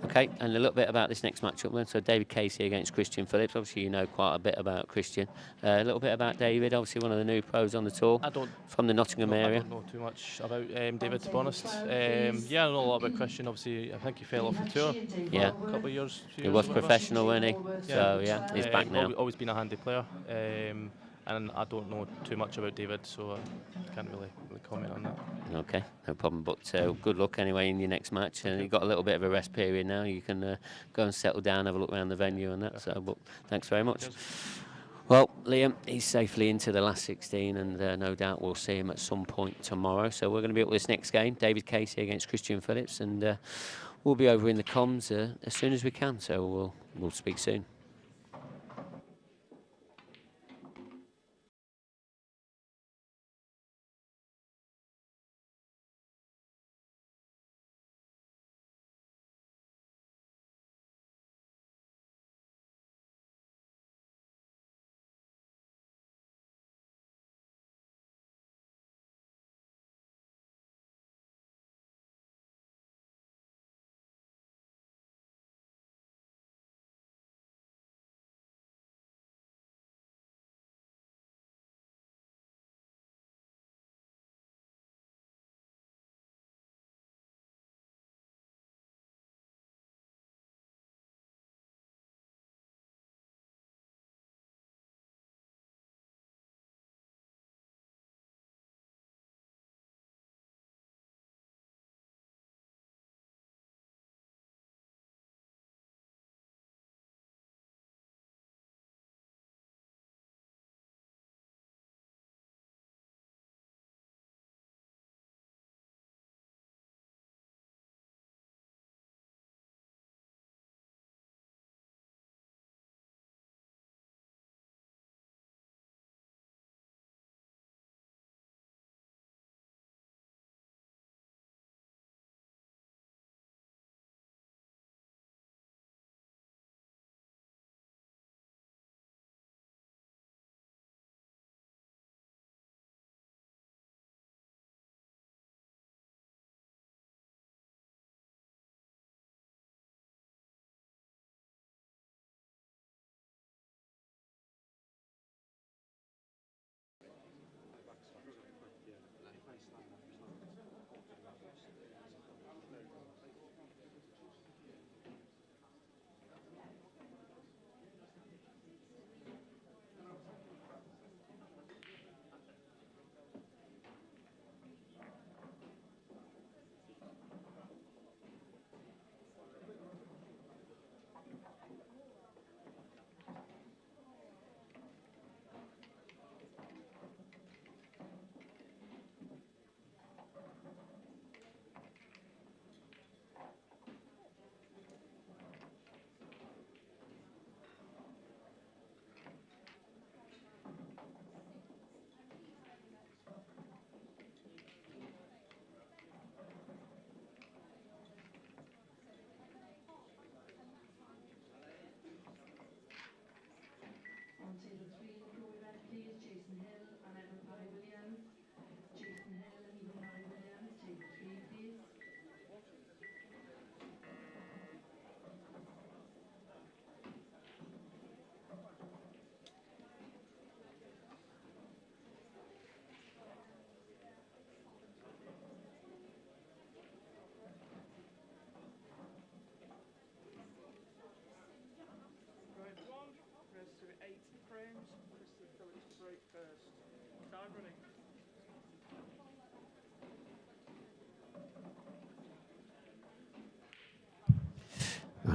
Okay, and a little bit about this next matchup then. So David Casey against Christian Phillips. Obviously, you know quite a bit about Christian. A little bit about David. Obviously, one of the new pros on the tour. From the Nottingham area. I don't know too much about David, to be honest. I know a lot about Christian. Obviously, I think he fell off the tour. Yeah. A couple of years. He was professional, wasn't he? Yeah. So yeah, he's back now. Always been a handy player. And I don't know too much about David, so I can't really comment on that. Okay, no problem. But good luck anyway in your next match. And you've got a little bit of a rest period now. You can go and settle down, have a look around the venue and that. Yeah. So, but thanks very much. Cheers. Well, Liam, he's safely into the last 16, and no doubt we'll see him at some point tomorrow. So we're going to be up with this next game, David Casey against Christian Phillips, and we'll be over in the comms as soon as we can. So we'll speak soon.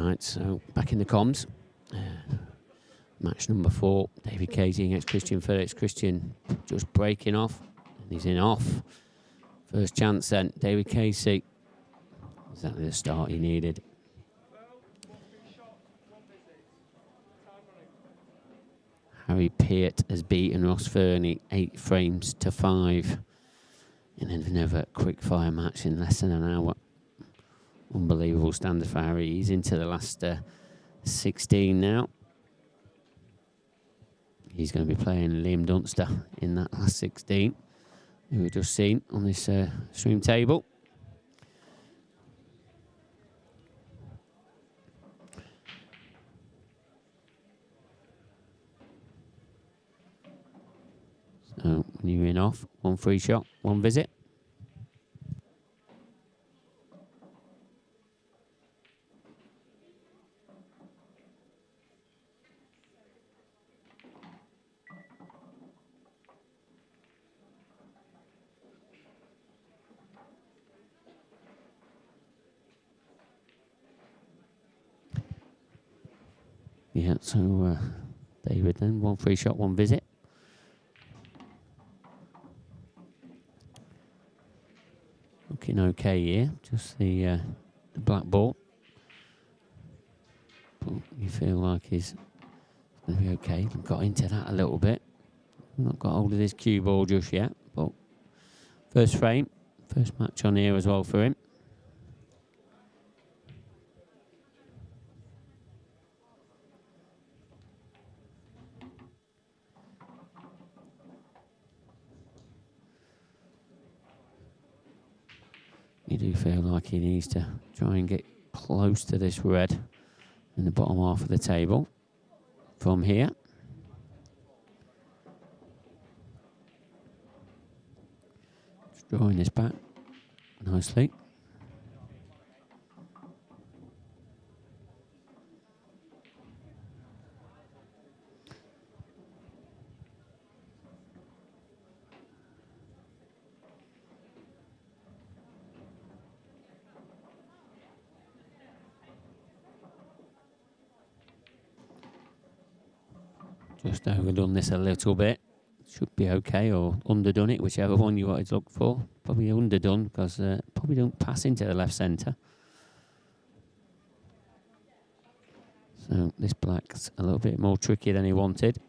Right, so back in the comms. Match number 4, David Casey against Christian Felix. Christian just breaking off, and he's in off. First chance then, David Casey. Exactly the start he needed. Harry Peart has beaten Ross Fernie 8 frames to 5 in another quick fire match in less than an hour. Unbelievable standard for Harry. He's into the last 16 now. He's going to be playing Liam Dunster in that last 16, who we've just seen on this stream table. So when you're in off, 1 free shot, 1 visit. Yeah, so David then, 1 free shot, 1 visit. Looking okay here, just the black ball. But you feel like he's going to be okay. Got into that a little bit. Not got hold of this cue ball just yet, but first frame, first match on here as well for him. You do feel like he needs to try and get close to this red in the bottom half of the table from here. Just drawing this back nicely. Just overdone this a little bit. Should be okay, or underdone it, whichever one you wanted to look for. Probably underdone because probably don't pass into the left centre. So this black's a little bit more tricky than he wanted.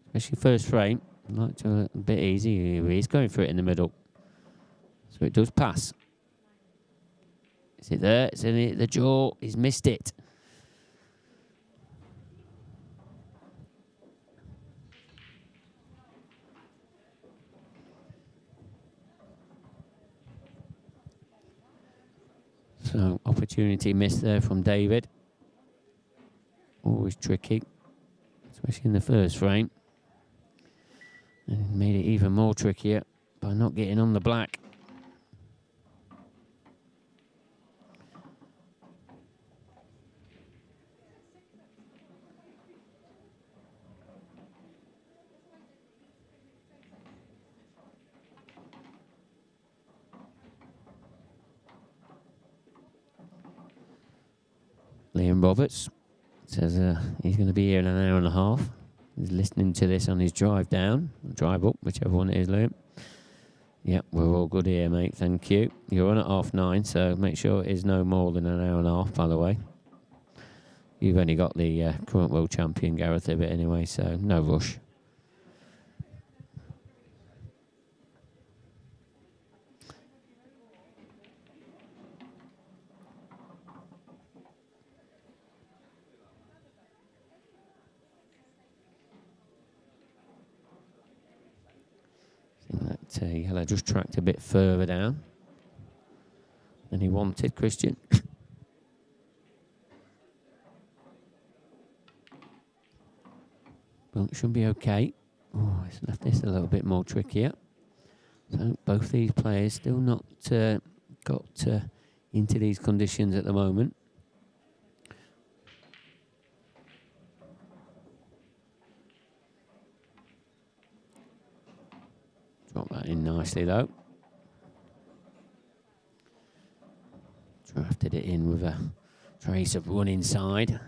Especially first frame. I'd like to a bit easy. He's going for it in the middle. So it does pass. Is it there? It's in the jaw. He's missed it. So, opportunity missed there from David. Always tricky, especially in the first frame. And made it even more trickier by not getting on the black. Liam Roberts says he's going to be here in an hour and a half. He's listening to this on his drive down, drive up, whichever one it is, Liam. Yep, we're all good here, mate. Thank you. You're on at 9:30, so make sure it is no more than an hour and a half, by the way. You've only got the current world champion, Gareth Ibbott, anyway, so no rush. Yellow just tracked a bit further down than he wanted, Christian. But it should be okay. Oh, it's left this a little bit more trickier. So both these players still not got into these conditions at the moment. Drop that in nicely though. Drafted it in with a Trace of one inside.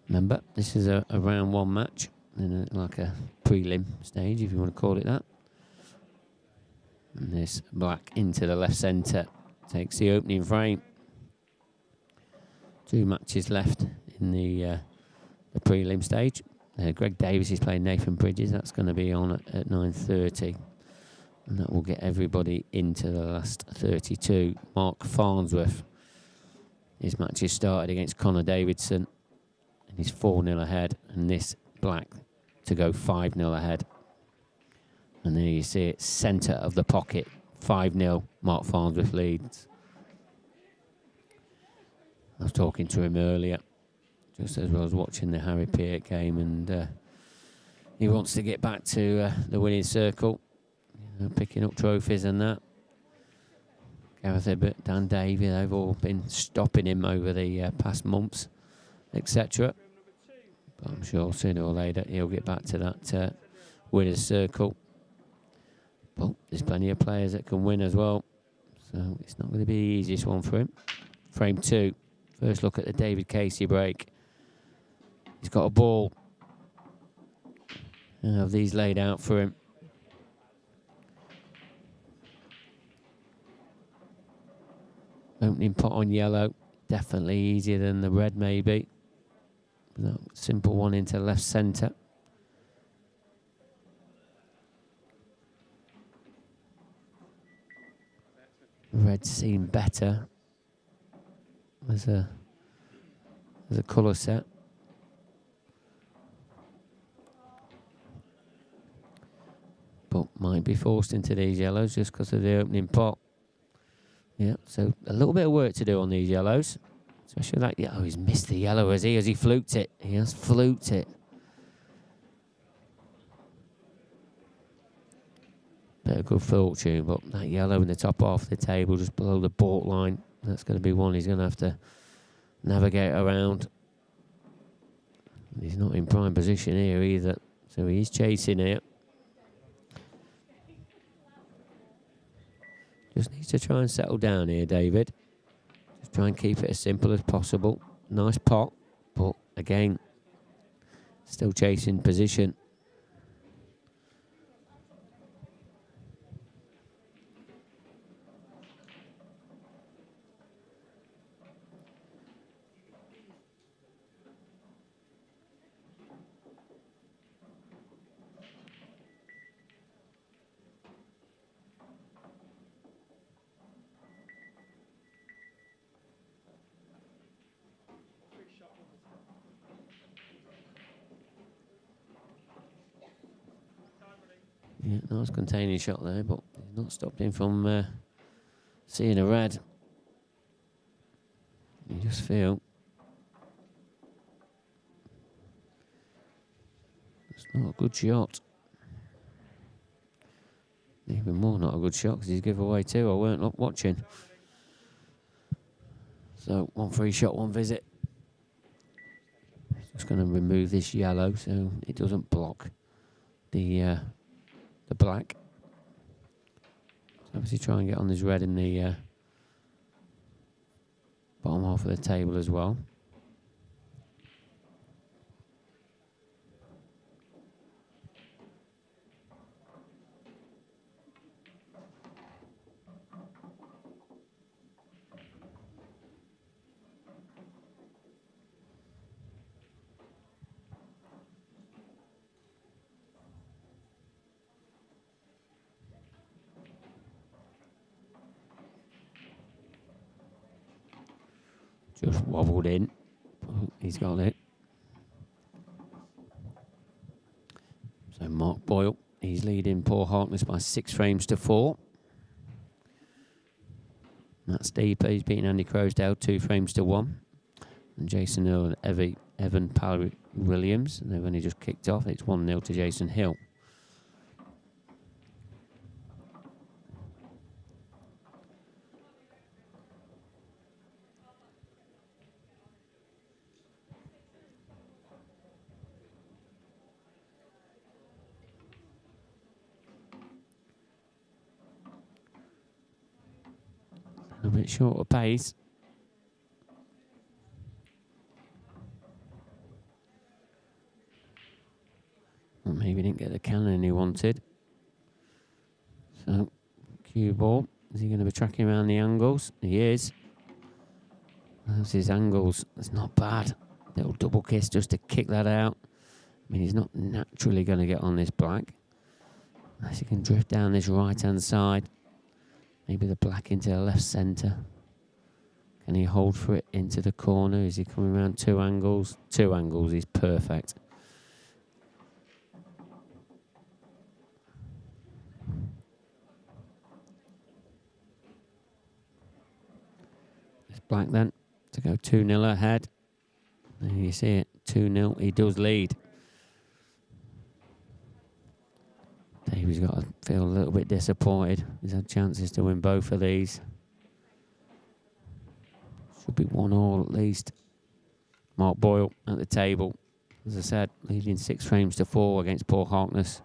Remember, this is a round one match, like a prelim stage, if you want to call it that. And this black into the left centre takes the opening frame. 2 matches left in the prelim stage. Greg Davis is playing Nathan Bridges. That's going to be on at 9:30. And that will get everybody into the last 32. Mark Farnsworth. His match is started against Connor Davidson. And he's 4-0 ahead. And this black to go 5-0 ahead. And there you see it, centre of the pocket. 5-0, Mark Farnsworth leads. I was talking to him earlier, just as I was watching the Harry Peart game, and he wants to get back to the winning circle, picking up trophies and that. Gareth Ibbott, Dan Davey, they've all been stopping him over the past months, etc. But I'm sure sooner or later he'll get back to that winner's circle. But there's plenty of players that can win as well, so it's not going to be the easiest one for him. Frame 2, first look at the David Casey break. He's got a ball. And have these laid out for him. Opening pot on yellow, definitely easier than the red maybe. That simple one into left centre. Red seemed better as a colour set. But might be forced into these yellows just because of the opening pot. Yeah, so a little bit of work to do on these yellows. Especially like, yeah, oh, he's missed the yellow, has he? Has he fluked it? He has fluked it. Bit of good fortune, but that yellow in the top half of the table, just below the baulk line, that's going to be one he's going to have to navigate around. He's not in prime position here either, so he's chasing here. Just needs to try and settle down here, David. Just try and keep it as simple as possible. Nice pot, but again, still chasing position. Yeah, nice containing shot there, but he's not stopped him from seeing a red. You just feel it's not a good shot. Even more not a good shot because he's given away 2. I weren't watching. So 1 free shot, 1 visit. Just going to remove this yellow so it doesn't block the black. So obviously try and get on this red in the bottom half of the table as well. Just wobbled in. Oh, he's got it. So Mark Boyle, he's leading Paul Harkness by 6 frames to 4. Matt Steeper, he's beating Andy Crowsdale 2 frames to 1. And Jason Hill and Evan Palry Williams, and they've only just kicked off. It's 1-0 to Jason Hill. A bit short of pace. cannon he wanted. So, cue ball. Is he going to be tracking around the angles? He is. That's his angles. That's not bad. Little double kiss just to kick that out. I mean, he's not naturally going to get on this black. Unless he can drift down this right-hand side. Maybe the black into the left centre. Can he hold for it into the corner? Is he coming around 2 angles? 2 angles, he's perfect. It's black then to go 2-0 ahead. There you see it, 2-0, he does lead. Davy's got to feel a little bit disappointed. He's had chances to win both of these. Should be 1-1 at least. Mark Boyle at the table. As I said, leading 6 frames to 4 against Paul Harkness.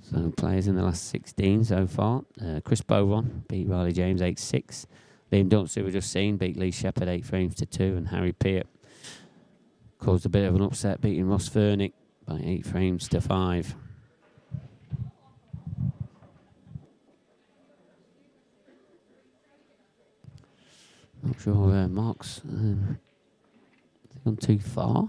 So players in the last 16 so far. Chris Bowron beat Riley James 8-6. Liam Dunster, we just seen, beat Lee Shepard 8 frames to 2. And Harry Peart caused a bit of an upset, beating Ross Furnick by 8 frames to 5. Not sure Mark's gone too far.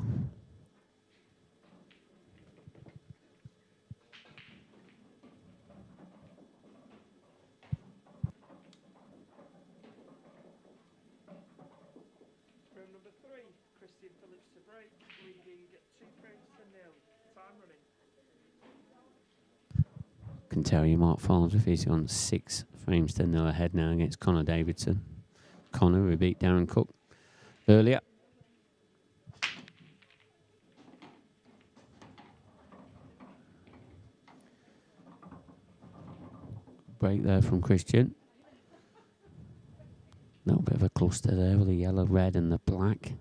Can tell you Mark Farnsworth, he's on 6 frames to 0 ahead now against Connor Davidson. Connor, who beat Darren Cook earlier. Break there from Christian. A little bit of a cluster there with the yellow, red and the black.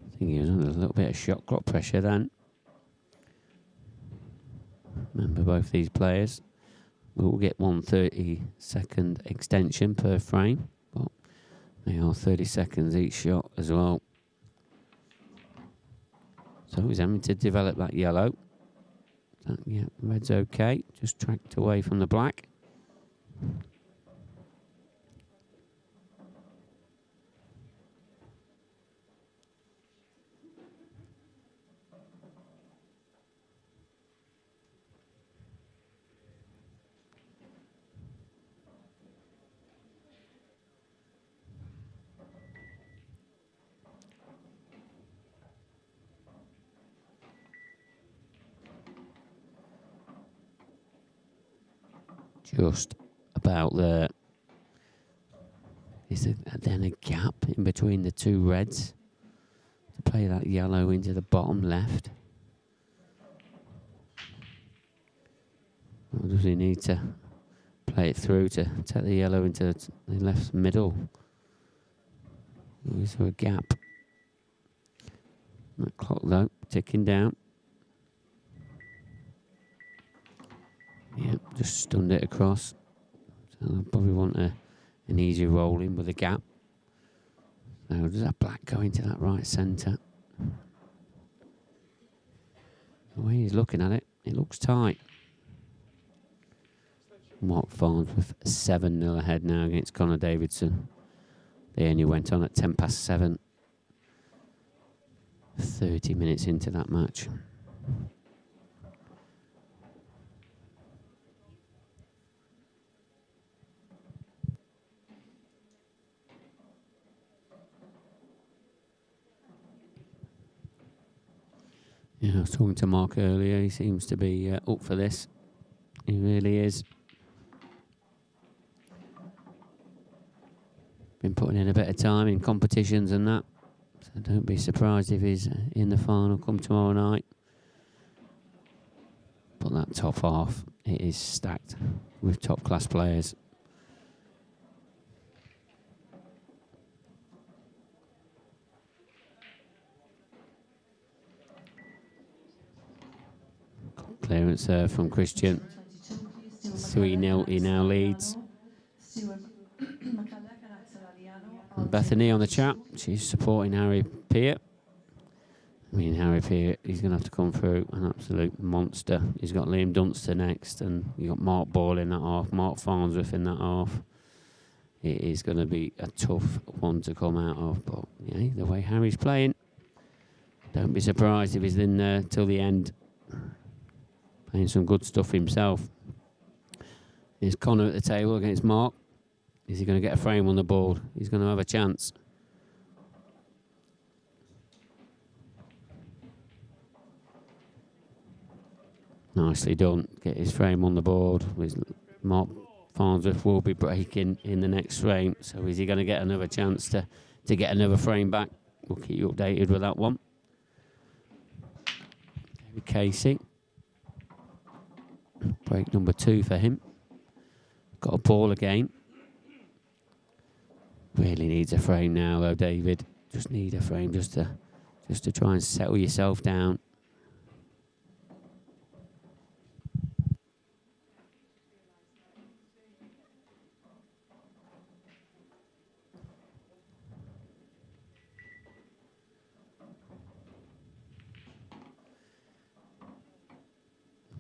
I think he was under a little bit of shot clock pressure then. Remember, both these players will get 1 30-second extension per frame, but they are 30 seconds each shot as well. So he's having to develop that yellow. Yeah, red's okay, just tracked away from the black. Just about there. Is there then a gap in between the 2 reds to play that yellow into the bottom left? Or does he need to play it through to take the yellow into the left middle? Or is there a gap? That clock though, ticking down. Yep, just stunned it across. So they'll probably want an easy roll in with a gap. So does that black go into that right centre? The way he's looking at it, it looks tight. Mark Farnsworth 7-0 ahead now against Connor Davidson. They only went on at 7:10. 30 minutes into that match. Yeah, I was talking to Mark earlier. He seems to be up for this. He really is. been putting in a bit of time in competitions and that. So don't be surprised if he's in the final come tomorrow night. But that top half, it is stacked with top class players. Clearance there from Christian. 3-0 he now leads. And Bethany on the chat, she's supporting Harry Peart. I mean, Harry Peart, he's going to have to come through an absolute monster. He's got Liam Dunster next, and you've got Mark Ball in that half, Mark Farnsworth in that half. It is going to be a tough one to come out of, but yeah, the way Harry's playing, don't be surprised if he's in there till the end. Playing some good stuff himself. Here's Connor at the table against Mark. Is he going to get a frame on the board? He's going to have a chance. Nicely done. Get his frame on the board. Mark Farnsworth will be breaking in the next frame. So is he going to get another chance to get another frame back? We'll keep you updated with that one. David Casey. Break number 2 for him. Got a ball again. Really needs a frame now though, David. Just need a frame just to try and settle yourself down.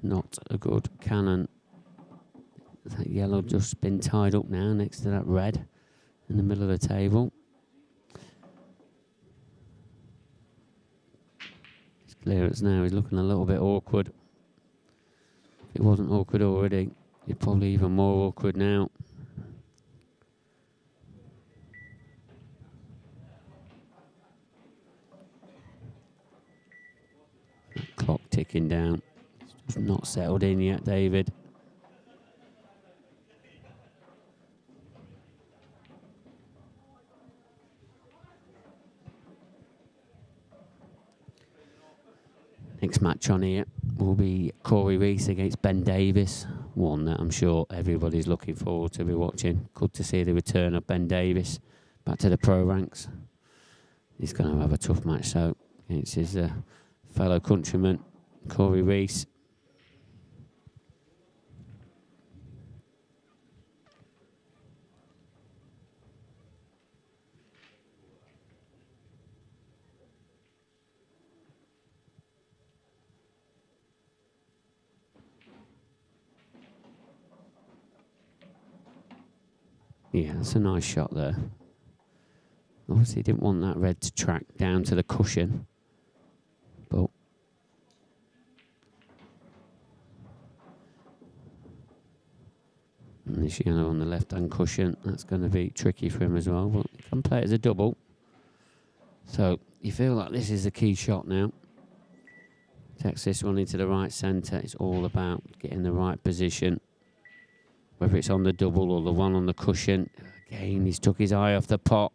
Not a good cannon. That yellow just been tied up now next to that red in the middle of the table. His clearance now is looking a little bit awkward. If it wasn't awkward already, it's probably even more awkward now. Clock ticking down. It's not settled in yet, David. Next match on here will be Corey Reese against Ben Davis. One that I'm sure everybody's looking forward to be watching. Good to see the return of Ben Davis back to the pro ranks. He's going to have a tough match so against his fellow countryman, Corey Reese. Yeah, that's a nice shot there. Obviously didn't want that red to track down to the cushion. But and this yellow on the left-hand cushion, that's going to be tricky for him as well. But he can play it as a double. So you feel like this is the key shot now. Takes this one into the right centre. It's all about getting the right position. Whether it's on the double or the one on the cushion. Again, he's took his eye off the pot.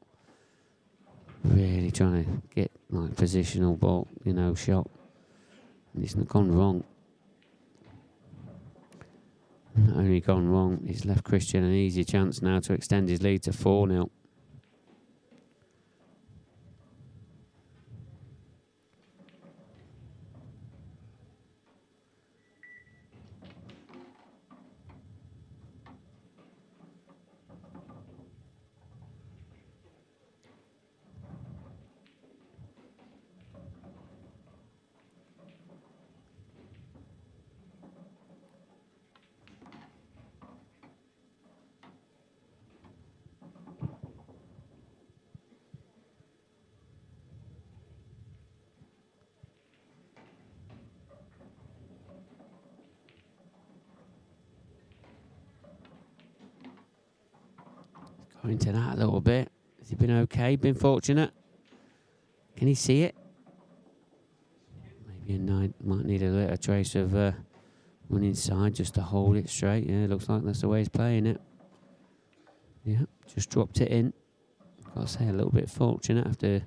Really trying to get like positional ball, shot. And he's not gone wrong. Not only gone wrong, he's left Christian an easy chance now to extend his lead to 4-0. Going to that a little bit. Has he been okay? Been fortunate? Can he see it? Maybe might need a little trace of one inside just to hold it straight. Yeah, looks like that's the way he's playing it. Yeah, just dropped it in. got to say, a little bit fortunate after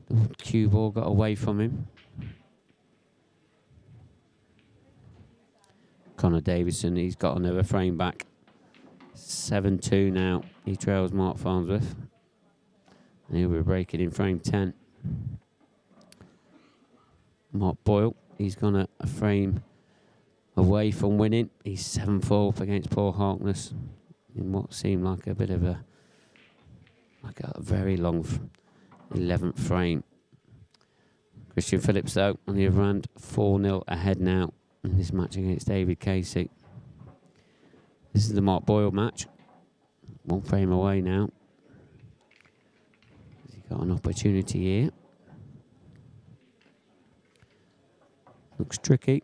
the cue ball got away from him. Connor Davidson, he's got another frame back. 7-2 now. He trails Mark Farnsworth. And he'll be breaking in frame 10. Mark Boyle, he's gone a frame away from winning. He's 7-4 up against Paul Harkness in what seemed like a bit of a very long 11th frame. Christian Phillips, though, on the other hand, 4-0 ahead now in this match against David Casey. This is the Mark Boyle match. 1 frame away now. He's got an opportunity here. Looks tricky.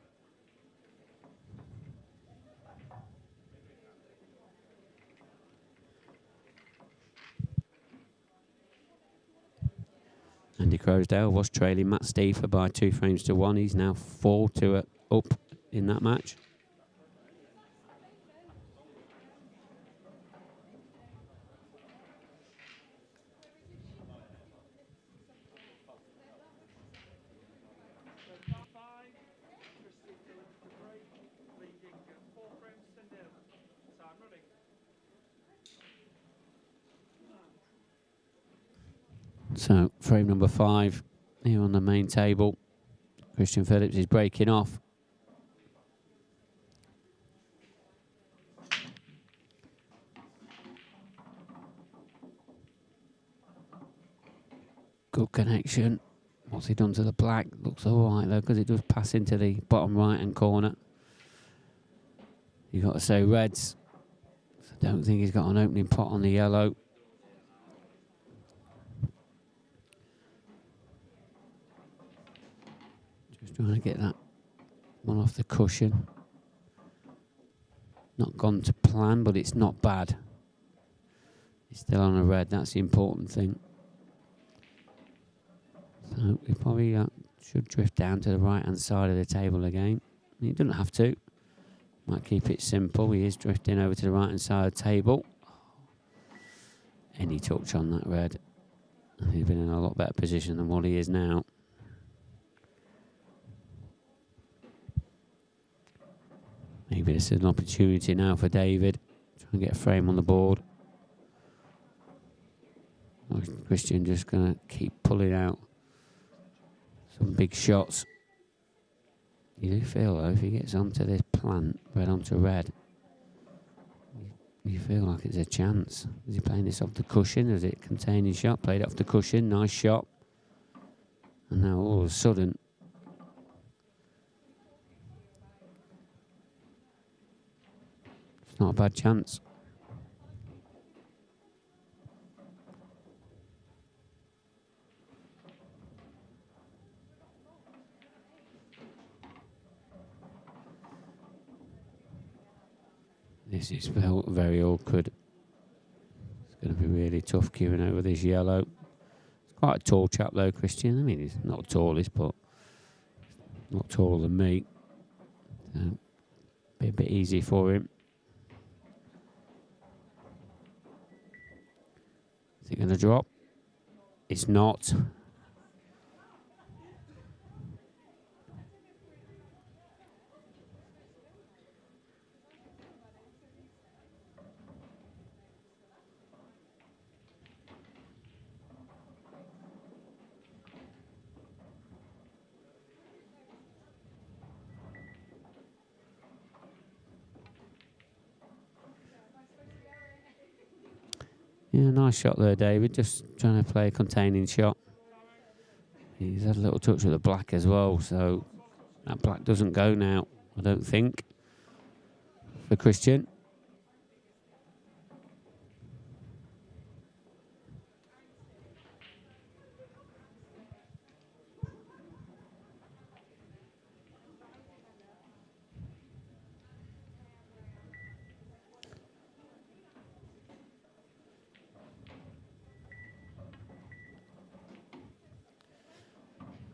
Andy Crosdale was trailing Matt Steefer by 2 frames to 1. He's now 4-2 up in that match. So, frame number 5 here on the main table. Christian Phillips is breaking off. Good connection. What's he done to the black? Looks all right, though, because it does pass into the bottom right-hand corner. You've got to say reds. I don't think he's got an opening pot on the yellow. Trying to get that one off the cushion. Not gone to plan, but it's not bad. He's still on a red, that's the important thing. So we probably should drift down to the right-hand side of the table again. He doesn't have to. Might keep it simple. He is drifting over to the right-hand side of the table. Any touch on that red. He's been in a lot better position than what he is now. Maybe this is an opportunity now for David. Try and get a frame on the board. Or is Christian just going to keep pulling out some big shots? You do feel, though, if he gets onto this plant, red onto red, you feel like it's a chance. Is he playing this off the cushion? Is it a containing shot? Played off the cushion, nice shot. And now all of a sudden, not a bad chance. This is very awkward. It's going to be really tough queuing over this yellow. It's quite a tall chap though, Christian. I mean, he's not the tallest, but not taller than me. So, be a bit easy for him. Is it going to drop? It's not. Yeah, nice shot there, David. Just trying to play a containing shot. He's had a little touch with the black as well, so that black doesn't go now, I don't think, for Christian.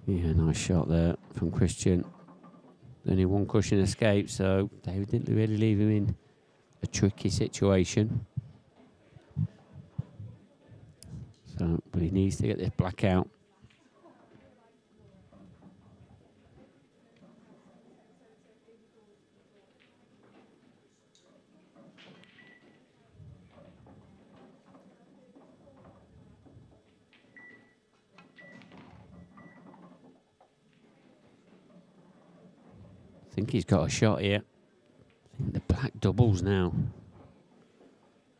Yeah, nice shot there from Christian. Only one cushion escape, so David didn't really leave him in a tricky situation. So, but he needs to get this black out. I think he's got a shot here. I think the black doubles now.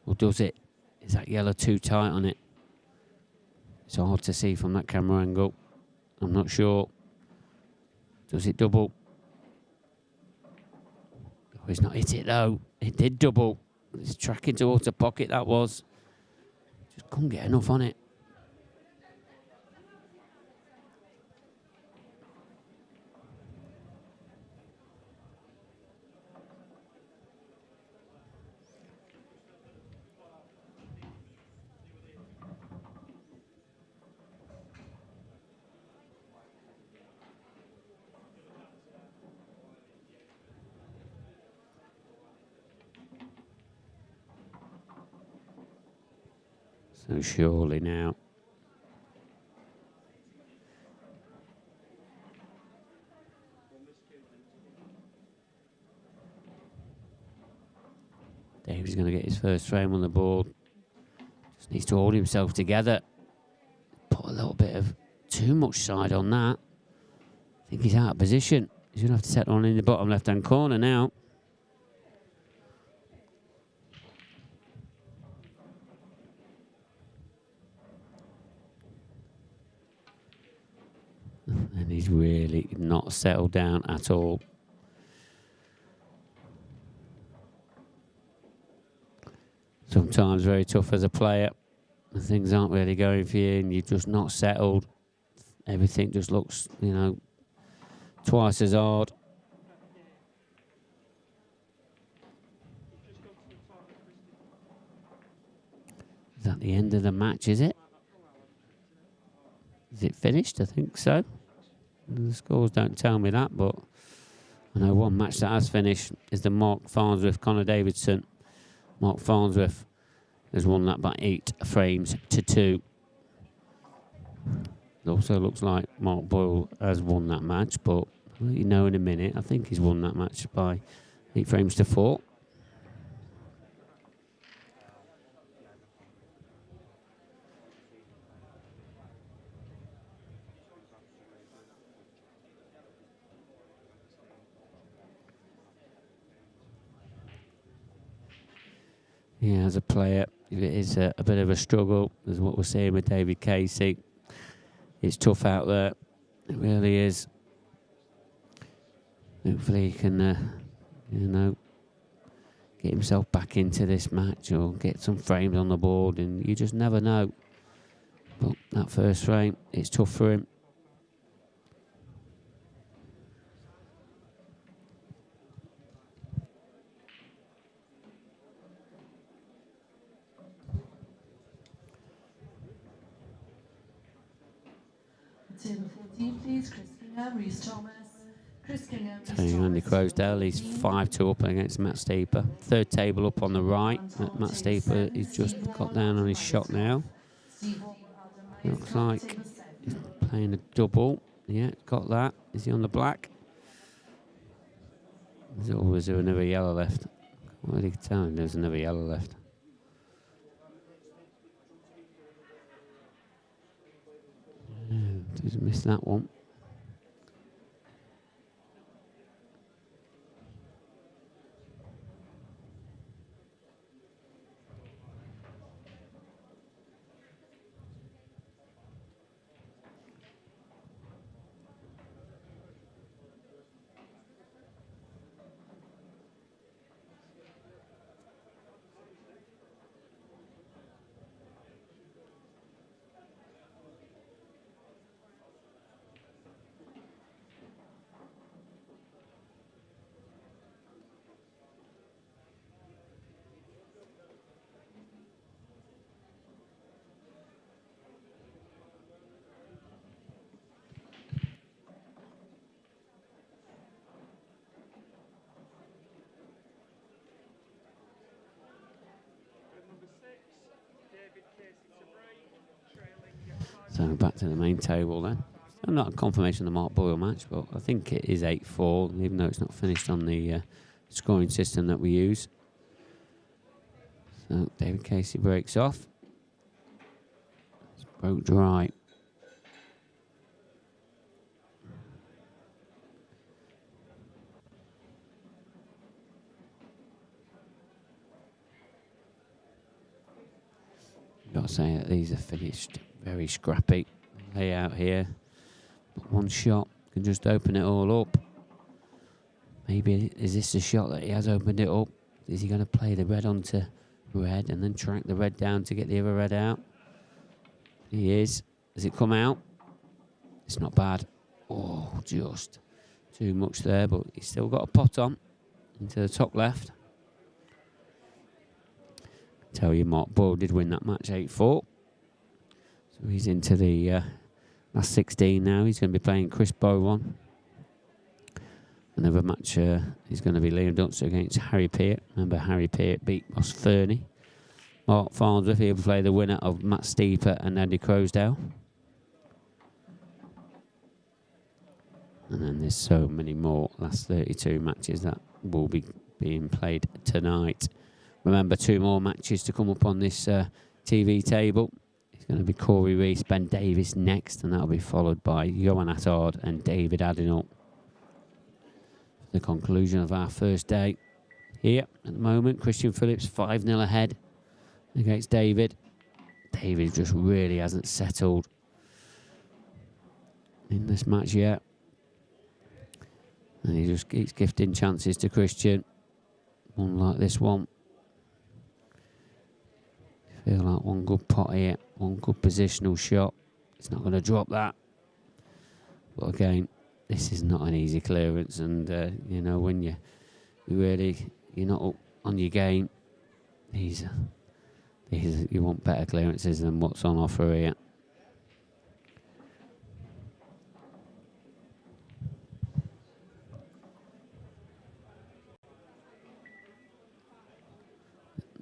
Or does it? Is that yellow too tight on it? It's hard to see from that camera angle. I'm not sure. Does it double? Oh, he's not hit it though. It did double. It's tracking towards the pocket, that was. Just couldn't get enough on it. So surely now. Dave's going to get his first frame on the board. Just needs to hold himself together. Put a little bit of too much side on that. I think he's out of position. He's going to have to set one in the bottom left-hand corner now. And he's really not settled down at all. Sometimes very tough as a player. And things aren't really going for you and you're just not settled. Everything just looks, you know, twice as hard. Is that the end of the match, is it? Is it finished? I think so. The scores don't tell me that, but I know one match that has finished is the Mark Farnsworth-Connor Davidson. Mark Farnsworth has won that by 8 frames to 2. It also looks like Mark Boyle has won that match, but I'll let you know in a minute. I think he's won that match by 8 frames to 4. Yeah, as a player, it is a bit of a struggle, as what we're seeing with David Casey. It's tough out there. It really is. Hopefully he can, you know, get himself back into this match or get some frames on the board, and you just never know. But that first frame, it's tough for him. Table 14, please. Chris Kingham, Reece Thomas. Chris Kingham, Turning Andy Crosdale, he's 5-2 up against Matt Steeper. Third table up on the right. Matt Steeper, he's just got down on his shot now. Looks like he's playing a double. Yeah, got that. Is he on the black? Is there another yellow left? What did he tell him? There's another yellow left. Just missed that one. So back to the main table then. Still not a confirmation of the Mark Boyle match, but I think it is 8-4, even though it's not finished on the scoring system that we use. So David Casey breaks off. It's broke dry. Got to say that these are finished very scrappy. Layout here. But one shot can just open it all up. Maybe is this the shot that he has opened it up? Is he going to play the red onto red and then track the red down to get the other red out? He is. Does it come out? It's not bad. Oh, just too much there, but he's still got a pot on into the top left. Tell you, Mark Boyle did win that match 8-4. So he's into the last 16 now. He's going to be playing Chris Bowen. Another match is going to be Liam Dunster against Harry Peart. Remember, Harry Peart beat Ross Fernie. Mark Farnsworth, he'll play the winner of Matt Steeper and Andy Crosdale. And then there's so many more last 32 matches that will be being played tonight. Remember, 2 more matches to come up on this TV table. It's going to be Corey Reese, Ben Davis next, and that'll be followed by Johan Attard and David Addinall. The conclusion of our first day here at the moment. Christian Phillips 5-0 ahead against David. David just really hasn't settled in this match yet. And he just keeps gifting chances to Christian. One like this one. Feel like one good pot here, one good positional shot. It's not going to drop that. But again, this is not an easy clearance, and you know, when you're not up on your game, you want better clearances than what's on offer here.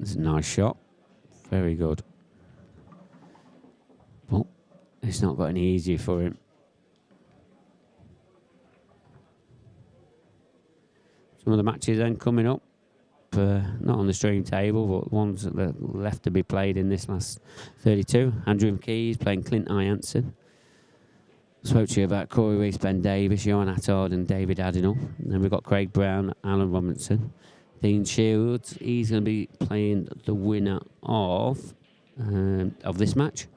It's a nice shot. Very good. But it's not got any easier for him. Some of the matches then coming up, not on the stream table, but ones that are left to be played in this last 32. Andrew McKie is playing Clint Ianson. Spoke to you about Corey Reese, Ben Davis, Johan Attard and David Addinall. And then we've got Craig Brown, Alan Robinson. Dean Shields, he's going to be playing the winner of this match,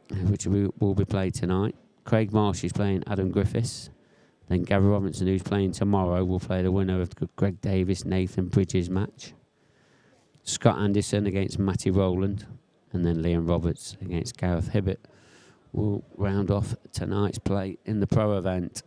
which will be played tonight. Craig Marsh is playing Adam Griffiths. Then Gary Robinson, who's playing tomorrow, will play the winner of the Greg Davis, Nathan Bridges match. Scott Anderson against Matty Rowland. And then Liam Roberts against Gareth Hibbett will round off tonight's play in the pro event.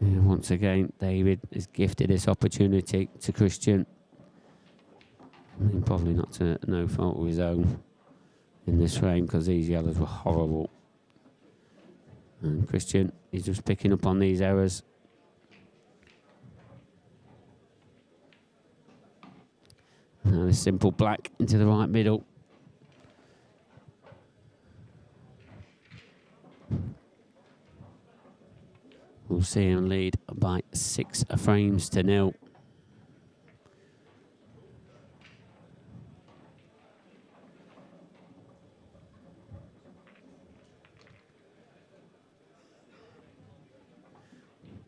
And once again, David has gifted this opportunity to Christian. I mean, probably not to no fault of his own in this frame, because these yellows were horrible. And Christian, he's just picking up on these errors. Now a simple black into the right middle. We'll see him lead by 6 frames to 0.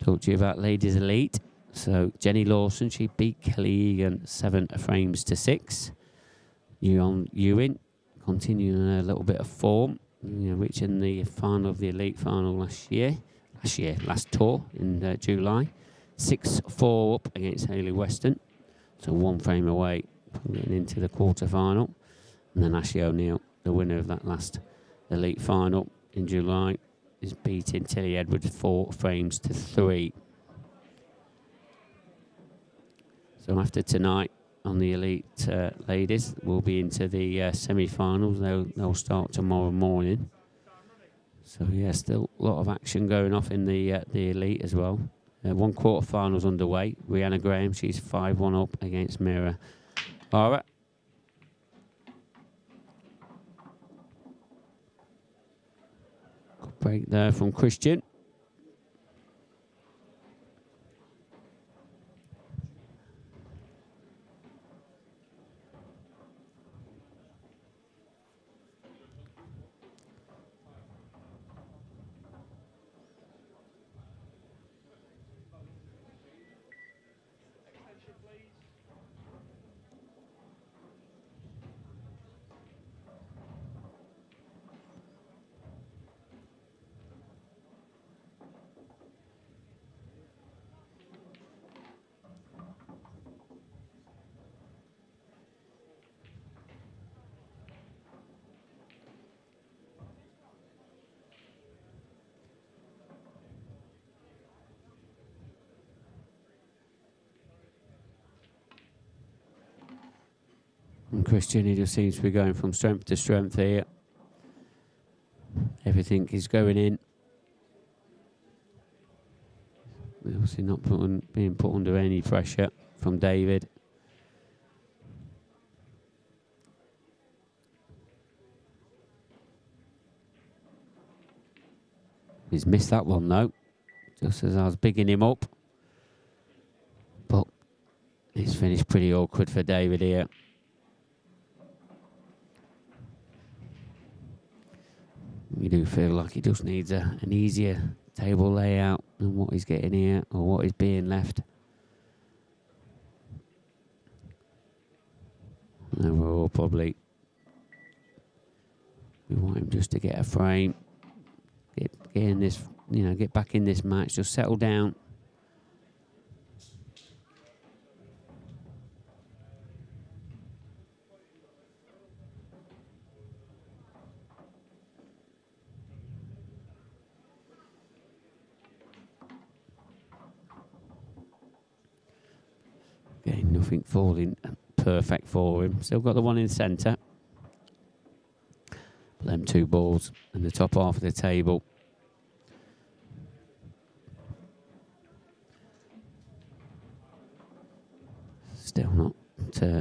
Talk to you about Ladies Elite. So Jenny Lawson, she beat Kelly Egan 7 frames to 6. Ewing continuing a little bit of form, reaching the final of the Elite final last tour in July. 6-4 up against Hayley Weston. So 1 frame away from getting into the quarter-final. And then Ashley O'Neill, the winner of that last Elite final in July, is beating Tilly Edwards 4 frames to 3. So after tonight, on the elite ladies will be into the semi-finals. They'll start tomorrow morning. So yeah, still a lot of action going off in the elite as well. One quarter-finals underway. Rihanna Graham, she's 5-1 up against Mira Bara. Good break there from Christian. And Christian, he just seems to be going from strength to strength here. Everything is going in. Obviously not being put under any pressure from David. He's missed that one though, just as I was bigging him up. But it's finished pretty awkward for David here. We do feel like he just needs an easier table layout than what he's getting here, or what is being left. Overall, probably we want him just to get a frame, get in this, get back in this match, just settle down. Again, nothing falling perfect for him. Still got the one in the centre. But them two balls in the top half of the table. Still not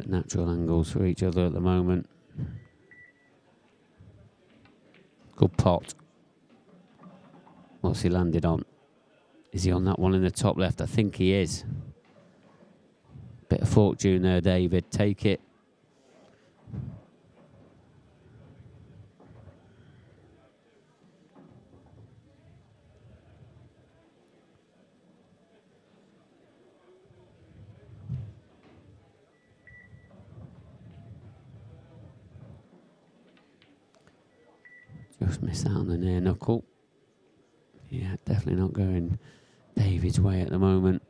natural angles for each other at the moment. Good pot. What's he landed on? Is he on that one in the top left? I think he is. Bit of fortune there, David. Take it. Just missed out on the near knuckle. Yeah, definitely not going David's way at the moment.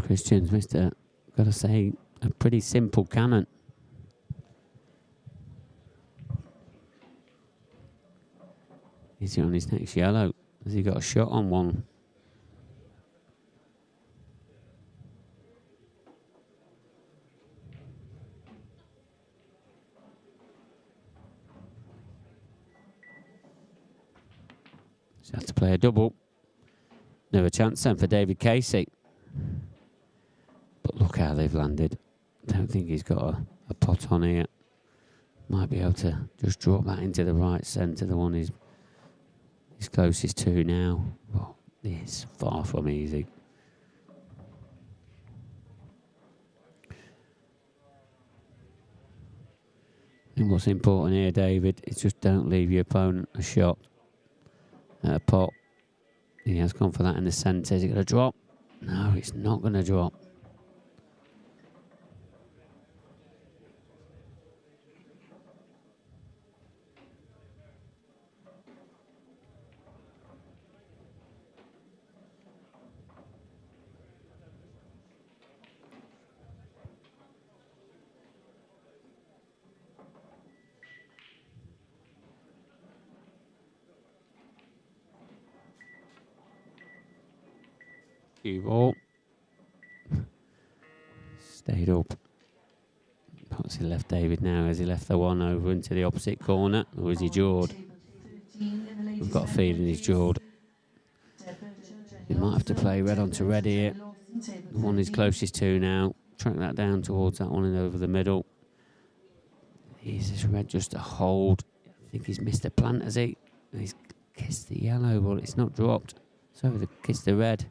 Christian's missed a, gotta say, a pretty simple cannon. Is he on his next yellow? Has he got a shot on one? He's had to play a double. Never a chance then for David Casey. But look how they've landed. Don't think he's got a pot on here. Might be able to just drop that into the right centre, the one he's closest to now. Well, it's far from easy. I think what's important here, David, is just don't leave your opponent a shot at a pot. He has gone for that in the centre. Is he going to drop? No, it's not going to drop. Cue ball. Stayed up. Perhaps he left David now. Has he left the one over into the opposite corner? Or is he jawed? We've got a feeling he's jawed. He might have to play red onto red here. The one he's closest to now. Track that down towards that one and over the middle. Is this red just a hold? I think he's missed a plant, has he? He's kissed the yellow, but it's not dropped. It's over the kiss the red.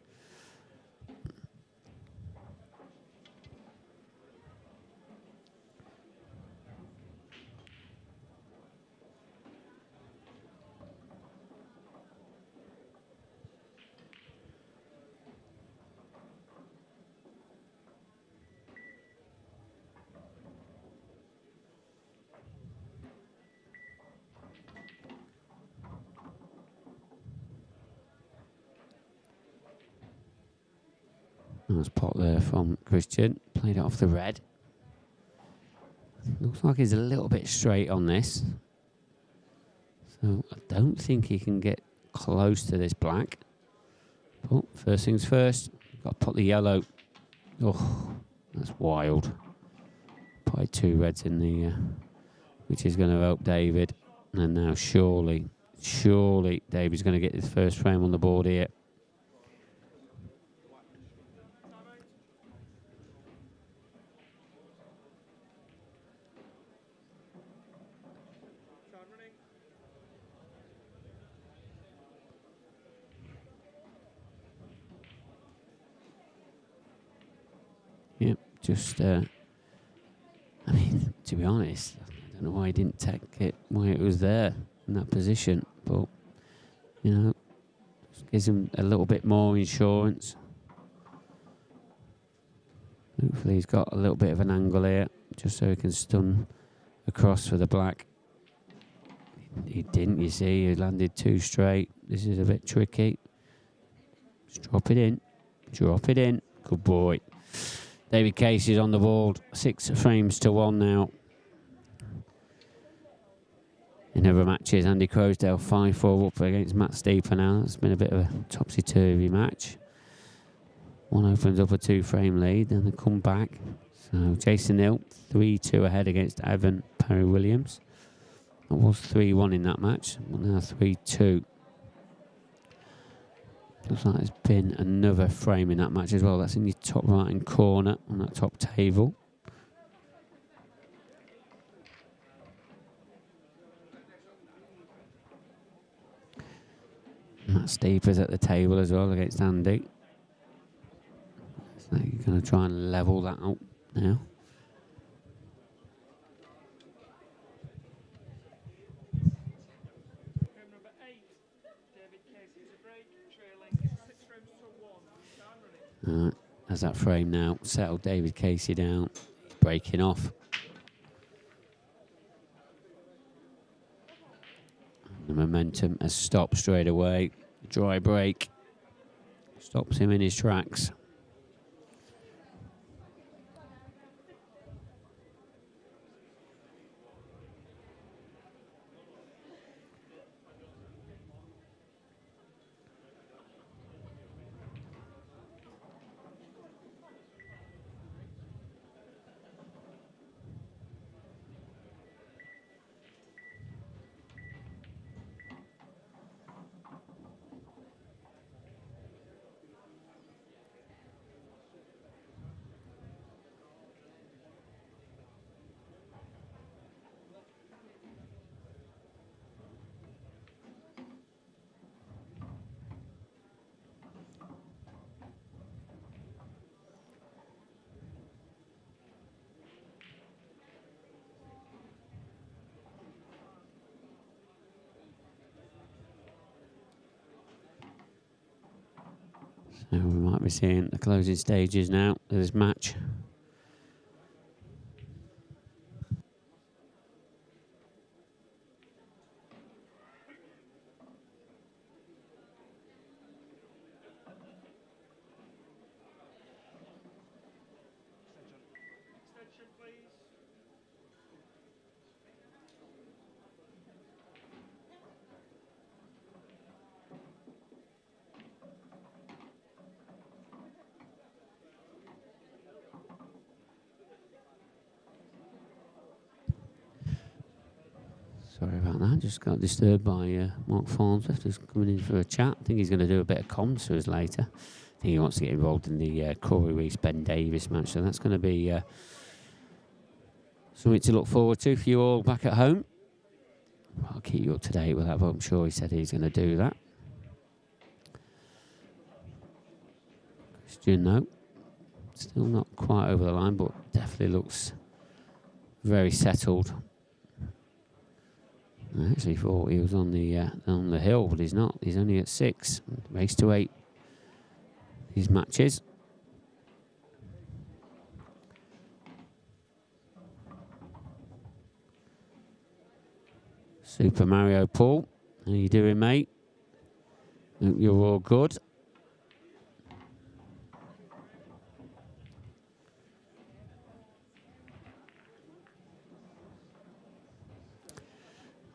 Nice pot there from Christian. Played it off the red. Looks like he's a little bit straight on this. So I don't think he can get close to this black. But first things first, got to pot the yellow. Oh, that's wild. Put 2 reds in the, which is going to help David. And now surely David's going to get his first frame on the board here. Yep, just, I mean, to be honest, I don't know why he didn't take it, why it was there in that position, but, you know, just gives him a little bit more insurance. Hopefully he's got a little bit of an angle here, just so he can stun across for the black. He didn't, you see, he landed 2 straight. This is a bit tricky. Just drop it in, good boy. David Casey's on the board, 6 frames to 1 now. In other matches, Andy Crosdale 5-4 up against Matt Steeper now. It's been a bit of a topsy-turvy match. One opens up a 2-frame lead, then they come back. So Jason Hill, 3-2 ahead against Evan Perry-Williams. It was 3-1 in that match, but now 3-2. Looks like there's been another frame in that match as well. That's in your top right-hand corner on that top table. Matt Steeper's at the table as well against Andy. So you're going to try and level that out now. As that frame now settled David Casey down, breaking off. The momentum has stopped straight away. Dry break stops him in his tracks. Now we might be seeing the closing stages now of this match. Sorry about that, just got disturbed by Mark Farnsworth, who's coming in for a chat. I think he's going to do a bit of comms to us later. I think he wants to get involved in the Corey Reese-Ben Davis match, so that's going to be something to look forward to for you all back at home. I'll keep you up to date with that, but I'm sure he said he's going to do that. Christian, no, still not quite over the line, but definitely looks very settled. I actually thought he was on the hill, but he's not. He's only at 6. Race to 8. These matches. Super Mario Paul, how you doing, mate? Hope you're all good.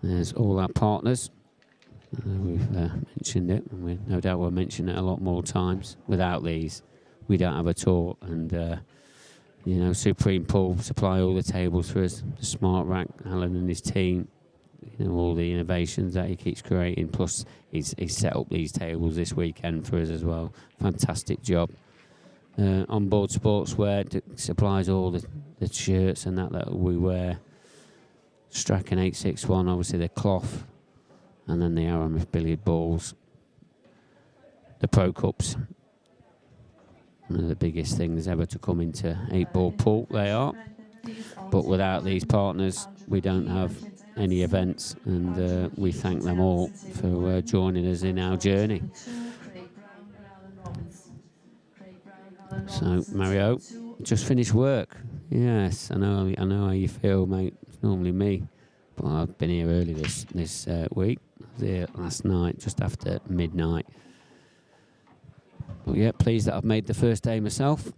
There's all our partners. We've mentioned it, and we no doubt we'll mention it a lot more times. Without these, we don't have a tour. And, you know, Supreme Pool supply all the tables for us. The Smart Rack, Alan and his team, you know, all the innovations that he keeps creating. Plus, he's set up these tables this weekend for us as well. Fantastic job. Onboard Sportswear supplies all the shirts and that we wear. Strachan 861, obviously the cloth, and then the Aramis billiard balls. The Pro Cups, one of the biggest things ever to come into 8-ball pool, they are. But without these partners, we don't have any events, and we thank them all for joining us in our journey. So, Mario, just finished work. Yes, I know how you feel, mate. It's normally me, but I've been here early this week. I was here last night, just after midnight. But yeah, pleased that I've made the first day myself.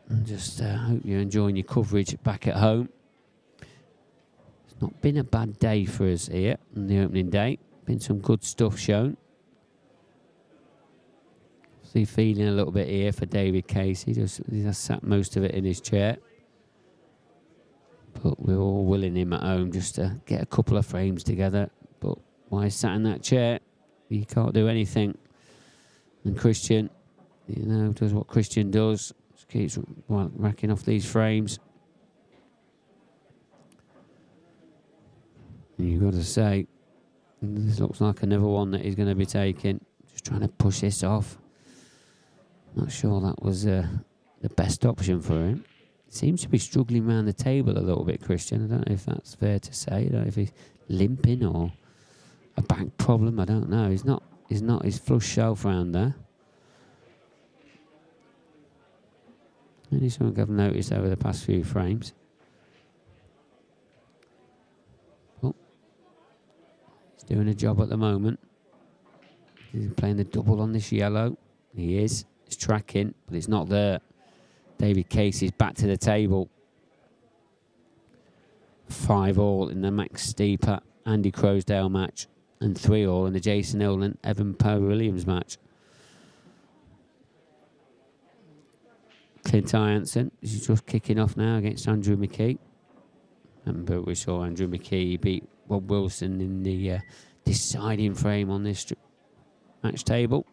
And just hope you're enjoying your coverage back at home. It's not been a bad day for us here on the opening day. Been some good stuff shown. See, feeling a little bit here for David Casey. He has sat most of it in his chair. But we're all willing him at home just to get a couple of frames together. But while he's sat in that chair, he can't do anything. And Christian, you know, does what Christian does. Just keeps racking off these frames. And you've got to say, this looks like another one that he's going to be taking. Just trying to push this off. Not sure that was the best option for him. Seems to be struggling around the table a little bit, Christian. I don't know if that's fair to say. I don't know if he's limping or a back problem. I don't know. He's not his flush shelf round there. Only something I've noticed over the past few frames. Oh, he's doing a job at the moment. He's playing the double on this yellow. He is. He's tracking, but it's not there. David Casey's back to the table. 5-all in the Max Steeper Andy Crosdale match, and 3-all in the Jason Hill and Evan Poe-Williams match. Clint Ianson is just kicking off now against Andrew McKie. Remember, we saw Andrew McKie beat Bob Wilson in the deciding frame on this match table.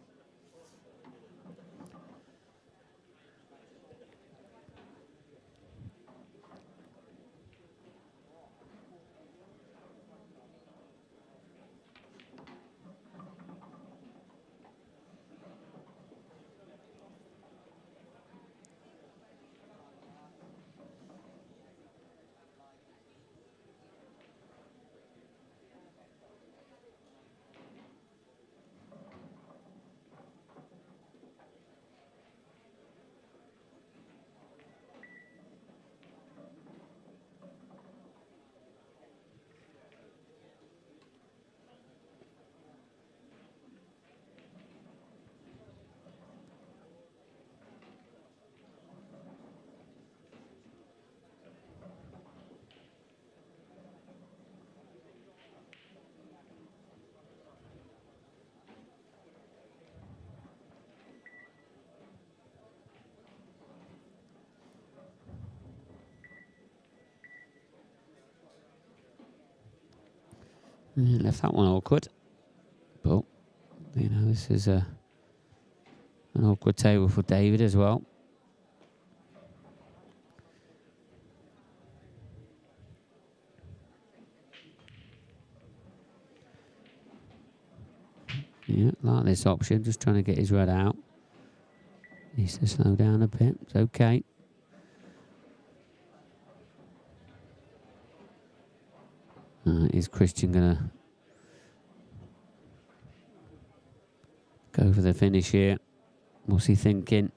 Yeah, left that one awkward. But, you know, this is an awkward table for David as well. Yeah, like this option, just trying to get his red out. Needs to slow down a bit. It's okay. Is Christian going to go for the finish here? What's he thinking?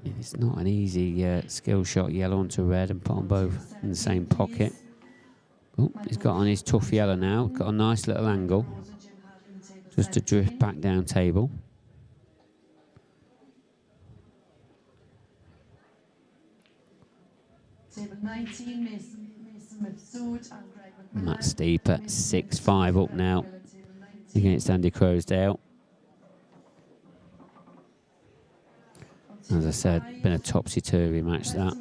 It's not an easy skill shot, yellow onto red and put them both in the same pocket. Oh, he's got on his tough yellow now. Got a nice little angle. Just to drift back down table. Table 19, Mason Mifsud and Greg McMillan. Matt Steeper, 6-5 up now against Andy Crowsdale. As I said, been a topsy-turvy match that.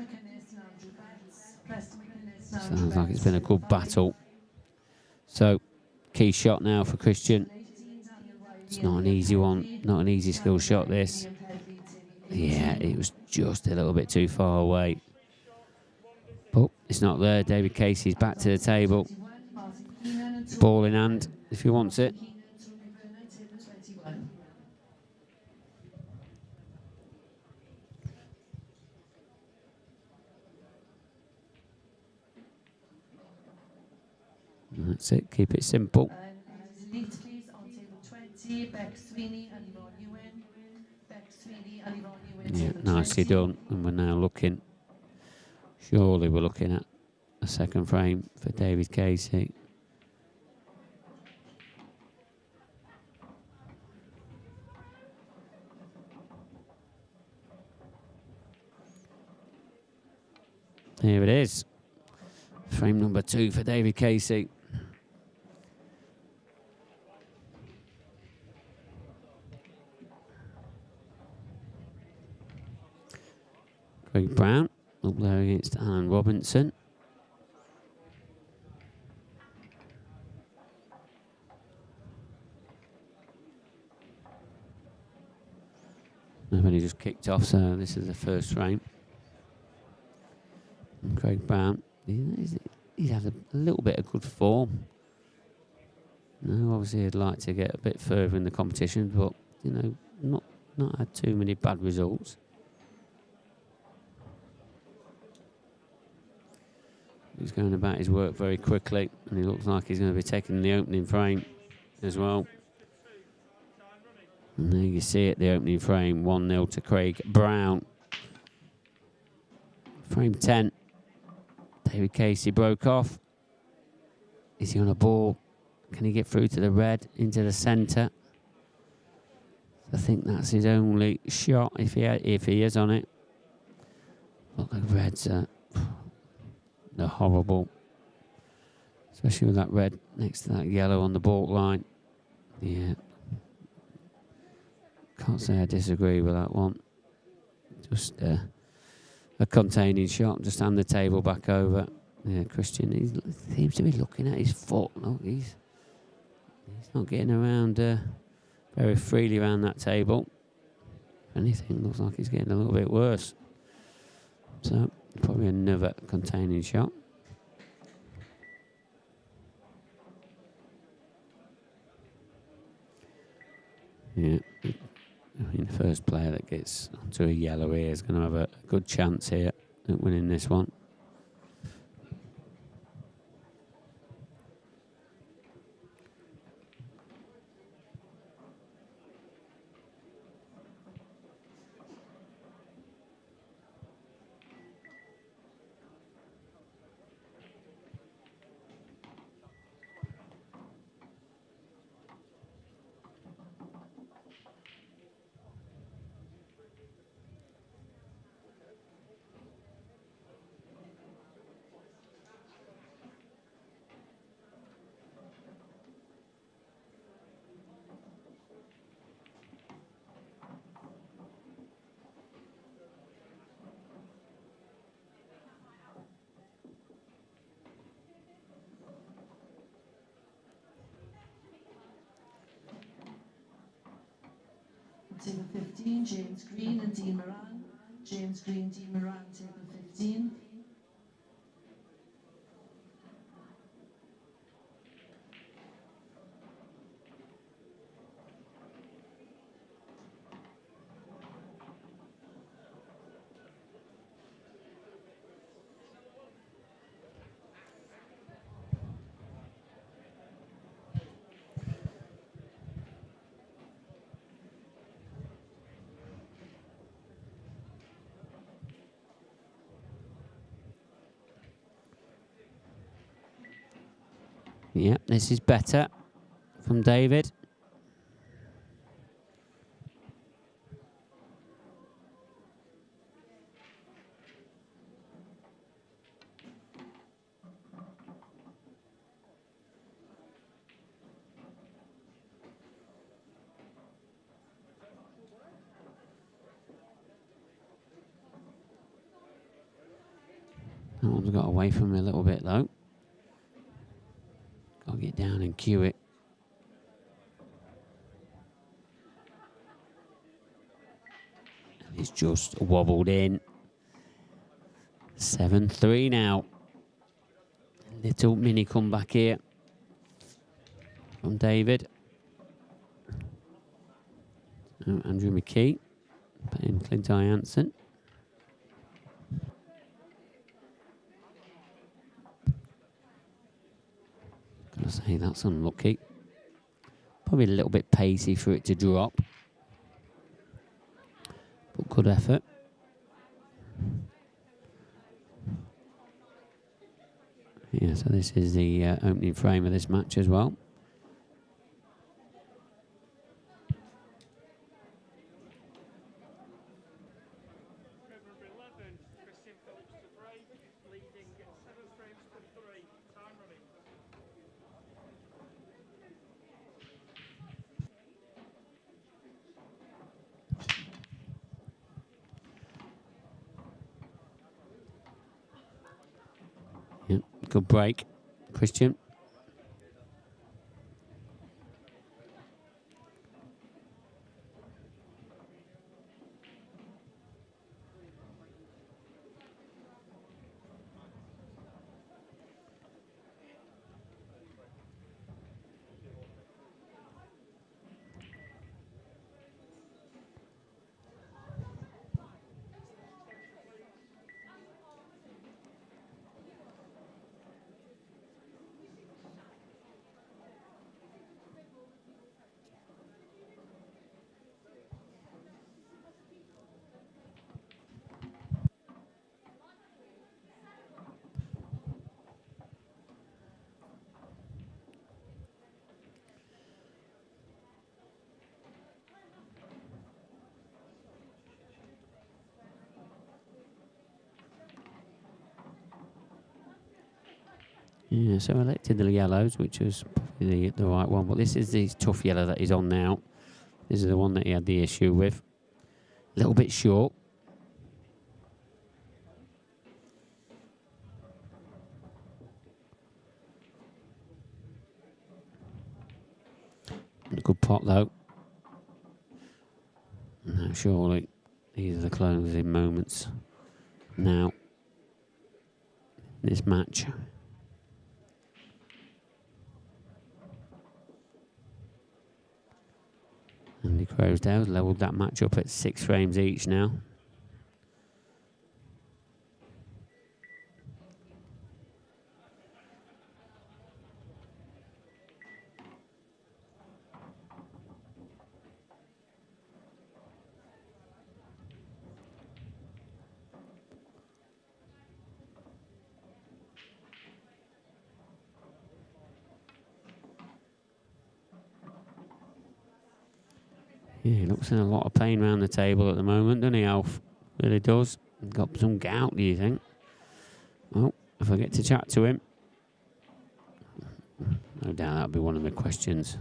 Sounds like it's been a good battle. So, key shot now for Christian. It's not an easy one, not an easy skill shot this. Yeah, it was just a little bit too far away. But it's not there. David Casey's back to the table. Ball in hand if he wants it. That's it. Keep it simple. Elite, please, on table 20, Beck Sweeney and Yvonne Ewan. Beck Sweeney and Yvonne Ewan. Yeah, nicely done. And we're now looking. Surely we're looking at a second frame for David Casey. Here it is. Frame number 2 for David Casey. Greg Brown up there against Alan Robinson. They've only just kicked off, so this is the first frame. And Craig Brown, he's had a little bit of good form. No, obviously he'd like to get a bit further in the competition, but you know, not had too many bad results. He's going about his work very quickly, and he looks like he's going to be taking the opening frame as well. And there you see it, the opening frame, 1-0 to Craig Brown. Frame 10. David Casey broke off. Is he on a ball? Can he get through to the red, into the centre? I think that's his only shot if he is on it. Look, the reds are they're horrible. Especially with that red next to that yellow on the baulk line. Yeah. Can't say I disagree with that one. Just a containing shot. Just hand the table back over. Yeah, Christian, he seems to be looking at his foot. Look, he's not getting around very freely around that table. If anything, looks like he's getting a little bit worse. So, probably another containing shot. Yeah. I mean, the first player that gets onto a yellow here is going to have a good chance here at winning this one. table 15, James Green and Dean Moran. James Green, Dean Moran, table 15. Yeah, this is better from David. That one's got away from me a little bit though. Got to get down and cue it. And it's just wobbled in. 7-3 now. Little mini comeback here from David. Oh, Andrew McKie playing Clint Jansen. Gonna say that's unlucky. Probably a little bit pacey for it to drop. But good effort. Yeah, so this is the opening frame of this match as well. Yep, good break, Christian. Yeah, so I elected the yellows, which was probably the right one. But this is the tough yellow that he's on now. This is the one that he had the issue with. A little bit short. A good pot, though. Now, surely, these are the closing moments now. This match. Andy Crowsdale levelled that match up at 6 frames each now. Yeah, he looks in a lot of pain around the table at the moment, doesn't he, Alf? Really does. Got some gout, do you think? Oh, if I get to chat to him. No doubt that'll be one of the questions.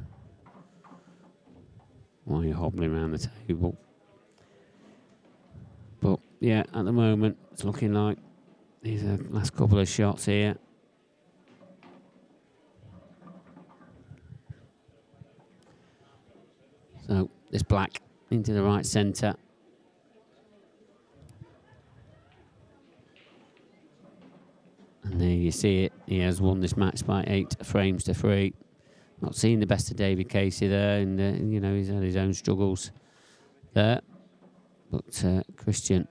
Why are you hobbling around the table? But, yeah, at the moment, it's looking like these are the last couple of shots here. So, this black into the right centre. And there you see it. He has won this match by 8 frames to 3. Not seeing the best of David Casey there, and you know, he's had his own struggles there. But Christian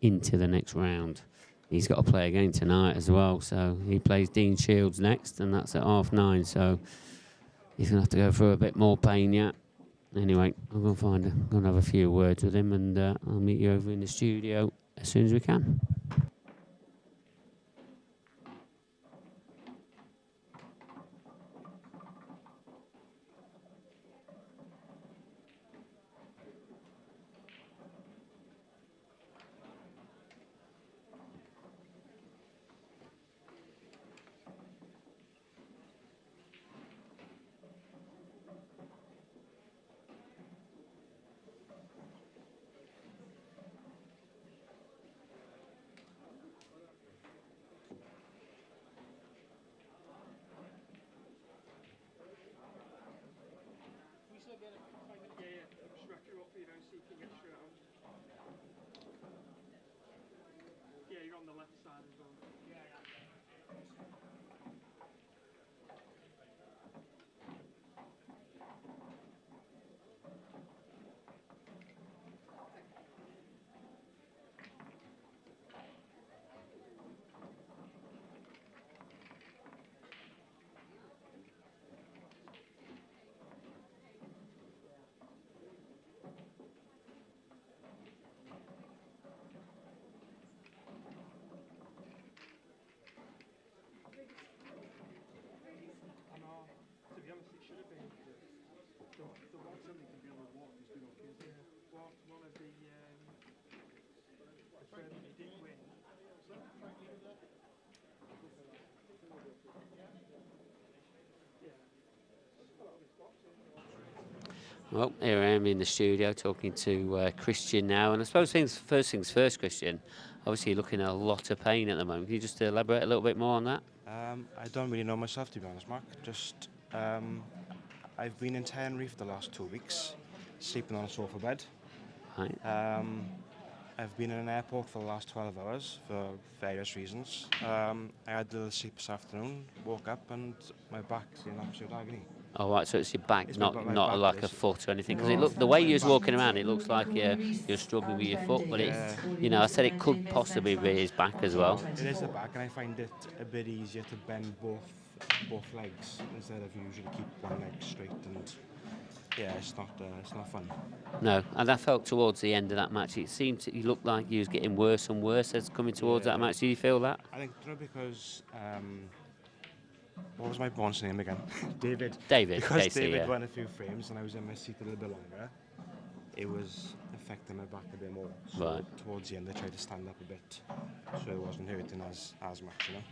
into the next round. He's got to play again tonight as well, so he plays Dean Shields next, and that's at 9:30. So he's gonna have to go through a bit more pain yet. Anyway, I'm gonna have a few words with him, and I'll meet you over in the studio as soon as we can. Yeah, you're on the left side as well. Yeah, yeah. Well, here I am in the studio talking to Christian now, and I suppose first things first, Christian. Obviously, you're looking at a lot of pain at the moment. Can you just elaborate a little bit more on that? I don't really know myself, to be honest, Mark. Just I've been in Tenerife the last 2 weeks, sleeping on a sofa bed. Right. I've been in an airport for the last 12 hours for various reasons. I had a little sleep this afternoon, woke up, and my back's in absolute agony. Oh, right, so it's your back, It's not my back like a foot or anything. Because the way you was walking around, it looks like you're struggling with your foot. But you know, I said it could possibly be his back as well. It is the back, and I find it a bit easier to bend both legs instead of usually keep one leg straight. And yeah, it's not fun. No, and I felt towards the end of that match, you looked like you was getting worse and worse as coming towards that match. Do you feel that? I think because. What was my opponent's name again? David. Because Casey, David yeah. won a few frames and I was in my seat a little bit longer. It was affecting my back a bit more. So right. Towards the end, I tried to stand up a bit, so it wasn't hurting as much, you know.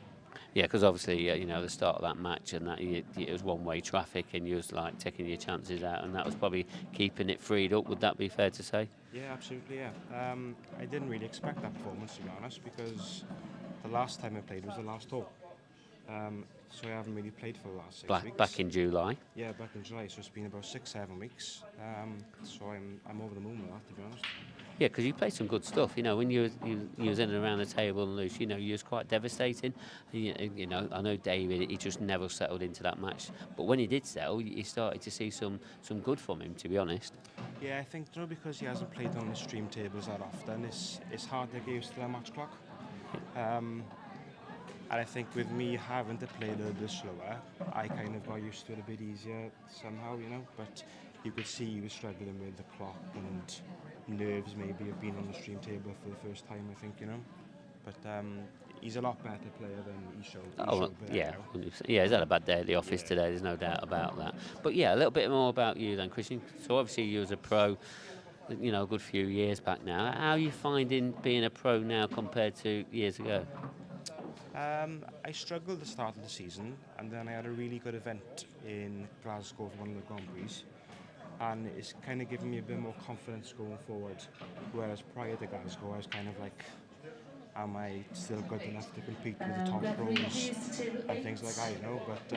Yeah, because obviously, you know, the start of that match and that it was one-way traffic, and you was like taking your chances out, and that was probably keeping it freed up. Would that be fair to say? Yeah, absolutely. Yeah. I didn't really expect that performance, to be honest, because the last time I played was the last tour. So I haven't really played for the last 6 weeks. Back in July. Yeah, back in July. So it's been about 6-7 weeks. So I'm over the moon with that, to be honest. Yeah, because you played some good stuff. You know, when you was in and around the table and loose, you know, you was quite devastating. You know, I know David, he just never settled into that match. But when he did settle, you started to see some good from him, to be honest. Yeah, I think, you know, because he hasn't played on the stream tables that often, it's hard to get used to the match clock. And I think with me having to play a little bit slower, I kind of got used to it a bit easier somehow, you know. But you could see he was struggling with the clock and nerves maybe of being on the stream table for the first time, I think, you know. But he's a lot better player than he showed. Yeah, he's had a bad day at the office today, there's no doubt about that. But yeah, a little bit more about you then, Christian. So obviously you was a pro, you know, a good few years back now. How are you finding being a pro now compared to years ago? I struggled at the start of the season, and then I had a really good event in Glasgow for one of the Grand Prix, and it's kind of given me a bit more confidence going forward, whereas prior to Glasgow I was kind of like am I still good enough to compete with the top pros and things like that, you know? But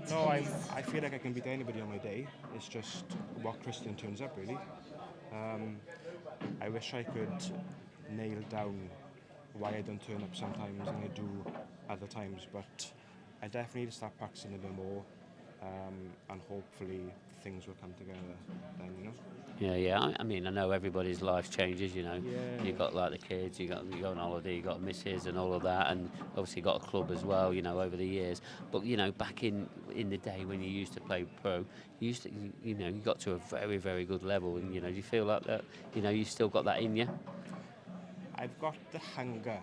no, I feel like I can beat anybody on my day. It's just what Christian turns up, really. I wish I could nail down why I don't turn up sometimes and I do other times, but I definitely need to start practicing a bit more, and hopefully things will come together then, you know. Yeah. I mean, I know everybody's life changes. You know, Yeah. you've got like the kids, you go on holiday, you got missus and all of that, and obviously got a club as well. You know, over the years. But you know, back in the day when you used to play pro, you got to a very, very good level, and you know, do you feel like that? You know, you still got that in you. I've got the hunger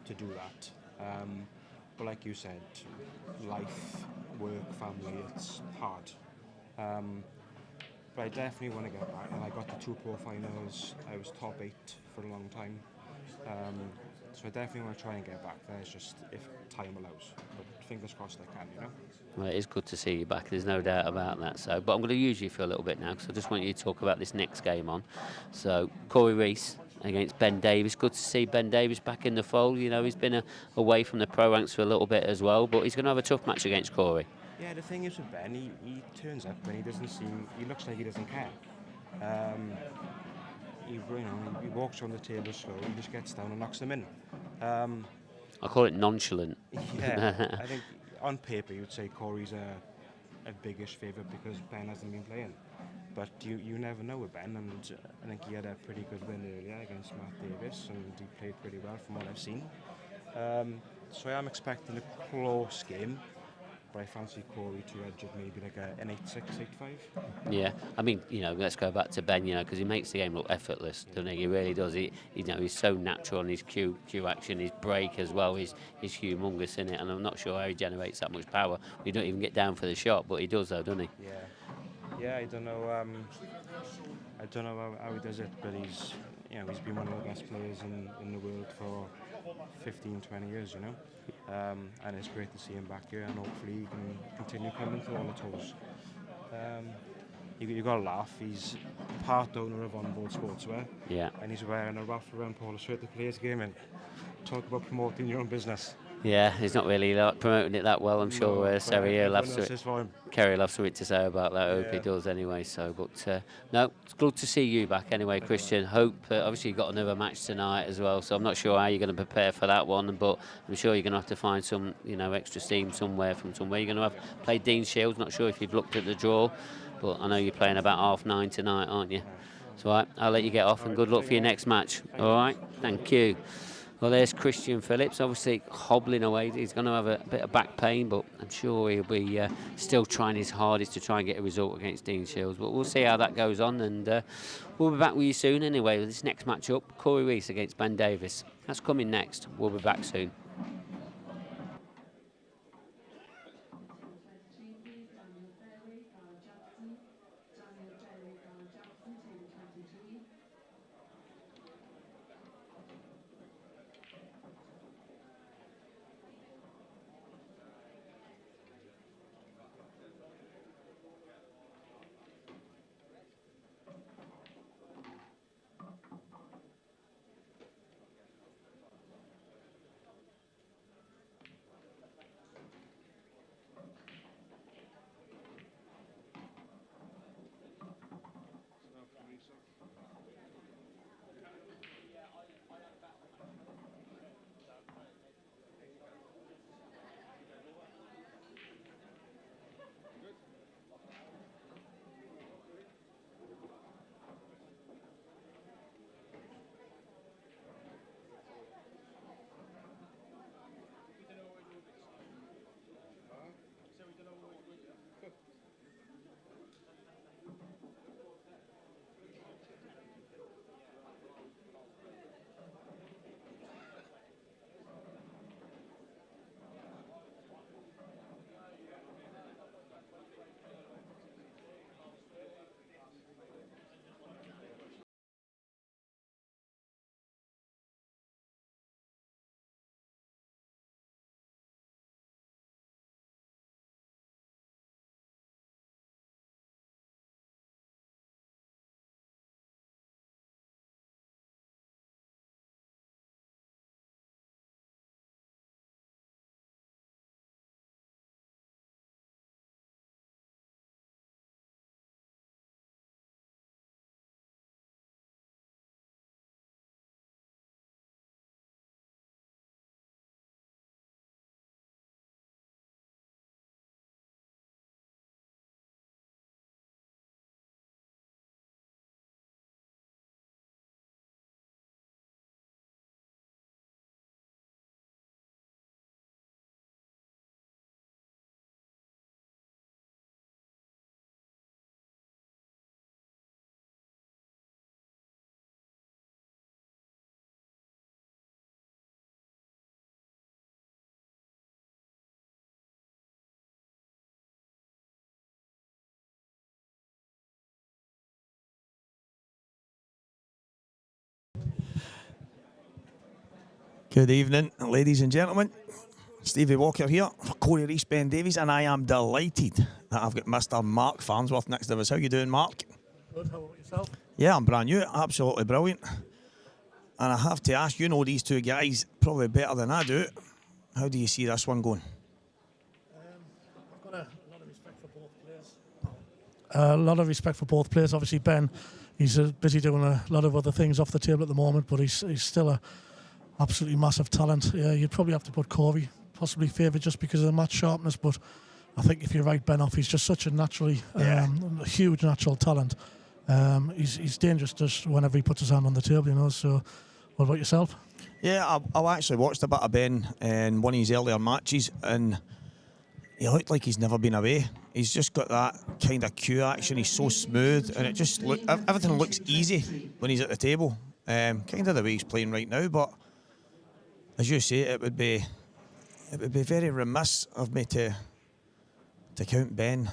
to do that, but like you said, life, work, family, it's hard. But I definitely want to get back, and I got the 2 pro finals. I was top 8 for a long time, so I definitely want to try and get back there. It's just if time allows, but fingers crossed I can, you know. Well, it is good to see you back. There's no doubt about that. So, but I'm going to use you for a little bit now because I just want you to talk about this next game on. So, Corey Rees against Ben Davis. Good to see Ben Davis back in the fold. You know, he's been away from the pro ranks for a little bit as well, but he's going to have a tough match against Corey. Yeah, the thing is with Ben, he turns up and he looks like he doesn't care. He walks on the table slow, he just gets down and knocks them in. I call it nonchalant. Yeah, I think on paper you would say Corey's a biggish favourite because Ben hasn't been playing. But you never know with Ben, and I think he had a pretty good win earlier against Matt Davis, and he played pretty well from what I've seen. So I am expecting a close game, but I fancy Corey to edge it maybe like an 8-6, 8-5. Yeah, I mean, you know, let's go back to Ben, you know, because he makes the game look effortless, doesn't he? He really does. He you know, he's so natural on his cue action, his break as well. He's humongous in it, and I'm not sure how he generates that much power. He don't even get down for the shot, but he does, though, doesn't he? Yeah, I don't know. I don't know how he does it, but he's been one of the best players in the world for 15, 20 years, you know. And it's great to see him back here, and hopefully he can continue coming through all the tours. You got to laugh. He's part owner of On Board Sportswear. Yeah. And he's wearing a Ralph Lauren polo shirt to play his game in. Talk about promoting your own business. Yeah, he's not really promoting it that well. I'm sure Kerry loves something to say about that. I hope he does anyway. So, but no, it's good to see you back anyway, Christian. Hope obviously you've got another match tonight as well. So I'm not sure how you're going to prepare for that one, but I'm sure you're going to have to find some, extra steam somewhere from somewhere. You're going to have play Dean Shields. Not sure if you've looked at the draw, but I know you're playing about 9:30 tonight, aren't you? So I'll let you get off, and good luck for your next match. All right, thank you. Well, there's Christian Phillips, obviously hobbling away. He's going to have a bit of back pain, but I'm sure he'll be still trying his hardest to try and get a result against Dean Shields. But we'll see how that goes on, and we'll be back with you soon anyway with this next match-up, Corey Rees against Ben Davis. That's coming next. We'll be back soon. Good evening, ladies and gentlemen. Stevie Walker here for Corey Reese Ben Davies, and I am delighted that I've got Mr. Mark Farnsworth next to us. How you doing, Mark? Good, how about yourself? Yeah, I'm brand new, absolutely brilliant. And I have to ask, you know these two guys probably better than I do. How do you see this one going? I've got a lot of respect for both players. A lot of respect for both players. Obviously, Ben, he's busy doing a lot of other things off the table at the moment, but he's still a absolutely massive talent. Yeah, you'd probably have to put Corey possibly favoured just because of the match sharpness, but I think if you write Ben off, he's just such a naturally huge natural talent. He's dangerous just whenever he puts his hand on the table, you know. So, what about yourself? Yeah, I actually watched a bit of Ben in one of his earlier matches, and he looked like he's never been away. He's just got that kind of cue action. He's so smooth, and it just everything looks easy when he's at the table. Kind of the way he's playing right now, but as you say, it would be very remiss of me to count Ben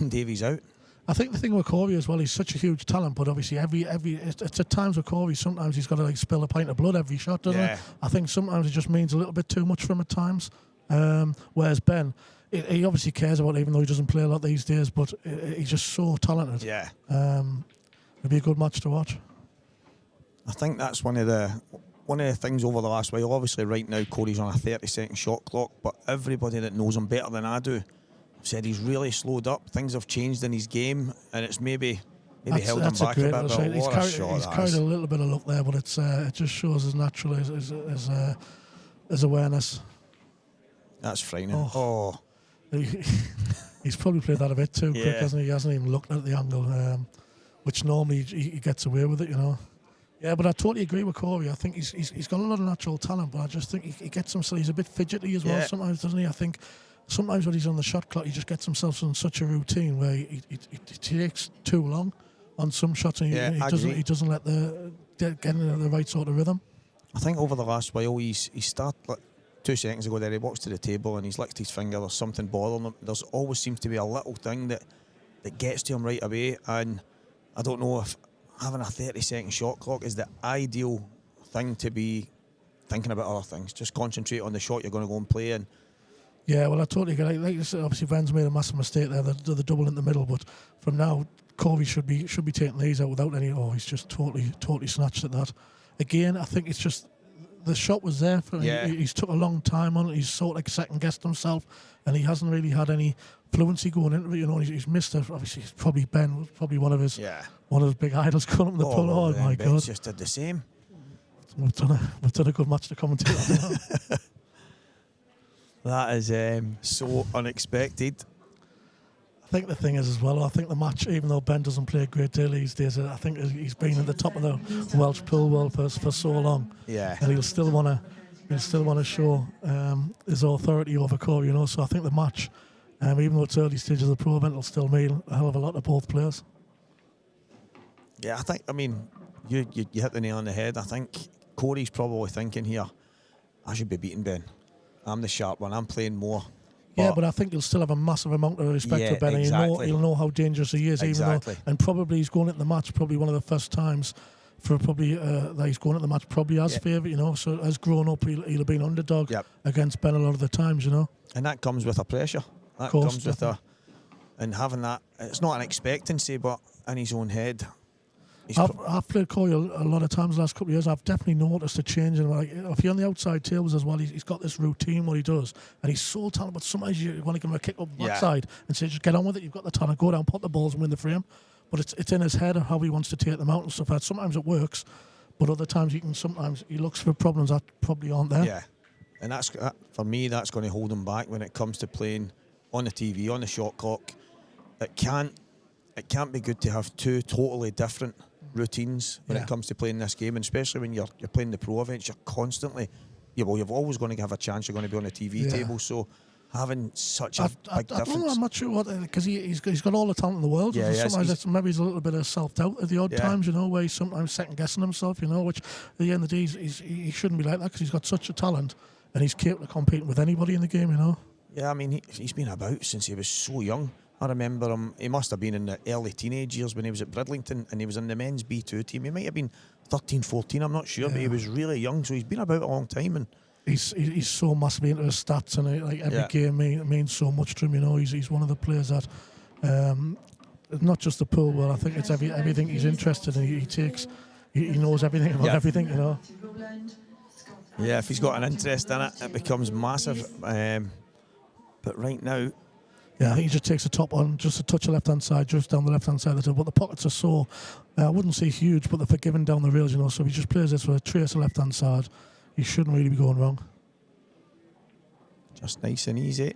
Davies out. I think the thing with Corey as well, he's such a huge talent, but obviously it's at times with Corey, sometimes he's got to like spill a pint of blood every shot, doesn't he? I think sometimes it just means a little bit too much for him at times. Whereas Ben, he obviously cares about it, even though he doesn't play a lot these days, but he's just so talented. Yeah. It'll be a good match to watch. I think that's one of the things over the last while. Obviously, right now, Corey's on a 30-second shot clock, but everybody that knows him better than I do said he's really slowed up. Things have changed in his game, and it's maybe held him back a bit. But he's carried a little bit of luck there, but it just shows his natural his awareness. That's frightening. Oh. He's probably played that a bit too quick, hasn't he? He hasn't even looked at the angle, which normally he gets away with it, you know. Yeah, but I totally agree with Corey. I think he's got a lot of natural talent, but I just think he gets himself. He's a bit fidgety as well sometimes, doesn't he? I think sometimes when he's on the shot clock, he just gets himself in such a routine where he takes too long on some shots, and he doesn't let get into the right sort of rhythm. I think over the last while he's started. Like 2 seconds ago, there he walks to the table and he's licked his finger. There's something bothering him. There's always seems to be a little thing that gets to him right away, and I don't know if having a 30-second shot clock is the ideal thing to be thinking about other things. Just concentrate on the shot you're going to go and play. And yeah, well, I totally get it. Like you said, obviously Ben's made a massive mistake there, the double in the middle, but from now, Corey should be taking these out without any. Oh, he's just totally snatched at that. Again, I think it's just the shot was there for him. Yeah. He's took a long time on it. He's sort of like second-guessed himself, and he hasn't really had any fluency going into it. You know, he's missed it. Obviously, it's probably Ben, probably one of his big idols going up in the pull. Oh my God! Ben's just did the same. We've done a good match to commentate. That is so unexpected. I think the thing is as well, I think the match, even though Ben doesn't play a great deal these days, I think he's been at the top of the Welsh pool world for so long. Yeah. And he'll still want to show his authority over Corey, you know. So I think the match, even though it's early stages of the pro event, will still mean a hell of a lot to both players. Yeah, I mean, you hit the nail on the head. I think Corey's probably thinking here, I should be beating Ben. I'm the sharp one. I'm playing more. But I think he'll still have a massive amount of respect for Ben. Exactly. He'll know how dangerous he is, exactly. And probably he's going into the match probably one of the first times for probably that he's going into the match probably as favourite, you know. So as grown up, he'll have been underdog against Ben a lot of the times, you know. And that comes with a pressure. That comes with and having that. It's not an expectancy, but in his own head. I've played Corey a lot of times the last couple of years. I've definitely noticed a change in, like, if you're on the outside tables as well, he's got this routine what he does, and he's so talented. But sometimes you want to give him a kick up the backside and say, just get on with it. You've got the talent. Go down, put the balls and win the frame. But it's in his head of how he wants to take them out and stuff. And sometimes it works, but other times sometimes he looks for problems that probably aren't there. Yeah, and that's for me. That's going to hold him back when it comes to playing on the TV, on the shot clock. It can't be good to have two totally different routines when it comes to playing this game, and especially when you're playing the pro events, you're constantly, you're always going to have a chance you're going to be on a TV table. So having such a big difference. I don't know, I'm not sure what, because he's got all the talent in the world. Yeah, sometimes maybe he's a little bit of self-doubt at the odd times, you know, where he's sometimes second-guessing himself, you know, which at the end of the day, he shouldn't be like that because he's got such a talent and he's capable of competing with anybody in the game, you know. Yeah, I mean, he's been about since he was so young. I remember him, he must have been in the early teenage years when he was at Bridlington, and he was in the men's B2 team. He might have been 13, 14, I'm not sure, but he was really young, so he's been about a long time. And he's so massively into his stats, and like every game means so much to him. You know, he's one of the players that, not just the pool, but I think it's everything he's interested in. He knows everything about everything. You know. Yeah, if he's got an interest in it, it becomes massive. But right now, yeah, I think he just takes the top on, just a touch of left hand side, just down the left hand side of the table. But the pockets are so, I wouldn't say huge, but they're forgiving down the rails. You know, so if he just plays this with a trace of left hand side, he shouldn't really be going wrong. Just nice and easy.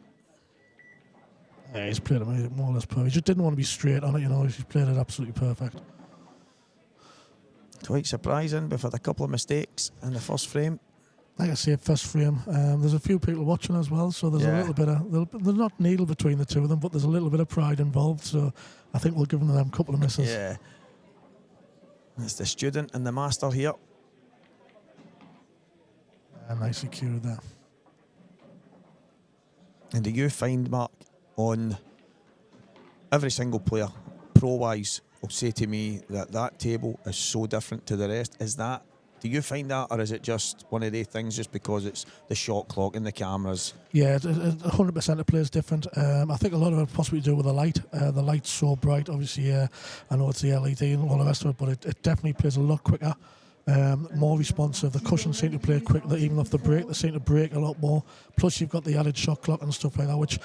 Yeah, he's played it more or less perfect. He just didn't want to be straight on it, you know. He's played it absolutely perfect. Quite surprising, but for a couple of mistakes in the first frame. Like I say, first frame. There's a few people watching as well, so there's a little bit of... There's not needle between the two of them, but there's a little bit of pride involved, so I think we'll give them a couple of misses. Yeah. It's the student and the master here. Nicely cured there. And do you find, Mark, on every single player, pro-wise, will say to me that table is so different to the rest? Do you find that, or is it just one of these things just because it's the shot clock and the cameras? Yeah, 100% the play's different. I think a lot of it possibly to do with the light. The light's so bright, obviously. I know it's the LED and all the rest of it, but it definitely plays a lot quicker. More responsive. The cushions seem to play quick. Even off the break, they seem to break a lot more. Plus, you've got the added shot clock and stuff like that, which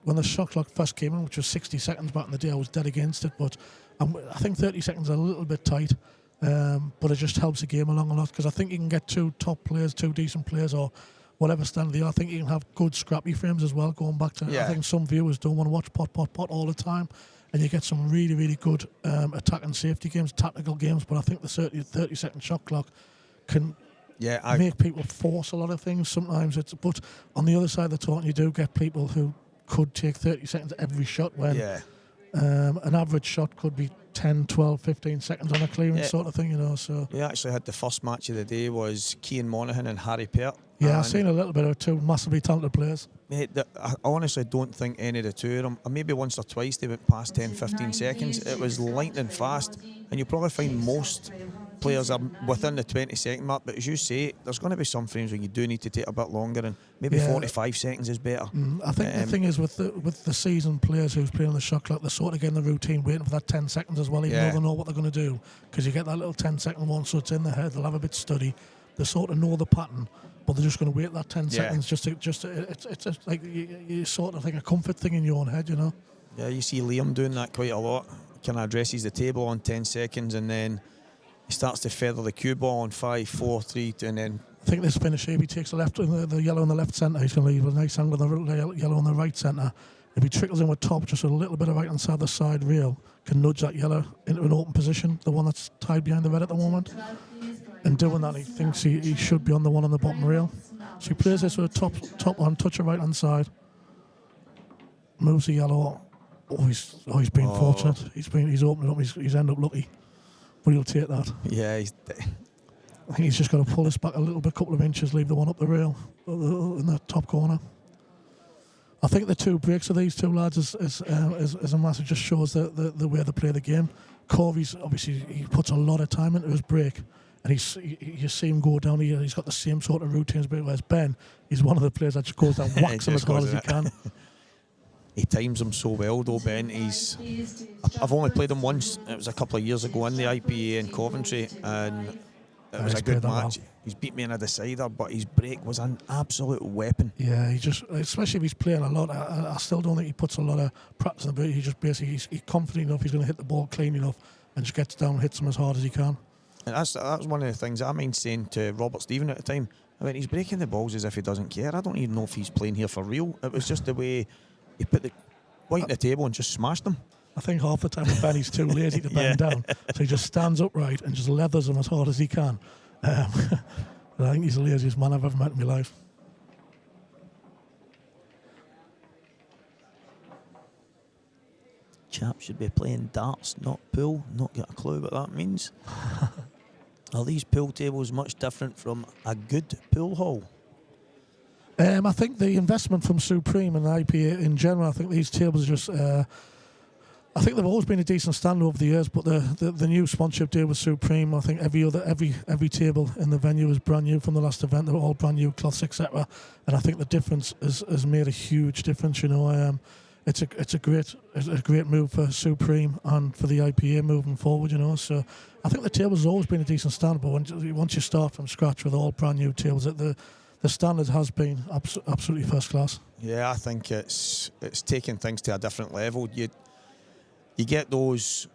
when the shot clock first came in, which was 60 seconds back in the day, I was dead against it. But I think 30 seconds is a little bit tight. But it just helps the game along a lot, because I think you can get two top players, two decent players, or whatever standard they are. I think you can have good scrappy frames as well, going back to... I think some viewers don't want to watch pot all the time, and you get some really, really good attack and safety games, tactical games, but I think the 30-second shot clock can make people force a lot of things. Sometimes but on the other side of the talk, you do get people who could take 30 seconds every shot when an average shot could be 10, 12, 15 seconds on a clearance sort of thing, you know. So we actually had the first match of the day was Kian Monaghan and Harry Peart. Yeah, I've seen a little bit of two massively talented players. Mate, I honestly don't think any of the two of them, maybe once or twice they went past 10, 15 seconds. It was lightning fast, and you probably find most players are within the 20-second mark, but as you say, there's going to be some frames when you do need to take a bit longer, and maybe 45 seconds is better. I think the thing is with the seasoned players who's playing on the shot clock, they're sort of getting the routine, waiting for that 10 seconds as well, even though they know what they're going to do, because you get that little 10-second one, so it's in their head. They'll have a bit of study. They sort of know the pattern, but they're just going to wait that 10 seconds. It's like you sort of think a comfort thing in your own head, you know. Yeah, you see Liam doing that quite a lot. Kind of addresses the table on 10 seconds, and then he starts to feather the cue ball on 5, 4, 3, 2, and then... I think this finish here, if he takes the yellow in the left centre, he's going to leave a nice angle with the yellow on the right centre. If he trickles in with top, just a little bit of right hand side the side rail, can nudge that yellow into an open position, the one that's tied behind the red at the moment. And doing that, he thinks he should be on the one on the bottom rail. So he plays this with a top on, touch of right hand side. Moves the yellow. He's been fortunate. He's opened it up. He's ended up lucky. But he'll take that. Yeah, I think he's just got to pull this back a little bit, couple of inches, leave the one up the rail in the top corner. I think the two breaks of these two lads is a massive. Just shows the way they play the game. Corey's obviously he puts a lot of time into his break, and you see him go down here. He's got the same sort of routines, but whereas Ben, he's one of the players that just goes down, whacks him as hard as he can. He times him so well, though, Ben. I've only played him once. It was a couple of years ago in the IPA in Coventry, and it was a good match. He's beat me in a decider, but his break was an absolute weapon. Yeah, especially if he's playing a lot, I still don't think he puts a lot of practice in the break. He just basically, he's confident enough, he's going to hit the ball clean enough, and just gets down and hits him as hard as he can. And that's one of the things I mind saying to Robert Stephen at the time. I mean, he's breaking the balls as if he doesn't care. I don't even know if he's playing here for real. It was just the way he put the weight on the table and just smashed them. I think half the time Benny's too lazy to bend down, so he just stands upright and just leathers him as hard as he can. I think he's the laziest man I've ever met in my life. Chap should be playing darts, not pool. Not got a clue what that means. Are these pool tables much different from a good pool hall? I think the investment from Supreme and IPA in general, I think these tables are just I think they've always been a decent standard over the years, but the new sponsorship deal with Supreme, I think every table in the venue is brand new from the last event. They're all brand new cloths, etc. And I think the difference has made a huge difference. You know, it's a great move for Supreme and for the IPA moving forward. You know, so I think the tables has always been a decent standard, but once you start from scratch with all brand new tables, the standard has been absolutely first class. Yeah, I think it's taking things to a different level. You get those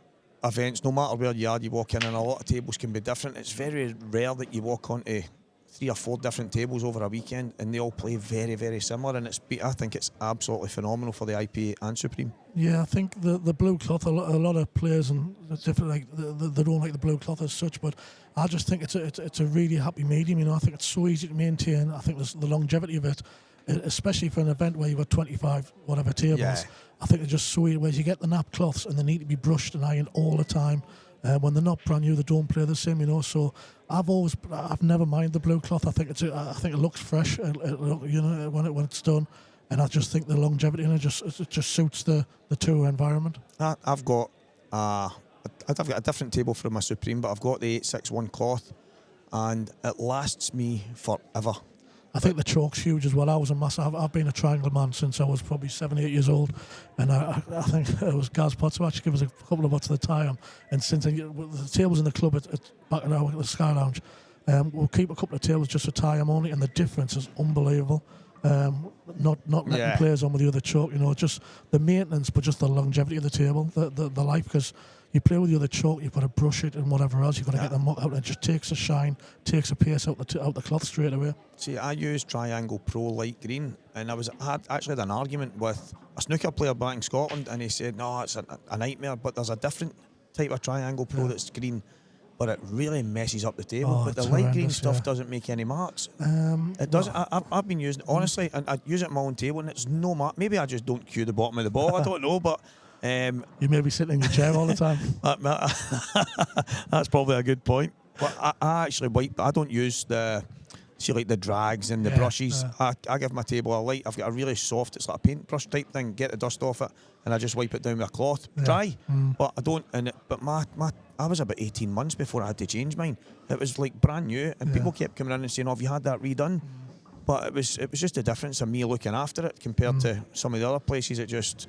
events, no matter where you are, you walk in and a lot of tables can be different. It's very rare that you walk onto 3 or 4 different tables over a weekend and they all play very, very similar, and I think it's absolutely phenomenal for the IPA and Supreme. Yeah, I think the blue cloth, a lot of players and different, like they don't like the blue cloth as such, but I just think it's a really happy medium. You know, I think it's so easy to maintain. I think there's the longevity of it, especially for an event where you've got 25 whatever tables. Yeah. I think they're just so easy. Whereas you get the nap cloths and they need to be brushed and ironed all the time. When they're not brand new, they don't play the same. You know, so I've never minded the blue cloth. I think it looks fresh. You know, when it's done. And I just think the longevity in it just suits the tour environment. I've got a different table from my Supreme, but I've got the 861 cloth, and it lasts me forever. I think the chalk's huge as well. I've been a triangle man since I was probably 7, 8 years old, and I think it was Gaz Potts who actually gave us a couple of bottles at the time. And since then, the tables in the club back at the Sky Lounge, we'll keep a couple of tables just for tie them only, and the difference is unbelievable. Not letting players on with the other chalk, you know, just the maintenance, but just the longevity of the table, the life, because you play with the other chalk, you've got to brush it and whatever else, you've got to get the muck out, and it just takes a shine, takes a pace out the cloth straight away. See, I use Triangle Pro light green, and I actually had an argument with a snooker player back in Scotland, and he said, no, it's a nightmare, but there's a different type of Triangle Pro that's green, but it really messes up the table. But the light green stuff doesn't make any marks. It doesn't. I've been using it, honestly, and I use it on my own table, and it's no mark. Maybe I just don't cue the bottom of the ball. I don't know, but you may be sitting in your chair all the time. That's probably a good point. But I actually wipe. I don't use the drags and the brushes. I give my table a light. I've got a really soft, it's like a paintbrush type thing. Get the dust off it, and I just wipe it down with a cloth, dry. But I don't. But I was about 18 months before I had to change mine. It was like brand new, and people kept coming in and saying, "Oh, have you had that redone?" But it was just the difference of me looking after it compared to some of the other places. It just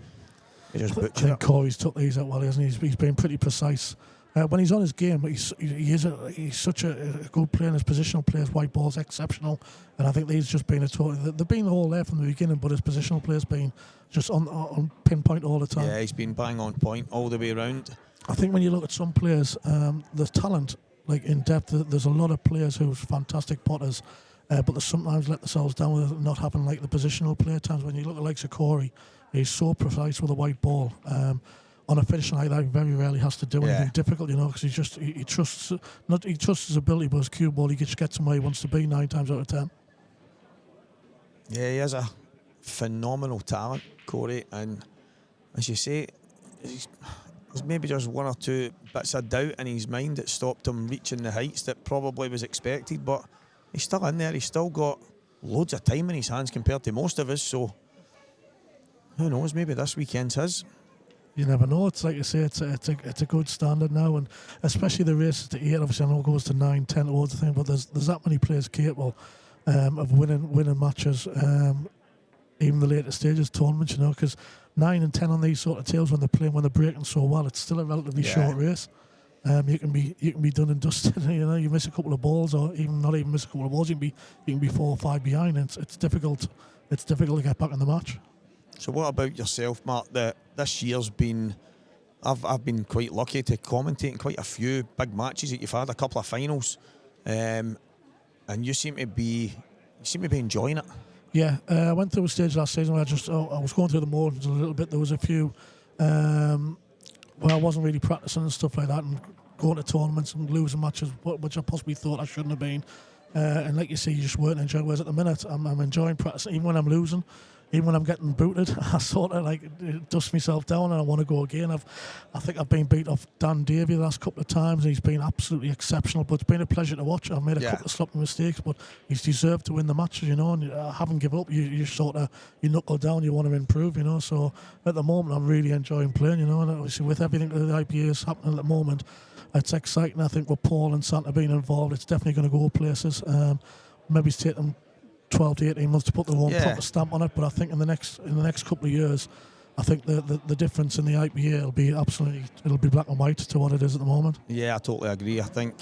butchered it. I think Corey's took these out well, hasn't he? He's been pretty precise. When he's on his game, he's such a good player, and his positional play, his white ball's exceptional, and I think they've just been they've been all there from the beginning, but his positional play's been just on pinpoint all the time. Yeah, he's been bang on point all the way around. I think when you look at some players, the talent, like in depth, there's a lot of players who's fantastic potters, but they sometimes let themselves down with not having like the positional play at times. When you look at like Corey, he's so precise with a white ball. On a finish like that, he very rarely has to do anything difficult, you know, because he trusts his ability, but his cue ball, he just gets him where he wants to be 9 times out of 10. Yeah, he has a phenomenal talent, Corey, and as you say, there's maybe just 1 or 2 bits of doubt in his mind that stopped him reaching the heights that probably was expected, but he's still in there. He's still got loads of time in his hands compared to most of us, so who knows, maybe this weekend's his. You never know. It's like you say, it's a good standard now, and especially the races to 8. Obviously, I know it goes to 9, 10 towards the thing, but there's that many players capable of winning matches, even the later stages tournaments. You know, because 9 and 10 on these sort of tails when they're breaking so well, it's still a relatively short race. You can be done and dusted. You know, you miss a couple of balls, or not even miss a couple of balls. You can be 4 or 5 behind. And it's difficult. It's difficult to get back in the match. So what about yourself, Mark? This year's been, I've been quite lucky to commentate in quite a few big matches that you've had, a couple of finals, and you seem to be enjoying it. Yeah, I went through a stage last season where I was going through the motions a little bit. There was a few where I wasn't really practicing and stuff like that, and going to tournaments and losing matches, which I possibly thought I shouldn't have been. And like you say, you just weren't enjoying. Whereas at the minute, I'm enjoying practicing, even when I'm losing. even when I'm getting booted, I sort of like dust myself down and I want to go again. I think I've been beat off Dan Davey the last couple of times. He's been absolutely exceptional, but it's been a pleasure to watch. I've made a couple of sloppy mistakes, but he's deserved to win the matches, you know, and I haven't give up. You sort of, you knuckle down, you want to improve, you know, so at the moment I'm really enjoying playing, you know, and obviously with everything that the IPA is happening at the moment, it's exciting. I think with Paul and Santa being involved, it's definitely going to go places. Maybe it's taken 12 to 18 months to put their own proper stamp on it, but I think in the next couple of years, I think the difference in the IPA will be absolutely, it'll be black and white to what it is at the moment. Yeah, I totally agree. I think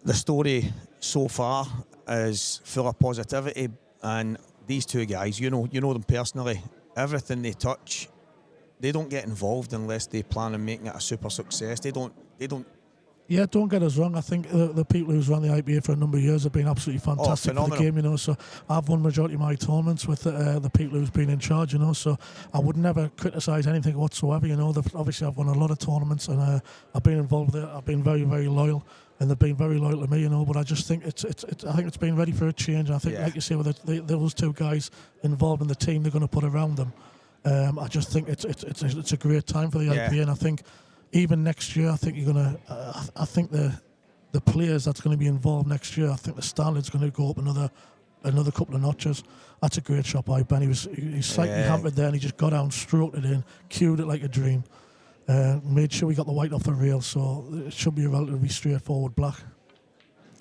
the story so far is full of positivity, and these two guys, you know them personally. Everything they touch, they don't get involved unless they plan on making it a super success. They don't. Yeah, don't get us wrong. I think the people who's run the IPA for a number of years have been absolutely fantastic for the game, you know. So I've won majority of my tournaments with the people who's been in charge, you know. So I would never criticise anything whatsoever, you know. Obviously, I've won a lot of tournaments and I've been involved with it. I've been very, very loyal, and they've been very loyal to me, you know. But I just think I think it's been ready for a change. I think, like you say, with those two guys involved in the team, they're going to put around them. I just think it's a great time for the IPA, and I think. Even next year, I think you're gonna. I think the players that's going to be involved next year, I think the standard's going to go up another couple of notches. That's a great shot by Ben. He's slightly hampered there, and he just got down, stroked it in, cued it like a dream. Made sure we got the white off the rail, so it should be a relatively straightforward black.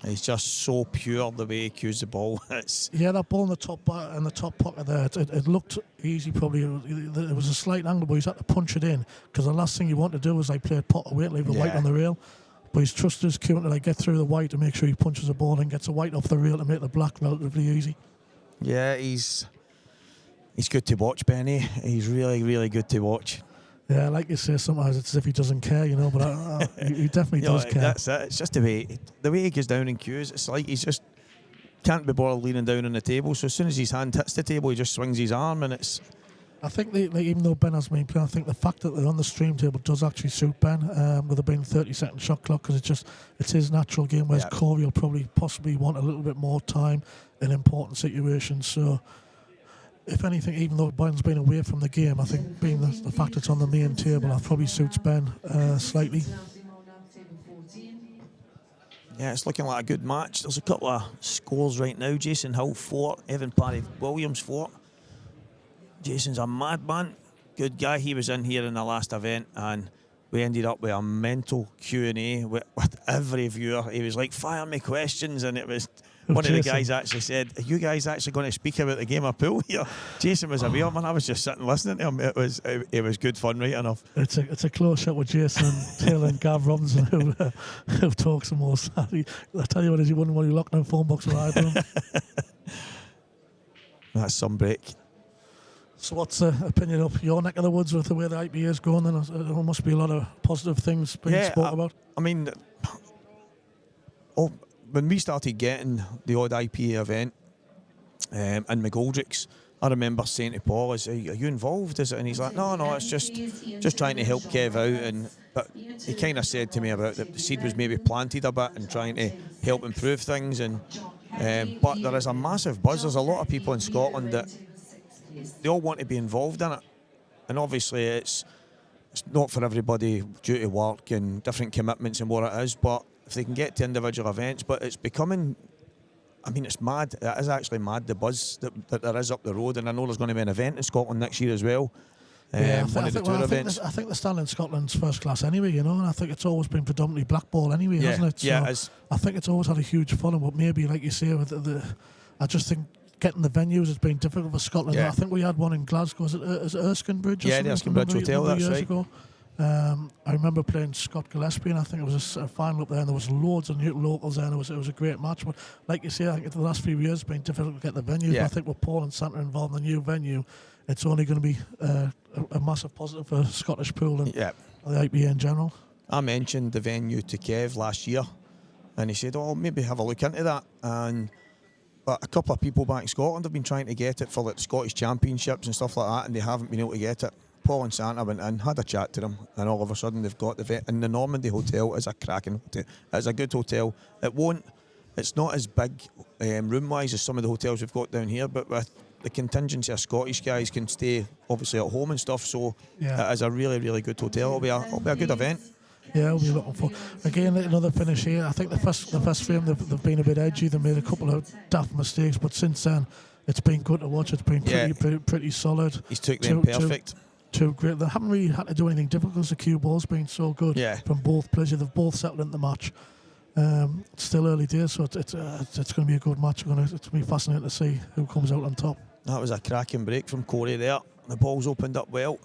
He's just so pure the way he cues the ball. That ball in the top pocket there, it looked easy probably. It was a slight angle, but he's had to punch it in, because the last thing you want to do is like play a pot away, leave the white on the rail. But he's trusted his cue to like get through the white to make sure he punches the ball and gets a white off the rail to make the black relatively easy. Yeah, he's good to watch, Benny. He's really, really good to watch. Yeah, like you say, sometimes it's as if he doesn't care, you know, but he definitely does care. That's it. It's just the way he goes down in cues. It's like he's just can't be bothered leaning down on the table. So as soon as his hand hits the table, he just swings his arm, and it's. I think even though Ben has been playing, I think the fact that they're on the stream table does actually suit Ben. With there being 30-second shot clock, because it's his natural game. Whereas Corey will possibly want a little bit more time in important situations. So. If anything, even though Ben's been away from the game, I think being the fact it's on the main table, that probably suits Ben slightly. Yeah, it's looking like a good match. There's a couple of scores right now. Jason Hill 4, Evan Parry Williams 4. Jason's a madman, good guy. He was in here in the last event, and we ended up with a mental Q&A with every viewer. He was like, fire me questions, and it was... One of the guys actually said, are you guys actually going to speak about the game of pool here? Jason was aware, man. I was just sitting listening to him. It was good fun, right enough. It's a close shot with Jason Taylor and Gav Robinson who talks the most. I tell you what, he wouldn't want you locked in a phone box with either of them. That's some break. So what's the opinion up your neck of the woods with the way the IPA is going? Then there must be a lot of positive things being spoken about. I mean, when we started getting the odd IPA event in McGoldrick's, I remember saying to Paul, "Are you involved?" And he's like, "No, it's just trying to help Kev out." But he kind of said to me about that the seed was maybe planted a bit and trying to help improve things. But there is a massive buzz. There's a lot of people in Scotland that they all want to be involved in it, and obviously it's not for everybody due to work and different commitments and what it is. But if they can get to individual events, but it's becoming, I mean, it's mad. It is actually mad, the buzz that there is up the road. And I know there's going to be an event in Scotland next year as well. One of the tour events. I think the stand in Scotland's first class anyway, you know, and I think it's always been predominantly blackball anyway, hasn't it? Yeah, so it is. I think it's always had a huge following, but maybe, like you say, with I just think getting the venues has been difficult for Scotland. I think we had one in Glasgow. Is it Erskine Bridge? Yeah, the Erskine Bridge Hotel, that's right. Ago. I remember playing Scott Gillespie, and I think it was a final up there, and there was loads of new locals there, and it was a great match. But like you say, I think the last few years it's been difficult to get the venues. But I think with Paul and Santa involved in the new venue, it's only going to be a massive positive for Scottish pool and the IPA in general. I mentioned the venue to Kev last year, and he said, "Oh, maybe have a look into that." But a couple of people back in Scotland have been trying to get it for like the Scottish Championships and stuff like that, and they haven't been able to get it. Paul and Santa went in, had a chat to them, and all of a sudden they've got the vet. And the Normandy Hotel is a cracking hotel. It's a good hotel. It's not as big room-wise as some of the hotels we've got down here, but with the contingency of Scottish guys can stay obviously at home and stuff. So Yeah. it is a really, really good hotel. It'll be a good event. Yeah, we'll be looking for again another finish here. I think the first frame they've been a bit edgy. They made a couple of daft mistakes, but since then it's been good to watch. It's been pretty solid. He's took them perfect. Two great. They haven't really had to do anything difficult because the cue ball's been so good from both players. They've both settled into the match. It's still early days, so it's going to be a good match. It's going to be fascinating to see who comes out on top. That was a cracking break from Corey there. The ball's opened up well,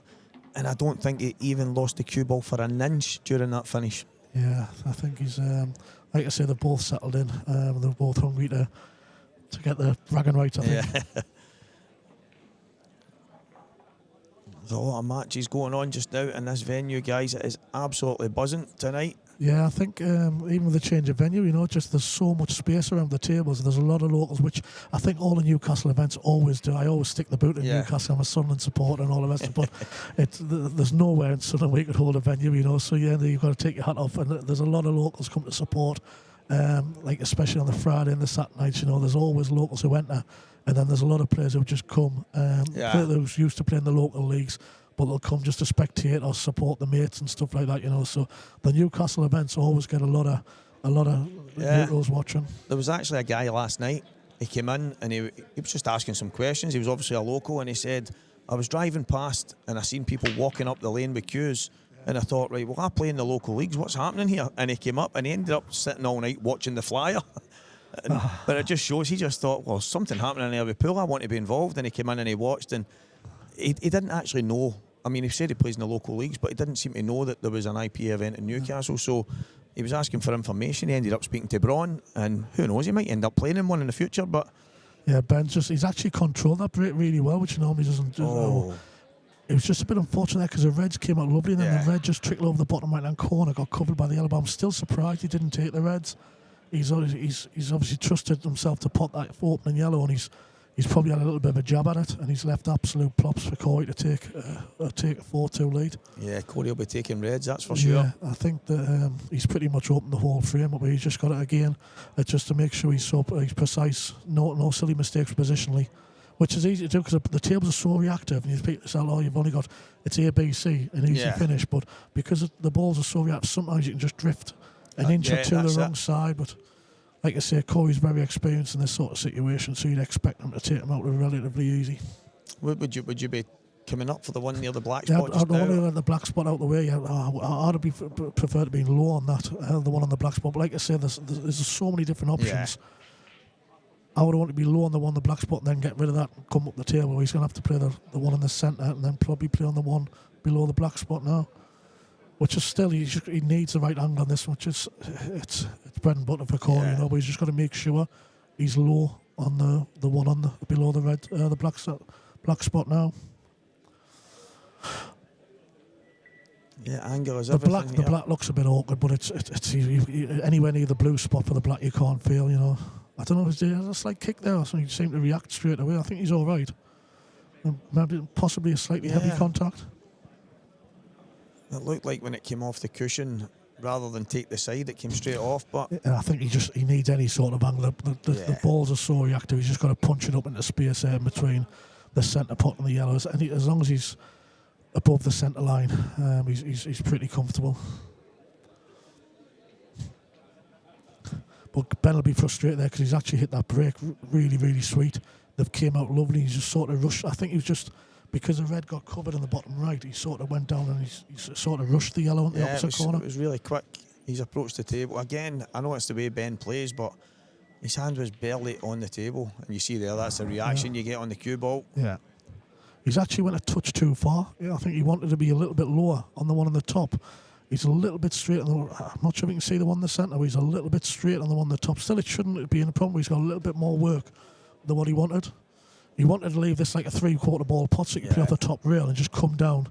and I don't think he even lost the cue ball for an inch during that finish. Yeah, I think he's like I say, they've both settled in. They're both hungry to get the bragging rights, I think. Yeah. There's a lot of matches going on just now in this venue, guys. It is absolutely buzzing tonight. Yeah, I think even with the change of venue, just there's so much space around the tables. There's a lot of locals, which I think all the Newcastle events always do. I always stick the boot in Newcastle. I'm a Sunderland supporter and all the rest of it, but there's nowhere in Sunderland we could hold a venue, So yeah, you've got to take your hat off. And there's a lot of locals come to support, like especially on the Friday and the Saturday nights. There's always locals who enter, and then there's a lot of players who just come. Who's used to playing the local leagues, but they'll come just to spectate or support the mates and stuff like that, So the Newcastle events always get a lot of locals watching. There was actually a guy last night. He came in and he was just asking some questions. He was obviously a local, and he said, "I was driving past and I seen people walking up the lane with queues, and I thought, right, well, I play in the local leagues. What's happening here?" And he came up and he ended up sitting all night watching the flyer. But it just shows he just thought, well, something happening in the pool. I want to be involved. And he came in and he watched, and he didn't actually know. I mean, he said he plays in the local leagues, but he didn't seem to know that there was an IPA event in Newcastle. So he was asking for information. He ended up speaking to Braun, and who knows, he might end up playing in one in the future. But yeah, he's actually controlled that break really well, which he normally doesn't do. It was just a bit unfortunate because the Reds came out lovely, and then the red just trickled over the bottom right-hand corner, got covered by the yellow. But I'm still surprised he didn't take the Reds. He's obviously trusted himself to pot that opening yellow, and he's probably had a little bit of a jab at it, and he's left absolute props for Corey to take a 4-2 lead. Yeah, Corey will be taking Reds, that's for sure. Yeah, I think that he's pretty much opened the whole frame up. He's just got it again, just to make sure he's precise, no silly mistakes positionally, which is easy to do because the tables are so reactive, and you think to yourself, oh, you've only got, it's A, B, C, an easy finish, but because the balls are so reactive, sometimes you can just drift an inch or two the wrong side. But like I say, Corey's very experienced in this sort of situation, so you'd expect him to take him out relatively easy. Would you be coming up for the one near the black spot? I'd want to let the black spot out the way. I'd prefer to be low on that, the one on the black spot. But like I say, there's so many different options. I would want to be low on the one on the black spot and then get rid of that and come up the table. He's going to have to play the one in the centre and then probably play on the one below the black spot now. Which is still, he needs the right angle on this, which is it's bread and butter for Corey, but he's just got to make sure he's low on the one on below the red, the black spot now. Yeah, angle is the everything. The black looks a bit awkward, but it's anywhere near the blue spot for the black you can't feel. I don't know if there's a slight kick there or something. He seemed to react straight away. I think he's all right. Maybe possibly a slightly heavy contact. It looked like when it came off the cushion, rather than take the side, it came straight off. But I think he needs any sort of angle. The balls are so reactive. He's just got to punch it up into space there between the centre pot and the yellows. And as long as he's above the centre line, he's pretty comfortable. But Ben will be frustrated there because he's actually hit that break really, really sweet. They've came out lovely. He's just sort of rushed. I think he was just, because the red got covered in the bottom right, he sort of went down and he sort of rushed the yellow in the opposite corner. It was really quick. He's approached the table. Again, I know it's the way Ben plays, but his hand was barely on the table. And you see there, that's the reaction you get on the cue ball. Yeah. He's actually went a touch too far. I think he wanted to be a little bit lower on the one on the top. He's a little bit straight on the one. I'm not sure if you can see the one in the centre, but he's a little bit straight on the one on the top. Still, it shouldn't be in a problem. He's got a little bit more work than what he wanted. He wanted to leave this like a 3/4 ball pot so he could play off the top rail and just come down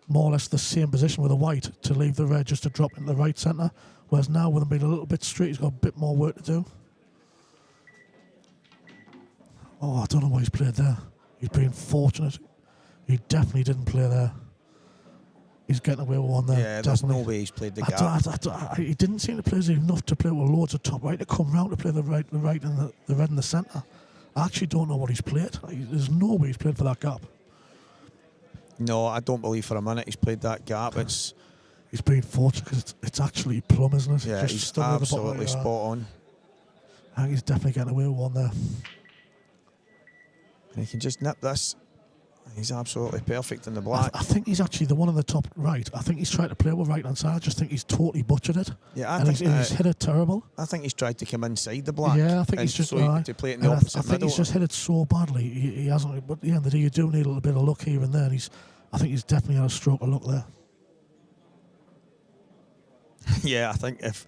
more or less the same position with the white to leave the red just to drop into the right centre. Whereas now with him being a little bit straight, he's got a bit more work to do. Oh, I don't know why he's played there. He's been fortunate. He definitely didn't play there. He's getting away with one there. Yeah, there's no way he's played the gap. He didn't seem to play enough to play with loads of top right to come round to play the right and the red in the centre. I actually don't know what he's played. There's no way he's played for that gap. No, I don't believe for a minute he's played that gap. He's been fortunate because it's actually plumb, isn't it? Yeah, Just he's stood at the bottom absolutely spot on. I think he's definitely getting away with one there. And he can just nip this. He's absolutely perfect in the black. I think he's actually the one on the top right. I think he's tried to play with right hand side. I just think he's totally butchered it. Yeah, he's hit it terrible. I think he's tried to come inside the black. Yeah, I think he's just to play it in the opposite I think middle. he's just hit it so badly. He hasn't. But at the end of the day, you do need a little bit of luck here and there. And I think he's definitely had a stroke of luck there. Yeah, I think if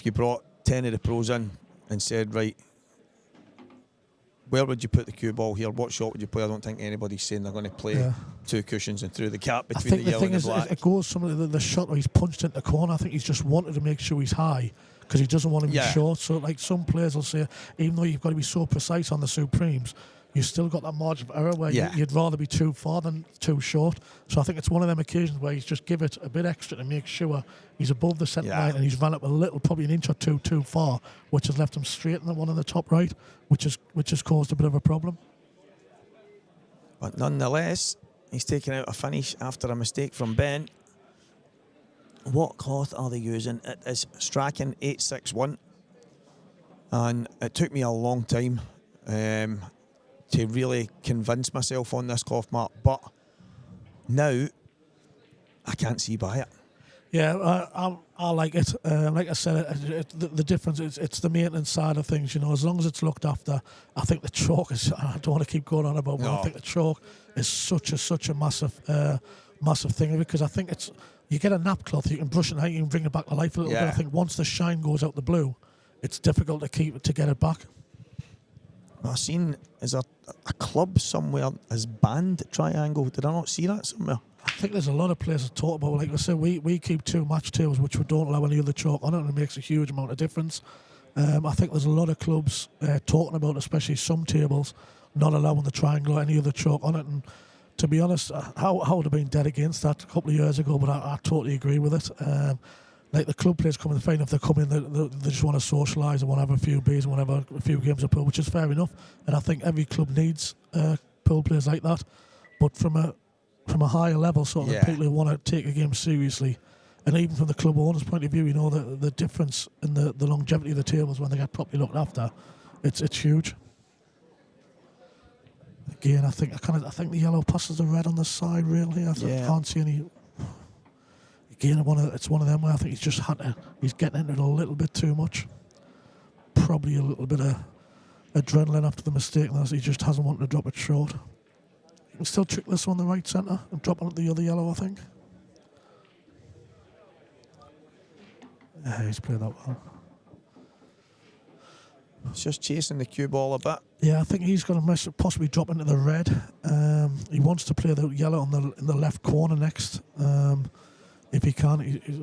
you brought 10 of the pros in and said, right, where would you put the cue ball here? What shot would you play? I don't think anybody's saying they're going to play 2 cushions and through the gap between the yellow and the black. It goes some of the shot where he's punched into the corner. I think he's just wanted to make sure he's high because he doesn't want to be short. So like some players will say, even though you've got to be so precise on the Supremes, you've still got that margin of error where you'd rather be too far than too short. So I think it's one of them occasions where he's just give it a bit extra to make sure he's above the centre line and he's ran up a little, probably an inch or two too far, which has left him straight in the one on the top right, which has caused a bit of a problem. But nonetheless, he's taken out a finish after a mistake from Ben. What cloth are they using? It is Strachan 861. And it took me a long time to really convince myself on this cloth, Mark, but now I can't see by it. Yeah, I like it. Like I said, the difference is it's the maintenance side of things. You know, as long as it's looked after, I think the chalk is. I don't want to keep going on about, but I think the chalk is such a massive thing because I think it's. You get a nap cloth, you can brush it out, you can bring it back to life a little bit. I think once the shine goes out the blue, it's difficult to get it back. I've seen, is there a club somewhere has banned triangle? Did I not see that somewhere? I think there's a lot of places to talk about. Like I said, we keep 2 match tables, which we don't allow any other chalk on it, and it makes a huge amount of difference. I think there's a lot of clubs talking about, especially some tables, not allowing the triangle or any other chalk on it. And to be honest, I would have been dead against that a couple of years ago, but I totally agree with it. Like the club players coming, fine if they come in, they just want to socialise and want to have a few beers and want to have a few games of pool, which is fair enough. And I think every club needs pool players like that. But from a higher level, sort of people who want to take a game seriously, and even from the club owner's point of view, you know the difference in the longevity of the tables when they get properly looked after, it's huge. Again, I think the yellow passes the red on the side. Really, I can't see any. Again, it's one of them where I think he's getting into it a little bit too much. Probably a little bit of adrenaline after the mistake, and he just hasn't wanted to drop it short. You can still trick this one the right centre and drop on the other yellow, I think. Yeah, he's played that well. It's just chasing the cue ball a bit. Yeah, I think he's going to possibly drop into the red. He wants to play the yellow in the left corner next. If he can,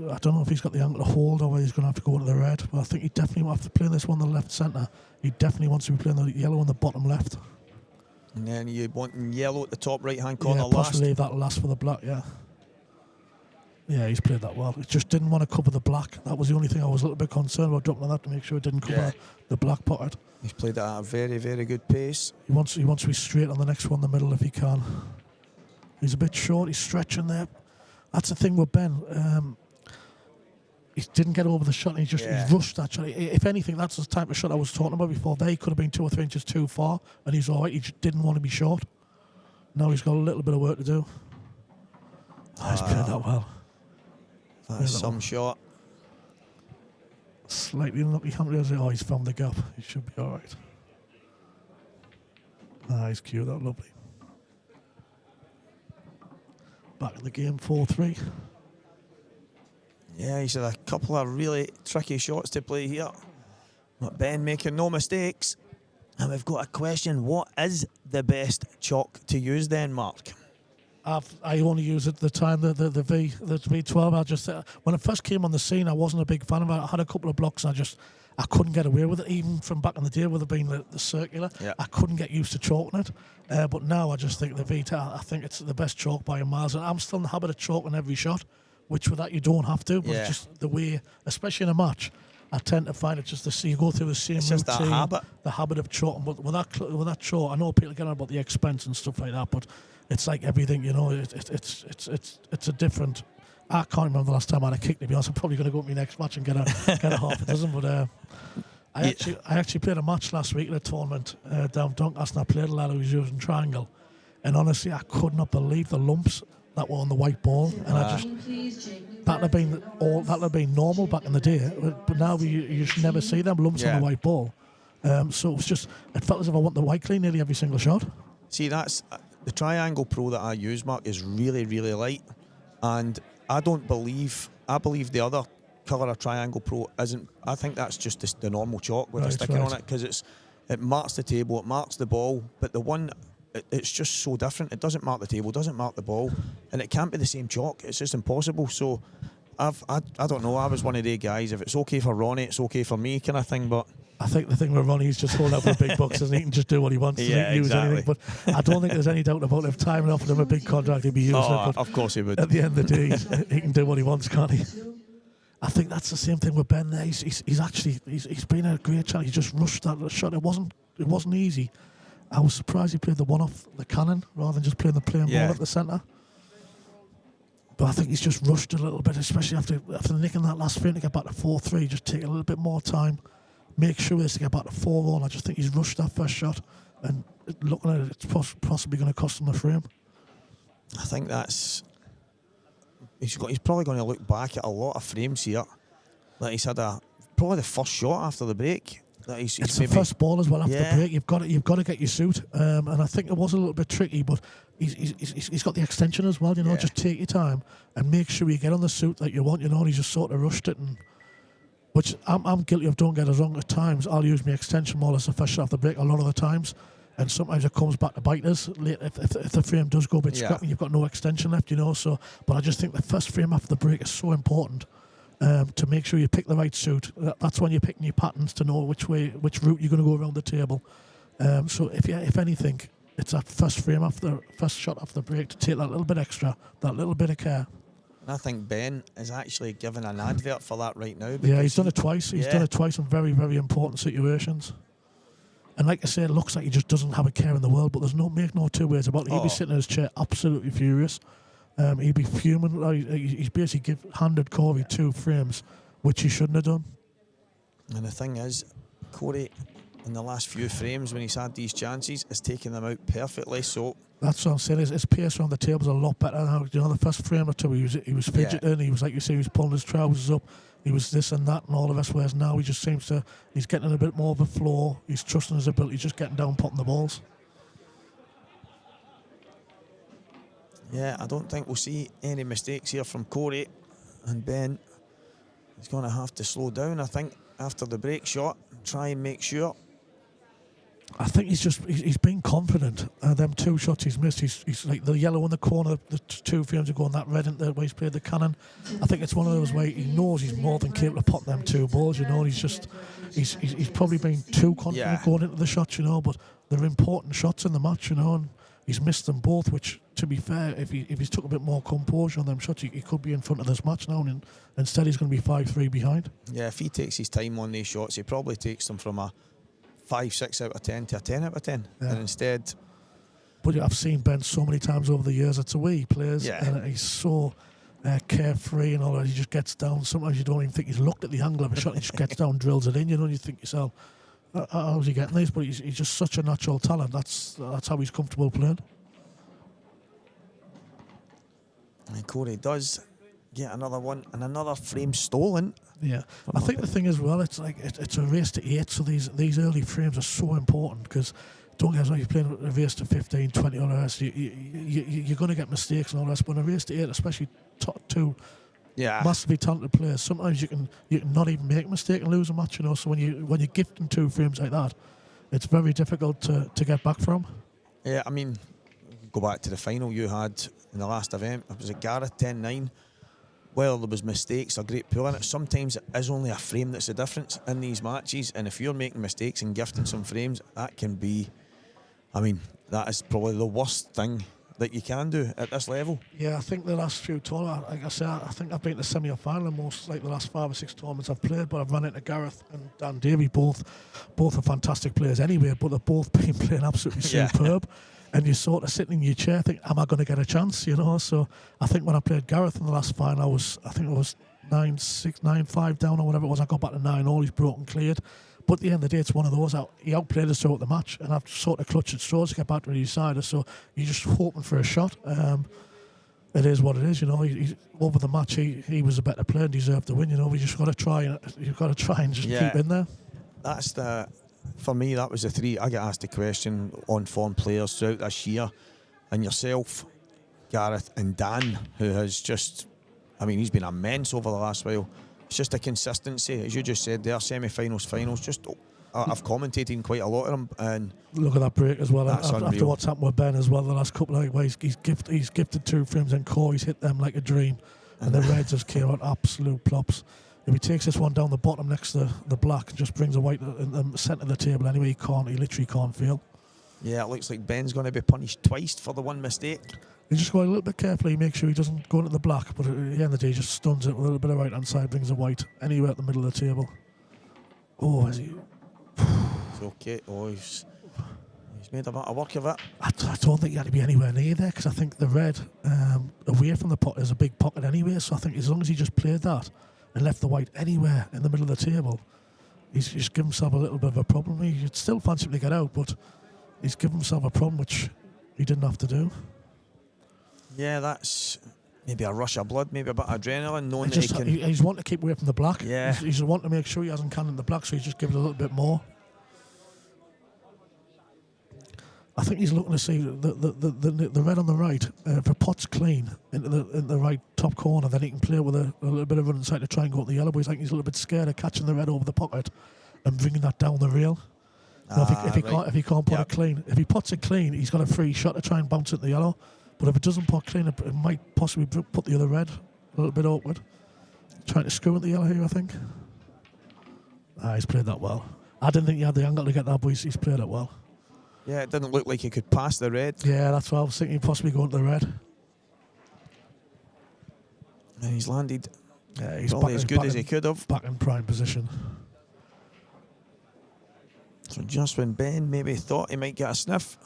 I don't know if he's got the angle to hold or whether he's going to have to go to the red. But I think he definitely wants to play this one in the left centre. He definitely wants to be playing the yellow on the bottom left. And then you want yellow at the top right-hand corner last. Possibly leave that last for the black, Yeah, he's played that well. He just didn't want to cover the black. That was the only thing I was a little bit concerned about, dropping on that to make sure it didn't cover the black potted. He's played that at a very, very good pace. He wants to be straight on the next one in the middle if he can. He's a bit short. He's stretching there. That's the thing with Ben. He didn't get over the shot. He rushed that shot. If anything, that's the type of shot I was talking about before. They could have been 2 or 3 inches too far, and he's all right. He just didn't want to be short. Now he's got a little bit of work to do. He's played that well. That's some shot. Slightly unlucky. He can't really say, he's found the gap. He should be all right. He's cued out lovely. Back in the game, 4-3. Yeah, he's had a couple of really tricky shots to play here. But Ben making no mistakes. And we've got a question. What is the best chalk to use then, Mark? I only use it the time the V12. I just when it first came on the scene, I wasn't a big fan of it. I had a couple of blocks, and I couldn't get away with it. Even from back in the day, with it being the circular, I couldn't get used to chalking it. But now I just think the V10. I think it's the best chalk by a mile. And I'm still in the habit of chalking every shot, which with that you don't have to. But it's just the way, especially in a match, I tend to find it's just you go through the same It's routine, just that habit. the habit of chalking. But with that chalk, I know people get on about the expense and stuff like that, but it's like everything, you know. It's a different. I can't remember the last time I had a kick. To be honest, I'm probably going to go to my next match and get a half a dozen. But I actually played a match last week in a tournament down Doncaster. I played a lad who was using triangle, and honestly, I could not believe the lumps that were on the white ball, and that'd have been normal back in the day, but now you just never see them lumps on the white ball. So it felt as if I want the white clean nearly every single shot. See, that's the Triangle Pro that I use, Mark, is really, really light, and I believe the other colour of Triangle Pro isn't. I think that's just the normal chalk with a sticker on it, because it marks the table, it marks the ball, but the one. It's just so different. It doesn't mark the table, doesn't mark the ball, and it can't be the same chalk. It's just impossible. So, I don't know. I was one of the guys. If it's okay for Ronnie, it's okay for me, kind of thing. But I think the thing with Ronnie, he's just holding out for big bucks, and he can just do what he wants. Yeah, use exactly. anything. But I don't think there's any doubt about if Time offered him a big contract, he'd be using it. But of course he would. At the end of the day, he can do what he wants, can't he? I think that's the same thing with Ben there. He's been a great challenge. He just rushed that shot. It wasn't easy. I was surprised he played the one off the cannon rather than just playing the plain ball at the centre. But I think he's just rushed a little bit, especially after nicking that last frame to get back to 4-3. Just take a little bit more time, make sure he has to get back to 4-1. I just think he's rushed that first shot, and looking at it, it's possibly going to cost him the frame. I think he's probably going to look back at a lot of frames here. Like he's had probably the first shot after the break. It's the first ball as well after the break. You've got to get your suit, and I think it was a little bit tricky, but he's got the extension as well. You know, just take your time and make sure you get on the suit that you want. You know, and he's just sort of rushed it, which I'm guilty of. Don't get us wrong. At times, I'll use my extension more as the first shot off the break. A lot of the times, and sometimes it comes back to bite us. If the frame does go a bit scrappy, you've got no extension left. You know, but I just think the first frame after the break is so important. To make sure you pick the right suit. That's when you're picking your patterns to know which route you're going to go around the table. So if anything, it's that first shot after the break to take that little bit extra, that little bit of care. I think Ben is actually giving an advert for that right now. Yeah, he's done it twice. He's done it twice in very, very important situations. And like I say, it looks like he just doesn't have a care in the world, but make no two ways about it. He'd be sitting in his chair absolutely furious. He'd be fuming. He's basically handed Corey 2 frames, which he shouldn't have done. And the thing is, Corey, in the last few frames when he's had these chances, is taking them out perfectly. So that's what I'm saying. His pace around the table's a lot better now. You know, the first frame or two, he was fidgeting. He was, like you say, he was pulling his trousers up. He was this and that and all the rest. Whereas now he just seems he's getting a bit more of a flow. He's trusting his ability, just getting down, potting the balls. Yeah, I don't think we'll see any mistakes here from Corey, and Ben is going to have to slow down, I think, after the break shot, try and make sure. I think he's been confident. Them 2 shots he's missed, he's like the yellow in the corner, the 2 frames ago, and that red in the way he's played the cannon. I think it's one of those where he knows he's more than capable of potting them 2 balls, you know. He's probably been too confident going into the shots, you know, but they're important shots in the match, you know, and he's missed them both, which, to be fair, if he's took a bit more composure on them shots, he could be in front of this match now, and instead he's going to be 5-3 behind. Yeah, if he takes his time on these shots, he probably takes them from a 5-6 out of 10 to a 10 out of 10. Yeah. And instead... But I've seen Ben so many times over the years. It's the way he plays, and he's so carefree and all that. He just gets down. Sometimes you don't even think he's looked at the angle of a shot. He just gets down, drills it in, you know, and you think yourself, how's he getting these? But he's just such a natural talent. That's how he's comfortable playing. And Corey does get another one and another frame stolen. Yeah, I think the thing as well, it's like it's a race to 8, so these early frames are so important, because don't get us wrong, you're playing a race to 15, 20 or less, you're going to get mistakes and all that. But in a race to 8, especially top 2 massively talented players, sometimes you can not even make a mistake and lose a match, you know. So when you're gifting 2 frames like that, it's very difficult to get back from. Yeah, I mean, go back to the final you had in the last event. It was a Gareth 10-9. Well, there was mistakes, a great pull in it. Sometimes it is only a frame that's the difference in these matches, and if you're making mistakes and gifting some frames, that can be, I mean, that is probably the worst thing that you can do at this level. Yeah, I think the last few tournaments, like I said, I think I've been to semi-final in most, like the last 5 or 6 tournaments I've played, but I've run into Gareth and Dan Davey, both are fantastic players anyway, but they've both been playing absolutely superb. And you're sort of sitting in your chair thinking, am I going to get a chance, you know? So I think when I played Gareth in the last final, I think it was 9-6, 9-5 down or whatever it was. I got back to 9-all, he's broken cleared. But at the end of the day, it's one of those. He outplayed us throughout the match, and I've sort of clutched at straws to get back to the decider. So you're just hoping for a shot. It is what it is, you know. He's over the match, he was a better player and deserved to win. You know, we just got to try and just keep in there. That's for me. That was the 3. I get asked the question on form players throughout this year, and yourself, Gareth, and Dan, who has just, I mean, he's been immense over the last while. It's just a consistency, as you just said there, semi-finals, finals. Just I've commentated quite a lot of them, and look at that break as well. After unreal. what's happened with Ben as well, the last couple of ways he's gifted 2 frames, and Corey's hit them like a dream, and the Reds just came out absolute plops. If he takes this one down the bottom next to the black and just brings a white in the centre of the table anyway, he literally can't feel. Yeah, it looks like Ben's going to be punished twice for the one mistake. He just go a little bit carefully, make sure he doesn't go into the black, but at the end of the day, he just stuns it with a little bit of right hand side, brings a white anywhere at the middle of the table. Oh, is he? It's okay. Oh, he's made a bit of work of it. I don't think he had to be anywhere near there, because I think the red away from the pot is a big pocket anyway, so I think as long as he just played that and left the white anywhere in the middle of the table, he's just given himself a little bit of a problem. He'd still fancy him to get out, but he's given himself a problem which he didn't have to do. Yeah, that's maybe a rush of blood, maybe a bit of adrenaline, knowing that he can. He's wanting to keep away from the black. Yeah. He's wanting to make sure he hasn't canned the black, so he's just give it a little bit more. I think he's looking to see the red on the right. If a pot's clean in the right top corner, then he can play with a little bit of run inside to try and go to the yellow. But he's a little bit scared of catching the red over the pocket and bringing that down the rail. If he can't put it clean, if he puts it clean, he's got a free shot to try and bounce it to the yellow. But if it doesn't put clean, it might possibly put the other red a little bit awkward. Trying to screw at the yellow here, I think. He's played that well. I didn't think he had the angle to get that, but he's played it well. Yeah, it didn't look like he could pass the red. Yeah, that's what I was thinking. Possibly going to the red. And he's landed. Yeah, he's probably as good as he could have. Back in prime position. So just when Ben maybe thought he might get a sniff,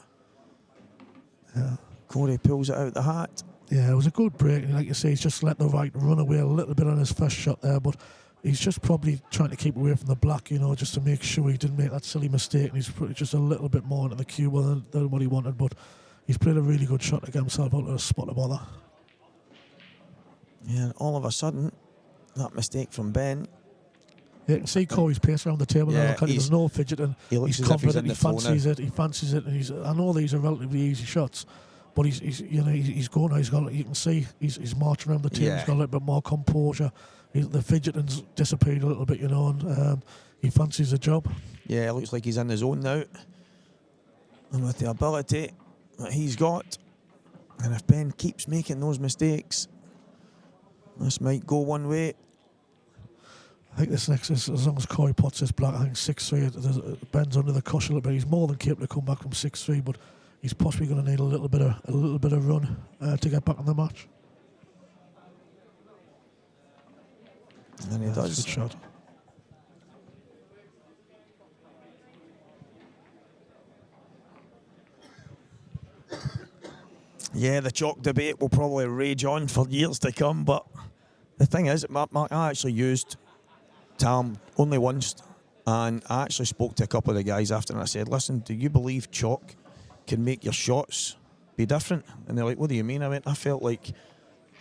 Corey pulls it out the hat. Yeah, it was a good break. Like you say, he's just let the right run away a little bit on his first shot there, but he's just probably trying to keep away from the black, you know, just to make sure he didn't make that silly mistake, and he's put just a little bit more into the cube than what he wanted, but he's played a really good shot to get himself out of the spot of bother. Yeah, and all of a sudden, that mistake from Ben. Yeah, you can see Corey's pace around the table. Yeah, there's no fidgeting. He's confident. He fancies it. And I know these are relatively easy shots, but he's going. You can see he's marching around the table. Yeah. He's got a little bit more composure. The fidgeting's disappeared a little bit, you know, and he fancies the job. Yeah, it looks like he's in his zone now, and with the ability that he's got, and if Ben keeps making those mistakes, this might go one way. I think this next is, as long as Corey puts this black, I think 6-3. Ben's under the cushion a little bit. He's more than capable to come back from 6-3, but he's possibly going to need a little bit of run to get back in the match. And he does. Good shot. Yeah, the chalk debate will probably rage on for years to come, but the thing is, Mark, I actually used Tam only once, and I actually spoke to a couple of the guys after, and I said, listen, do you believe chalk can make your shots be different? And they're like, what do you mean? I went, I felt like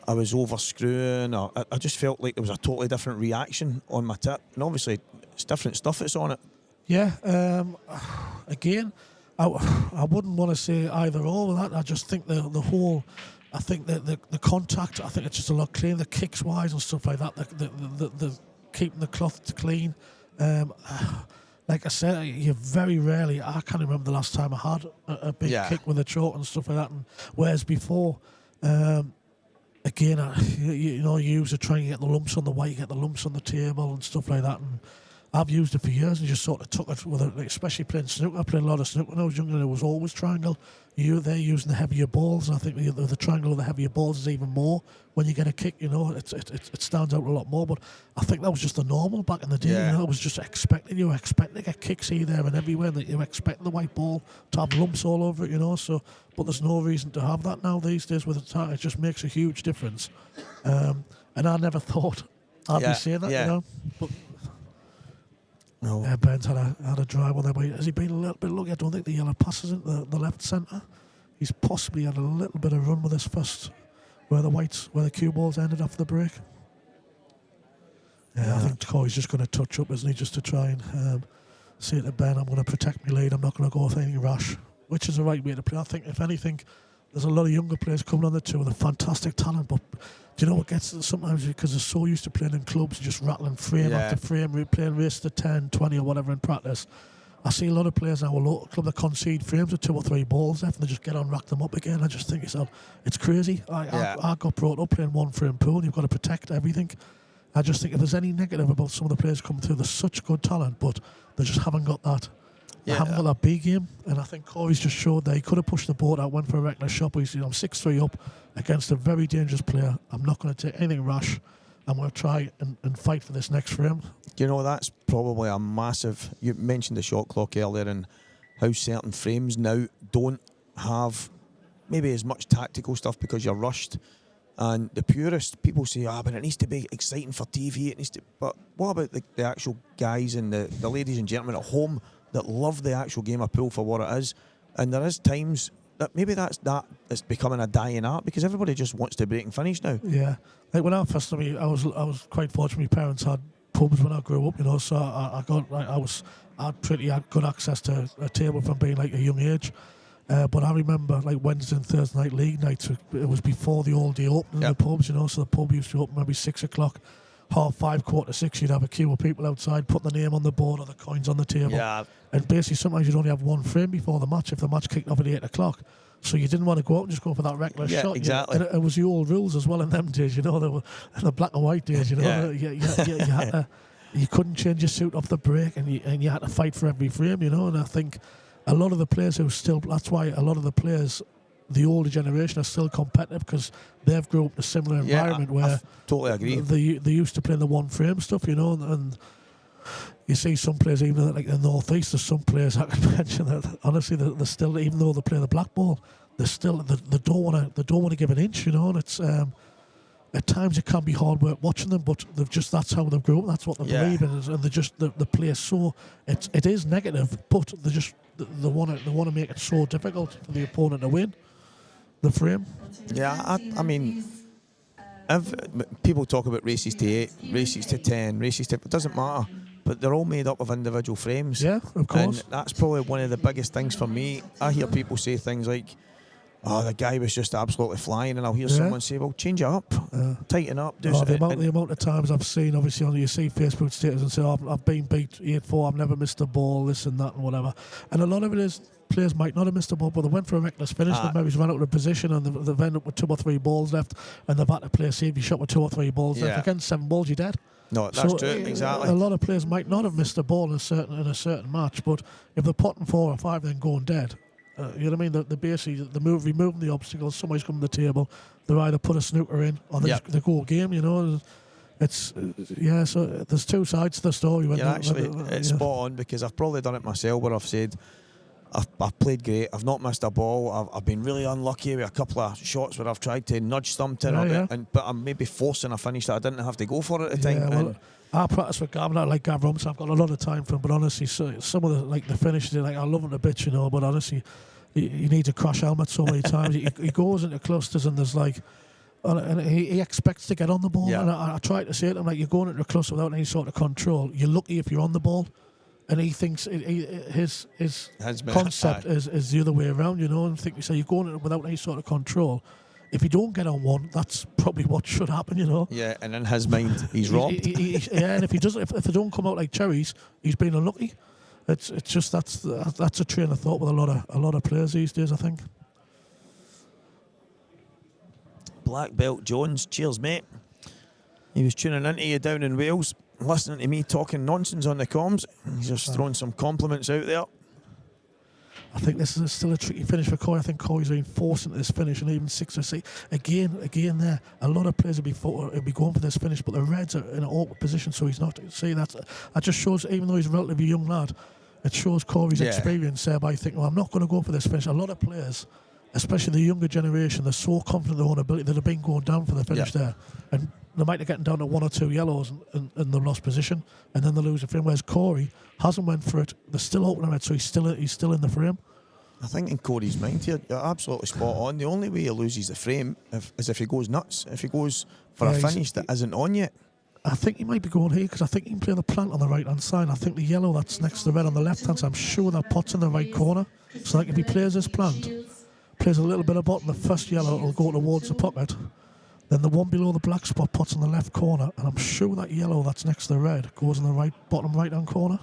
I was over screwing, or I just felt like there was a totally different reaction on my tip, and obviously it's different stuff that's on it. Yeah, again, I wouldn't want to say either or with that. I just think the whole, I think the contact, I think it's just a lot cleaner, the kicks wise and stuff like that, the keeping the cloth clean. Like I said, you very rarely, I can't remember the last time I had a big kick with a chalk and stuff like that, and whereas before, again, you know, you used to try and get the lumps on the white, get the lumps on the table and stuff like that, and I've used it for years and just sort of took it with it, like, especially playing snooker. I played a lot of snooker when I was younger, and it was always triangle. They're using the heavier balls, and I think the triangle with the heavier balls is even more when you get a kick. It stands out a lot more. But I think that was just the normal back in the day. Yeah. It was just expected. You were expecting to get kicks here, there, and everywhere. That you expect the white ball to have lumps all over it. So, but there's no reason to have that now these days with Attard. It just makes a huge difference. And I never thought I'd be saying that. But. No. Ben's had a drive on there, but has he been a little bit lucky? I don't think the yellow passes in the left centre. He's possibly had a little bit of run with this first, where the cue balls ended after the break. I think Corey's just going to touch up, isn't he, just to try and say to Ben, I'm going to protect my lead, I'm not going to go with anything rash, which is the right way to play. I think, if anything, there's a lot of younger players coming on the tour with a fantastic talent, but do you know what gets them sometimes? Because they're so used to playing in clubs, just rattling frame after frame, playing race to 10, 20 or whatever in practice. I see a lot of players now a local club that concede frames with 2 or 3 balls left and they just get on, rack them up again. I just think it's crazy. I got brought up playing 1 frame pool, and you've got to protect everything. I just think if there's any negative about some of the players coming through, they're such good talent, but they just haven't got that. They haven't got that B game, and I think Corey's just showed that he could have pushed the boat out, went for a reckless shot, but he's, I'm 6-3 up against a very dangerous player. I'm not going to take anything rash. I'm going to try and fight for this next frame. That's probably a massive... You mentioned the shot clock earlier and how certain frames now don't have maybe as much tactical stuff because you're rushed. And the purist, people say, but it needs to be exciting for TV. It needs to. But what about the actual guys and the ladies and gentlemen at home that love the actual game of pool for what it is? And there is times that maybe it's becoming a dying art because everybody just wants to break and finish now. Yeah, like when I first, I was quite fortunate. My parents had pubs when I grew up, so I had pretty good access to a table from being like a young age. But I remember like Wednesday and Thursday night league nights. It was before the all-day opening in the pubs, so the pub used to open maybe 6 o'clock. 5:30, 5:45, you'd have a queue of people outside, put the name on the board or the coins on the table. Yeah. And basically, sometimes you'd only have 1 frame before the match if the match kicked off at 8 o'clock. So you didn't want to go out and just go for that reckless shot. Exactly. And it was the old rules as well in them days, they were in the black and white days, you had to, you couldn't change your suit off the break and you had to fight for every frame, and I think a lot of the players that's why a lot of the players, the older generation, are still competitive because they've grown up in a similar environment where I totally agree. They used to play the 1 frame stuff, and you see some players even like the northeast. There's some players I can mention that honestly they're still, even though they play the blackball, they don't want to give an inch, and it's at times it can be hard work watching them, but that's how they've grown up. That's what they believe in, and they just the play so it is negative, but they want to make it so difficult for the opponent to win the frame. Yeah, I mean, if people talk about races to 8, races to 10, races to... It doesn't matter, but they're all made up of individual frames. Yeah, of course. And that's probably one of the biggest things for me. I hear people say things like, the guy was just absolutely flying, and I'll hear someone say, well, change it up, tighten up, do something. The amount of times I've seen, obviously, you see Facebook status and say, I've been beat 8-4, I've never missed a ball, this and that and whatever. And a lot of it is players might not have missed a ball, but they went for a reckless finish. They maybe run out of a position and they've ended up with 2 or 3 balls left, and they've had to play a safety shot with 2 or 3 balls left. Against 7 balls, you're dead. No, that's true, exactly. A lot of players might not have missed a ball in a certain match, but if they're potting 4 or 5, then going dead. You know what I mean? The basically removing the obstacles. Somebody's coming to the table. They either put a snooker in or they go game. It's So there's 2 sides to the story. It's spot on because I've probably done it myself where I've said I've played great. I've not missed a ball. I've been really unlucky with a couple of shots where I've tried to nudge something, but I'm maybe forcing a finish that I didn't have to go for at the time. I practice with Gav, like Gav Robinson. I've got a lot of time for him, but honestly, some of the finishes, I love him a bit, but honestly, he needs a crash helmet so many times. he goes into clusters and there's and he expects to get on the ball. And I try to say to him, you're going into a cluster without any sort of control. You're lucky if you're on the ball. And he thinks his concept is the other way around, and think you're going in without any sort of control. If you don't get on one, that's probably what should happen, Yeah, and in his mind, he's robbed. And if he doesn't, if they don't come out like cherries, he's been unlucky. It's just that's a train of thought with a lot of players these days, I think. Black Belt Jones, cheers, mate. He was tuning into you down in Wales. listening to me talking nonsense on the comms. He's just throwing some compliments out there. I think this is still a tricky finish for Corey. I think Corey's been forced into this finish, and even 6 or 6. Again, there, a lot of players will be going for this finish, but the Reds are in an awkward position, so he's not. See, that just shows, even though he's a relatively young lad, it shows Corey's experience there by thinking, well, I'm not going to go for this finish. A lot of players, especially the younger generation, they're so confident in their own ability that they've been going down for the finish there. And they might be getting down to 1 or 2 yellows and they've lost position, and then they lose the frame. Whereas Corey hasn't went for it. They're still opening it, so he's still in the frame. I think in Corey's mind here, you're absolutely spot on. The only way he loses the frame is if he goes nuts. If he goes for a finish that isn't on yet. I think he might be going here because I think he can play the plant on the right hand side. I think the yellow that's next to the red on the left hand side, I'm sure that pot's in the right corner. So like if he plays this plant, plays a little bit of bottom, the first yellow will go towards the pocket. Then the one below the black spot pot's in the left corner, and I'm sure that yellow that's next to the red goes in the bottom right hand corner.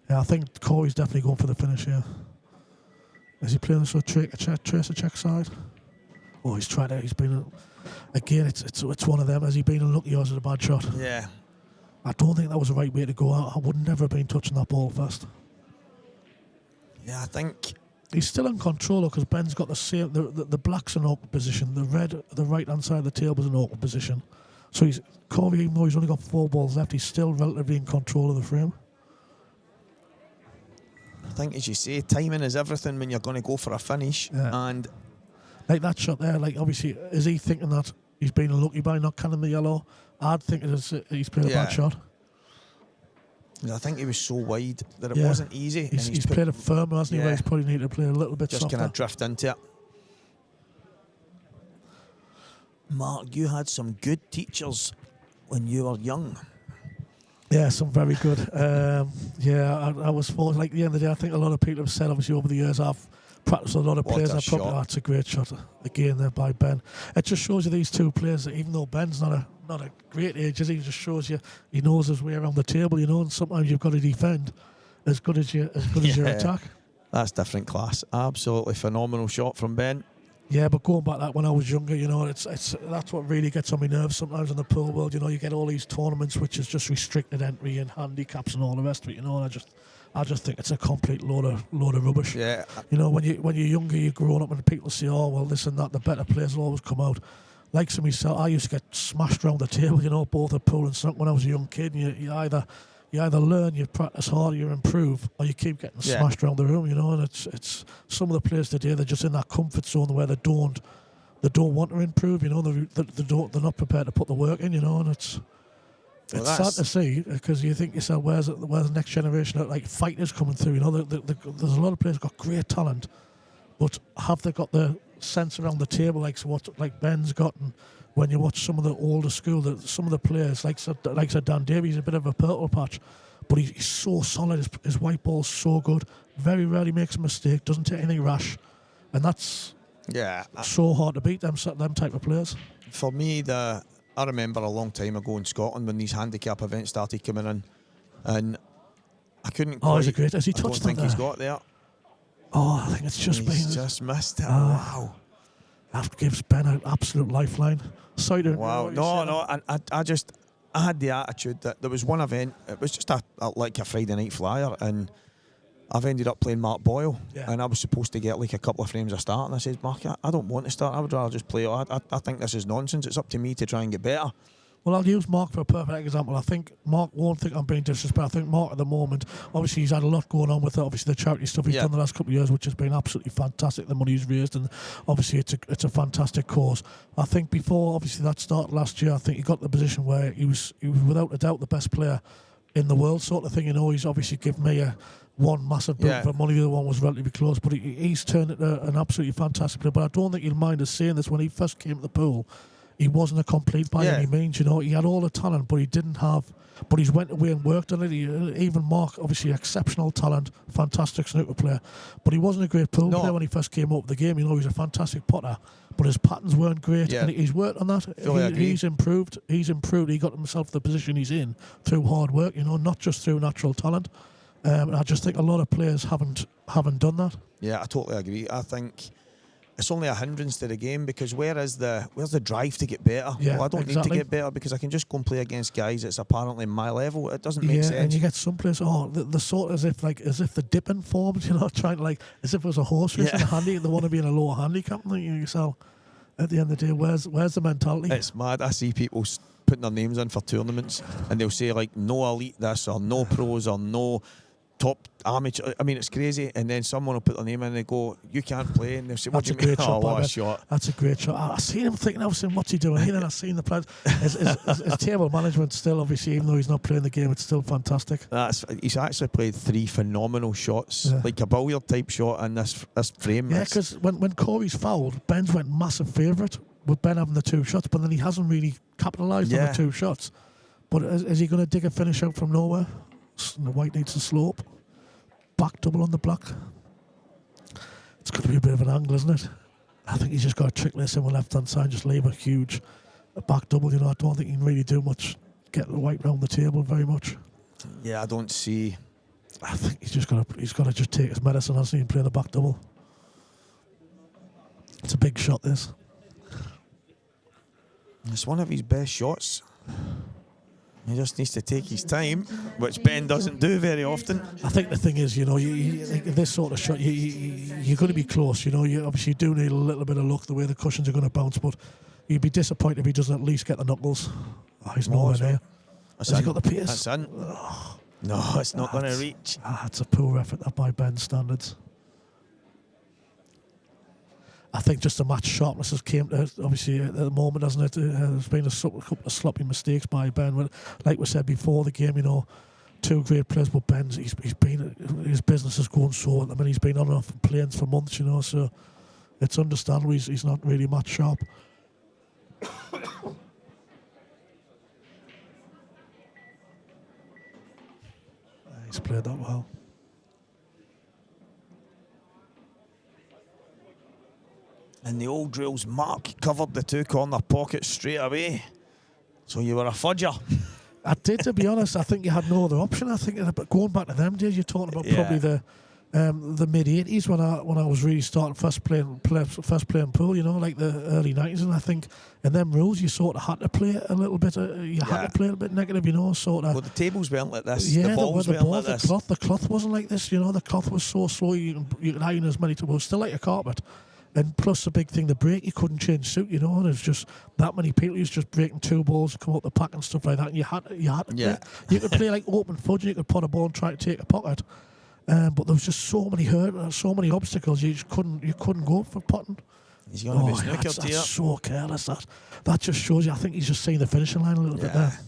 Yeah, I think Corey's definitely going for the finish here. Is he playing this for a tracer check side? Oh, he's tried it. He's been again. It's one of them. Has he been unlucky or is it a bad shot? Yeah. I don't think that was the right way to go out. I would never have been touching that ball first. Yeah, I think he's still in control because Ben's got the same. The black's in awkward position. The red, the right hand side of the table's in awkward position. So Corey, even though he's only got 4 balls left, he's still relatively in control of the frame. I think, as you say, timing is everything when you're going to go for a finish. Yeah. And like that shot there, like obviously, is he thinking that he's been unlucky by not canning the yellow? I'd think he's played a bad shot. I think he was so wide that it wasn't easy. He's played it firm, hasn't he? Where he's probably needed to play a little bit just softer. Just kind of drift into it. Mark, you had some good teachers when you were young. Yeah, some very good. I was fortunate. Like at the end of the day, I think a lot of people have said, obviously, over the years, I've practiced a lot of players. That's a great shot again there by Ben. It just shows you these two players that even though Ben's not a great age, he just shows you he knows his way around the table, and sometimes you've got to defend as good as your attack. That's different class. Absolutely phenomenal shot from Ben. Yeah, but going back that when I was younger, it's that's what really gets on my nerves sometimes in the pool world. You get all these tournaments which is just restricted entry and handicaps and all the rest of it. And I just think it's a complete load of rubbish. Yeah. When you're younger, you're growing up and people say, oh well, this and that, the better players will always come out. Like some myself, I used to get smashed around the table. Both at pool and something when I was a young kid. And you either learn, you practice harder, you improve, or you keep getting smashed around the room, and it's some of the players today, they're just in that comfort zone where they don't want to improve, they're not prepared to put the work in, and it's sad to see because you think yourself, where's the next generation of like fighters coming through, there's a lot of players who've got great talent, but have they got the sense around the table like Ben's got? And when you watch some of the older school, some of the players, like Dan Davies, a bit of a purple patch, but he's so solid. His white ball's so good. Very rarely makes a mistake. Doesn't take anything rash, and that's so hard to beat them type of players. For me, I remember a long time ago in Scotland when these handicap events started coming in, and I couldn't. Oh, is it great? Has he touched that? I don't think he's got there. Oh, I think it's just just missed it. Wow. That gives Ben an absolute lifeline. Sorry to wow. No. I had the attitude that there was one event, it was just like a Friday night flyer, and I've ended up playing Mark Boyle, and I was supposed to get like a couple of frames of start, and I said, Mark, I don't want to start, I would rather just play. I think this is nonsense. It's up to me to try and get better. Well, I'll use Mark for a perfect example. I think Mark won't think I'm being disrespectful. I think Mark at the moment, obviously he's had a lot going on with obviously the charity stuff he's done the last couple of years, which has been absolutely fantastic, the money he's raised, and obviously it's a fantastic cause. I think before obviously that start last year, I think he got to the position where he was without a doubt the best player in the world sort of thing. He's obviously given me one massive boot for money, the other one was relatively close, but he's turned it an absolutely fantastic player. But I don't think he'll mind us saying this, when he first came to the pool, he wasn't a complete by any means, He had all the talent, but he didn't have. But he's went away and worked on it. Even Mark, obviously, exceptional talent, fantastic snooker player, but he wasn't a great pool player when he first came up the game. He was a fantastic putter, but his patterns weren't great, and he's worked on that. He's improved. He got himself the position he's in through hard work, not just through natural talent. And I just think a lot of players haven't done that. Yeah, I totally agree. I think it's only a hindrance to the game, because where's the drive to get better? Yeah, well, I don't need to get better because I can just go and play against guys that's apparently my level. It doesn't make sense. And you get some players, the sort as if they're dipping forms, trying to as if it was a horse race in a handy, they want to be in a lower handicap. So at the end of the day, where's the mentality? It's mad. I see people putting their names in for tournaments, and they'll say no elite this or no pros or no top amateur. I mean, it's crazy. And then someone will put their name in and they go, you can't play. And they'll say, what do you mean? What a shot. That's a great shot. I seen him thinking, I was saying, what's he doing here? And I seen the players. His table management still, obviously, even though he's not playing the game, it's still fantastic. He's actually played 3 phenomenal shots, like a billiard type shot in this frame. Yeah, because when Corey's fouled, Ben's went massive favourite with Ben having the 2 shots, but then he hasn't really capitalised on the 2 shots. But is he going to dig a finish out from nowhere? The white needs to slope. Back double on the black. It's going to be a bit of an angle, isn't it? I think he's just got to trick this in with left hand side, just leave a huge back double. I don't think he can really do much, get the white round the table very much. Yeah, I don't see. I think he's got to just take his medicine, hasn't he, and play the back double. It's a big shot, this. It's one of his best shots. He just needs to take his time, which Ben doesn't do very often. I think the thing is, this sort of shot, you're going to be close. You obviously do need a little bit of luck the way the cushions are going to bounce, but you'd be disappointed if he doesn't at least get the knuckles. Oh, he's nowhere near. Has he got the pace? That's in. Oh. No, it's not going to reach. It's a poor effort that by Ben's standards. I think just the match sharpness has came to, obviously at the moment, hasn't it? There's been a couple of sloppy mistakes by Ben. But like we said before the game, 2 great players, but Ben's he's been, his business is going so. I mean, he's been on and off planes for months, so it's understandable he's not really match sharp. He's played that well. In the old drills, Mark covered the 2 corner pockets straight away. So you were a fudger. I did, to be honest. I think you had no other option. I think going back to them days, you're talking about probably the mid '80s when I was really starting first playing pool. Like the early '90s, and I think in them rules you sort of had to play a little bit. You had to play a little bit negative, sort of. Well, the tables weren't like this. Yeah, the balls weren't like this. The cloth wasn't like this. The cloth was so slow. You could iron as many times. It was still like a carpet. And plus the big thing, the break, you couldn't change suit, and it was just that many people. You was just breaking 2 balls, come up the pack and stuff like that. And you had to play. You could play like open fudge, and you could pot a ball and try to take a pocket. But there was just so many so many obstacles. You just couldn't go for potting. He's going to be snookered here. That's so careless. That just shows you. I think he's just seeing the finishing line a little bit there.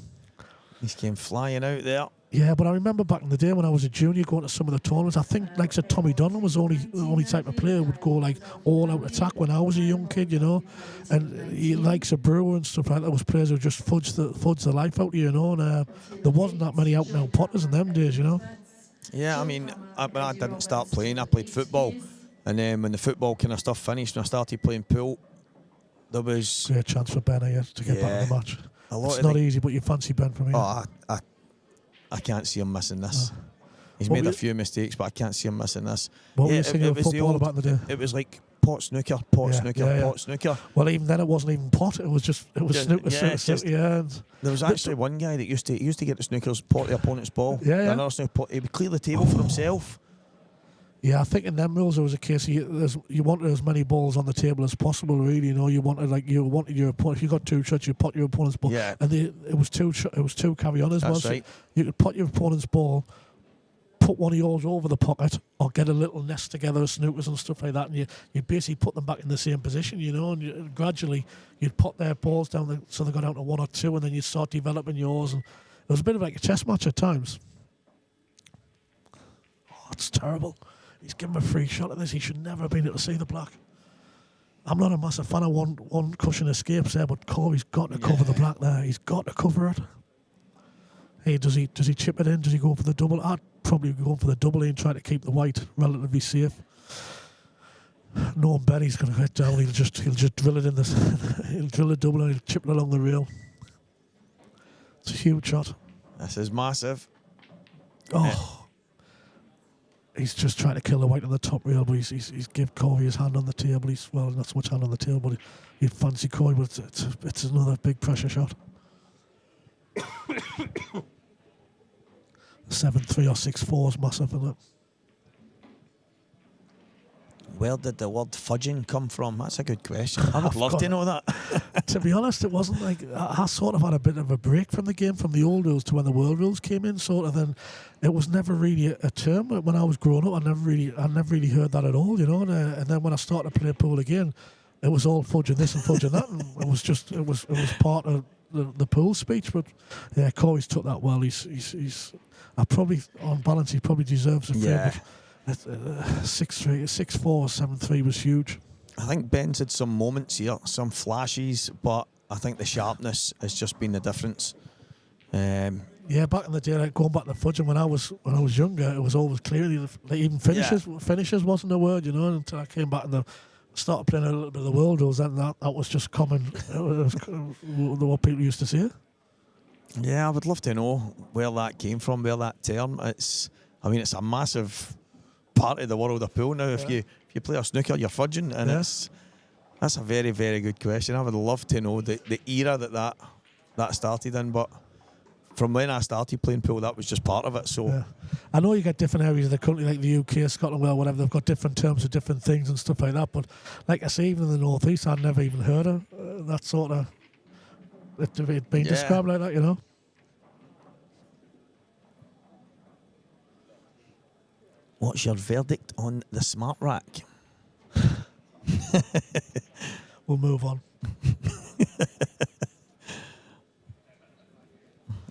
He's came flying out there. Yeah, but I remember back in the day when I was a junior going to some of the tournaments, I think like said Tommy Donlan was the only type of player who would go like all out attack when I was a young kid, and he likes a Brewer and stuff like that. Was players who just fudge the life out of you, and there wasn't that many out and out potters in them days, Yeah, I mean, when I didn't start playing, I played football, and then when the football kind of stuff finished and I started playing pool, there was great chance for Ben here to get back in the match. It's not easy, but you fancy Ben for me. Oh, I can't see him missing this. He's made a few mistakes, but I can't see him missing this. What were you saying about football back in the day? It was like pot snooker, pot snooker. Well, even then it wasn't even pot. It was snooker. There was actually one guy that used to get the snookers, pot the opponent's ball. Yeah. Another snooker pot. He would clear the table for himself. Yeah, I think in them rules there was a case you wanted as many balls on the table as possible. Really, you wanted your opponent. If you got 2 shots, you pot your opponent's ball. Yeah. And it was 2 carry-on as well. That's right. So you could pot your opponent's ball, put one of yours over the pocket, or get a little nest together of snookers and stuff like that, and you basically put them back in the same position, and gradually you'd put their balls down so they got down to 1 or 2, and then you'd start developing yours. And it was a bit of like a chess match at times. Oh, it's terrible. He's given a free shot at this. He should never have been able to see the black. I'm not a massive fan of one cushion escapes there, but Corey's got to cover the black there. He's got to cover it. Hey, does he chip it in? Does he go for the double? I'd probably go for the double and try to keep the white relatively safe. Knowing Benny's going to get down, he'll just drill it in this. He'll drill a double and he'll chip it along the rail. It's a huge shot. This is massive. Oh. he's just trying to kill the white on the top rail, but he's give Corey his hand on the table. He's, well, not so much hand on the table, but he'd fancy Corey, but it's another big pressure shot. 7-3 or 6-4 is massive, isn't it? Where did the word fudging come from? That's a good question. I would love to know that. To be honest, it wasn't like I sort of had a bit of a break from the game, from the old rules to when the world rules came in. Sort of, then it was never really a term when I was growing up. I never really heard that at all, you know. And then when I started to play pool again, it was all fudging this and fudging that, and it was part of the pool speech. But yeah, Corey's took that well. He's I probably, on balance, he probably deserves a frame. 6-3, 6-4, 7-3 was huge. I think Ben's had some moments here, some flashes, but I think the sharpness has just been the difference. Yeah, back in the day, like going back to fudging, when I was younger, it was always clear. Like even finishes wasn't a word, you know. Until I came back and started playing a little bit of the world rules, and that was just common. It was what people used to say. Yeah, I would love to know where that came from, where that term. It's a massive part of the world of pool now. If you play a snooker, you're fudging, and that's a very, very good question. I would love to know the era that started in, but from when I started playing pool, that was just part of it. So I know you get different areas of the country, like the UK, Scotland, well, whatever. They've got different terms for different things and stuff like that. But like I say, even in the North East, I'd never even heard of that sort of it being described like that, you know. What's your verdict on the smart rack? We'll move on.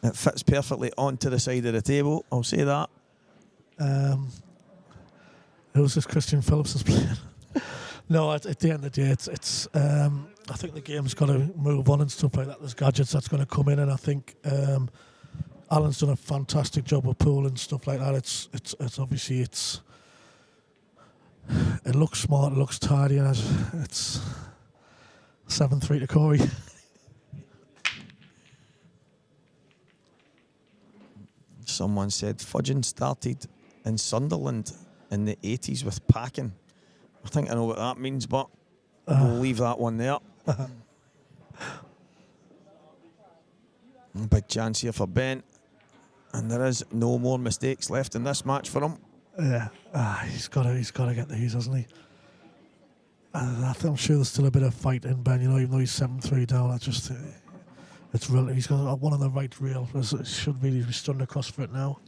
It fits perfectly onto the side of the table, I'll say that. Who's this Christian Phillips is playing? No, at the end of the day, it's I think the game's got to move on and stuff like that. There's gadgets that's going to come in, and I think Alan's done a fantastic job of pool and stuff like that. It's obviously it looks smart, it looks tidy, and it's 7-3 to Corey. Someone said fudging started in Sunderland in the 80s with packing. I think I know what that means, but we'll leave that one there. Big chance here for Ben, and there is no more mistakes left in this match for him. Yeah, he's got to get these, hasn't he? I'm sure there's still a bit of fight in Ben. You know, even though he's 7-3 down, it's really, he's got one on the right rail. It should really be stunned across for it now.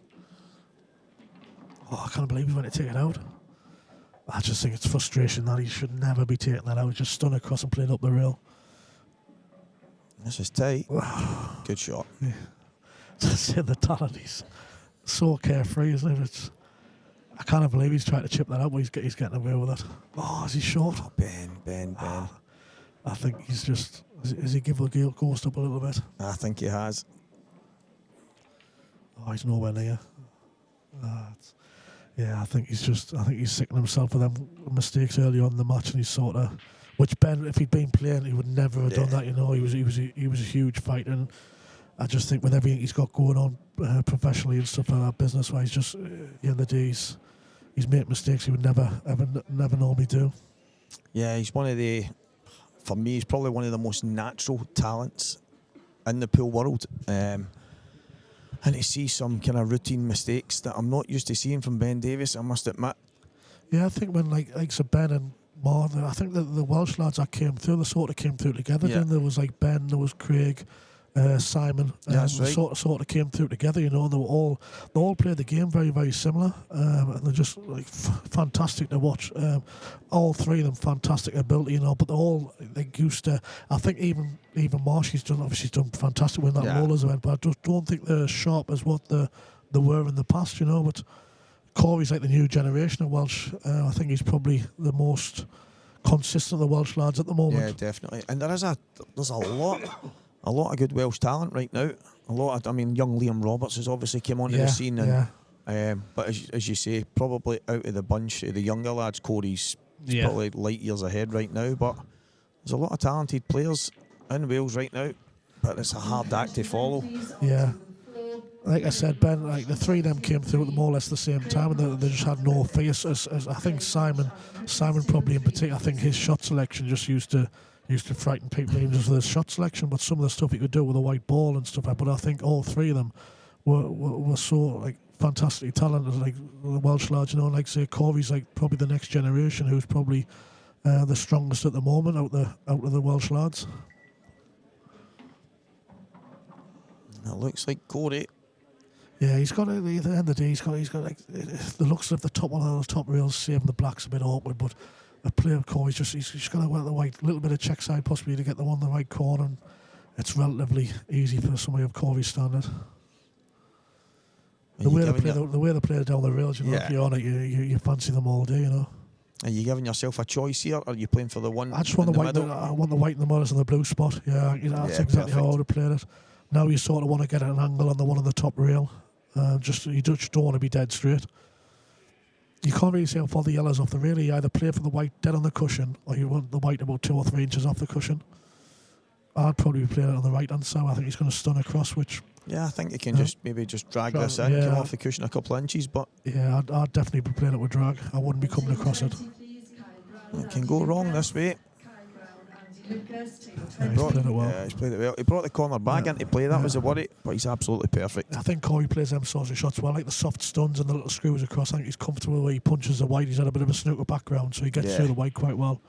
Oh, I can't believe he went to take it out. I just think it's frustration that he should never be taking that out. Just stunned across and playing up the rail. This is tight. Good shot. Yeah. The talent, he's so carefree, isn't it? I can't believe he's trying to chip that out, but he's getting away with it. Oh, is he short? Oh, Ben. I think he's just... Has he given the ghost up a little bit? I think he has. Oh, he's nowhere near. I think he's sicking himself for them mistakes early on in the match, and he's sort of... Which Ben, if he'd been playing, he would never have done that. You know, he was a huge fighter, and I just think with everything he's got going on professionally and stuff like that, business-wise, just at the end of the day, he's made mistakes he would never normally do. Yeah, he's one of the... For me, he's probably one of the most natural talents in the pool world. And to see some kind of routine mistakes that I'm not used to seeing from Ben Davies, I must admit. Yeah, I think when like Ben and Mar, I think the Welsh lads that came through, they sort of came through together. Yeah. Then there was like Ben, there was Craig, Simon. That's right. Sort of came through together, you know. And they all played the game very, very similar, and they're just like fantastic to watch. All three of them fantastic ability, you know. But they're all like used to. I think even Marshy's done fantastic with that rollers event, but I just don't think they're as sharp as what they were in the past, you know. But Corey's like the new generation of Welsh. I think he's probably the most consistent of the Welsh lads at the moment. Yeah, definitely. And there's a lot of good Welsh talent right now. Young Liam Roberts has obviously come onto the scene, and but as you say, probably out of the bunch of the younger lads, Corey's probably light years ahead right now. But there's a lot of talented players in Wales right now, but it's a hard act to follow. Yeah. like I said, Ben, like the three of them came through at more or less the same time, and they just had no fear. As I think Simon probably in particular, I think his shot selection just used to frighten people even just with his shot selection. But some of the stuff he could do with a white ball and stuff like that. But I think all three of them were so like fantastically talented. Like the Welsh lads, you know, like say Corey's like probably the next generation, who's probably the strongest at the moment out of the Welsh lads. It looks like Corey. Yeah, he's got at the end of the day, he's got like the looks of the top one of those top rails, saving the black's a bit awkward, but a player Corey's he's got to wear the white, little bit of check side possibly to get the one in the right corner, and it's relatively easy for somebody of Corey's standard. The way they play down the rails, you know, if you're on it, you fancy them all day, you know. Are you giving yourself a choice here, or are you playing for the one? I just want the white. I want the white in the middle and the blue spot. Yeah, you know, that's exactly how I would have played it. Now you sort of want to get an angle on the one on the top rail. You just don't want to be dead straight. You can't really see how far the yellow's off the rail. You either play for the white dead on the cushion, or you want the white about 2 or 3 inches off the cushion. I'd probably be playing it on the right hand side. I think he's going to stun across, which. Yeah, I think you can just drag this in, come off the cushion a couple of inches, but. Yeah, I'd definitely be playing it with drag. I wouldn't be coming across it. It can go wrong this way. He's played it well. Yeah, he's played it well. He brought the corner back into play. That was a worry, but he's absolutely perfect. I think Corey plays them sorts of shots well, like the soft stuns and the little screws across. I think he's comfortable where he punches the white. He's had a bit of a snooker background, so he gets through the white quite well.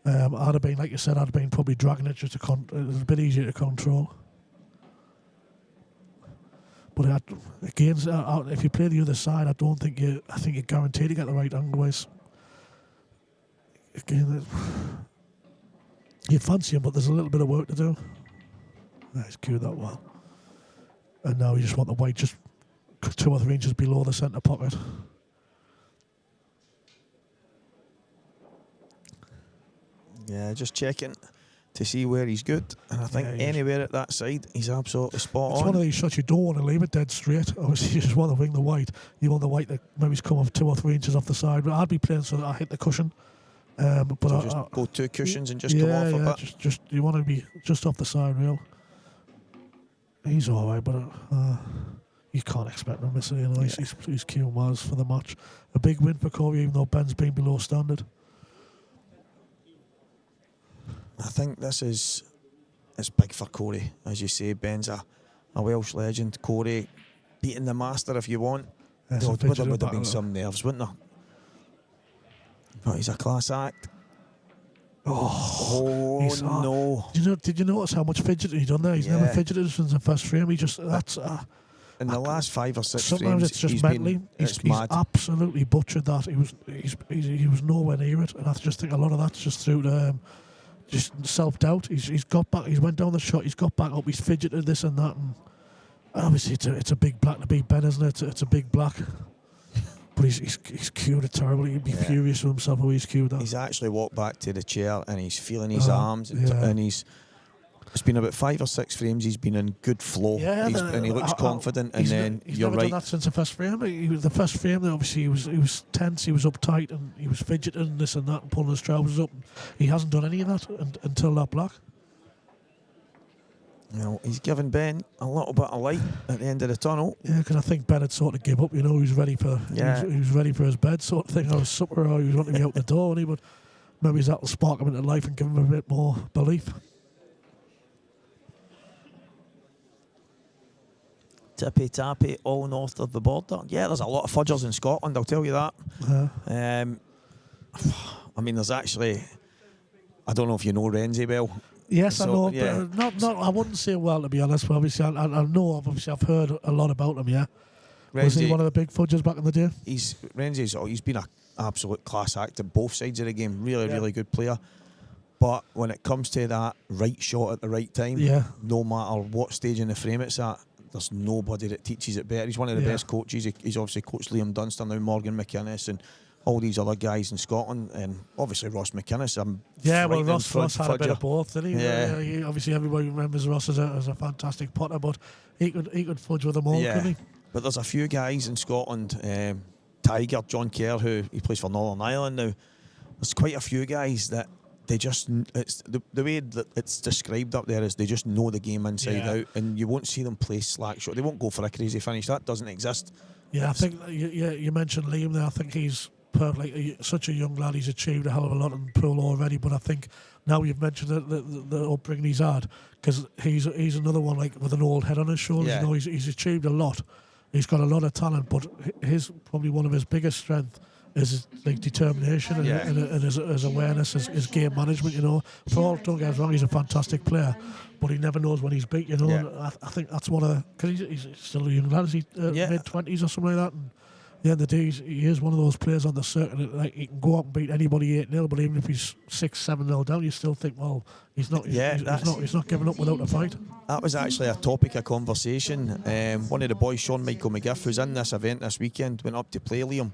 I'd have been, like you said, probably dragging it just it was a bit easier to control. But again, if you play the other side, I think you're guaranteed to get the right angle ways. Again, you fancy him, but there's a little bit of work to do. He's cued that well. And now you just want the white just 2 or 3 inches below the centre pocket. Yeah, just checking to see where he's good. And I think anywhere at that side, he's absolutely spot on. It's one of these shots you don't want to leave it dead straight. Obviously, you just want to wing the white. You want the white that maybe come off 2 or 3 inches off the side. But I'd be playing so that I hit the cushion. But so just go 2 cushions and just come off a bit. Just you want to be just off the side rail. He's all right, but you can't expect him to miss it. You know, he's queuing miles for the match. A big win for Corey, even though Ben's been below standard. I think it's big for Corey, as you say. Ben's a Welsh legend. Corey beating the master if you want. There would have been some nerves, wouldn't there? But he's a class act. Oh no! Did you notice how much fidgeting he done there? He's never fidgeted since the first frame. He just in the last 5 or 6 sometimes frames. It's just mentally. He's absolutely butchered that. He was nowhere near it, and I just think a lot of that's just through the just self-doubt. He's got back. He's went down the shot. He's got back up. He's fidgeted this and that, and obviously it's a big black to beat Ben, isn't it? It's a big black. But he's cued it terribly. He'd be furious with himself how he's cued that. He's actually walked back to the chair and he's feeling his arms and it's been about 5 or 6 frames. He's been in good flow and he looks confident. And then he's you're never right. done that since the first frame. The first frame, obviously he was tense. He was uptight and he was fidgeting and this and that and pulling his trousers up. He hasn't done any of that until that black. You know, he's given Ben a little bit of light at the end of the tunnel. Yeah, because I think Ben had sort of give up. You know, he was ready for he was ready for his bed sort of thing, or his supper, or he was wanting to be out the door, and he would maybe that'll spark him into life and give him a bit more belief. Tippy tappy, all north of the border. Yeah, there's a lot of fudgers in Scotland, I'll tell you that. I mean, there's actually, I don't know if you know Renzi well. Yes, I know, but not. I wouldn't say well, to be honest. But obviously, I know. Obviously, I've heard a lot about him. Yeah, was he one of the big fudgers back in the day? He's been an absolute class act at both sides of the game. Really good player. But when it comes to that right shot at the right time, no matter what stage in the frame it's at, there's nobody that teaches it better. He's one of the best coaches. He's obviously coached Liam Dunster, now Morgan McInnes, and all these other guys in Scotland, and obviously Ross McInnes. Ross had a bit of both, didn't he? Yeah. Obviously, everybody remembers Ross as a fantastic potter, but he could fudge with them all, couldn't he? But there's a few guys in Scotland. Tiger, John Kerr, who he plays for Northern Ireland now. There's quite a few guys that they just, it's the way that it's described up there is they just know the game inside out, and you won't see them play slack shot. They won't go for a crazy finish. That doesn't exist. Yeah, I think you mentioned Liam there. I think he's such a young lad. He's achieved a hell of a lot in pro already. But I think now you've mentioned the upbringing he's had, because he's another one like with an old head on his shoulders. Yeah. You know, he's achieved a lot. He's got a lot of talent, but probably one of his biggest strengths is his, like, determination and his awareness, his game management. You know, Paul, don't get us wrong, he's a fantastic player, but he never knows when he's beat. You know, and I think that's one of the, because he's still a young lad, is he mid-20s or something like that. And at the end of the day, he is one of those players on the circuit that, like, he can go up and beat anybody 8-0, but even if he's 6-7-0 down, you still think, well, he's not giving up without a fight. That was actually a topic of conversation. One of the boys, Sean Michael McGiff, who's in this event this weekend, went up to play Liam,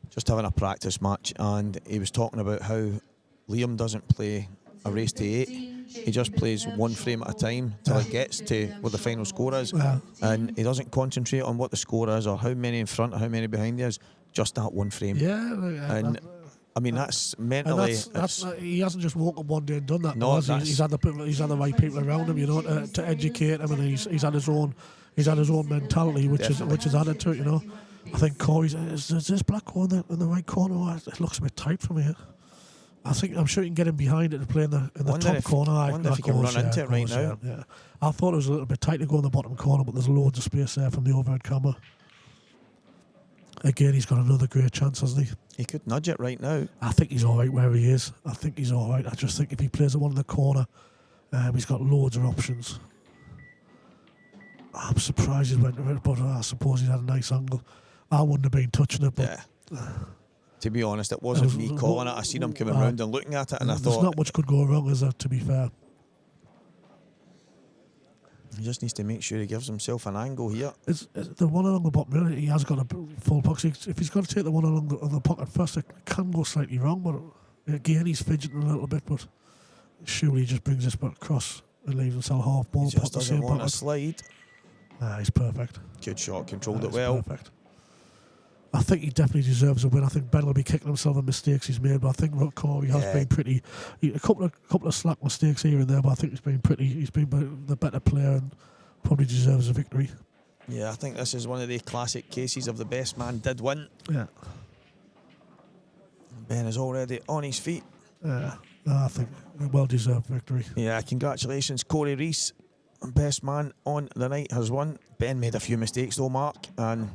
just having a practice match, and he was talking about how Liam doesn't play a race to 8. He just plays one frame at a time till it gets to what the final score is, and he doesn't concentrate on what the score is or how many in front or how many behind he is, just that one frame. And I mean, that's mentally. He hasn't just woke up one day and done that. No, he's had the right people around him, you know, to educate him, and he's had his own mentality, which is added to it, you know. I think Corey's is this black corner in the right corner. Oh, it looks a bit tight for me. I'm sure you can get him behind it to play in the top corner. I wonder if he can run into it right now. Yeah. I thought it was a little bit tight to go in the bottom corner, but there's loads of space there from the overhead camera. Again, he's got another great chance, hasn't he? He could nudge it right now. I think he's all right where he is. I think he's all right. I just think if he plays the one in the corner, he's got loads of options. I'm surprised he went to it, but I suppose he had a nice angle. I wouldn't have been touching it, but... To be honest, it wasn't me calling it. I seen him coming round and looking at it, and I thought... There's not much could go wrong, is there, to be fair? He just needs to make sure he gives himself an angle here. It's the one along the bottom, really, he has got a full box. If he's got to take the one along the pocket first, it can go slightly wrong, but again, he's fidgeting a little bit, but surely he just brings this back across and leaves himself half ball. He just doesn't want to slide. He's perfect. Good shot, controlled it well. Perfect. I think he definitely deserves a win. I think Ben will be kicking himself the mistakes he's made, but I think Corey has been pretty. A couple of slack mistakes here and there, but I think he's been the better player and probably deserves a victory. Yeah, I think this is one of the classic cases of the best man did win. Yeah. Ben is already on his feet. I think a well-deserved victory. Yeah, congratulations, Corey Rees. Best man on the night has won. Ben made a few mistakes though, Mark, and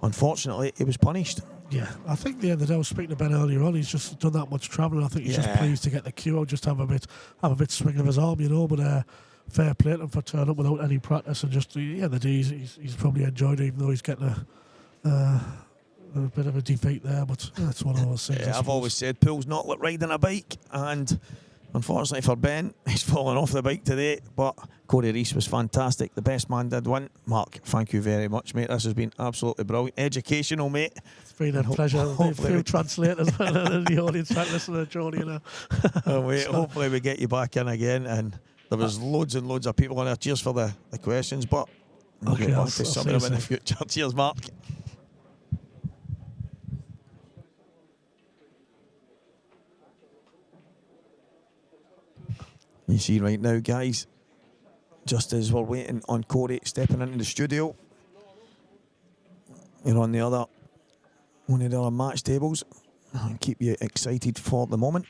unfortunately he was punished. Yeah, I think the end of the day, I was speaking to Ben earlier on, he's just done that much travelling. I think he's just pleased to get the cue out, just have a bit swing of his arm, you know, but fair play to him for turning up without any practice, and just the days he's probably enjoyed it, even though he's getting a bit of a defeat there, but that's one of those things. I've always said pool's not like riding a bike, and unfortunately for Ben, he's fallen off the bike today, but Corey Rees was fantastic. The best man did win. Mark, thank you very much, mate. This has been absolutely brilliant. Educational, mate. It's been a pleasure. A few translators in the audience trying to listen to Jody, you know. Hopefully we get you back in again, and there was loads and loads of people on there. Cheers for the questions, but we'll get back to some of them in the future. Cheers, Mark. You see right now, guys, just as we're waiting on Corey stepping into the studio, you're on one of the other match tables. I'll keep you excited for the moment.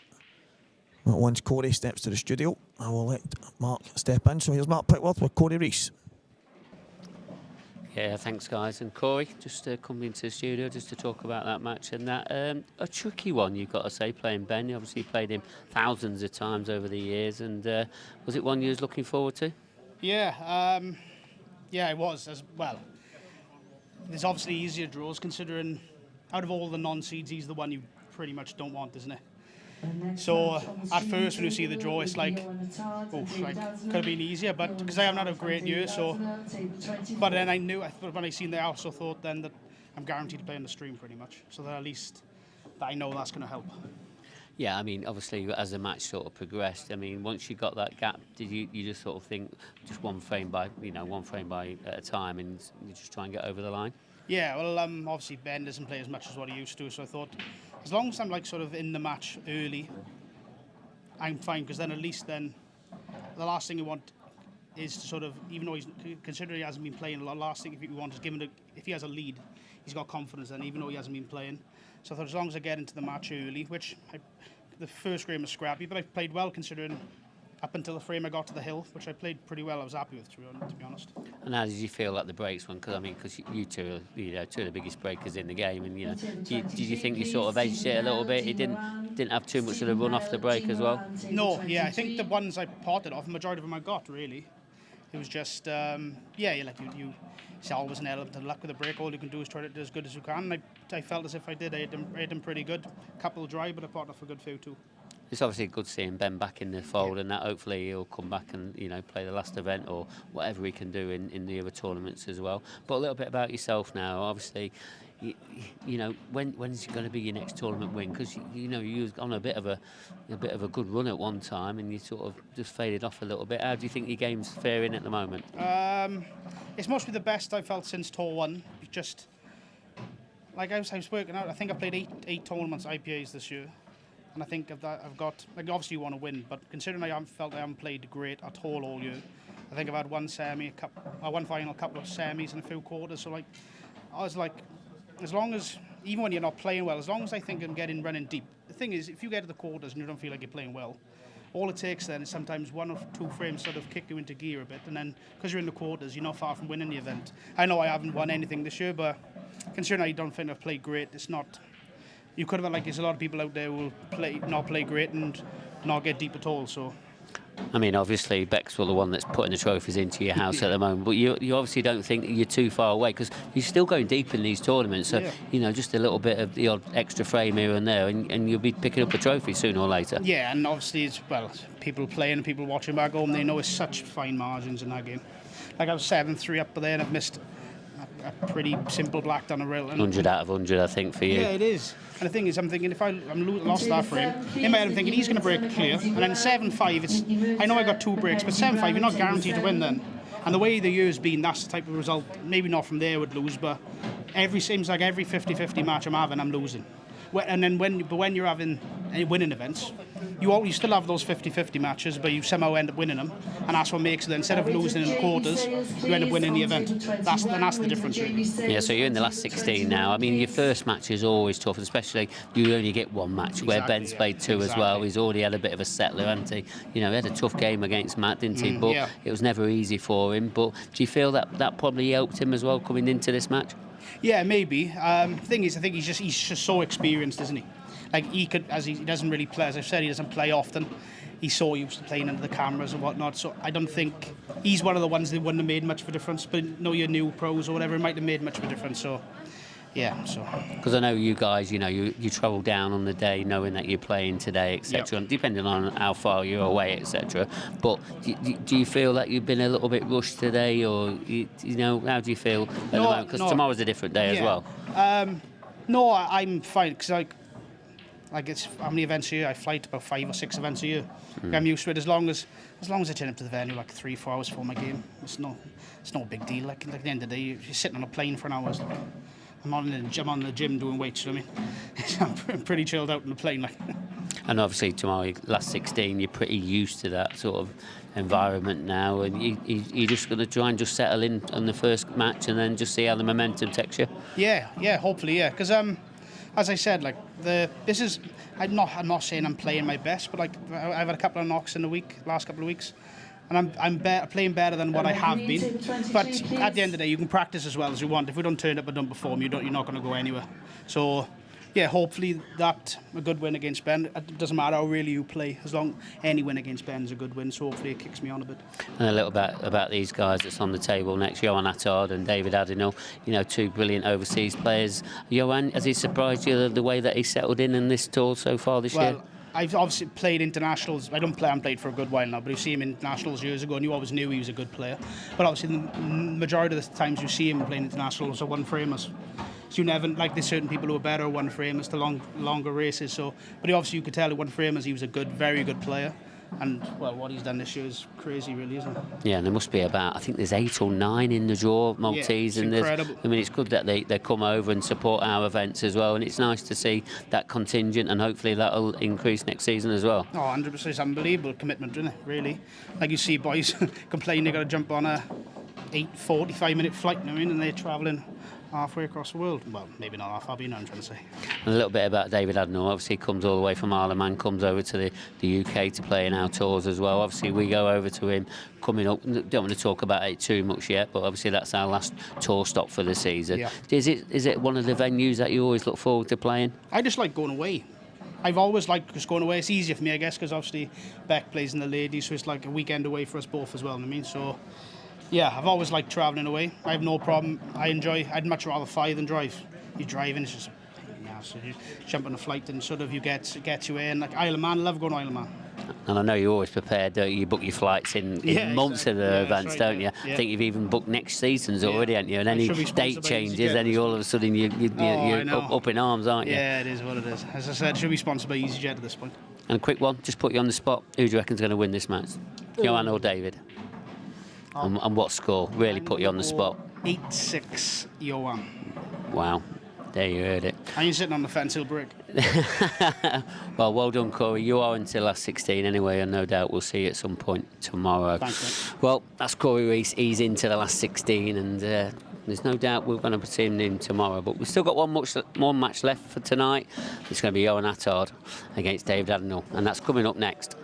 But once Corey steps to the studio, I will let Mark step in. So here's Mark Pickworth with Corey Rees. Yeah, thanks, guys. And Corey, just coming into the studio just to talk about that match and that. A tricky one, you've got to say, playing Ben. You obviously played him thousands of times over the years. And was it one you was looking forward to? Yeah, it was as well. There's obviously easier draws, considering out of all the non-seeds, he's the one you pretty much don't want, isn't it? So at first when you see the draw, it's like, could have been easier, but because I haven't had a great year, so. But then I knew, when I seen that, I also thought then that I'm guaranteed to play in the stream pretty much, so that at least that I know that's going to help. Yeah, I mean, obviously, as the match sort of progressed, I mean, once you got that gap, did you just sort of think just one frame by at a time, and you just try and get over the line? Yeah, well, obviously Ben doesn't play as much as what he used to, so I thought as long as I'm like sort of in the match early, I'm fine, because then at least then the last thing you want is to sort of, even though he's considering he hasn't been playing, the last thing you want is give him if he has a lead, he's got confidence then, even though he hasn't been playing. So I thought as long as I get into the match early, the first game was scrappy, but I played well considering up until the frame I got to the hill, which I played pretty well. I was happy with, to be honest. And how did you feel like the breaks one? Because you two are two of the biggest breakers in the game, and did you think you sort of edged it a little bit? You didn't have too much of a run off the break as well. No, I think the ones I potted off, the majority of them I got really. It was just it's always an element of luck with a break. All you can do is try to do as good as you can. And I felt as if I did. I hit them pretty good. A couple dry, but I potted off a good few too. It's obviously good seeing Ben back in the fold, and that hopefully he'll come back and play the last event or whatever he can do in the other tournaments as well. But a little bit about yourself now. Obviously, when is going to be your next tournament win? Because you was on a bit of a good run at one time, and you sort of just faded off a little bit. How do you think your game's faring at the moment? It's mostly the best I've felt since Tour 1. Just like I was working out. I think I played eight tournaments IPAs this year. And I think I've got, obviously you want to win, but considering I haven't played great at all year, I think I've had one final, couple of semis and a few quarters. So I was like, as long as, even when you're not playing well, as long as I think I'm running deep. The thing is, if you get to the quarters and you don't feel like you're playing well, all it takes then is sometimes one or two frames sort of kick you into gear a bit, and then because you're in the quarters, you're not far from winning the event. I know I haven't won anything this year, but considering I don't think I've played great, it's not. You could have there's a lot of people out there who will not play great and not get deep at all. So, I mean, obviously Beck's the one that's putting the trophies into your house at the moment, but you obviously don't think that you're too far away, because you're still going deep in these tournaments. So just a little bit of the odd extra frame here and there, and you'll be picking up a trophy sooner or later. Yeah, and obviously people playing and people watching back home, they know it's such fine margins in that game. Like I was 7-3 up there, and I've missed a pretty simple black down the rail. 100 out of 100, I think, for you. Yeah, it is. And the thing is, I'm thinking if I lost that frame, in my head I'm thinking he's going to break clear, and then 7-5, I know I got 2 breaks, but 7-5, you're not guaranteed to win then. And the way the year's been, that's the type of result, maybe not from there would lose, but seems like every 50-50 match I'm having, I'm losing. And then when you're having winning events, you still have those 50-50 matches, but you somehow end up winning them, and that's what makes it. Instead of losing in the quarters, you end up winning the event. That's the difference. Really. Yeah, so you're in the last 16 now. I mean, your first match is always tough, especially you only get one match. Where Ben's played 2 as well. He's already had a bit of a settler, hasn't he? He had a tough game against Matt, didn't he? But it was never easy for him. But do you feel that probably helped him as well coming into this match? Yeah, maybe. The thing is, I think he's just so experienced, isn't he? Like he doesn't really play. As I've said, he doesn't play often. He's so used to playing under the cameras and whatnot. So I don't think he's one of the ones that wouldn't have made much of a difference. But your new pros or whatever, it might have made much of a difference. So. Yeah, so. Because I know you guys, you travel down on the day knowing that you're playing today, etc. And depending on how far you're away, etc. But do you feel that you've been a little bit rushed today, or how do you feel at the moment? Because tomorrow's a different day as well. No, I'm fine because it's how many events a year? I fly to about 5 or 6 events a year. I'm used to it. As long as I turn up to the venue 3-4 hours before my game, it's no big deal. Like at the end of the day, you're sitting on a plane for an hour. I'm on the gym doing weights. You know what I mean? I'm pretty chilled out on the plane. And obviously tomorrow, last 16, you're pretty used to that sort of environment now, and you're just going to try and just settle in on the first match, and then just see how the momentum takes you. Yeah, hopefully, yeah. Because as I said, I'm not saying I'm playing my best, but I've had a couple of knocks in the last couple of weeks. And I'm playing better than what I have been. But at the end of the day, you can practice as well as you want. If we don't turn up and don't perform, you're not going to go anywhere. So, yeah, hopefully that a good win against Ben. It doesn't matter how really you play, as long any win against Ben is a good win. So hopefully it kicks me on a bit. And a little bit about these guys that's on the table next, Johan Attard and David Addinall. 2 brilliant overseas players. Johan, has he surprised you the way that he settled in this tour so far this year? I've obviously played internationals. I haven't played for a good while now, but you see him in internationals years ago, and you always knew he was a good player. But obviously, the majority of the times you see him playing internationals are one-framers. So you never, there's certain people who are better one-framers to longer races. So, but obviously you could tell at one-framers he was a very good player. And, well, what he's done this year is crazy, really, isn't it? Yeah, and there must be about, I think there's 8 or 9 in the draw, Maltese. Yeah, it's incredible. I mean, it's good that they come over and support our events as well, and it's nice to see that contingent, and hopefully that'll increase next season as well. Oh, 100%. It's unbelievable commitment, isn't it, really? Like you see boys complain they've got to jump on a 45-minute flight, you know what I mean, and they're travelling halfway across the world. Well, maybe not half, you know what I'm trying to say. And a little bit about David Addinall. Obviously, he comes all the way from Isle of Man, comes over to the UK to play in our tours as well. Obviously, we go over to him coming up. Don't want to talk about it too much yet, but obviously that's our last tour stop for the season. Yeah. Is it one of the venues that you always look forward to playing? I just like going away. I've always liked just going away. It's easier for me, I guess, because obviously Beck plays in the ladies, so it's like a weekend away for us both as well, you know what I mean? So, yeah, I've always liked travelling away. I have no problem. I'd much rather fly than drive. You're driving, it's just a pain in the ass. So you jump on a flight and sort of you get you in. Like Isle of Man, I love going to Isle of Man. And I know you're always prepared, don't you? You book your flights in months exactly. of the events, right, don't you? Yeah. I think you've even booked next season's already, haven't you? And any date changes, then you all of a sudden you're up in arms, aren't you? Yeah, it is what it is. As I said, should be sponsored by EasyJet at this point. And a quick one, just put you on the spot. Who do you reckon's going to win this match? Joanne or David? And what score? Really put you on the spot. 8-6, Johan. Wow. There you heard it. And you're sitting on the fence, he'll break. Well done, Corey. You are until last 16 anyway, and no doubt we'll see you at some point tomorrow. Thanks, mate. Well, that's Corey Reese. He's into the last 16, and there's no doubt we're going to see him in tomorrow. But we've still got one match left for tonight. It's going to be Johan Attard against David Addinall, and that's coming up next.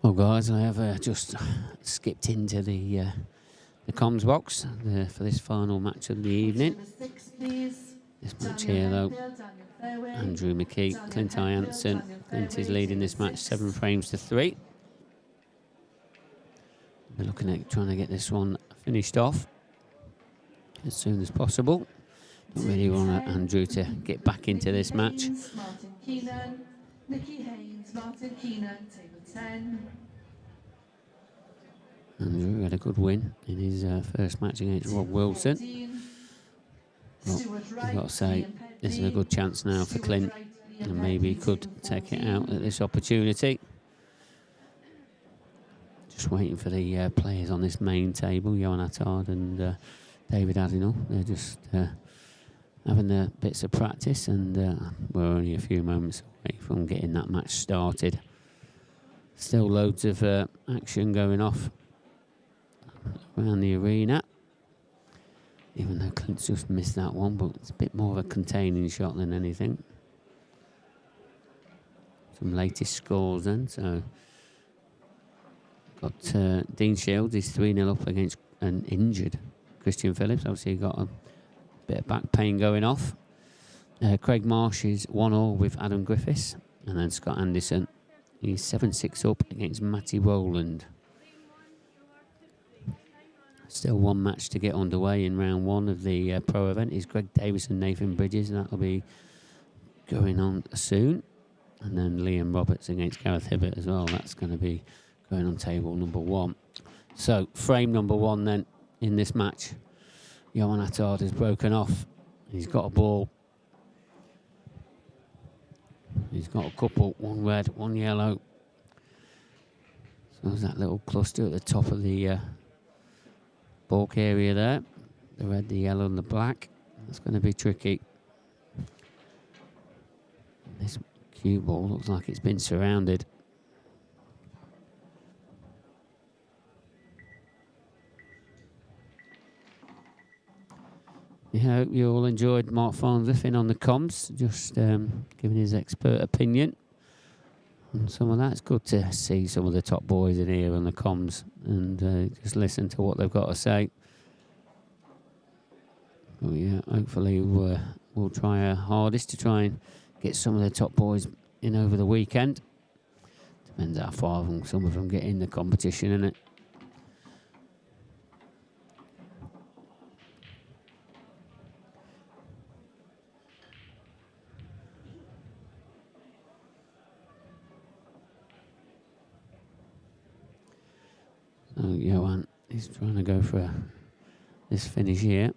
Well, guys, I have just skipped into the comms box for this final match of the evening. This match here, though, Andrew McKie, Clint Jansen. Clint is leading this match 7 frames to 3. We're looking at trying to get this one finished off as soon as possible. Don't really want Andrew to get back into this match. Martin Keenan, Nicky Haynes, Martin Keenan, table 10. Andrew had a good win in his first match against Rob Wilson. Well, I've got to say, this is a good chance now for Clint, and maybe he could take it out at this opportunity. Just waiting for the players on this main table, Johan Attard and David Addinall. They're just having their bits of practice, and we're only a few moments away from getting that match started. Still loads of action going off around the arena, even though Clint's just missed that one, but it's a bit more of a containing shot than anything. Some latest scores then, so got Dean Shields, he's 3-0 up against an injured Christian Phillips. Obviously he got a bit of back pain going off. Craig Marsh is 1-1 with Adam Griffiths, and then Scott Anderson He's 7-6 up against Matty Rowland. Still one match to get underway in round 1 of the pro event. Is Greg Davis and Nathan Bridges, and that'll be going on soon. And then Liam Roberts against Gareth Hibbert as well. That's going to be going on table number 1. So frame number 1 then in this match. Johan Attard has broken off. He's got a ball. He's got a couple, one red, one yellow. So there's that little cluster at the top of the balk area there. The red, the yellow and the black. That's going to be tricky. This cue ball looks like it's been surrounded. I hope you all enjoyed Mark Farnsworth in on the comms, just giving his expert opinion on some of that. It's good to see some of the top boys in here on the comms and just listen to what they've got to say. But yeah, hopefully we'll try our hardest to try and get some of the top boys in over the weekend. Depends how far some of them get in the competition, innit? So Johan is trying to go for this finish here.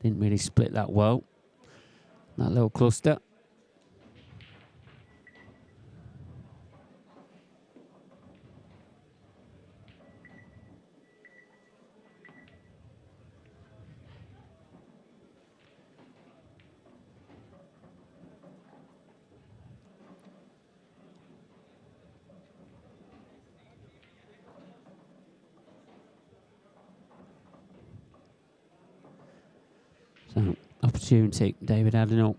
Didn't really split that well. That little cluster. So, opportunity, David Addinall.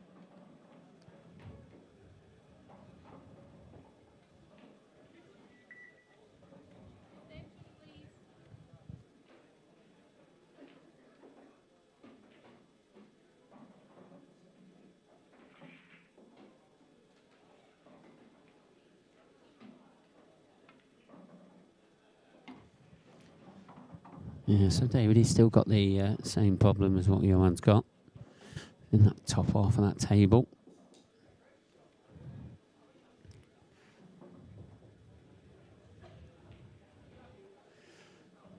Yeah, so David, he's still got the same problem as what Johan's got in that top half of that table.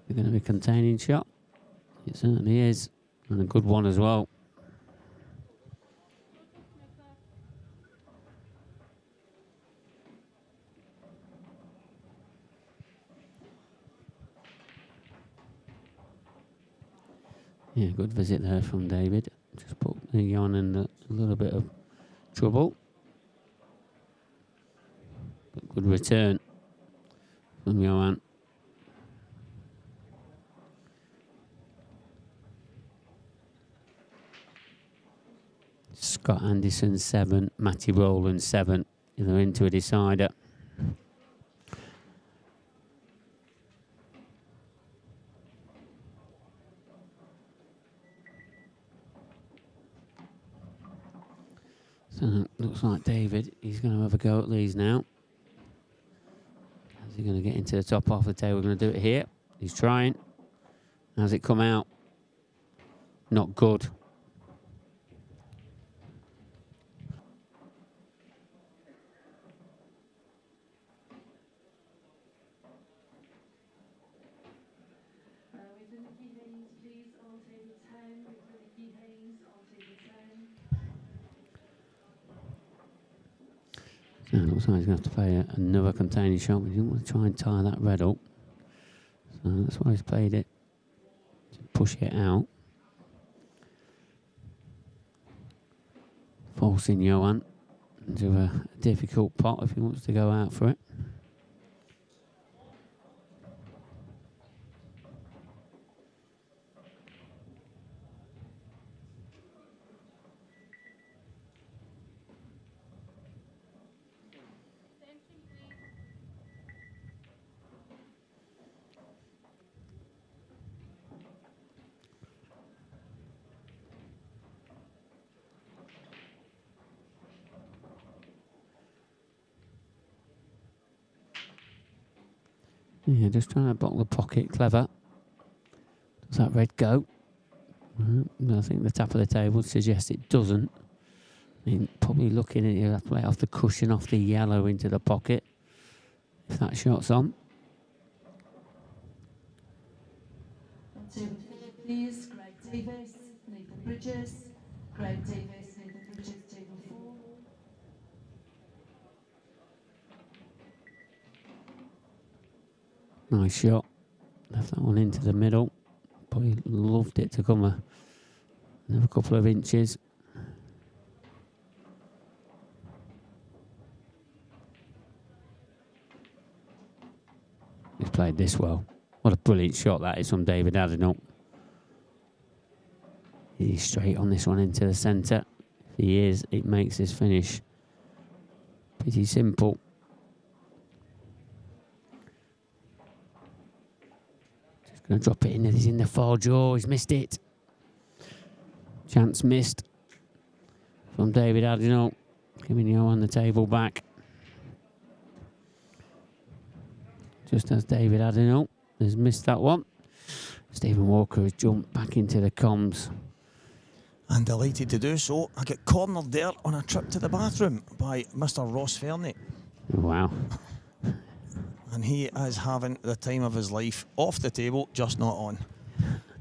You're going to be containing shot. It certainly is, and a good one as well. Yeah, good visit there from David. Just put the on in a little bit of trouble. But good return from Johan. Scott Anderson 7, Matty Rowland 7. They're into a decider. So looks like David, he's going to have a go at these now. How's he going to get into the top half of the table? We're going to do it here. He's trying. How's it come out? Not good. So it looks like he's going to have to play another containing shot. He didn't want to try and tie that red up. So that's why he's played it, to push it out. Forcing Johan into a difficult pot if he wants to go out for it. Yeah, just trying to block the pocket. Clever. Does that red go? I think the top of the table suggests it doesn't. Probably looking at you, play off the cushion, off the yellow into the pocket. If that shot's on. Table 4, please. Greg Davis, Nathan Bridges. Greg Davis, Nathan Bridges, table 4. Nice shot. Left that one into the middle. Probably loved it to come another couple of inches. He's played this well. What a brilliant shot that is from David Addinall. He's straight on this one into the centre. If he is, it makes his finish pretty simple. Just going to drop it in. He's in the far jaw. He's missed it. Chance missed from David Addinall. Giving you on the table back. Just as David Addinall has missed that one. Stephen Walker has jumped back into the comms. And delighted to do so. I get cornered there on a trip to the bathroom by Mr. Ross Fernie. Wow. And he is having the time of his life off the table, just not on.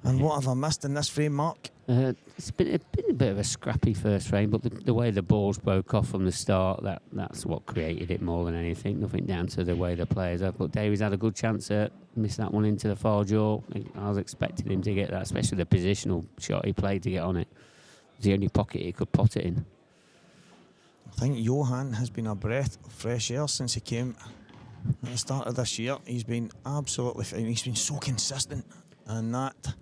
And what have I missed in this frame, Mark? It's been a bit of a scrappy first frame, but the way the balls broke off from the start, that's what created it more than anything. Nothing down to the way the players have. But Davies had a good chance to miss that one into the far jaw. I was expecting him to get that, especially the positional shot he played to get on it. It was the only pocket he could pot it in. I think Johan has been a breath of fresh air since he came at the start of this year. He's been absolutely fine. He's been so consistent. And that,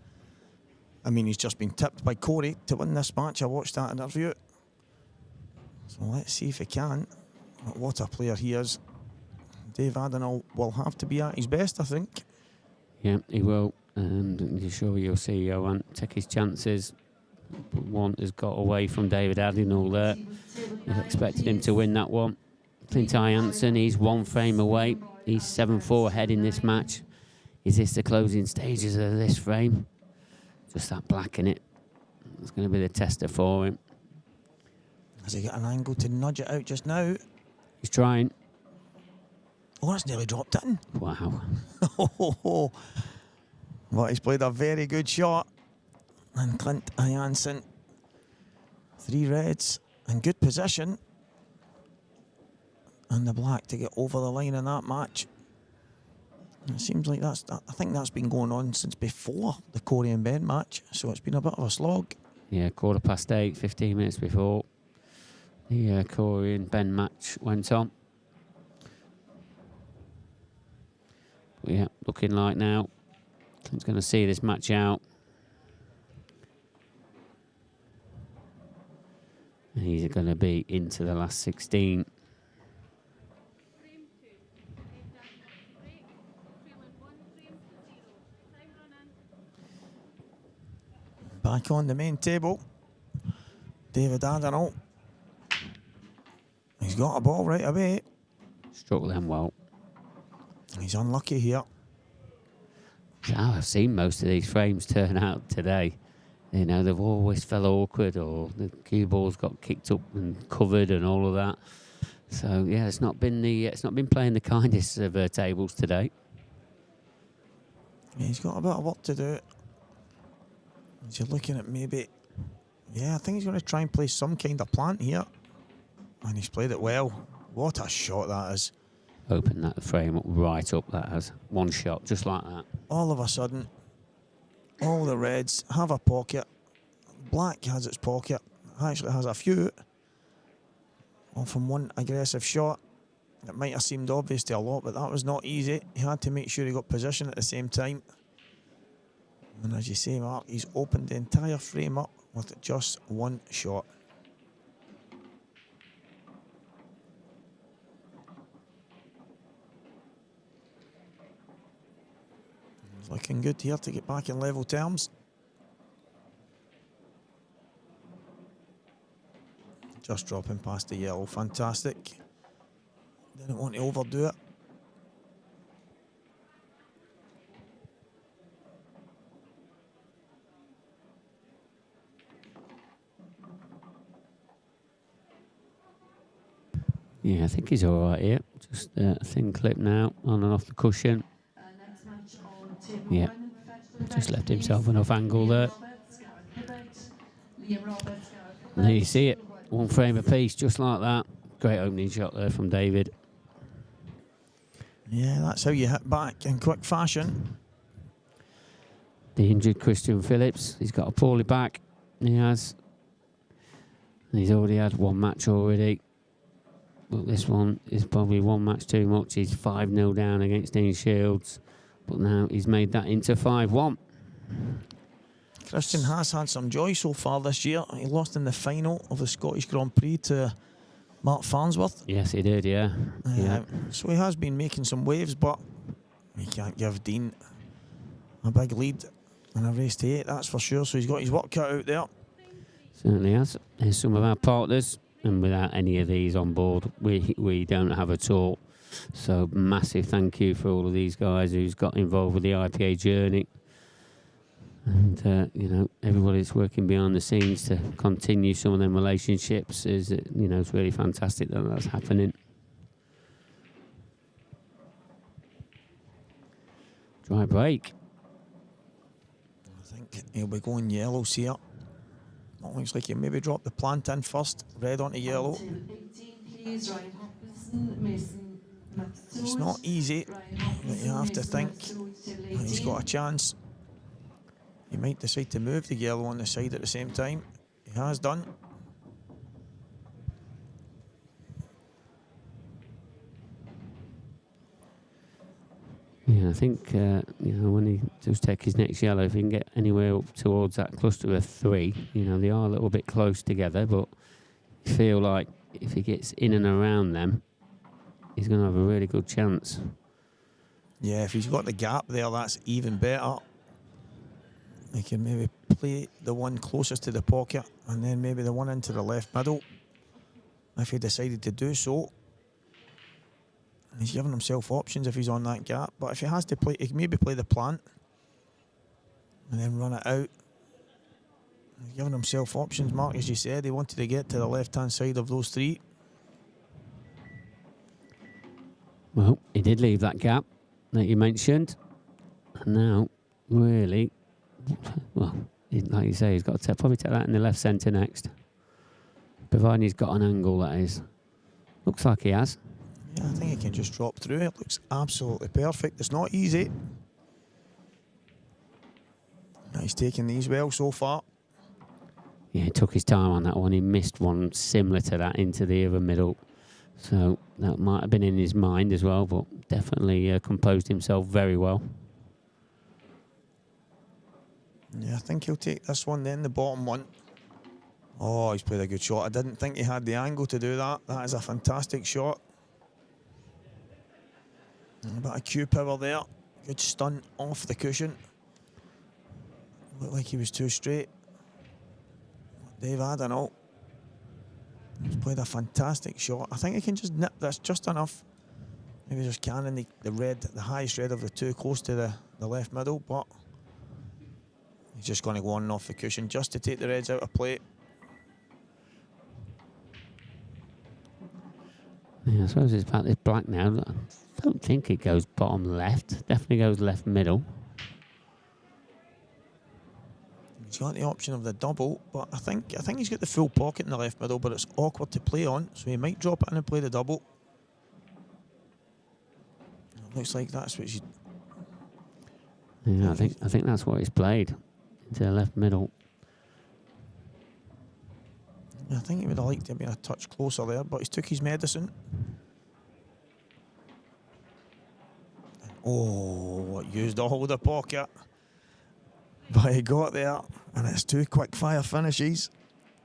I mean, he's just been tipped by Corey to win this match. I watched that interview. So let's see if he can. What a player he is. Dave Addinall will have to be at his best, I think. Yeah, he will. And I'm sure you'll see Johan take his chances. But one has got away from David Addinall there. I expected him to win that one. Clint Jansen, he's one frame away. He's 7-4 ahead in this match. Is this the closing stages of this frame? Just that black in it. It's going to be the tester for him. Has he got an angle to nudge it out just now? He's trying. Oh, that's nearly dropped in. Wow. Well, he's played a very good shot. And Clint Jansen, 3 reds in good position. And the black to get over the line in that match. And it seems like I think that's been going on since before the Corey and Ben match. So it's been a bit of a slog. Yeah, 8:15, 15 minutes before the Corey and Ben match went on. But yeah, looking like now Clint's going to see this match out. And he's going to be into the last 16. Back on the main table, David Addinall. He's got a ball right away. Struck them well. He's unlucky here. I've seen most of these frames turn out today. You know, they've always fell awkward, or the cue balls got kicked up and covered and all of that. So yeah, it's not been playing the kindest of tables today. Yeah, he's got a bit of work to do. As you're looking at maybe, yeah, I think he's going to try and play some kind of plant here. And he's played it well. What a shot that is. Open that frame up right up, that has. One shot, just like that. All of a sudden, all the reds have a pocket. Black has its pocket. Actually has a few. All from one aggressive shot. It might have seemed obvious to a lot, but that was not easy. He had to make sure he got position at the same time. And as you say, Mark, he's opened the entire frame up with just one shot. He's looking good here to get back in level terms. Just dropping past the yellow, fantastic. Didn't want to overdo it. Yeah, I think he's all right here. Just a thin clip now, on and off the cushion. Yeah, just left himself enough angle there. And there you see it, one frame apiece, just like that. Great opening shot there from David. Yeah, that's how you hit back in quick fashion. The injured Christian Phillips, he's got a poorly back. He has. He's already had one match already. But this one is probably one match too much. He's 5-0 down against Dean Shields. But now he's made that into 5-1. Christian has had some joy so far this year. He lost in the final of the Scottish Grand Prix to Mark Farnsworth. Yes, he did, yeah. So he has been making some waves, but he can't give Dean a big lead in a race to 8, that's for sure. So he's got his work cut out there. Certainly has. Here's some of our partners, and without any of these on board, we don't have at all. So massive thank you for all of these guys who's got involved with the IPA journey. And, you know, everybody that's working behind the scenes to continue some of them relationships is, you know, it's really fantastic that that's happening. Dry break. I think he'll be going yellows here. It looks like he maybe dropped the plant in first, red onto yellow. It's not easy, but you have to think that he's got a chance. He might decide to move the yellow on the side at the same time. He has done. Yeah, I think, you know, when he does take his next yellow, if he can get anywhere up towards that cluster of 3, you know, they are a little bit close together, but I feel like if he gets in and around them, he's going to have a really good chance. Yeah, if he's got the gap there, that's even better. He can maybe play the one closest to the pocket and then maybe the one into the left middle if he decided to do so. He's giving himself options if he's on that gap, but if he has to play, he can maybe play the plant and then run it out. He's giving himself options, Mark, as you said. He wanted to get to the left-hand side of those 3. Well, he did leave that gap that you mentioned, and now, really, well, like you say, he's got to probably take that in the left centre next, providing he's got an angle, that is. Looks like he has. Yeah, I think he can just drop through. It looks absolutely perfect. It's not easy. He's taking these well so far. Yeah, he took his time on that one. He missed one similar to that into the other middle. So that might have been in his mind as well, but definitely composed himself very well. Yeah, I think he'll take this one then, the bottom one. Oh, he's played a good shot. I didn't think he had the angle to do that. That is a fantastic shot. A bit of cue power there. Good stunt off the cushion. Looked like he was too straight. Dave Addinall. He's played a fantastic shot. I think he can just nip this just enough. Maybe just cannon the red, the highest red of the 2 close to the left middle, but he's just going to go on and off the cushion just to take the reds out of play. Yeah, I suppose it's about this black now. I don't think it goes bottom left. Definitely goes left middle. He's got the option of the double, but I think he's got the full pocket in the left middle, but it's awkward to play on, so he might drop it in and play the double. It looks like that's what he's... Yeah, I think that's what he's played, into the left middle. I think he would have liked to have been a touch closer there, but he's took his medicine. Oh, used all the pocket. But he got there, and it's 2 quick fire finishes.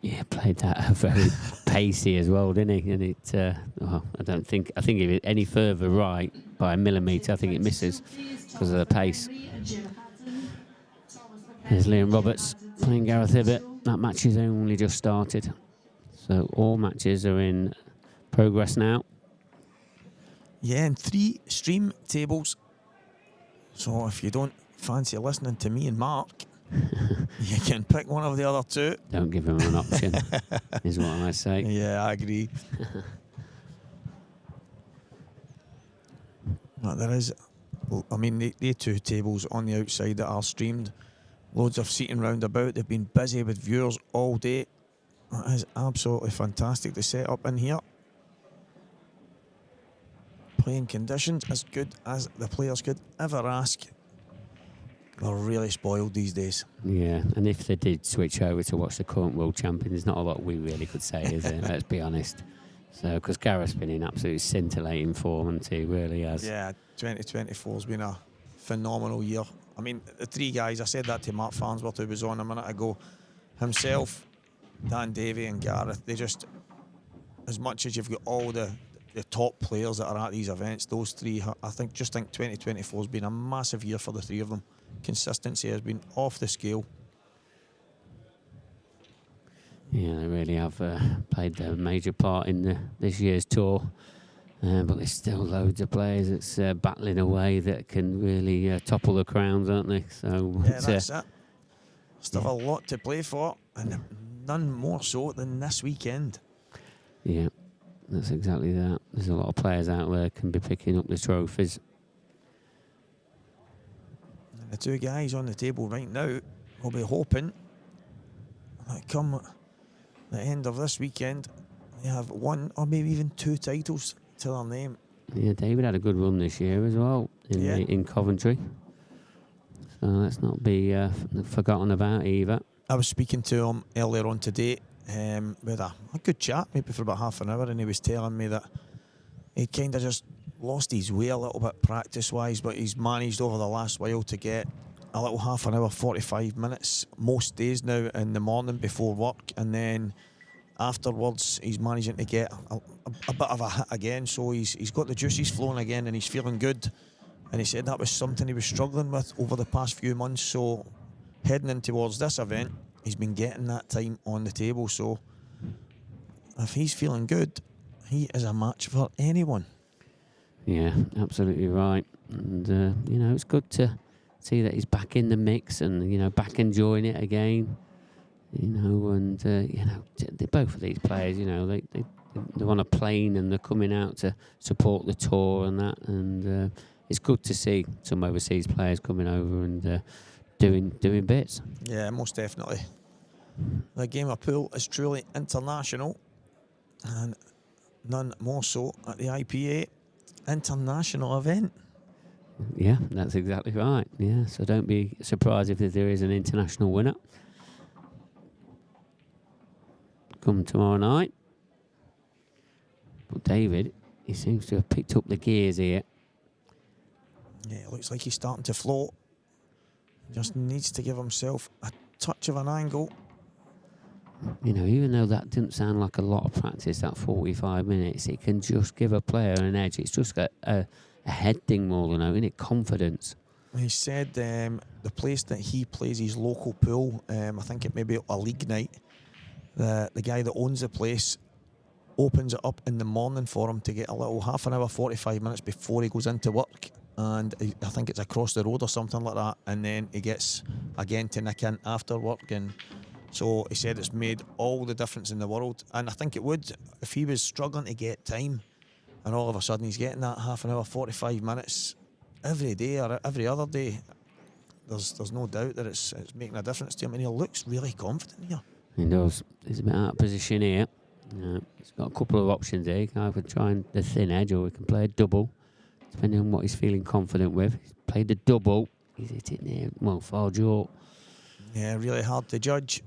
Yeah, played that very pacey as well, didn't he? And it, I think if it any further right by a millimetre, I think it misses because of the pace. There's Liam Roberts playing Gareth Hibbett. That match has only just started. So all matches are in progress now. Yeah, and 3 stream tables. So if you don't fancy listening to me and Mark, you can pick one of the other 2. Don't give him an option, is what I say. Yeah, I agree. There is, I mean, the two tables on the outside that are streamed, loads of seating round about. They've been busy with viewers all day. That is absolutely fantastic to set up in here. Playing conditions as good as the players could ever ask. They're really spoiled these days. Yeah, and if they did switch over to watch the current world champion, there's not a lot we really could say, is there? Let's be honest. So, because Gareth's been in absolutely scintillating form, and he really has. Yeah, 2024's been a phenomenal year. I mean, the three guys, I said that to Mark Farnsworth, who was on a minute ago. Himself, Dan Davey and Gareth, they just, as much as you've got all the top players that are at these events, those three, I think 2024's been a massive year for the three of them. Consistency has been off the scale. Yeah, they really have played a major part in this year's tour. But there's still loads of players that's battling away that can really topple the crowns, aren't they? So yeah, that's it. Still have a lot to play for, and none more so than this weekend. Yeah, that's exactly that. There's a lot of players out there can be picking up the trophies. And the two guys on the table right now will be hoping that come the end of this weekend, they have one or maybe even two titles to their name. Yeah, David had a good run this year as well in Coventry. So let's not be forgotten about either. I was speaking to him earlier on today. We had a good chat, maybe for about half an hour, and he was telling me that he kind of just lost his way a little bit practice-wise, but he's managed over the last while to get a little half an hour, 45 minutes most days now in the morning before work, and then afterwards he's managing to get a bit of a hit again, so he's got the juices flowing again and he's feeling good. And he said that was something he was struggling with over the past few months, so heading in towards this event, he's been getting that time on the table. So if he's feeling good, he is a match for anyone. Yeah, absolutely right. And, it's good to see that he's back in the mix and, back enjoying it again. And, both of these players, they're on a plane and they're coming out to support the tour and that. And it's good to see some overseas players coming over and doing bits. Yeah, most definitely. The game of pool is truly international, and none more so at the IPA international event. Yeah, that's exactly right. Yeah, so don't be surprised if there is an international winner come tomorrow night. But David, he seems to have picked up the gears here. Yeah, it looks like he's starting to float. Just needs to give himself a touch of an angle. Even though that didn't sound like a lot of practice, that 45 minutes, it can just give a player an edge. It's just a head thing more than anything, confidence. He said the place that he plays his local pool, I think it may be a league night, the guy that owns the place opens it up in the morning for him to get a little half an hour, 45 minutes before he goes into work. And I think it's across the road or something like that. And then he gets again to nick in after work. And so he said it's made all the difference in the world. And I think it would if he was struggling to get time and all of a sudden he's getting that half an hour, 45 minutes every day or every other day. There's no doubt that it's making a difference to him. And he looks really confident here. He does. He's a bit out of position here. He's got a couple of options here. He can either try the thin edge or we can play a double, depending on what he's feeling confident with. He's played the double. He's hit it near, far short. Yeah, really hard to judge.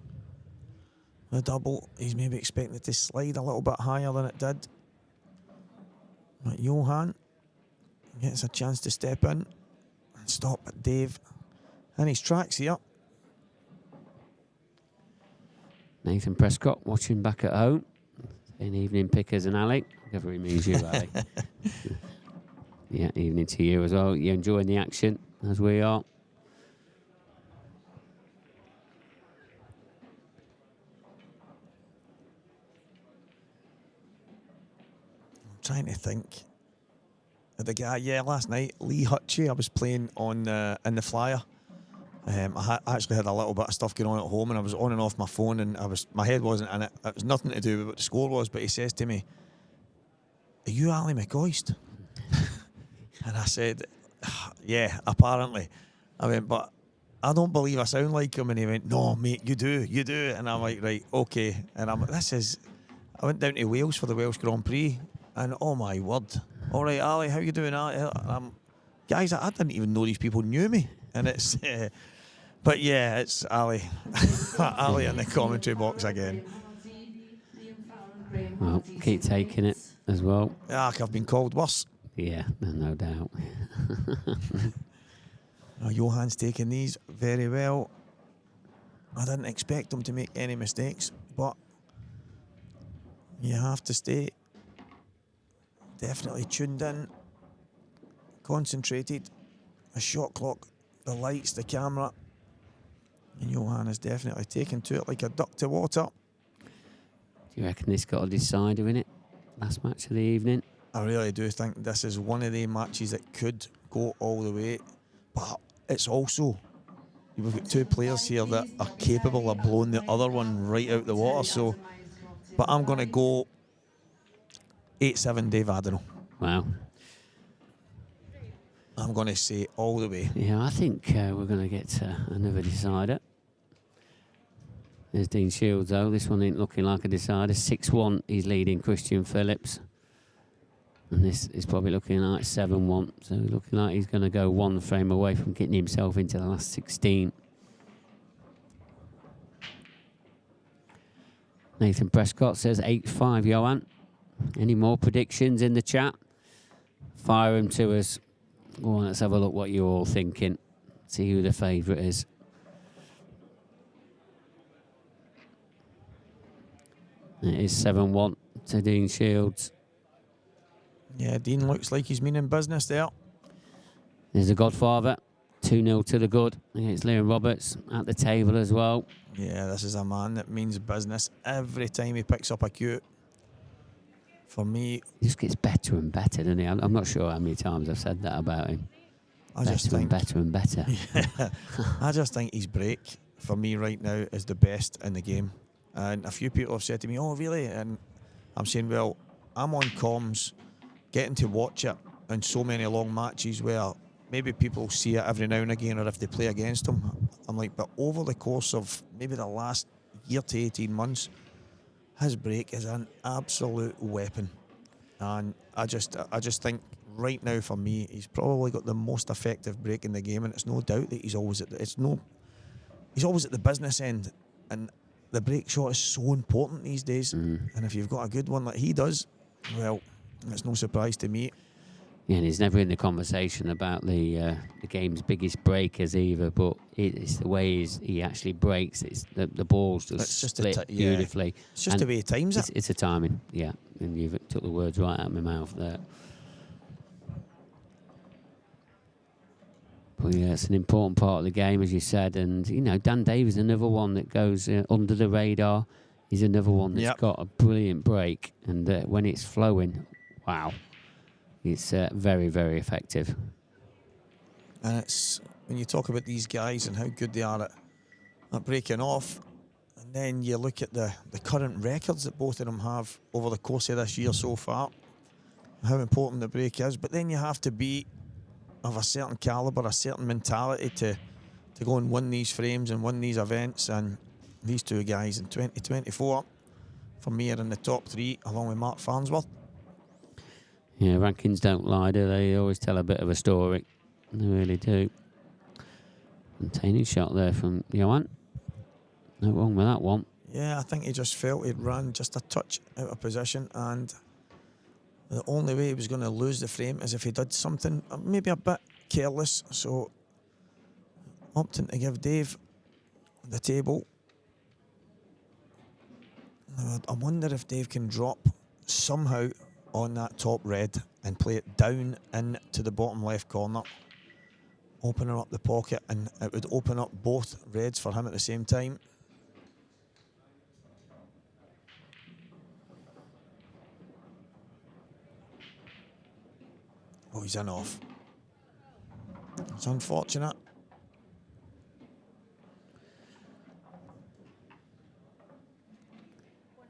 The double, he's maybe expecting it to slide a little bit higher than it did. But Johan gets a chance to step in and stop Dave in his tracks here. Nathan Prescott watching back at home. An evening pickers and Ali. Whatever he means you, Ali. Yeah, evening to you as well. You're enjoying the action, as we are. I'm trying to think. The guy, last night, Lee Hutchie, I was playing on in the flyer. I actually had a little bit of stuff going on at home and I was on and off my phone and my head wasn't in it. It was nothing to do with what the score was, but he says to me, "Are you Ali McCoist?" And I said, yeah, apparently. I went, but I don't believe I sound like him. And he went, no, mate, you do. And I'm like, right, okay. And I'm like, I went down to Wales for the Welsh Grand Prix, and oh my word. All right, Ali, how you doing, Ali? Guys, I didn't even know these people knew me. And it's, but yeah, it's Ali. Ali in the commentary box again. Well, keep taking it as well. I've been called worse. Yeah, no doubt. Johan's taking these very well. I didn't expect him to make any mistakes, but you have to stay definitely tuned in, concentrated. A shot clock, the lights, the camera. And Johan is definitely taken to it like a duck to water. Do you reckon this got a decider in it? Last match of the evening? I really do think this is one of the matches that could go all the way. But it's also, we've got two players here that are capable of blowing the other one right out the water. So, but I'm going to go 8-7 Dave Addinall. Wow. I'm going to say all the way. Yeah, I think we're going to get another decider. There's Dean Shields, though. This one ain't looking like a decider. 6-1, he's leading Christian Phillips. And this is probably looking like 7-1. So looking like he's going to go one frame away from getting himself into the last 16. Nathan Prescott says 8-5, Johan. Any more predictions in the chat? Fire them to us. Go on, let's have a look what you're all thinking. See who the favourite is. It is 7-1 to Dean Shields. Yeah, Dean looks like he's meaning business there. There's the Godfather. 2-0 to the good against Liam Roberts at the table as well. Yeah, this is a man that means business every time he picks up a cue. For me, he just gets better and better, doesn't he? I'm not sure how many times I've said that about him. Better and better. Yeah, I just think his break, for me right now, is the best in the game. And a few people have said to me, oh, really? And I'm saying, well, I'm on comms, getting to watch it in so many long matches where maybe people see it every now and again, or if they play against him. I'm like, but over the course of maybe the last year to 18 months, his break is an absolute weapon. And I just think right now for me, he's probably got the most effective break in the game, and it's no doubt that he's always at the business end. And the break shot is so important these days. And if you've got a good one like he does, well, it's no surprise to me. Yeah, and he's never in the conversation about the game's biggest breakers either, but it's the way he actually breaks. It's the balls just split beautifully. It's just the way he times it. It's a timing, yeah. And you've took the words right out of my mouth there. But yeah, it's an important part of the game, as you said. And, you know, Dan Davies, another one that goes under the radar. He's another one that's got a brilliant break. And when it's flowing, wow. It's very, very effective. And it's when you talk about these guys and how good they are at breaking off, and then you look at the current records that both of them have over the course of this year so far, how important the break is. But then you have to be of a certain calibre, a certain mentality to go and win these frames and win these events. And these two guys in 2024, for me, are in the top three, along with Mark Farnsworth. Yeah, rankings don't lie, do they? They always tell a bit of a story. They really do. Maintaining shot there from Johan. No wrong with that one. Yeah, I think he just felt he'd run just a touch out of position, and the only way he was going to lose the frame is if he did something maybe a bit careless. So, opting to give Dave the table. I wonder if Dave can drop somehow on that top red and play it down into the bottom left corner, opening up the pocket, and it would open up both reds for him at the same time. Oh, he's in off. It's unfortunate.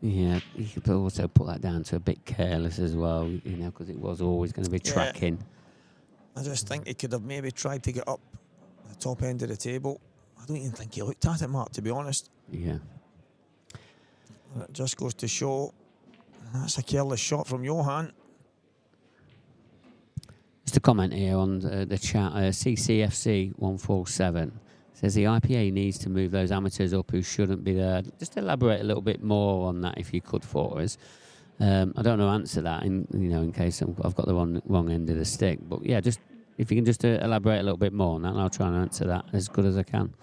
Yeah, you could also put that down to a bit careless as well, you know, because it was always going to be tracking. I just think he could have maybe tried to get up the top end of the table. I don't even think he looked at it, Mark, to be honest. Yeah. And it just goes to show that's a careless shot from Johan. Just a comment here on the chat. CCFC 147 says the IPA needs to move those amateurs up who shouldn't be there. Just elaborate a little bit more on that if you could for us. I don't know answer that in case I've got the wrong end of the stick. But yeah, just if you can just elaborate a little bit more on that, and I'll try and answer that as good as I can.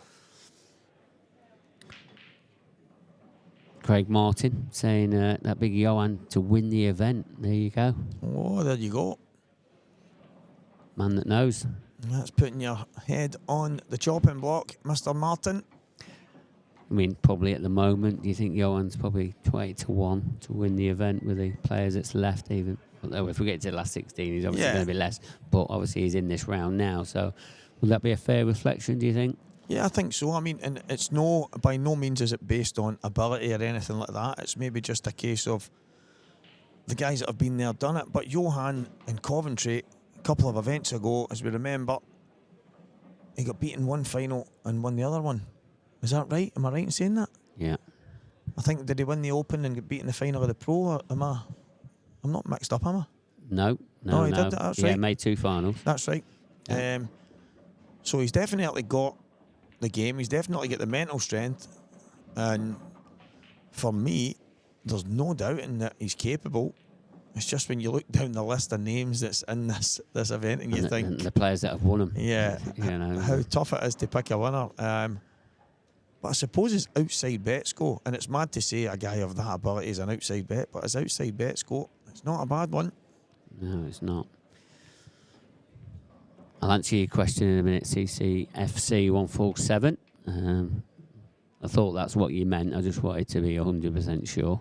Craig Martin saying that big Johan to win the event. There you go. Oh, there you go. Man that knows. That's putting your head on the chopping block, Mr. Martin. I mean, probably at the moment, do you think Johan's probably 20-1 to win the event with the players that's left even? Although if we get to the last 16, he's obviously going to be less. But obviously he's in this round now. So would that be a fair reflection, do you think? Yeah, I think so. I mean, and it's by no means is it based on ability or anything like that. It's maybe just a case of the guys that have been there done it. But Johan in Coventry, a couple of events ago, as we remember, he got beaten one final and won the other one. Is that right? Am I right in saying that? Yeah. I think, did he win the Open and get beaten in the final of the Pro? Or I'm not mixed up, am I? No. He did that, that's right. Yeah, made 2 finals. That's right. Yeah. So he's definitely got the game. He's definitely got the mental strength. And for me, there's no doubt in that he's capable. It's just when you look down the list of names that's in this event and you think... And the players that have won them. Yeah. How tough it is to pick a winner. But I suppose his outside bets go, and it's mad to say a guy of that ability is an outside bet, but his outside bets go, it's not a bad one. No, it's not. I'll answer your question in a minute, CCFC 147. I thought that's what you meant. I just wanted to be 100% sure.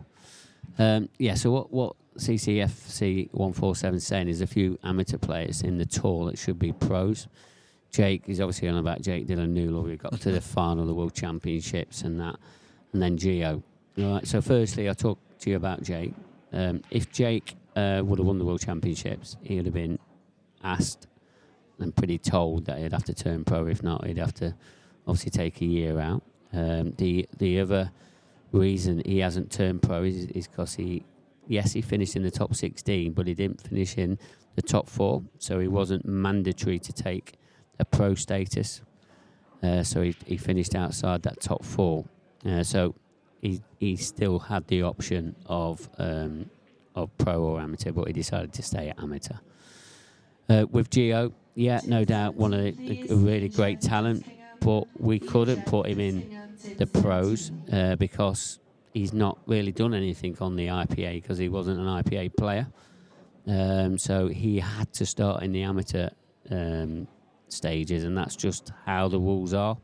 So what CCFC 147 is saying is a few amateur players in the tour that should be pros. Jake is obviously on about Jake Dillon-Newell, who got to the final of the World Championships and that, and then Gio. All right, so firstly, I talked to you about Jake. If Jake would have won the World Championships, he would have been asked and pretty told that he'd have to turn pro. If not, he'd have to obviously take a year out. The other reason he hasn't turned pro is because he finished in the top 16, but he didn't finish in the top 4, so he wasn't mandatory to take a pro status. So he finished outside that top 4. So he still had the option of pro or amateur, but he decided to stay at amateur. With Gio, no doubt one of a really great talent, but we couldn't put him in the pros because he's not really done anything on the IPA because he wasn't an IPA player. So he had to start in the amateur stages, and that's just how the rules are.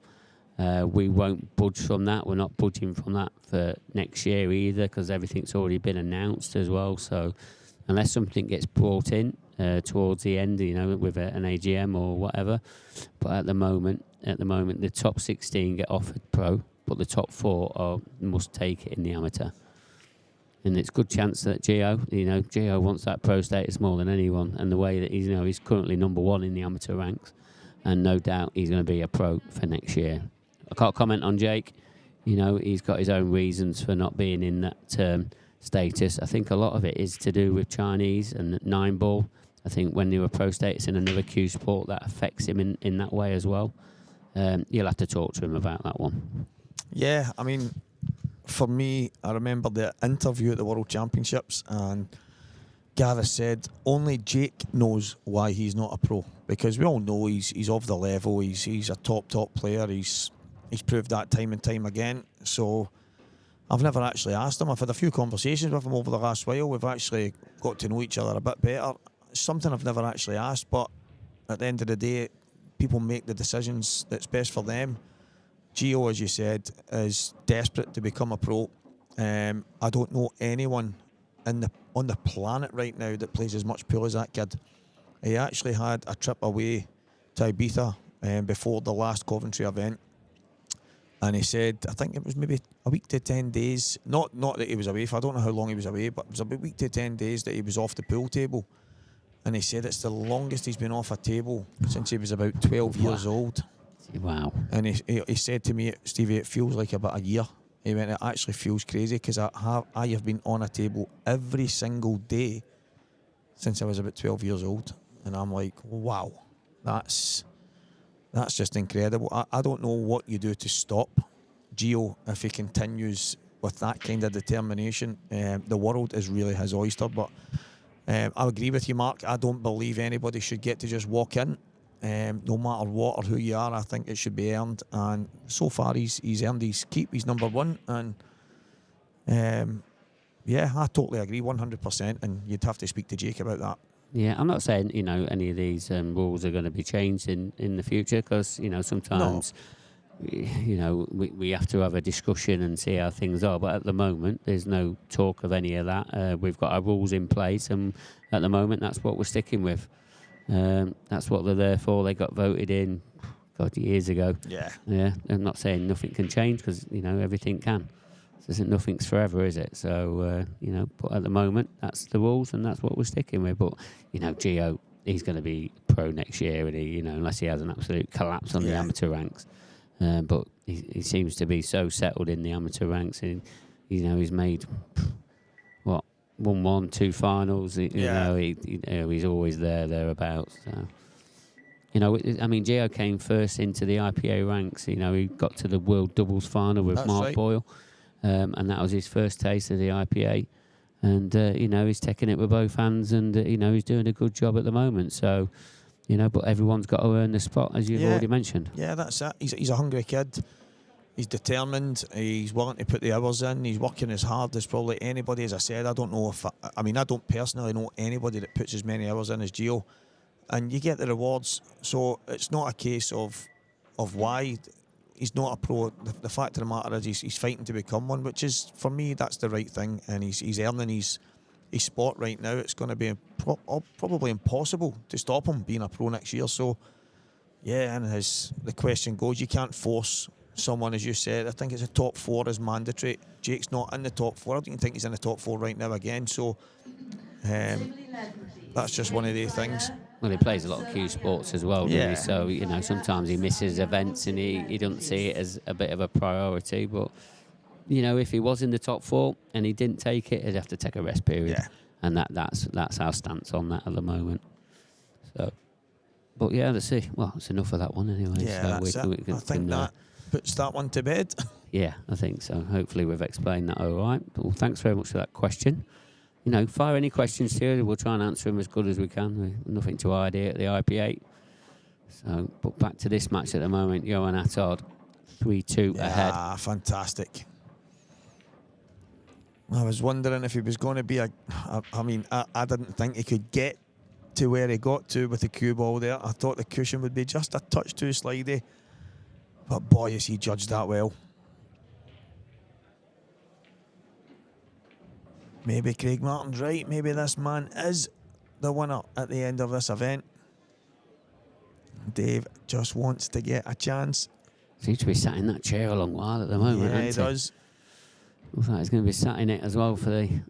We won't budge from that. We're not budging from that for next year either because everything's already been announced as well. So unless something gets brought in towards the end, with an AGM or whatever. But at the moment, the top 16 get offered pro, but the top 4 must take it in the amateur. And it's a good chance that Gio wants that pro status more than anyone. And the way that he's currently number 1 in the amateur ranks, and no doubt he's going to be a pro for next year. I can't comment on Jake. He's got his own reasons for not being in that status. I think a lot of it is to do with Chinese and 9-ball. I think when you were pro status in another Cuesport, that affects him in that way as well. You'll have to talk to him about that one. Yeah, I mean, for me, I remember the interview at the World Championships, and Gareth said only Jake knows why he's not a pro, because we all know he's of the level. He's a top player. He's proved that time and time again. So I've never actually asked him. I've had a few conversations with him over the last while. We've actually got to know each other a bit better. It's something I've never actually asked, but at the end of the day, people make the decisions that's best for them. Gio, as you said, is desperate to become a pro. I don't know anyone on the planet right now that plays as much pool as that kid. He actually had a trip away to Ibiza before the last Coventry event, and he said, I think it was maybe a week to 10 days, not that he was away for, I don't know how long he was away, but it was a week to 10 days that he was off the pool table, and he said it's the longest he's been off a table since he was about 12 years old. Wow. And he said to me, Stevie, it feels like about a year. He went, it actually feels crazy because I have been on a table every single day since I was about 12 years old. And I'm like, wow, that's just incredible. I don't know what you do to stop Gio if he continues with that kind of determination. The world is really his oyster, but I agree with you, Mark. I don't believe anybody should get to just walk in, no matter what or who you are. I think it should be earned, and so far he's earned his keep. He's number one, and yeah, I totally agree 100%, and you'd have to speak to Jake about that. Yeah, I'm not saying, you know, any of these rules are going to be changed in the future, because, you know, sometimes, you know, we have to have a discussion and see how things are. But at the moment, there's no talk of any of that. We've got our rules in place, and at the moment, that's what we're sticking with. That's what they're there for. They got voted in, God, years ago. Yeah. Yeah, I'm not saying nothing can change, because, you know, everything can. Nothing's forever, is it? So, you know, but at the moment, that's the rules, and that's what we're sticking with. But, you know, Gio, he's going to be pro next year, and he, you know, unless he has an absolute collapse on the amateur ranks. But he seems to be so settled in the amateur ranks, and, you know, he's made, what, 2 finals. You know, he's always thereabouts. So. You know, I mean, Gio came first into the IPA ranks. You know, he got to the World Doubles final with Mark Boyle. And that was his first taste of the IPA, and you know, he's taking it with both hands, and you know, he's doing a good job at the moment. So, you know, but everyone's got to earn the spot, as you've already mentioned. Yeah, that's it. He's a hungry kid. He's determined. He's willing to put the hours in. He's working as hard as probably anybody. As I said, I don't know if I don't personally know anybody that puts as many hours in as Gio, and you get the rewards. So it's not a case of why. He's not a pro. The fact of the matter is he's fighting to become one, which is, for me, that's the right thing. And he's earning his spot right now. It's going to be probably impossible to stop him being a pro next year. So, yeah, and as the question goes, you can't force someone, as you said. I think it's a top 4 is mandatory. Jake's not in the top 4. I don't even think he's in the top 4 right now again. So, that's just one of the things. Well, he plays a lot of Cuesports as well, really. So, you know, sometimes he misses events and he doesn't see it as a bit of a priority. But, you know, if he was in the top 4 and he didn't take it, he'd have to take a rest period. Yeah. And that's our stance on that at the moment. So, but yeah, let's see. Well, it's enough of that one anyway. Yeah, so that's it. I think that puts that one to bed. Yeah, I think so. Hopefully we've explained that all right. Well, thanks very much for that question. You know, fire any questions here. We'll try and answer them as good as we can. We've nothing to hide here at the IPA. So, but back to this match at the moment. Johan Attard, 3-2 ahead. Ah, fantastic. I was wondering if he was going to be I didn't think he could get to where he got to with the cue ball there. I thought the cushion would be just a touch too slidey. But boy, has he judged that well. Maybe Craig Martin's right. Maybe this man is the winner at the end of this event. Dave just wants to get a chance. Seems to be sat in that chair a long while at the moment. Yeah, he does. Looks like he's going to be sat in it as well for the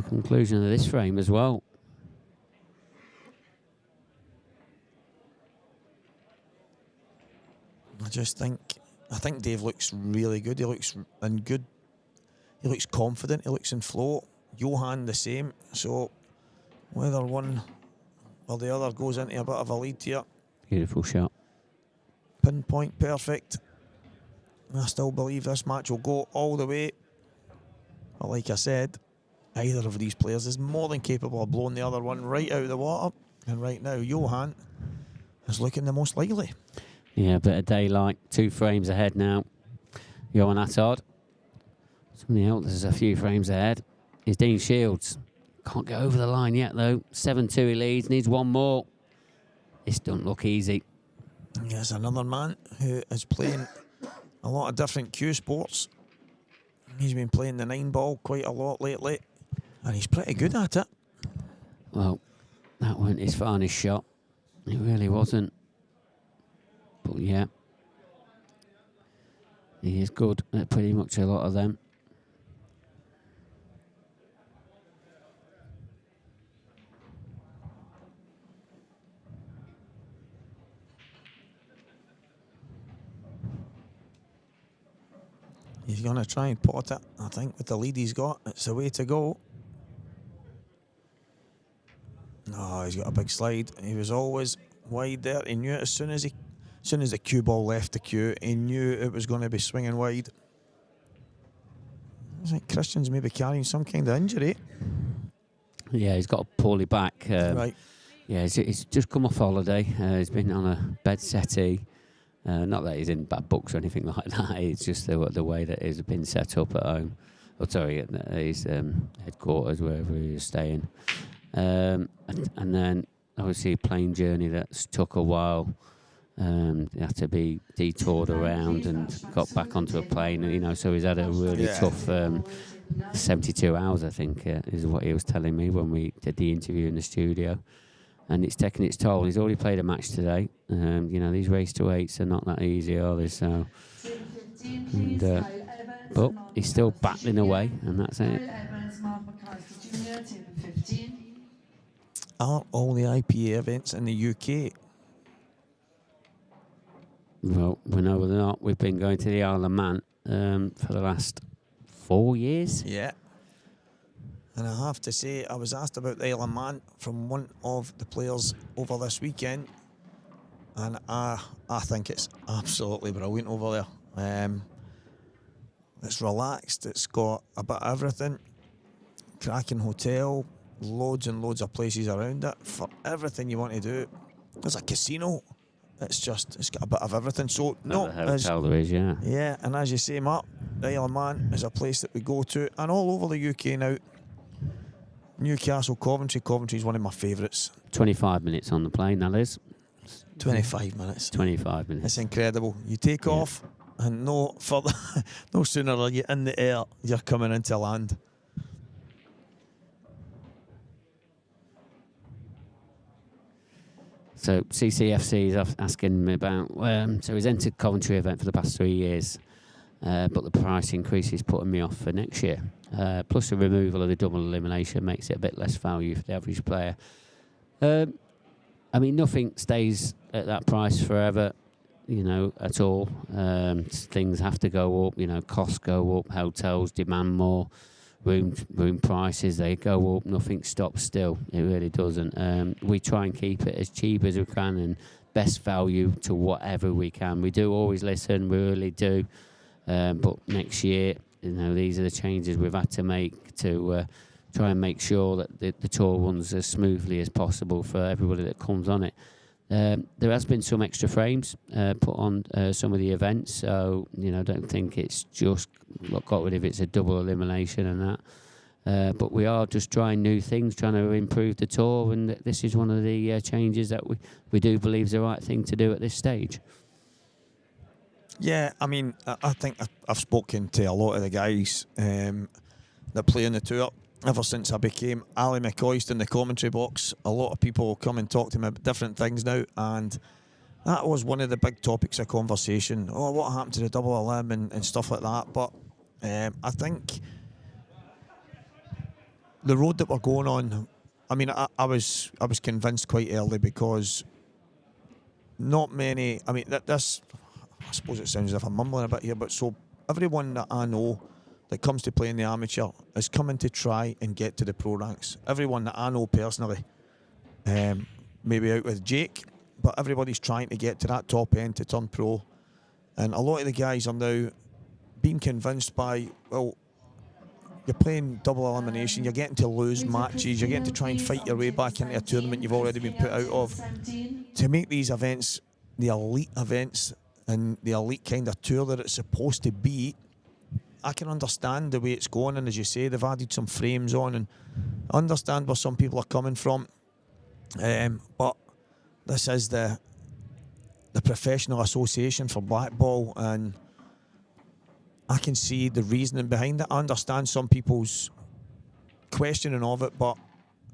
conclusion of this frame as well. I think Dave looks really good. He looks in good. He looks confident. He looks in flow. Johan the same. So whether one or the other goes into a bit of a lead here. Beautiful shot. Pinpoint perfect. I still believe this match will go all the way. But like I said, either of these players is more than capable of blowing the other one right out of the water. And right now, Johan is looking the most likely. Yeah, a bit of daylight. 2 frames ahead now. Johan Attard. Somebody else is a few frames ahead. Is Dean Shields. Can't get over the line yet, though. 7-2 he leads. Needs one more. This doesn't look easy. Yes, another man who is playing a lot of different Cuesports. He's been playing the 9-ball quite a lot lately, and he's pretty good at it. Well, that weren't his finest shot. It really wasn't. But yeah, he is good at pretty much a lot of them. He's going to try and pot it. I think with the lead he's got, it's the way to go. No, he's got a big slide. He was always wide there. He knew it as soon as the cue ball left the cue, he knew it was going to be swinging wide. I think Christian's maybe carrying some kind of injury. Yeah, he's got a poorly back. Right. Yeah, he's just come off holiday. He's been on a bed settee. Not that he's in bad books or anything like that. It's just the way that he's been set up at home. Oh, sorry, at his headquarters, wherever he was staying. And then, obviously, a plane journey that's took a while. He had to be detoured around and got back onto a plane, you know, so he's had a really tough 72 hours, I think, is what he was telling me when we did the interview in the studio. And it's taken its toll. He's already played a match today. You know, these race to 8s are not that easy, are they? So, and, but he's still battling away, and that's it. Are all the IPA events in the UK? Well, we know they're not. We've been going to the Isle of Man for the last 4 years. Yeah. And I have to say, I was asked about the Isle of Man from one of the players over this weekend, and I think it's absolutely brilliant over there. It's relaxed, it's got a bit of everything, cracking hotel, loads and loads of places around it for everything you want to do. There's a casino. It's got a bit of everything. So no, hotel there is, yeah. Yeah, and as you say, Mark, the Isle of Man is a place that we go to, and all over the UK now. Newcastle, Coventry. Coventry is one of my favourites. 25 minutes on the plane, that is. 25 minutes. 25 minutes. It's incredible. You take off, and no sooner are you in the air, you're coming into land. So CCFC is asking me about, so he's entered Coventry event for the past 3 years, but the price increase is putting me off for next year. Plus the removal of the double elimination makes it a bit less value for the average player. I mean, nothing stays at that price forever, you know, at all. Things have to go up, you know, costs go up, hotels demand more. Room prices, they go up, nothing stops still. It really doesn't. We try and keep it as cheap as we can and best value to whatever we can. We do always listen, we really do. But next year, you know, these are the changes we've had to make to try and make sure that the tour runs as smoothly as possible for everybody that comes on it. There has been some extra frames put on some of the events, so you know, don't think it's just got rid of it's a double elimination and that. But we are just trying new things, trying to improve the tour, and this is one of the changes that we do believe is the right thing to do at this stage. Yeah, I mean, I think I've spoken to a lot of the guys that play in the tour. Ever since I became Ali McCoist in the commentary box, a lot of people come and talk to me about different things now, and that was one of the big topics of conversation. Oh, what happened to the double elim and stuff like that. But I think the road that we're going on, I mean, I was convinced quite early, because not many, I mean, this, I suppose it sounds as if I'm mumbling a bit here, but so everyone that I know that comes to play in the amateur is coming to try and get to the pro ranks. Everyone that I know personally, maybe out with Jake, but everybody's trying to get to that top end to turn pro. And a lot of the guys are now being convinced by, well, you're playing double elimination, you're getting to lose matches, you're getting to try and fight your way back into a tournament you've already been put out of. To make these events the elite events and the elite kind of tour that it's supposed to be, I can understand the way it's going, and as you say, they've added some frames on, and I understand where some people are coming from. But this is the professional association for blackball, and I can see the reasoning behind it. I understand some people's questioning of it, but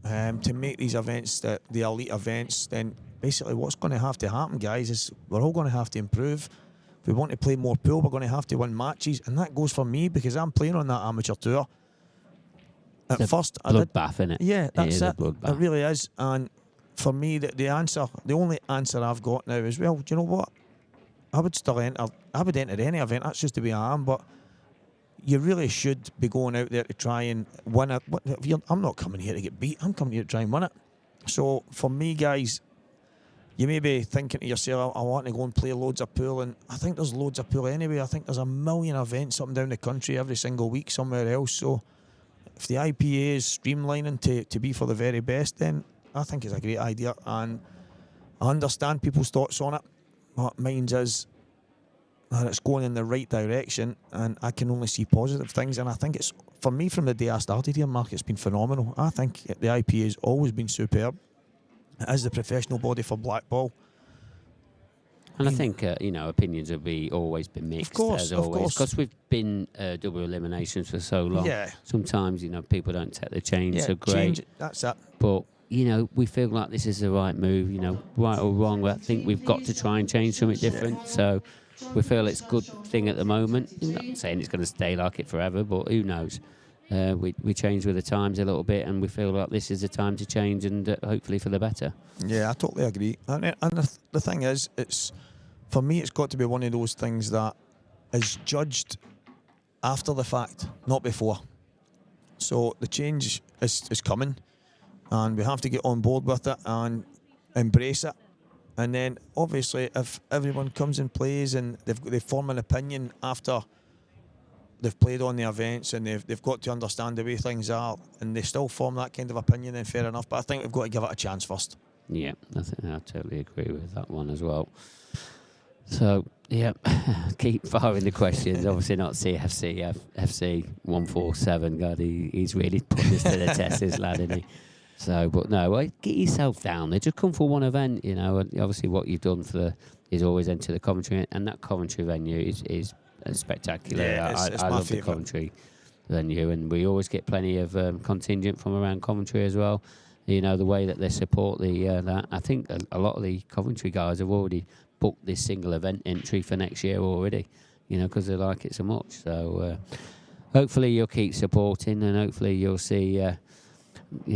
to make these events the elite events, then basically what's going to have to happen, guys, is we're all going to have to improve. If we want to play more pool, we're going to have to win matches, and that goes for me because I'm playing on that amateur tour. At first, bloodbath, innit? Yeah, that's it. It really is. And for me, the only answer I've got now is, well, do you know what? I would still enter. I would enter any event. That's just the way I am. But you really should be going out there to try and win it. I'm not coming here to get beat. I'm coming here to try and win it. So for me, guys, you may be thinking to yourself, I want to go and play loads of pool, and I think there's loads of pool anyway. I think there's a million events up and down the country every single week somewhere else. So if the IPA is streamlining to be for the very best, then I think it's a great idea, and I understand people's thoughts on it. What mine is that it's going in the right direction, and I can only see positive things. And I think it's, for me, from the day I started here, Mark, it's been phenomenal. I think the IPA has always been superb. It is the professional body for blackball. And I think, opinions have always been mixed, as always. Because we've been double eliminations for so long. Yeah. Sometimes, people don't take the change so great. Change, that's it. But, we feel like this is the right move, right or wrong. I think we've got to try and change something different. So we feel it's a good thing at the moment. I'm not saying it's going to stay like it forever, but who knows? We change with the times a little bit, and we feel like this is the time to change, and hopefully for the better. Yeah, I totally agree. And the thing is, for me, it's got to be one of those things that is judged after the fact, not before. So the change is coming, and we have to get on board with it and embrace it. And then, obviously, if everyone comes and plays and they form an opinion after they've played on the events, and they've got to understand the way things are, and they still form that kind of opinion, then fair enough. But I think we've got to give it a chance first. Yeah, I totally agree with that one as well. So, yeah, keep firing the questions. Obviously not CFC, FC 147. God, he's really put this to the test, this lad, isn't he? So, but no, get yourself down there. Just come for one event, And obviously what you've done is always enter the Coventry, and that Coventry venue is spectacular. Yeah, it's I my love favourite. the Coventry venue, and we always get plenty of contingent from around Coventry as well. The way that they support that. I think a lot of the Coventry guys have already booked this single event entry for next year already, because they like it so much. So hopefully you'll keep supporting, and hopefully you'll see,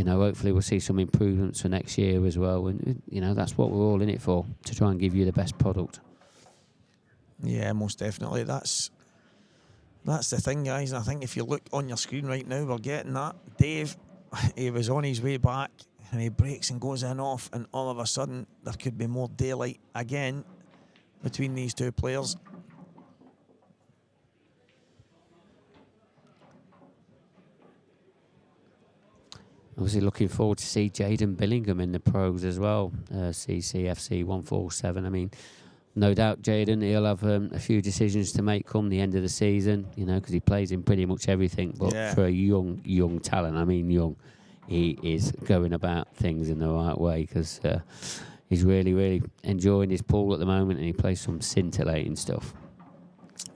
hopefully we'll see some improvements for next year as well. And, that's what we're all in it for, to try and give you the best product. Yeah, most definitely. That's the thing, guys. And I think if you look on your screen right now, we're getting that. Dave, he was on his way back, and he breaks and goes in off, and all of a sudden there could be more daylight again between these two players. Obviously looking forward to see Jaden Billingham in the pros as well, CCFC 147. I mean, no doubt Jaden, he'll have a few decisions to make come the end of the season, because he plays in pretty much everything. But for a young talent, I mean young, he is going about things in the right way, because he's really, really enjoying his pool at the moment, and he plays some scintillating stuff.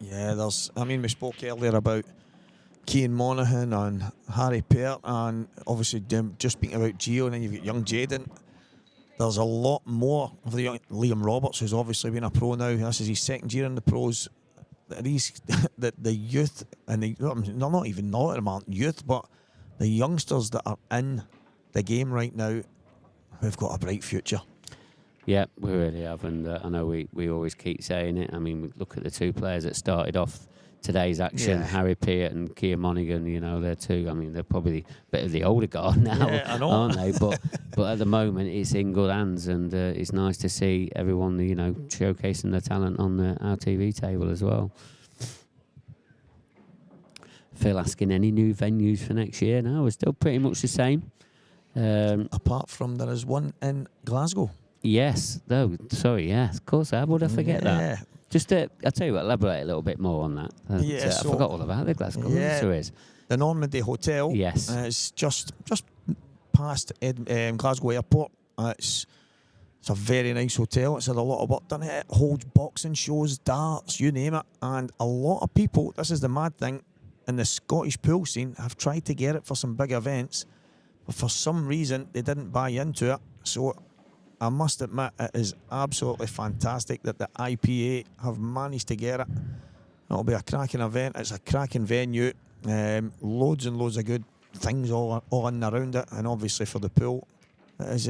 Yeah, we spoke earlier about Kian Monaghan and Harry Peart, and obviously just speaking about Gio, and then you've got young Jaden. There's a lot more of the young Liam Roberts, who's obviously been a pro now. This is his second year in the pros. These the youth, and they're not even youth, but the youngsters that are in the game right now, we've got a bright future. Yeah, we really have, and I know we always keep saying it. I mean, we look at the two players that started off today's action, Harry Peart and Kian Monaghan. they're two. I mean, they're probably a bit of the older guard now, aren't they? But at the moment, it's in good hands, and it's nice to see everyone, showcasing their talent on our TV table as well. Phil asking any new venues for next year. No, we're still pretty much the same. Apart from there is one in Glasgow. Yes. No, sorry. Yeah, of course. How would I forget that? Just I'll tell you what, elaborate a little bit more on that. I forgot all about the Glasgow. Yeah, Is. The Normandy Hotel. Yes. It's just past Glasgow Airport. It's a very nice hotel. It's had a lot of work done. It holds boxing shows, darts, you name it. And a lot of people, this is the mad thing, in the Scottish pool scene have tried to get it for some big events, but for some reason they didn't buy into it. So I must admit, it is absolutely fantastic that the IPA have managed to get it. It'll be a cracking event. It's a cracking venue. Loads and loads of good things all in and around it, and obviously for the pool, it is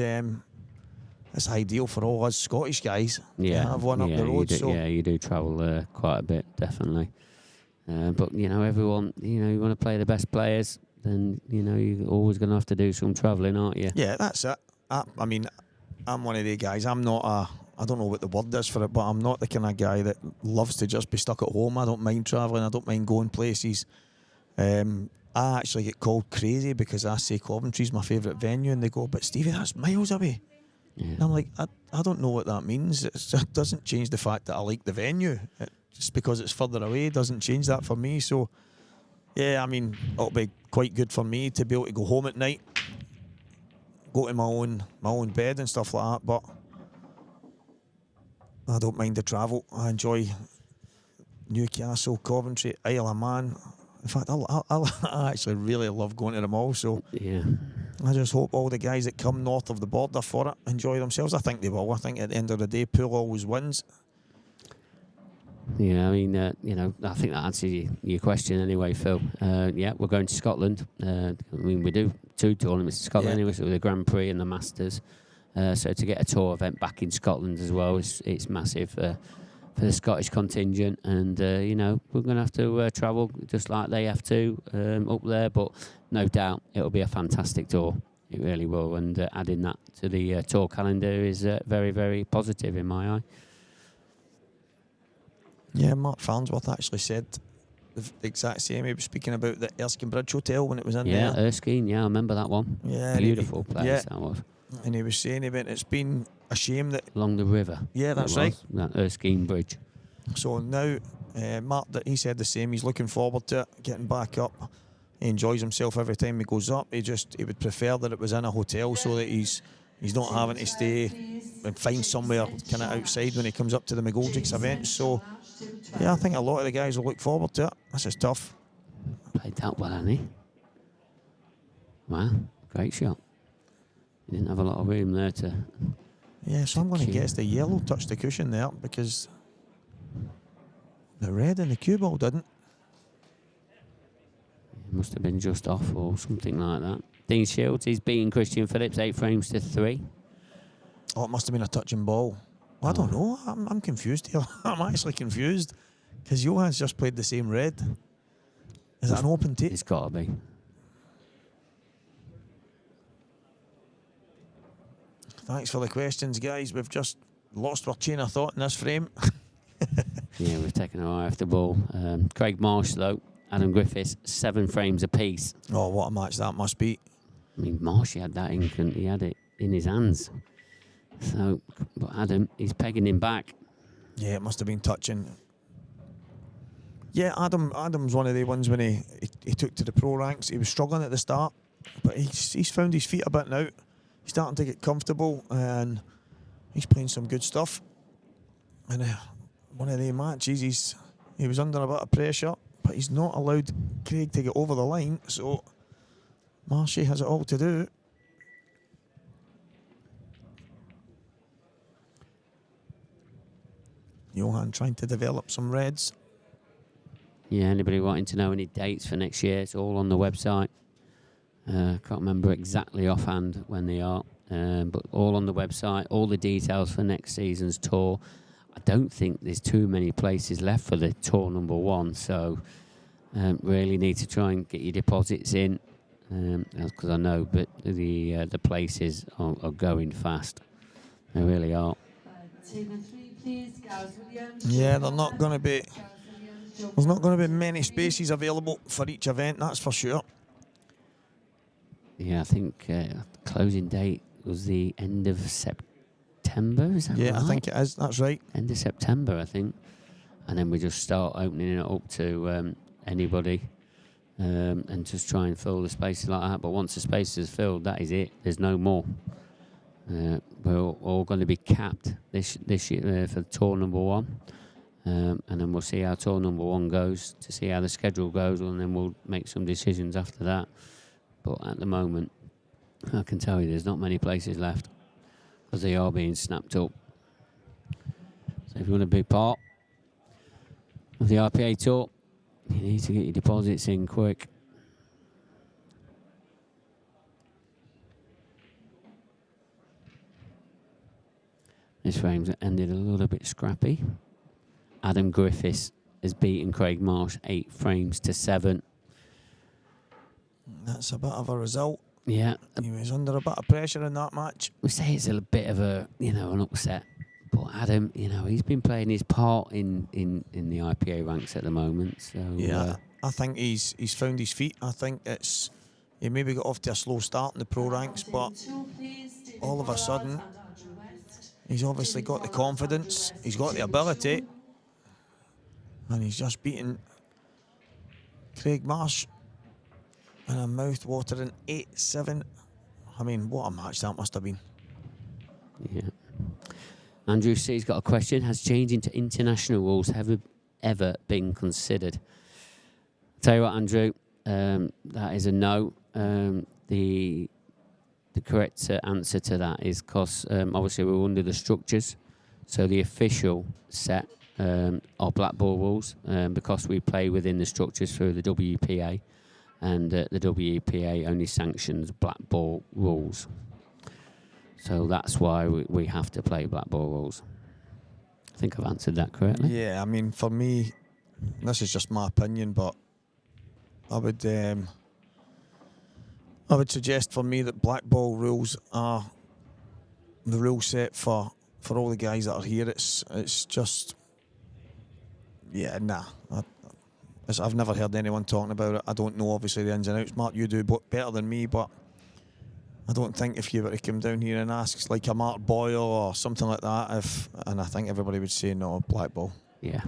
it's ideal for all us Scottish guys to have one up the road. You do travel quite a bit, definitely. But, you know, everyone, you know, you want to play the best players, then, you know, you're always going to have to do some travelling, aren't you? Yeah, that's it. I mean, I'm one of the guys. I'm not I don't know what the word is for it, but I'm not the kind of guy that loves to just be stuck at home. I don't mind travelling. I don't mind going places. I actually get called crazy because I say Coventry's my favourite venue, and they go, but Stevie, that's miles away. Yeah. And I'm like, I don't know what that means. It doesn't change the fact that I like the venue. Just because it's further away doesn't change that for me. So, yeah, I mean, it'll be quite good for me to be able to go home at night, go to my own bed and stuff like that. But I don't mind the travel. I enjoy Newcastle, Coventry, Isle of Man. In fact, I actually really love going to them all. So yeah, I just hope all the guys that come north of the border for it enjoy themselves. I think they will. I think at the end of the day, pool always wins. Yeah, I mean, you know, I think that answers your question anyway, Phil. Yeah, we're going to Scotland. I mean, we do 2 tournaments in Scotland anyway, so the Grand Prix and the Masters. So to get a tour event back in Scotland as well, it's massive for the Scottish contingent. And, you know, we're going to have to travel just like they have to up there. But no doubt it'll be a fantastic tour. It really will. And adding that to the tour calendar is very, very positive in my eye. Yeah, Mark Farnsworth actually said the exact same. He was speaking about the Erskine Bridge Hotel when it was in there. Yeah, Erskine, I remember that one. Yeah, beautiful place that was. And he was saying it's been a shame that... Along the river. Yeah, that's right. That Erskine Bridge. So now, Mark, he said the same. He's looking forward to it, getting back up. He enjoys himself every time he goes up. He would prefer that it was in a hotel so that he's not having to stay and find somewhere kind of outside when he comes up to the McGoldrick's event. So, yeah, I think a lot of the guys will look forward to it. This is tough. Played that well, hasn't he? Wow, great shot. He didn't have a lot of room there to... Yeah, so I'm going to guess the yellow touched the cushion there because the red and the cue ball didn't. It must have been just off or something like that. Dean Shields, he's beating Christian Phillips 8 frames to 3. Oh, it must have been a touching ball. Well, I don't know. I'm confused here. I'm actually confused because Johan's just played the same red. Is it an open tape? It's got to be. Thanks for the questions, guys. We've just lost our chain of thought in this frame. Yeah, we've taken our eye off the ball. Craig Marsh, though, Adam Griffiths, 7 frames apiece. Oh, what a match that must be. I mean, Marsh, he had it in his hands. So, but Adam, he's pegging him back. Yeah, it must have been touching. Yeah, Adam's one of the ones when he took to the pro ranks. He was struggling at the start, but he's found his feet a bit now. He's starting to get comfortable, and he's playing some good stuff. And one of the matches, he was under a bit of pressure, but he's not allowed Craig to get over the line, so Marshy has it all to do. Johan trying to develop some reds. Yeah, anybody wanting to know any dates for next year, it's all on the website. Can't remember exactly offhand when they are, but all on the website, all the details for next season's tour. I don't think there's too many places left for the tour number 1, so really need to try and get your deposits in, because I know but the places are going fast. They really are. Yeah, they're not going to be. There's not going to be many spaces available for each event, that's for sure. Yeah, I think the closing date was the end of September, is that right? Yeah, I think it is, that's right. End of September, I think. And then we just start opening it up to anybody and just try and fill the spaces like that. But once the space is filled, that is it. There's no more. We're all going to be capped this year for tour number 1. And then we'll see how tour number 1 goes, to see how the schedule goes, and then we'll make some decisions after that. But at the moment, I can tell you there's not many places left because they are being snapped up. So if you want to be part of the IPA tour, you need to get your deposits in quick. This frame's ended a little bit scrappy. Adam Griffiths has beaten Craig Marsh 8 frames to 7. That's a bit of a result. Yeah. He was under a bit of pressure in that match. We say it's a bit of a, an upset. But Adam, he's been playing his part in the IPA ranks at the moment. So yeah, I think he's found his feet. I think he maybe got off to a slow start in the pro ranks, but all of a sudden he's obviously got the confidence, he's got the ability, and he's just beaten Craig Marsh in a mouth-watering 8-7. I mean, what a match that must have been. Yeah. Andrew C's got a question. Has changing to international rules ever been considered? Tell you what, Andrew, that is a no. The correct answer to that is because obviously we're under the structures. So the official set are blackball rules because we play within the structures through the WPA, and the WPA only sanctions blackball rules. So that's why we have to play blackball rules. I think I've answered that correctly. Yeah, I mean, for me, this is just my opinion, but I would suggest for me that blackball rules are the rule set for all the guys that are here. It's just, yeah, nah. I've never heard anyone talking about it. I don't know, obviously, the ins and outs. Mark, you do better than me, but I don't think if you were to come down here and ask like a Mark Boyle or something like that, and I think everybody would say no, blackball. Yeah.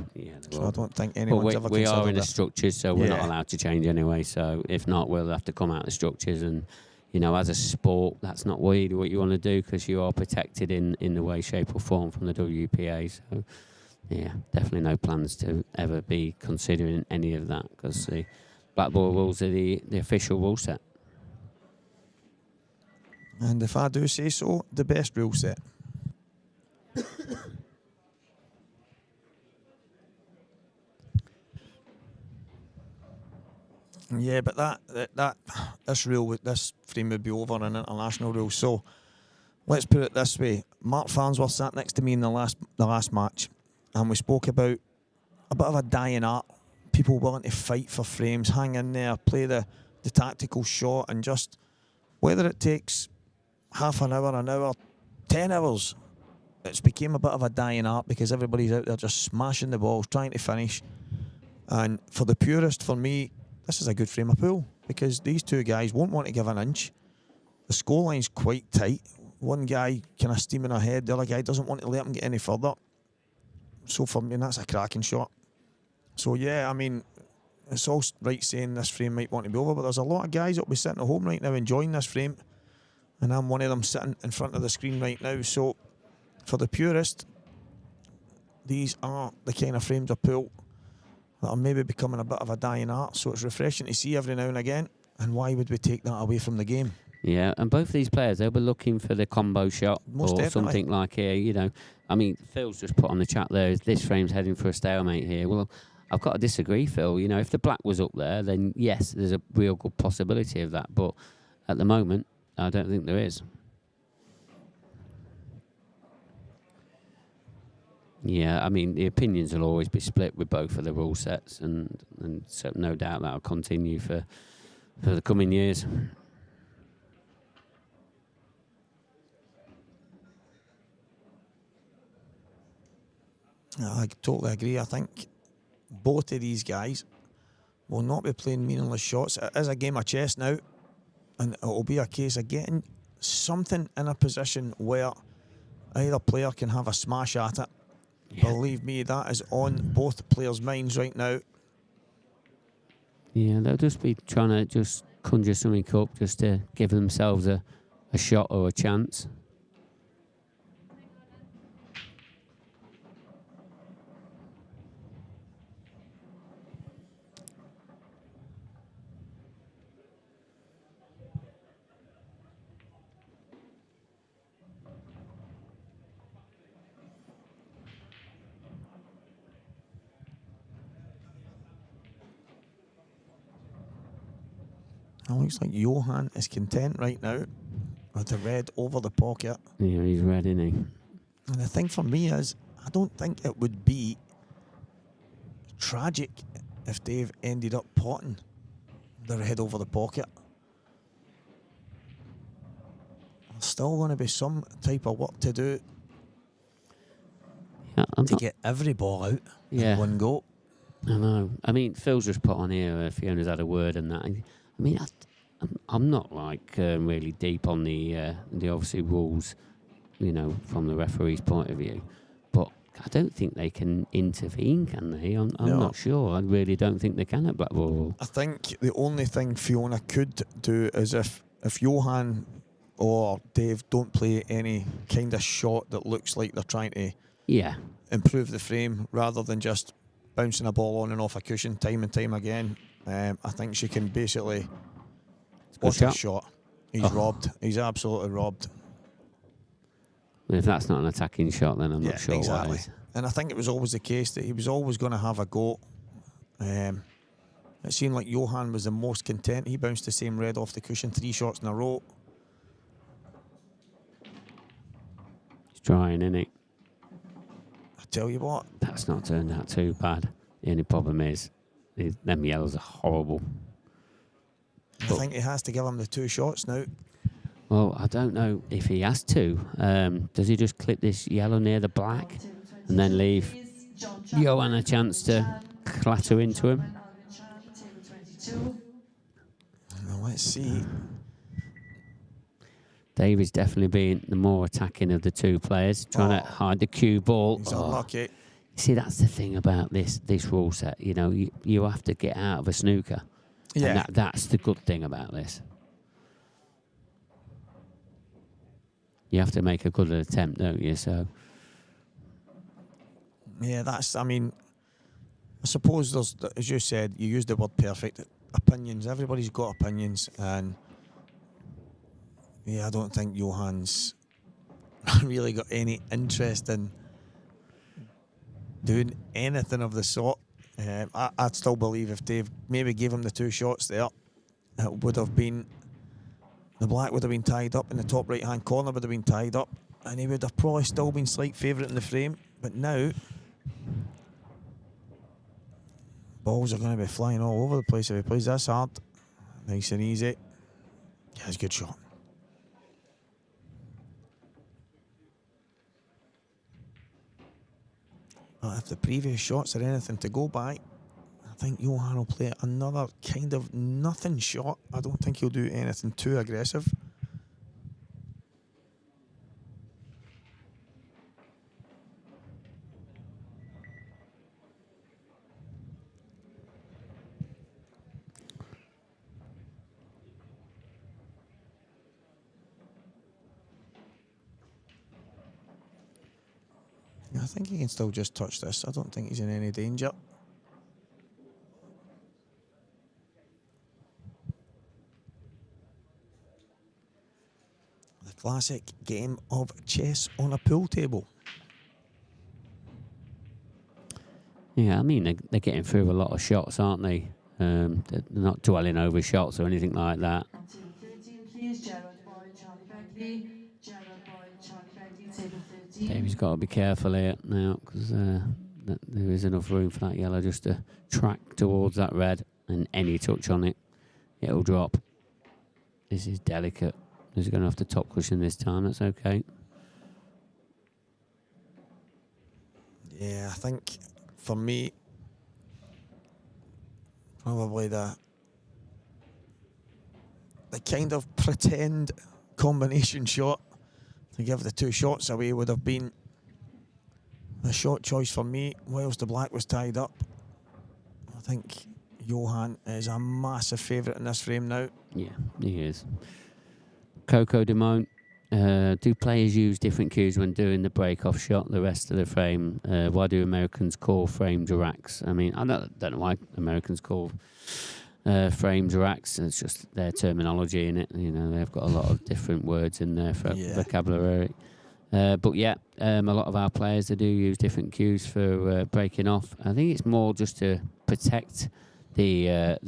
So I don't think anyone's ever considered we are in the that. structures, so we're not allowed to change anyway. So if not, we'll have to come out of the structures. And as a sport, that's not what you want to do because you are protected in the way, shape, or form from the WPA. So yeah, definitely no plans to ever be considering any of that because the blackball rules are the official rule set. And if I do say so, the best rule set. Yeah, but this frame would be over in international rules. So let's put it this way: Mark Farnsworth sat next to me in the last match, and we spoke about a bit of a dying art. People willing to fight for frames, hang in there, play the tactical shot, and just whether it takes half an hour, 10 hours, it's became a bit of a dying art because everybody's out there just smashing the balls, trying to finish. And for the purist, for me, this is a good frame of pool because these two guys won't want to give an inch. The scoreline's quite tight. One guy kind of steaming ahead, the other guy doesn't want to let him get any further. So for me, that's a cracking shot. So yeah, I mean, it's all right saying this frame might want to be over, but there's a lot of guys that'll be sitting at home right now enjoying this frame. And I'm one of them sitting in front of the screen right now. So for the purist, these are the kind of frames of pool that are maybe becoming a bit of a dying art. So it's refreshing to see every now and again. And why would we take that away from the game? Yeah, and both these players, they'll be looking for the combo shot Most or definitely. something like here, I mean, Phil's just put on the chat there, this frame's heading for a stalemate here. Well, I've got to disagree, Phil. If the black was up there, then yes, there's a real good possibility of that. But at the moment, I don't think there is. Yeah, I mean, the opinions will always be split with both of the rule sets, and so no doubt that'll continue for the coming years. I totally agree. I think both of these guys will not be playing meaningless shots. It is a game of chess now, and it will be a case of getting something in a position where either player can have a smash at it. Yeah. Believe me, that is on both players' minds right now. Yeah, they'll just be trying to just conjure something up just to give themselves a shot or a chance. It looks like Johan is content right now with the red over the pocket. Yeah, he's red, isn't he? And the thing for me is, I don't think it would be tragic if Dave ended up potting their head over the pocket. There's still going to be some type of work to do to get every ball out in one go. I know. I mean, Phil's just put on here, Fiona's had a word and that. I mean, I'm not like really deep on the obviously rules, you know, from the referee's point of view. But I don't think they can intervene, can they? I'm not sure. I really don't think they can at Blackball. I think the only thing Fiona could do is if Johan or Dave don't play any kind of shot that looks like they're trying to improve the frame rather than just bouncing a ball on and off a cushion time and time again, I think she can basically watch a shot. He's robbed. He's absolutely robbed. If that's not an attacking shot, then I'm not sure exactly. what is. And I think it was always the case that he was always going to have a go. It seemed like Johan was the most content. He bounced the same red off the cushion 3 shots in a row. He's trying, isn't he? I tell you what. That's not turned out too bad. The only problem is, them yellows are horrible. I think he has to give him the 2 shots now. Well, I don't know if he has to. Does he just clip this yellow near the black and then leave Johan a chance to clatter into him? Well, let's see. David's definitely been the more attacking of the 2 players, trying to hide the cue ball. He's unlucky. See, that's the thing about this rule set. You know, you have to get out of a snooker. Yeah. And that's the good thing about this. You have to make a good attempt, don't you? So. Yeah, I mean, I suppose there's, as you said, you used the word perfect. Opinions. Everybody's got opinions, and I don't think Johan's really got any interest in doing anything of the sort. I'd still believe if Dave maybe gave him the 2 shots there, it would have been, the black would have been tied up in the top right hand corner, would have been tied up, and he would have probably still been slight favourite in the frame. But now balls are going to be flying all over the place if he plays this hard. Nice and easy. Yeah, it's a good shot. But if the previous shots are anything to go by, I think Johan will play another kind of nothing shot. I don't think he'll do anything too aggressive. I think he can still just touch this. I don't think he's in any danger. The classic game of chess on a pool table. Yeah, I mean, they're getting through a lot of shots, aren't they? They're not dwelling over shots or anything like that. Davy's got to be careful here now, because there is enough room for that yellow just to track towards that red, and any touch on it, it'll drop. This is delicate. He's going to have to top cushion this time. That's okay. Yeah, I think for me, probably the kind of pretend combination shot to give the 2 shots away would have been the shot choice for me whilst the black was tied up. I think Johan is a massive favourite in this frame now. Yeah, he is. Coco Demone, do players use different cues when doing the break-off shot, the rest of the frame? Why do Americans call frames racks? I mean, I don't know why Americans call frames racks. It's just their terminology in it. You know, they've got a lot of different words in their vocabulary. But yeah, a lot of our players, they do use different cues for breaking off. I think it's more just to protect their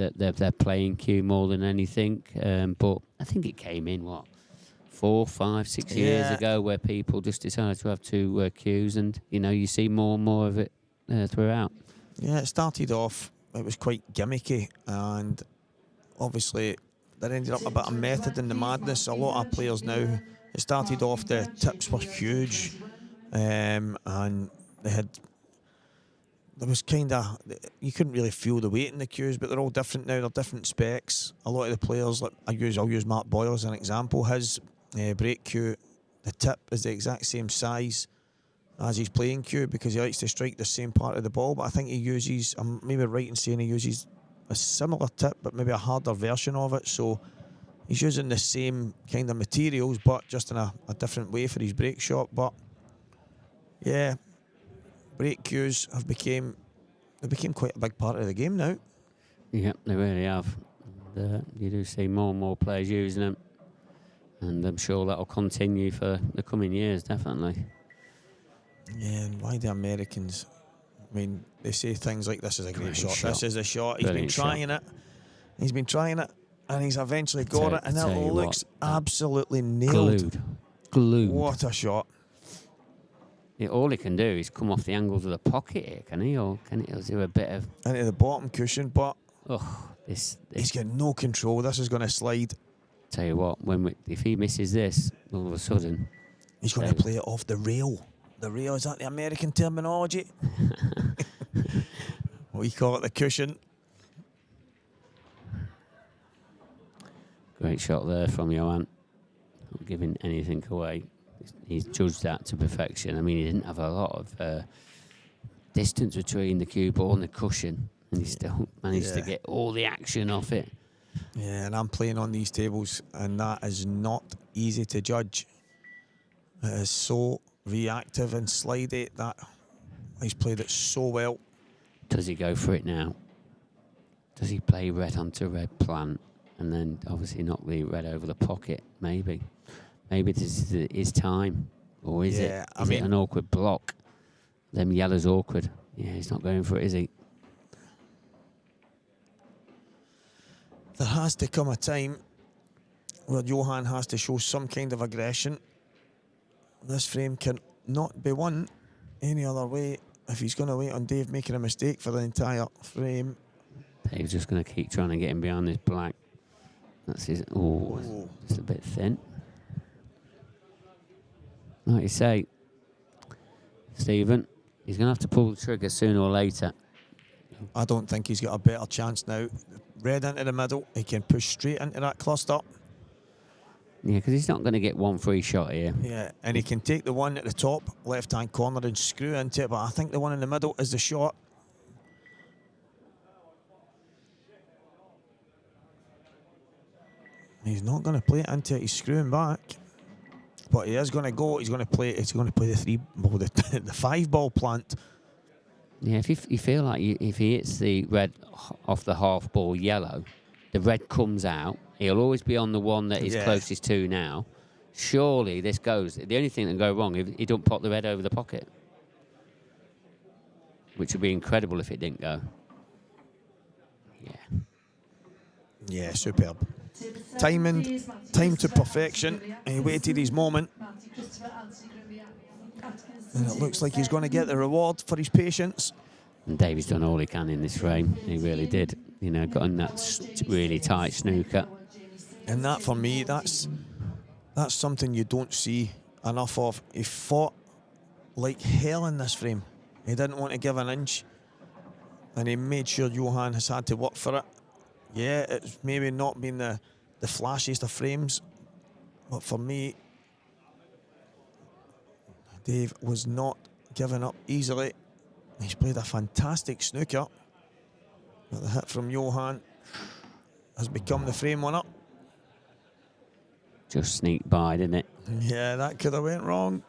playing cue more than anything. But I think it came in, 4, 5, 6 years ago, where people just decided to have 2 cues, and you know, you see more and more of it throughout. Yeah, it started off, it was quite gimmicky, and obviously there ended up a bit of method in the madness. A lot of players now, it started off, the tips were huge, and there was kind of, you couldn't really feel the weight in the cues, but they're all different now, they're different specs. A lot of the players, like I'll use Mark Boyle as an example, his break cue, the tip is the exact same size as his playing cue because he likes to strike the same part of the ball, but I think he uses, I'm maybe right in saying he uses a similar tip but maybe a harder version of it, so he's using the same kind of materials but just in a different way for his break shot. But yeah, break cues they became quite a big part of the game now. Yeah, they really have. You do see more and more players using them, and I'm sure that'll continue for the coming years, definitely. Yeah, and why the Americans? I mean, they say things like, "This is a great shot. This is a shot." He's been trying it. He's been trying it, and he's eventually got it, and that looks absolutely nailed. Glued. What a shot! Yeah, all he can do is come off the angles of the pocket here, can he? Or can he do a bit of into the bottom cushion? But he's got no control. This is going to slide. Tell you what, if he misses this, all of a sudden he's going to play it off the rail. The rail, is that the American terminology? We call it the cushion. Great shot there from Johan. Not giving anything away. He's judged that to perfection. I mean, he didn't have a lot of distance between the cue ball and the cushion, and he still managed to get all the action off it. Yeah, and I'm playing on these tables, and that is not easy to judge. It is so reactive and slidey that he's played it so well. Does he go for it now? Does he play red onto red plant and then obviously knock the red over the pocket? Maybe this is his time, or is it an awkward block? Them yellows awkward. Yeah, he's not going for it, is he? There has to come a time where Johan has to show some kind of aggression. This frame can not be won any other way if he's going to wait on Dave making a mistake for the entire frame. Dave's just going to keep trying to get him behind this black. That's his. Oh, it's a bit thin. Like you say, Stephen, he's going to have to pull the trigger sooner or later. I don't think he's got a better chance now. Red into the middle, he can push straight into that cluster. Yeah, because he's not going to get one free shot here. Yeah, and he can take the one at the top, left-hand corner, and screw into it, but I think the one in the middle is the shot. He's not going to play it into it, he's screwing back. But he is going to go, he's going to play the 3-ball, the 5-ball plant. Yeah, if you feel like if he hits the red off the half ball yellow, the red comes out, he'll always be on the one that he's closest to now. Surely this goes. The only thing that can go wrong if he don't pop the red over the pocket, which would be incredible if it didn't go. Yeah. Yeah, superb. Timed to perfection. And he waited his moment. And it looks like he's going to get the reward for his patience. And Davey's done all he can in this frame. He really did. You know, got in that really tight snooker. And that, for me, that's something you don't see enough of. He fought like hell in this frame. He didn't want to give an inch. And he made sure Johan has had to work for it. Yeah, it's maybe not been the flashiest of frames. But for me, Dave was not giving up easily. He's played a fantastic snooker. But the hit from Johan has become the frame winner. Just sneaked by, didn't it? Yeah, that could have went wrong.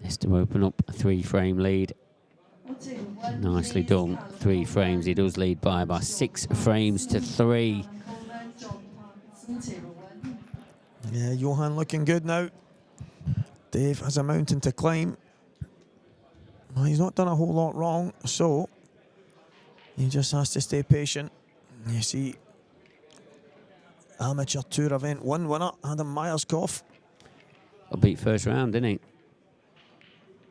This to open up a 3-frame lead. Nicely done. 3 frames. He does lead by 6 frames to 3. Yeah, Johan looking good now. Dave has a mountain to climb. Well, he's not done a whole lot wrong, so he just has to stay patient. You see, Amateur Tour Event 1 winner, Adam Myerscough. Got beat first round, didn't he?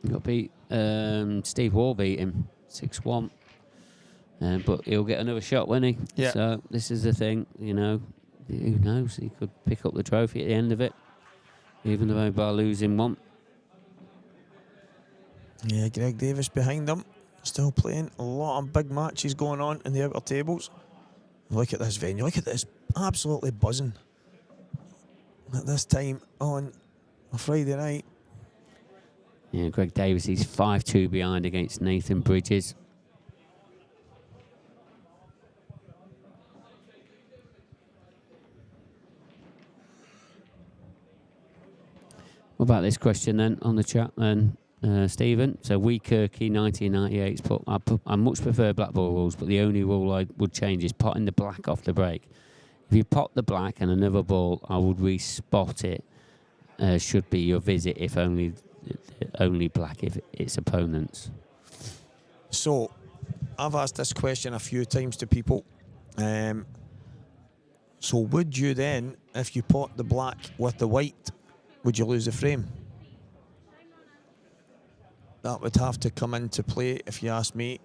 He got beat. Steve Wall beat him 6-1. But he'll get another shot, won't he? Yeah. So this is the thing, you know. Who knows? He could pick up the trophy at the end of it, even though by losing one. Yeah, Greg Davis behind him, still playing. A lot of big matches going on in the outer tables. Look at this venue. Look at this, absolutely buzzing at this time on a Friday night. Yeah, Greg Davis, he's 5-2 behind against Nathan Bridges. What about this question then on the chat then, Stephen? So Kirky 1998's put, I much prefer blackball rules, but the only rule I would change is potting the black off the break. If you pot the black and another ball, I would re-spot it. Should be your visit if only black if it's opponents. So, I've asked this question a few times to people. So would you then, if you pot the black with the white, would you lose the frame? That would have to come into play if you ask me.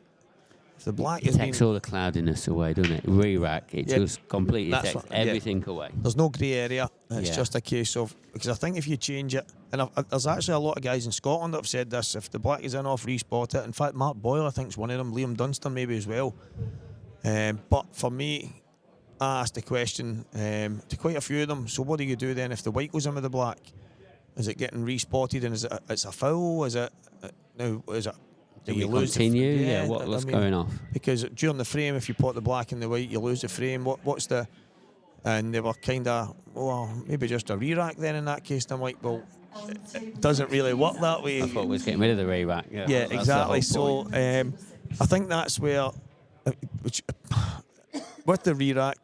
If the black It takes all the cloudiness away, doesn't it? Re-rack, it just completely takes everything away. There's no grey area. It's Yeah. just a case of, because I think if you change it, and there's actually a lot of guys in Scotland that have said this, if the black is in off, re-spot it. In fact, Mark Boyle, I think, is one of them. Liam Dunster maybe as well. But for me, I asked the question to quite a few of them. So what do you do then if the white goes in with the black? Is it getting re-spotted and it's a foul? Is it now? Is it? Do we continue? Yeah. What's going off? Because during the frame, if you pot the black and the white, you lose the frame. What's the? And they were kind of, well, maybe just a re-rack then in that case. And I'm like, well, it doesn't really work that way. I thought we was getting rid of the re-rack. Yeah, exactly. So I think that's where, with the re-rack,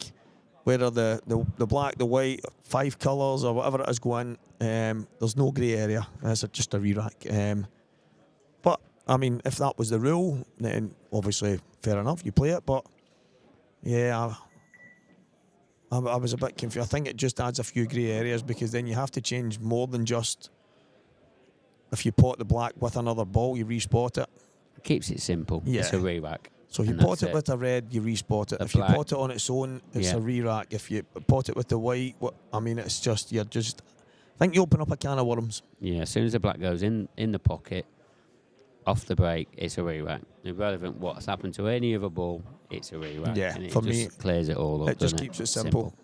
whether the black, the white, 5 colours or whatever it is going, there's no grey area. It's just a re-rack. But, I mean, if that was the rule, then obviously fair enough, you play it. But, yeah, I was a bit confused. I think it just adds a few grey areas because then you have to change more than just, if you pot the black with another ball, you re-spot it. It keeps it simple. Yeah. It's a re-rack. So if you pot it with a red, you re-spot it. If you pot it on its own, it's a re-rack. If you pot it with the white, I mean, it's just, I think you open up a can of worms. Yeah, as soon as the black goes in the pocket, off the break, it's a re-rack. Irrelevant what's happened to any other ball, it's a re-rack. Yeah, and it for just me, clears it all up. It just keeps it simple.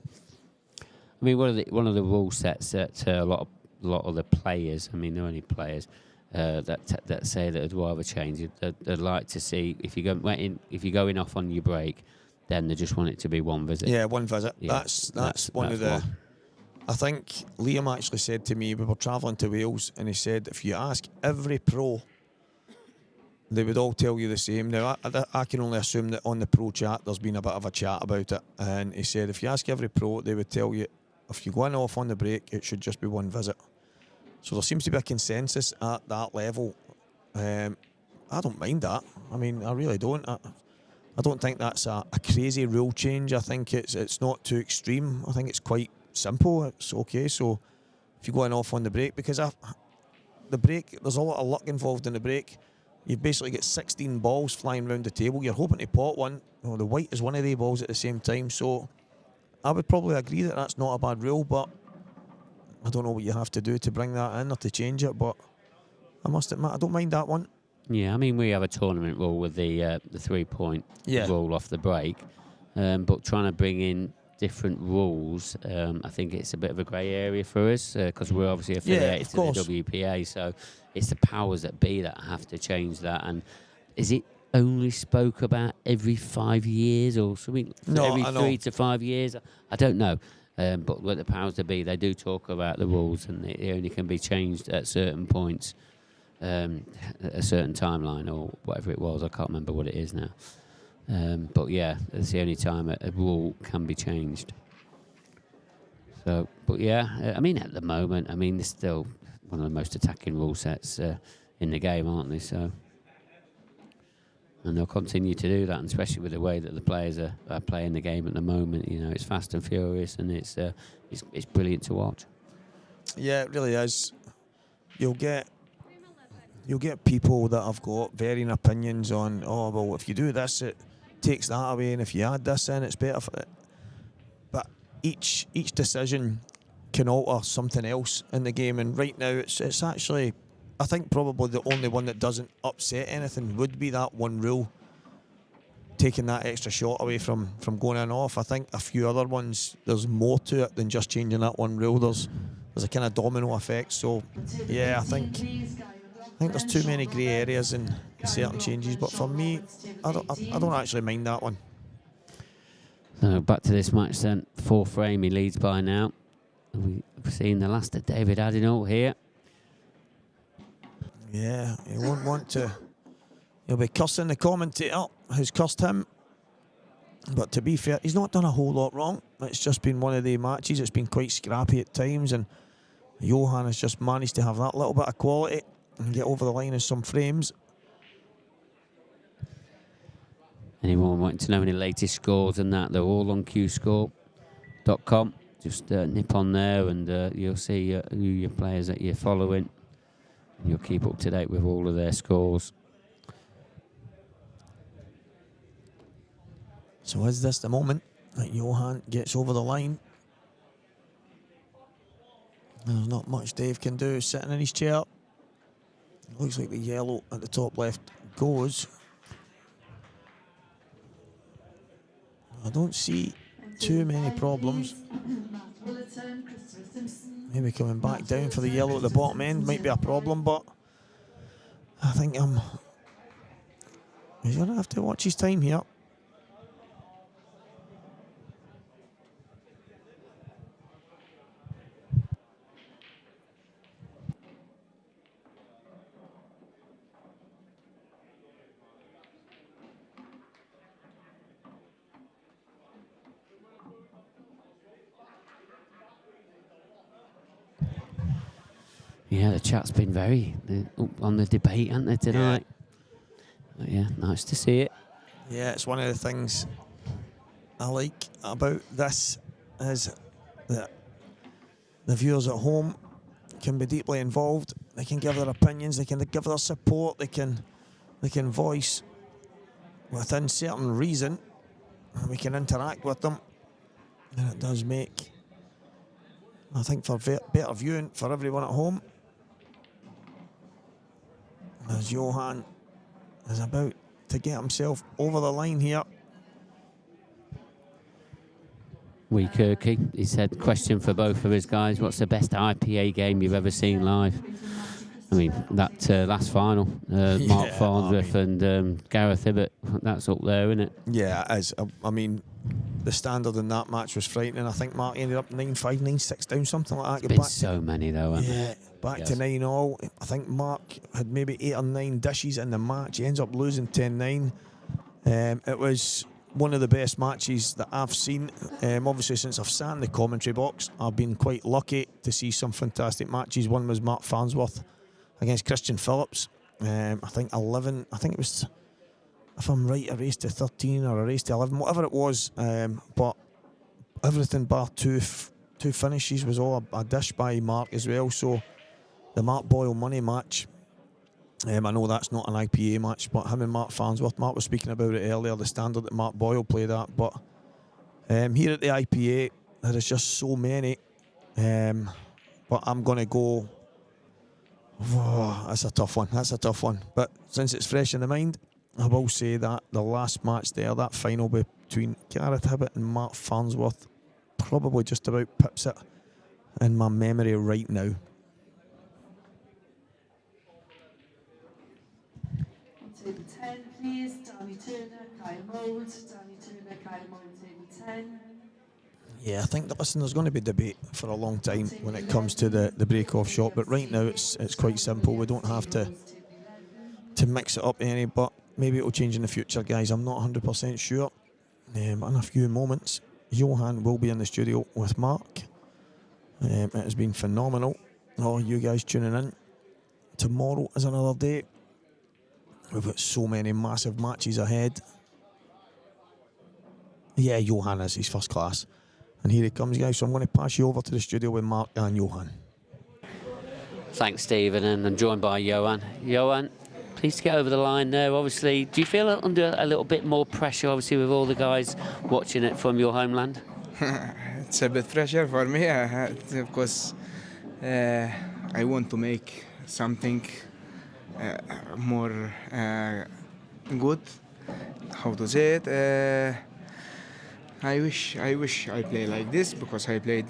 I mean, one of the rule sets that a lot of the players, I mean, they're only players, that say that they'd rather change it. They'd like to see if you're going off on your break, then they just want it to be one visit. Yeah, one visit. Yeah, that's one of the. one. I think Liam actually said to me, we were travelling to Wales, and he said if you ask every pro, they would all tell you the same. Now, I can only assume that on the pro chat there's been a bit of a chat about it, and he said if you ask every pro, they would tell you if you're going off on the break, it should just be one visit. So there seems to be a consensus at that level. I don't mind that. I mean, I really don't. I don't think that's a crazy rule change. I think it's not too extreme. I think it's quite simple. It's okay. So if you're going off on the break, because the break, there's a lot of luck involved in the break. You've basically got 16 balls flying around the table. You're hoping to pot one. Well, the white is one of the balls at the same time. So I would probably agree that that's not a bad rule, but I don't know what you have to do to bring that in or to change it. But I must admit, I don't mind that one. Yeah, I mean, we have a tournament rule with the 3-point rule off the break, but trying to bring in different rules, I think it's a bit of a grey area for us because we're obviously affiliated to the WPA, so it's the powers that be that have to change that. And is it only spoke about every 5 years or something? Every 3 to 5 years? I don't know. But with the powers that be, they do talk about the rules, and they only can be changed at certain points, a certain timeline or whatever it was. I can't remember what it is now. But yeah, it's the only time a rule can be changed. So, but yeah, I mean, at the moment, I mean, it's still one of the most attacking rule sets in the game, aren't they? So, and they'll continue to do that, and especially with the way that the players are playing the game at the moment. You know, it's fast and furious, and it's brilliant to watch. Yeah, it really is. You'll get you'll get people that have got varying opinions on, oh, well, if you do this, it takes that away, and if you add this in, it's better for it. But each decision can alter something else in the game, and right now it's actually, I think probably the only one that doesn't upset anything would be that one rule, taking that extra shot away from going in off. I think a few other ones, there's more to it than just changing that one rule. There's a kind of domino effect. So yeah, I think there's too many grey areas in certain changes. But for me, I don't actually mind that one. So back to this match then. 4 frame, he leads by now. We've seen the last of David Addinall here. Yeah, he won't want to. He'll be cursing the commentator who's cursed him. But to be fair, he's not done a whole lot wrong. It's just been one of the matches. It's been quite scrappy at times, and Johan has just managed to have that little bit of quality and get over the line in some frames. Anyone wanting to know any latest scores and that, they're all on Cuesports.com. Just nip on there and you'll see who your players that you're following. You'll keep up to date with all of their scores. So is this the moment that Johan gets over the line? There's not much Dave can do sitting in his chair. Looks like the yellow at the top left goes. I don't see too many problems. Maybe coming back down for the yellow at the bottom end might be a problem, but I think he's going to have to watch his time here. Yeah, the chat's been very up on the debate, hasn't they, tonight? Yeah, nice to see it. Yeah, it's one of the things I like about this is that the viewers at home can be deeply involved. They can give their opinions, they can give their support, they can voice within certain reason, and we can interact with them. And it does make, I think, for better viewing for everyone at home. As Johan is about to get himself over the line here. Kirky, he said, question for both of his guys. What's the best IPA game you've ever seen live? I mean, that last final, Mark Farnsworth and Gareth Hibbert, that's up there, isn't it? Yeah, it is. I mean, the standard in that match was frightening. I think Mark ended up 9-5, 9-6 down, something like that. There's been so many though, haven't there? Back to 9-all. I think Mark had maybe 8 or 9 dishes in the match. He ends up losing 10-9. It was one of the best matches that I've seen. Obviously, since I've sat in the commentary box, I've been quite lucky to see some fantastic matches. One was Mark Farnsworth against Christian Phillips. I think it was, if I'm right, a race to 13 or a race to 11, whatever it was. But everything bar two finishes was all a dish by Mark as well. So the Mark Boyle money match, I know that's not an IPA match, but him and Mark Farnsworth, Mark was speaking about it earlier, the standard that Mark Boyle played at. But here at the IPA, there is just so many. But I'm going to go, that's a tough one. But since it's fresh in the mind, I will say that the last match there, that final between Gareth Hibbert and Mark Farnsworth, probably just about pips it in my memory right now. Table 10, please. Danny Turner, Kyle Mould. Danny Turner, Kyle Mould, table 10. Yeah, I think that, listen, there's going to be debate for a long time when it comes to the break-off shot, but right now it's quite simple. We don't have to mix it up any, but maybe it'll change in the future, guys. I'm not 100% sure. In a few moments, Johan will be in the studio with Mark. It has been phenomenal. All you guys tuning in. Tomorrow is another day. We've got so many massive matches ahead. Yeah, Johan is first class. And here he comes, guys. So I'm going to pass you over to the studio with Mark and Johan. Thanks, Stephen, and I'm joined by Johan. Johan, pleased to get over the line there. Obviously, do you feel under a little bit more pressure, obviously, with all the guys watching it from your homeland? It's a bit pressure for me because I want to make something more good. How to say it? I wish I play like this because I played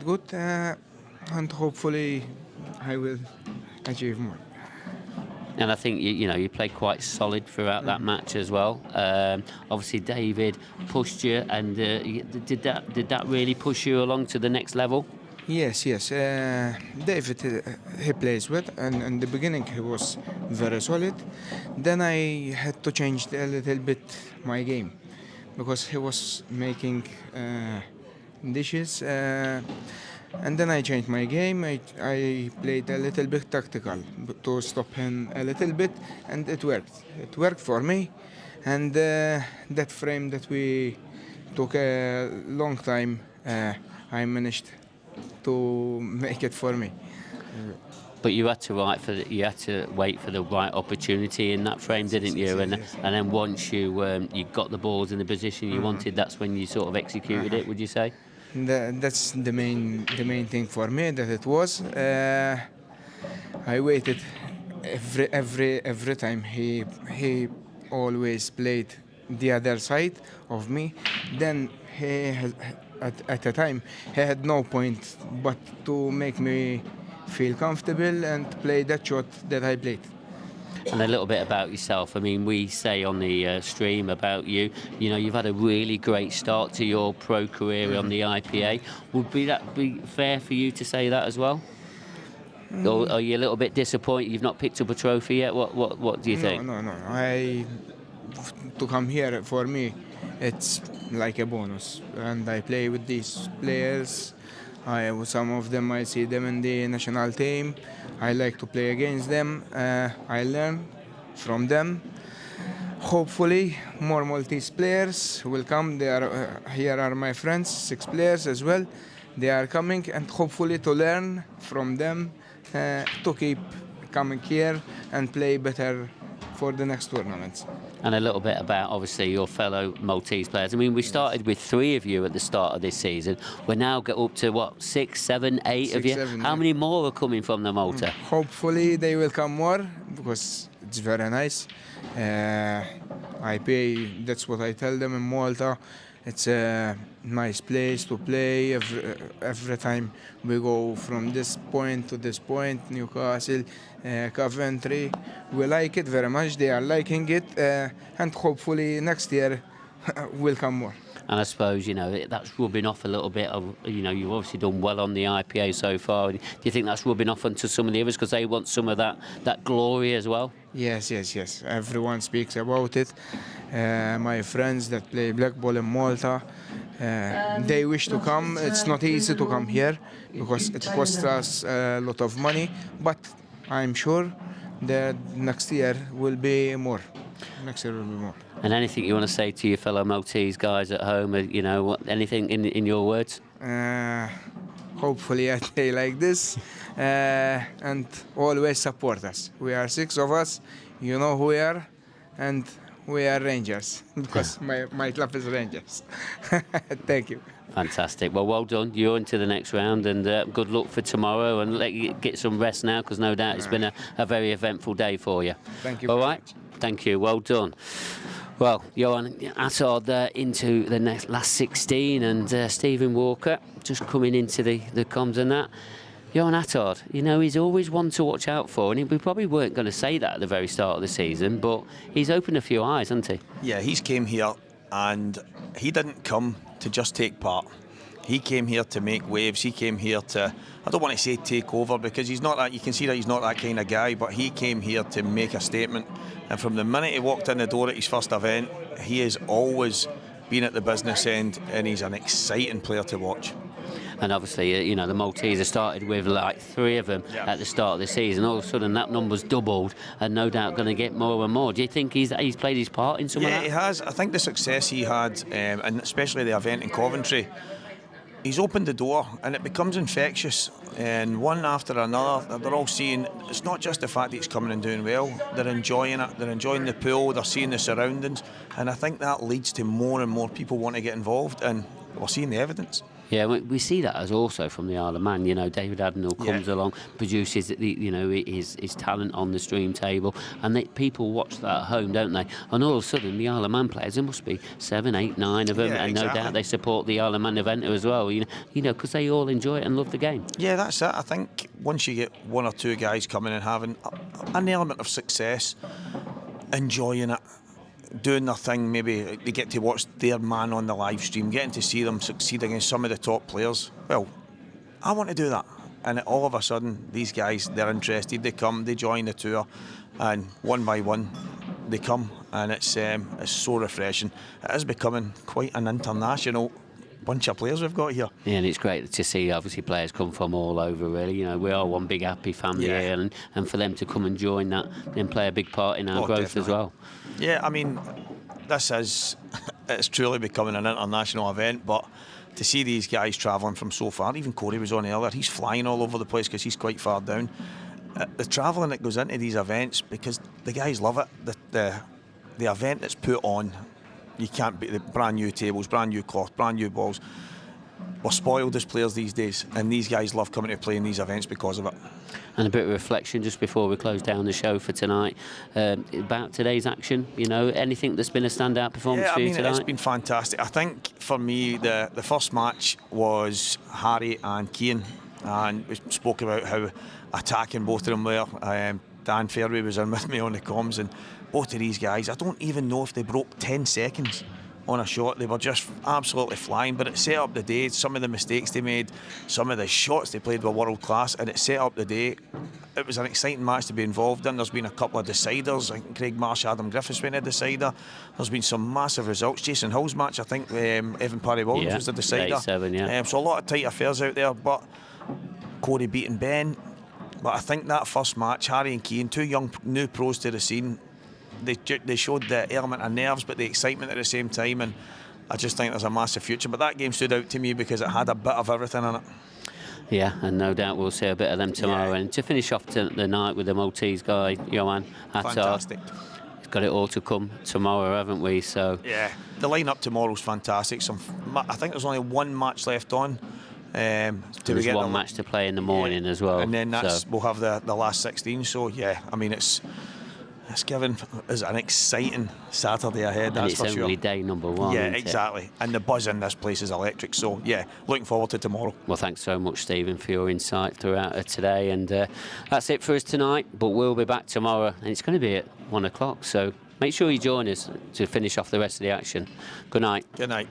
good, and hopefully I will achieve more. And I think you played quite solid throughout that match as well. Obviously, David pushed you, and did that really push you along to the next level? Yes. David, he plays well, and in the beginning he was very solid. Then I had to change a little bit my game because he was making dishes. And then I changed my game. I played a little bit tactical to stop him a little bit, and it worked. It worked for me, and that frame that we took a long time, I managed to make it for me. But you had to wait for the right opportunity in that frame, didn't you? And then once you got the balls in the position you wanted, that's when you sort of executed it. Would you say? That's the main thing for me. That it was. I waited every time. He always played the other side of me. Then at the time he had no point but to make me feel comfortable and play that shot that I played. And a little bit about yourself. I mean, we say on the stream about you, you've had a really great start to your pro career on the IPA. Would that be fair for you to say that as well? Or are you a little bit disappointed you've not picked up a trophy yet? What do you think? No. To come here for me, it's like a bonus. And I play with these players. Some of them I see them in the national team. I like to play against them. I learn from them. Hopefully more Maltese players will come. Here are my friends, 6 players as well. They are coming, and hopefully to learn from them, to keep coming here and play better for the next tournaments. And a little bit about, obviously, your fellow Maltese players. I mean, we started with 3 of you at the start of this season. We're now up to, 6, 7, 8 of you? 7, How many more are coming from the Malta? Hopefully they will come more because it's very nice. IPA, that's what I tell them in Malta. It's a nice place to play. Every time we go from this point to this point, Newcastle, Coventry, we like it very much. They are liking it, and hopefully next year will come more. And I suppose, that's rubbing off a little bit of, you've obviously done well on the IPA so far. Do you think that's rubbing off onto some of the others because they want some of that glory as well? Yes. Everyone speaks about it. My friends that play blackball in Malta, they wish to come. It's not easy to come here because it costs us a lot of money, but I'm sure that next year will be more. And anything you want to say to your fellow Maltese guys at home, anything in your words? Hopefully I play like this, and always support us. We are 6 of us, you know who we are, and we are Rangers, because my club is Rangers. Thank you. Fantastic. Well done. You're into the next round, and good luck for tomorrow, and let you get some rest now, because no doubt it's been a very eventful day for you. Thank you. All right? Thank you. Well done. Well, Johan Attard into the last 16, and Stephen Walker just coming into the comms and that. Johan Attard, he's always one to watch out for, and we probably weren't going to say that at the very start of the season, but he's opened a few eyes, hasn't he? Yeah, he's came here, and he didn't come to just take part. He came here to make waves. He came here to, I don't want to say take over, because he's not that, you can see that he's not that kind of guy, but he came here to make a statement. And from the minute he walked in the door at his first event, he has always been at the business end, and he's an exciting player to watch. And obviously, the Maltese have started with like 3 of them at the start of the season. All of a sudden, that number's doubled, and no doubt going to get more and more. Do you think he's played his part in some of that? Yeah, he has. I think the success he had, and especially the event in Coventry, he's opened the door, and it becomes infectious. And one after another, they're all seeing, it's not just the fact that he's coming and doing well, they're enjoying it, they're enjoying the pool, they're seeing the surroundings, and I think that leads to more and more people want to get involved, and we're seeing the evidence. Yeah, we see that as also from the Isle of Man. You know, David Addinall comes along, produces his talent on the stream table, and people watch that at home, don't they? And all of a sudden, the Isle of Man players, there must be 7, 8, 9 of them, and no doubt they support the Isle of Man eventer as well. You know, because they all enjoy it and love the game. Yeah, that's it. I think once you get 1 or 2 guys coming and having an element of success, enjoying it, doing their thing, maybe they get to watch their man on the live stream, getting to see them succeed against some of the top players. Well, I want to do that. And all of a sudden, these guys, they're interested, they come, they join the tour, and one by one, they come, and it's so refreshing. It is becoming quite an international bunch of players we've got here. Yeah, and it's great to see obviously players come from all over, really. You know, we are one big happy family here, and for them to come and join that and play a big part in our growth definitely. As well. Yeah, I mean, it's truly becoming an international event, but to see these guys travelling from so far, even Corey was on earlier, he's flying all over the place because he's quite far down. The travelling that goes into these events, because the guys love it, the event that's put on, you can't beat the brand new tables, brand new cloth, brand new balls. We're spoiled as players these days, and these guys love coming to play in these events because of it. And a bit of reflection just before we close down the show for tonight about today's action. You know, anything that's been a standout performance for you tonight? It's been fantastic. I think for me the first match was Harry and Kian, and we spoke about how attacking both of them were. Dan Fairway was in with me on the comms, and both of these guys, I don't even know if they broke 10 seconds on a shot. They were just absolutely flying, but it set up the day. Some of the mistakes they made, some of the shots they played were world class, and it set up the day. It was an exciting match to be involved in. There's been a couple of deciders. I think Craig Marsh, Adam Griffiths went a decider. There's been some massive results. Jason Hill's match, I think Evan Parry Williams was the decider. 87, so a lot of tight affairs out there, but Corey beating Ben. But I think that first match, Harry and Kian, 2 young new pros to the scene, they showed the element of nerves but the excitement at the same time, and I just think there's a massive future. But that game stood out to me because it had a bit of everything in it. Yeah, and no doubt we'll see a bit of them tomorrow. And to finish off the night with the Maltese guy, Johan Attard. Fantastic. He's got it all to come tomorrow, haven't we? So yeah, the line-up tomorrow's fantastic. I think there's only 1 match left on. There's one match to play in the morning as well. And then we'll have the last 16. So yeah, I mean it's given us an exciting Saturday ahead, that's for sure. And it's only day number 1. Yeah, exactly. And the buzz in this place is electric. So yeah, looking forward to tomorrow. Well, thanks so much, Stephen, for your insight throughout today. And that's it for us tonight. But we'll be back tomorrow, and it's going to be at 1 o'clock. So make sure you join us to finish off the rest of the action. Good night. Good night.